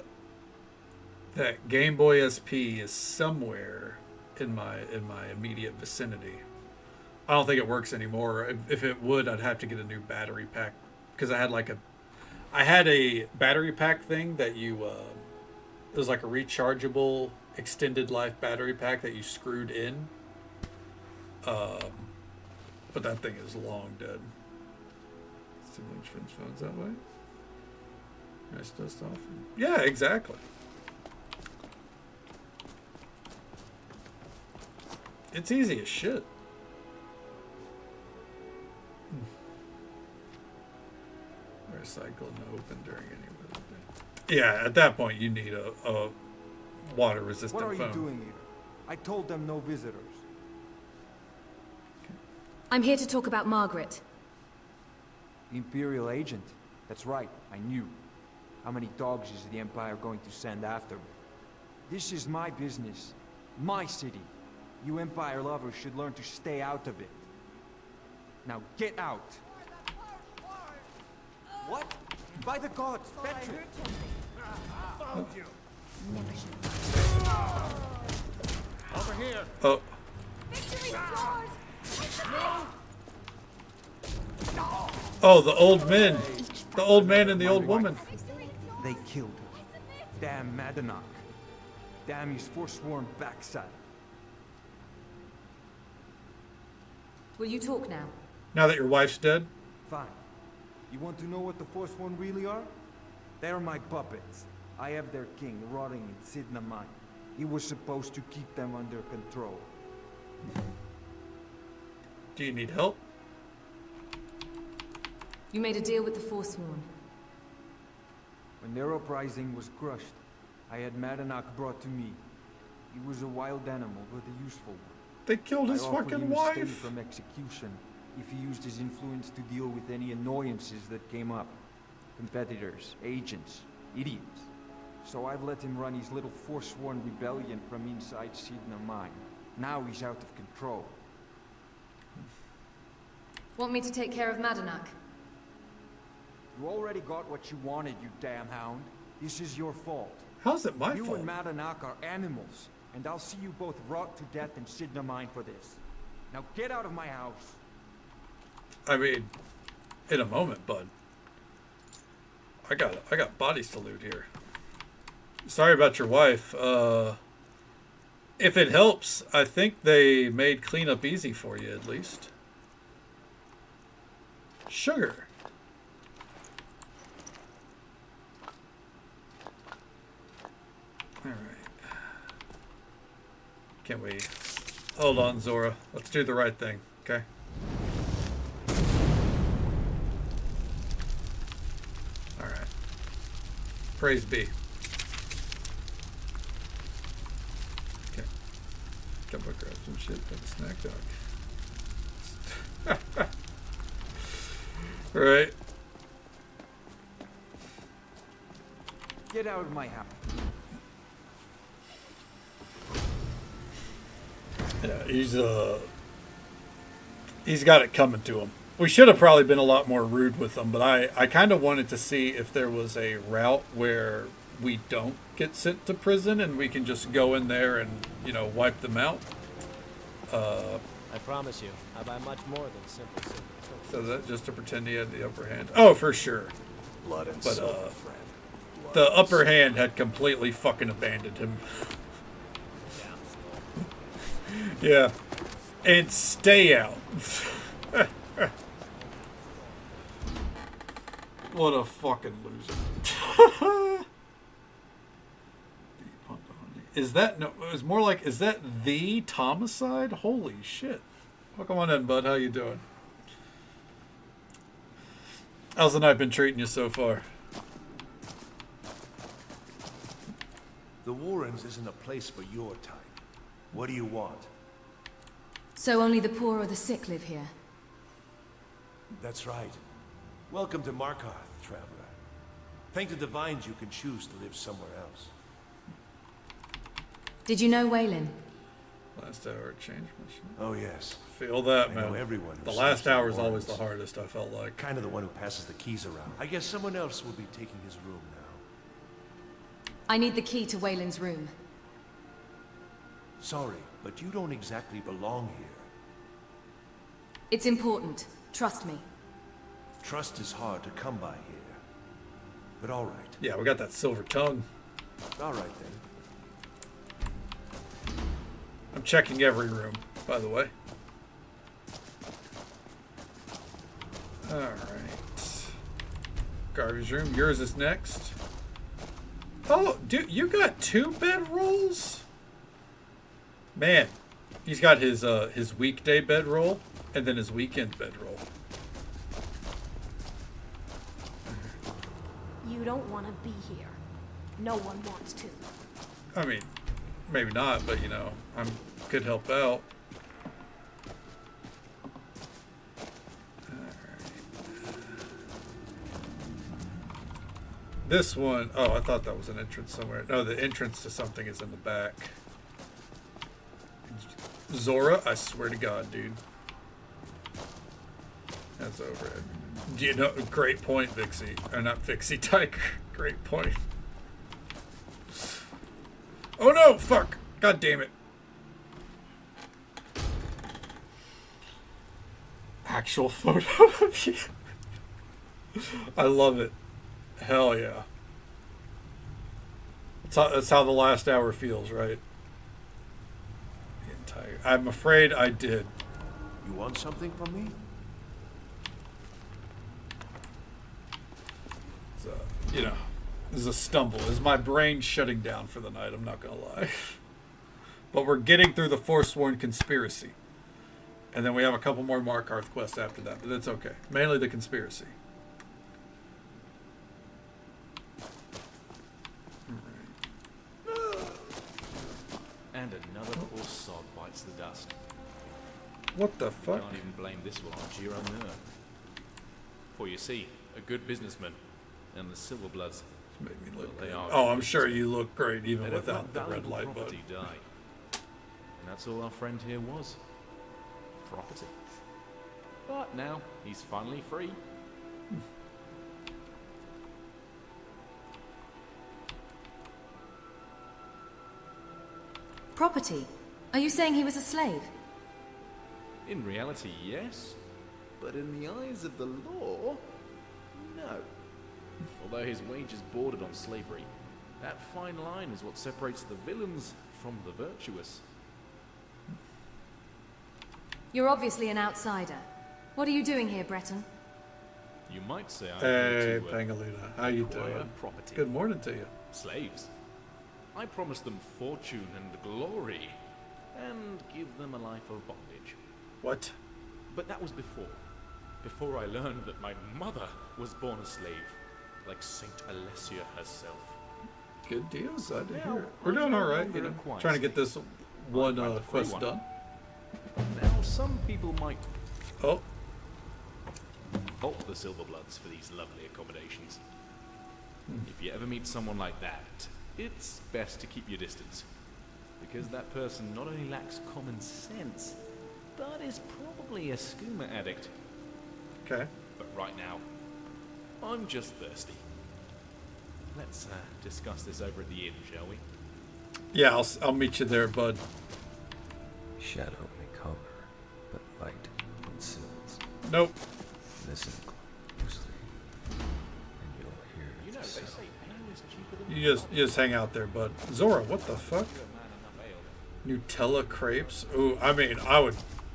A: Game Boy SP is somewhere in my immediate vicinity. I don't think it works anymore. If it would, I'd have to get a new battery pack, because I had a battery pack thing that it was like a rechargeable extended life battery pack that you screwed in. But that thing is long dead. Similar French phones that way. Nice dust off. Yeah, exactly. It's easy as shit. Recycle and open during any weather day. Yeah, at that point you need a water-resistant phone.
L: What are you doing here? I told them no visitors.
C: I'm here to talk about Margaret.
N: Imperial agent. That's right, I knew. How many dogs is the Empire going to send after me? This is my business. My city. You Empire lovers should learn to stay out of it. Now get out! What? By the gods, Petru!
M: Found you!
N: Over here!
A: Oh. Oh, the old men. The old man and the old woman.
N: They killed her. Damn Madanach. Damn his forsworn backside.
C: Will you talk now?
A: Now that your wife's dead?
N: Fine. You want to know what the Forsworn really are? They're my puppets. I have their king rotting in Sidna Mine. He was supposed to keep them under control.
A: Do you need help?
C: You made a deal with the Forsworn.
N: When their uprising was crushed, I had Madanach brought to me. He was a wild animal, but a useful one.
A: They killed his
N: I offered
A: fucking
N: him a stay
A: wife.
N: from execution if he used his influence to deal with any annoyances that came up. Competitors, agents, idiots. So I've let him run his little Forsworn rebellion from inside Sidna Mine. Now he's out of control.
C: Want me to take care of Madanach?
N: You already got what you wanted, you damn hound. This is your fault.
A: How's it my
N: you
A: fault?
N: You and Madanach are animals, and I'll see you both rot to death in Sidna Mine for this. Now get out of my house.
A: I mean, in a moment, bud. I got bodies to loot here. Sorry about your wife. If it helps, I think they made cleanup easy for you, at least. Sugar. Alright. Can't wait. Hold on, Zora. Let's do the right thing, okay? Alright. Praise be. Okay. Come on, grab some shit for the snack dog. Alright.
N: Get out of my house.
A: Yeah, he's got it coming to him. We should have probably been a lot more rude with him, but I kind of wanted to see if there was a route where we don't get sent to prison and we can just go in there and, you know, wipe them out.
T: I promise you, I buy much more than simple.
A: So that just to pretend he had the upper hand. Oh, for sure.
T: Blood and
A: but
T: silver, friend.
A: The upper hand had completely fucking abandoned him. Yeah. And stay out. What a fucking loser. Is that, no, it was more like, is that the Thomicide? Holy shit. Welcome on in, bud. How you doing? How's the night been treating you so far?
B: The Warrens isn't a place for your type. What do you want?
C: So only the poor or the sick live here?
B: That's right. Welcome to Markarth, traveler. Thank the Divines you can choose to live somewhere else.
C: Did you know Waylon?
A: Last hour change mission.
B: Oh, yes.
A: Feel that,
B: I
A: man.
B: know everyone who
A: the last
B: serves
A: hour is
B: the
A: always the
B: Warrens.
A: hardest, I felt like.
B: Kind of the one who passes the keys around. I guess someone else will be taking his room now.
C: I need the key to Waylon's room.
B: Sorry, but you don't exactly belong here.
C: It's important. Trust me.
B: Trust is hard to come by here. But all right.
A: Yeah, we got that silver tongue.
B: All right, then.
A: I'm checking every room, by the way. Alright. Garvey's room. Yours is next. Oh, dude, you got 2 bedrolls? Man, he's got his weekday bedroll and then his weekend bedroll.
F: You don't want to be here. No one wants to.
A: I mean, maybe not, but you know, could help out. This one, oh, I thought that was an entrance somewhere. No, the entrance to something is in the back. Zora, I swear to God, dude. That's overhead. You know, great point, Vixie. Or not Vixie, Tiger. Great point. Oh no, fuck! God damn it. Actual photo of you. I love it. Hell yeah. That's how the last hour feels, right? The entire. I'm afraid I did.
B: You want something from me?
A: So, you know, this is a stumble. Is my brain shutting down for the night? I'm not gonna lie. But we're getting through the Forsworn conspiracy. And then we have a couple more Markarth quests after that, but that's okay. Mainly the conspiracy.
K: And another poor sod bites the dust.
A: What the fuck?
K: Can't even blame this one on your own nerve. For you see, a good businessman and the Silverbloods.
A: Make me look
K: they
A: good.
K: are
A: Oh, I'm sure you look great even
K: they don't
A: without
K: let
A: the red
K: valuable
A: light button.
K: property die. And that's all our friend here was. Property. But now he's finally free.
C: Property? Are you saying he was a slave?
K: In reality, yes. But in the eyes of the law, no. Although his wages bordered on slavery, that fine line is what separates the villains from the virtuous.
C: You're obviously an outsider. What are you doing here, Breton?
K: You might say I'm
A: Hey,
K: here to
A: Pangolina. How you
K: acquire
A: doing?
K: property.
A: Good morning to you.
K: Slaves. I promise them fortune and glory, and give them a life of bondage.
A: What?
K: But that was before I learned that my mother was born a slave, like Saint Alessia herself.
A: Good deal. Glad to
K: now,
A: hear it. We're doing
K: I'm no
A: all right.
K: longer
A: You know,
K: a
A: trying to get this one
K: I'm the free
A: quest
K: one.
A: done.
K: Now, some people might
A: Oh,
K: fault the Silverbloods for these lovely accommodations. If you ever meet someone like that, it's best to keep your distance. Because that person not only lacks common sense, but is probably a skooma addict.
A: okay.
K: But right now, I'm just thirsty. Let's discuss this over at the inn, shall we?
A: Yeah, I'll meet you there, bud.
U: Shadow may cover, but light conceals.
A: Nope.
U: Listen closely, and you'll hear
K: You know,
U: the
K: they
U: sound.
K: say ale is cheaper than
A: You just hang out there, bud. Zora, what the fuck? Nutella crepes? Ooh, I mean,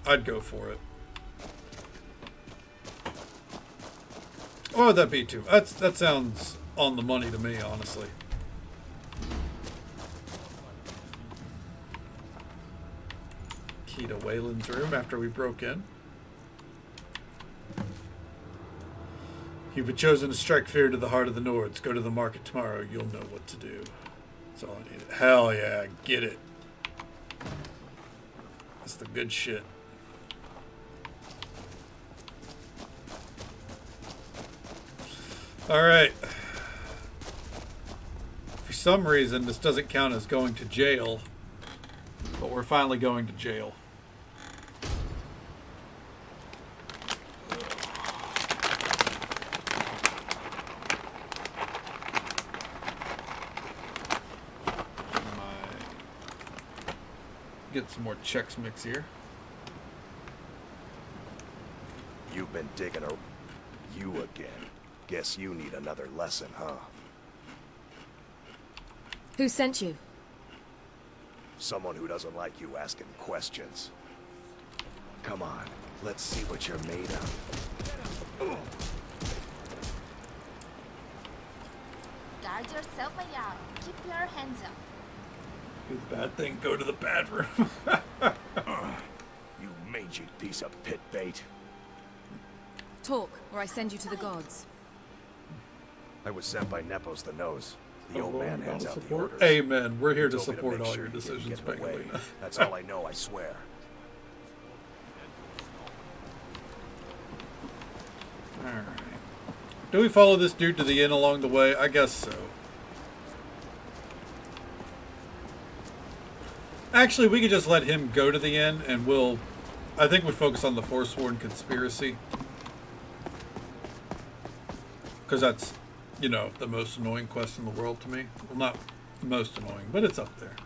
A: I'd go for it. Or that'd be too. That sounds on the money to me, honestly. Key to Waylon's room after we broke in. You've been chosen to strike fear to the heart of the Nords. Go to the market tomorrow. You'll know what to do. That's all I need. Hell yeah, get it. That's the good shit. Alright. For some reason, this doesn't count as going to jail. But we're finally going to jail. Get some more Chex Mix here.
W: You've been digging you again. Guess you need another lesson, huh?
C: Who sent you?
W: Someone who doesn't like you asking questions. Come on, let's see what you're made of.
D: Guard yourself, my yard. Keep your hands up.
A: Do the bad thing, go to the bad room.
W: You mangy piece of pit bait.
C: Talk, or I send you to the gods.
W: I was sent by Nepos the Nose. The old man hands out the orders.
A: Amen. We're here
W: He
A: to
W: told me
A: support
W: make
A: all
W: sure
A: your
W: you didn't
A: decisions,
W: get in the way.
A: Pangolina.
W: That's all I know, I swear.
A: Alright. Do we follow this dude to the inn along the way? I guess so. Actually, we could just let him go to the inn, and I think we focus on the Forsworn conspiracy. Because that's, you know, the most annoying quest in the world to me. Well, not most annoying, but it's up there.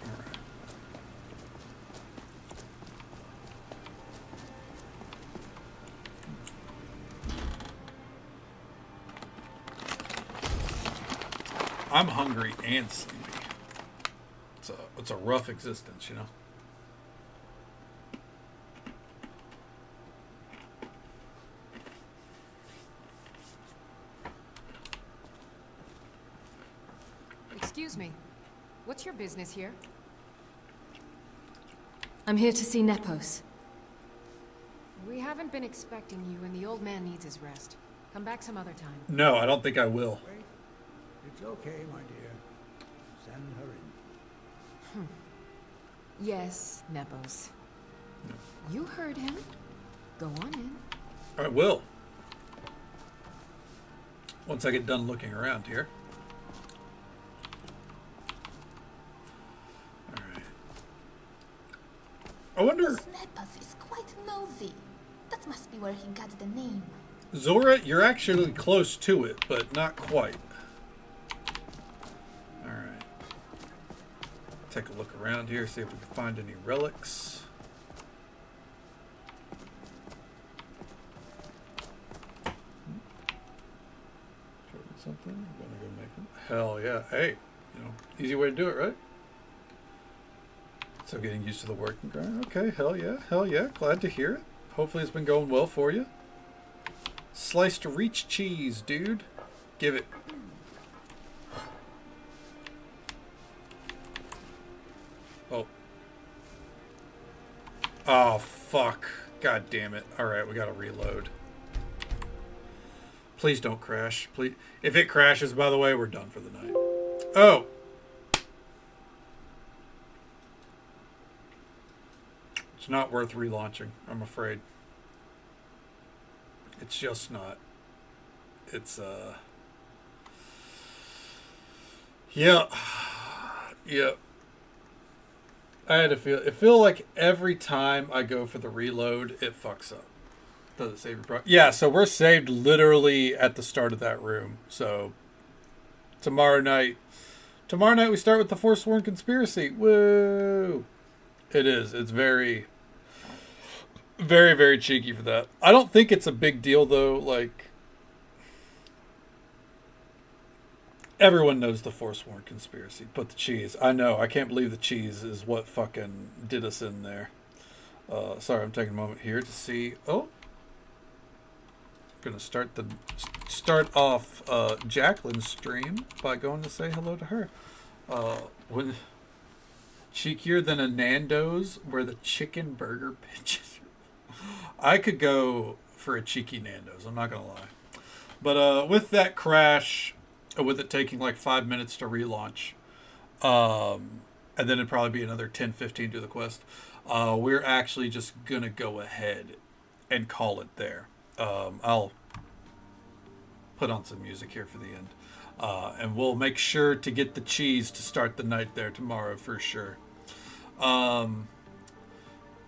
A: Alright. I'm hungry and sleepy. It's a rough existence, you know?
Q: Excuse me. What's your business here?
C: I'm here to see Nepos.
Q: We haven't been expecting you, and the old man needs his rest. Come back some other time.
A: No, I don't think I will.
H: Wait. It's okay, my dear. Send her in.
Q: Yes, Nepos. You heard him. Go on in.
A: I will. Once I get done looking around here. Alright. I wonder...
D: This Nepos is quite nosy. That must be where he got the name.
A: Zora, you're actually close to it, but not quite. Alright. Take a look around here, see if we can find any relics. Something? Gonna go make it. Hell yeah. Hey, you know, easy way to do it, right? So getting used to the working grind. Okay, hell yeah. Glad to hear it. Hopefully it's been going well for you. Sliced reach cheese, dude. Give it. Oh. Oh, fuck. God damn it. Alright, we gotta reload. Please don't crash. Please. If it crashes, by the way, we're done for the night. Oh! It's not worth relaunching, I'm afraid. It's just not. It's, yeah. Yeah. I had to feel like every time I go for the reload, it fucks up. Does it save your Yeah, so we're saved literally at the start of that room. So tomorrow night we start with the Forsworn conspiracy. Woo! It is. It's very, very, very cheeky for that. I don't think it's a big deal though. Like, everyone knows the Forsworn conspiracy. But the cheese, I know. I can't believe the cheese is what fucking did us in there. Sorry, I'm taking a moment here to see. Oh. Gonna start off Jacqueline's stream by going to say hello to her. When cheekier than a Nando's where the chicken burger pitches. I could go for a cheeky Nando's, I'm not gonna lie. But with that crash, with it taking like 5 minutes to relaunch, and then it'd probably be another 10-15 to do the quest, we're actually just gonna go ahead and call it there. I'll put on some music here for the end. And we'll make sure to get the cheese to start the night there tomorrow for sure. All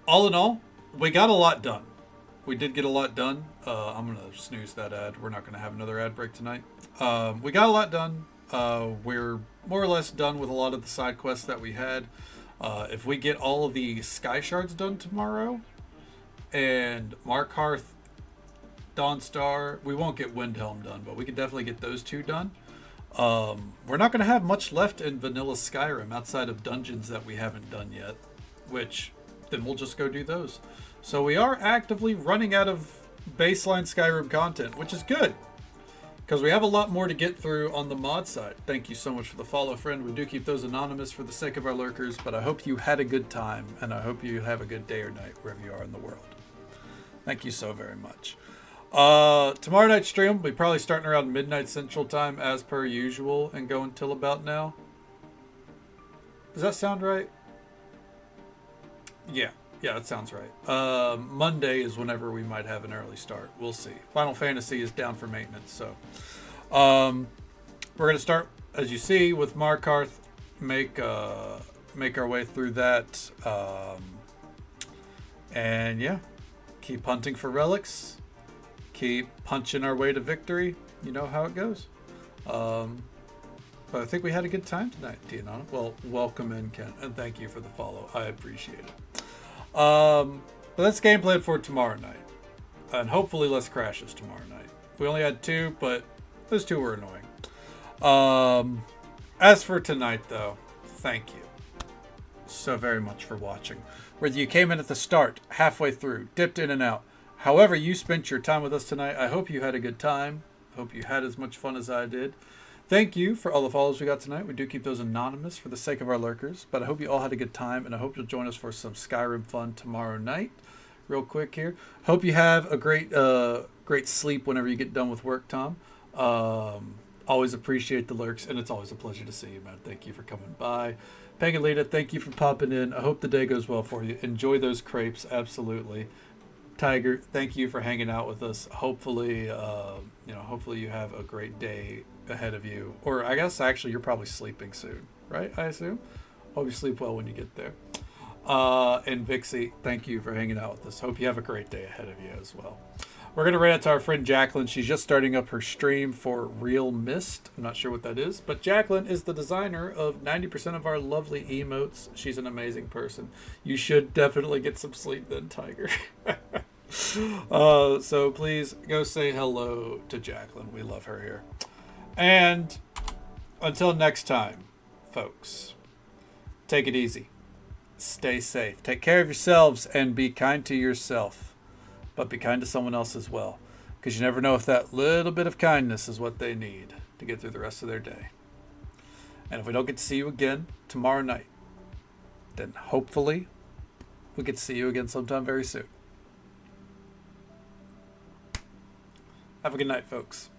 A: in all, we got a lot done. We did get a lot done. I'm going to snooze that ad. We're not going to have another ad break tonight. We got a lot done. We're more or less done with a lot of the side quests that we had. If we get all of the Sky Shards done tomorrow, and Markarth, Dawnstar, we won't get Windhelm done, but we can definitely get those two done. We're not going to have much left in vanilla Skyrim outside of dungeons that we haven't done yet, which then we'll just go do those. So we are actively running out of baseline Skyrim content, which is good, because we have a lot more to get through on the mod side. Thank you so much for the follow, friend. We do keep those anonymous for the sake of our lurkers, but I hope you had a good time, and I hope you have a good day or night wherever you are in the world. Thank you so very much. Tomorrow night's stream will be probably starting around midnight Central Time as per usual and go until about now. Does that sound right? Yeah, that sounds right. Monday is whenever we might have an early start. We'll see. Final Fantasy is down for maintenance, so we're gonna start as you see, with Markarth, make our way through that. And yeah, keep hunting for relics. Keep punching our way to victory. You know how it goes. But I think we had a good time tonight, Diana. Well, welcome in, Ken, and thank you for the follow. I appreciate it. But that's game plan for tomorrow night. And hopefully less crashes tomorrow night. We only had 2, but those 2 were annoying. As for tonight, though, thank you so very much for watching. Whether you came in at the start, halfway through, dipped in and out, however you spent your time with us tonight, I hope you had a good time. I hope you had as much fun as I did. Thank you for all the follows we got tonight. We do keep those anonymous for the sake of our lurkers, but I hope you all had a good time, and I hope you'll join us for some Skyrim fun tomorrow night. Real quick here. Hope you have a great sleep whenever you get done with work, Tom. Always appreciate the lurks, and it's always a pleasure to see you, man. Thank you for coming by. Peggalita, thank you for popping in. I hope the day goes well for you. Enjoy those crepes, absolutely. Tiger, thank you for hanging out with us. Hopefully, hopefully you have a great day ahead of you. Or I guess actually you're probably sleeping soon, right? I assume. Hope you sleep well when you get there. And Vixie, thank you for hanging out with us. Hope you have a great day ahead of you as well. We're going to run out to our friend Jacqueline. She's just starting up her stream for Real Mist. I'm not sure what that is, but Jacqueline is the designer of 90% of our lovely emotes. She's an amazing person. You should definitely get some sleep then, Tiger. So please go say hello to Jacqueline. We love her here. And until next time, folks, take it easy. Stay safe. Take care of yourselves and be kind to yourself. But be kind to someone else as well. Because you never know if that little bit of kindness is what they need to get through the rest of their day. And if we don't get to see you again tomorrow night, then hopefully we get to see you again sometime very soon. Have a good night, folks.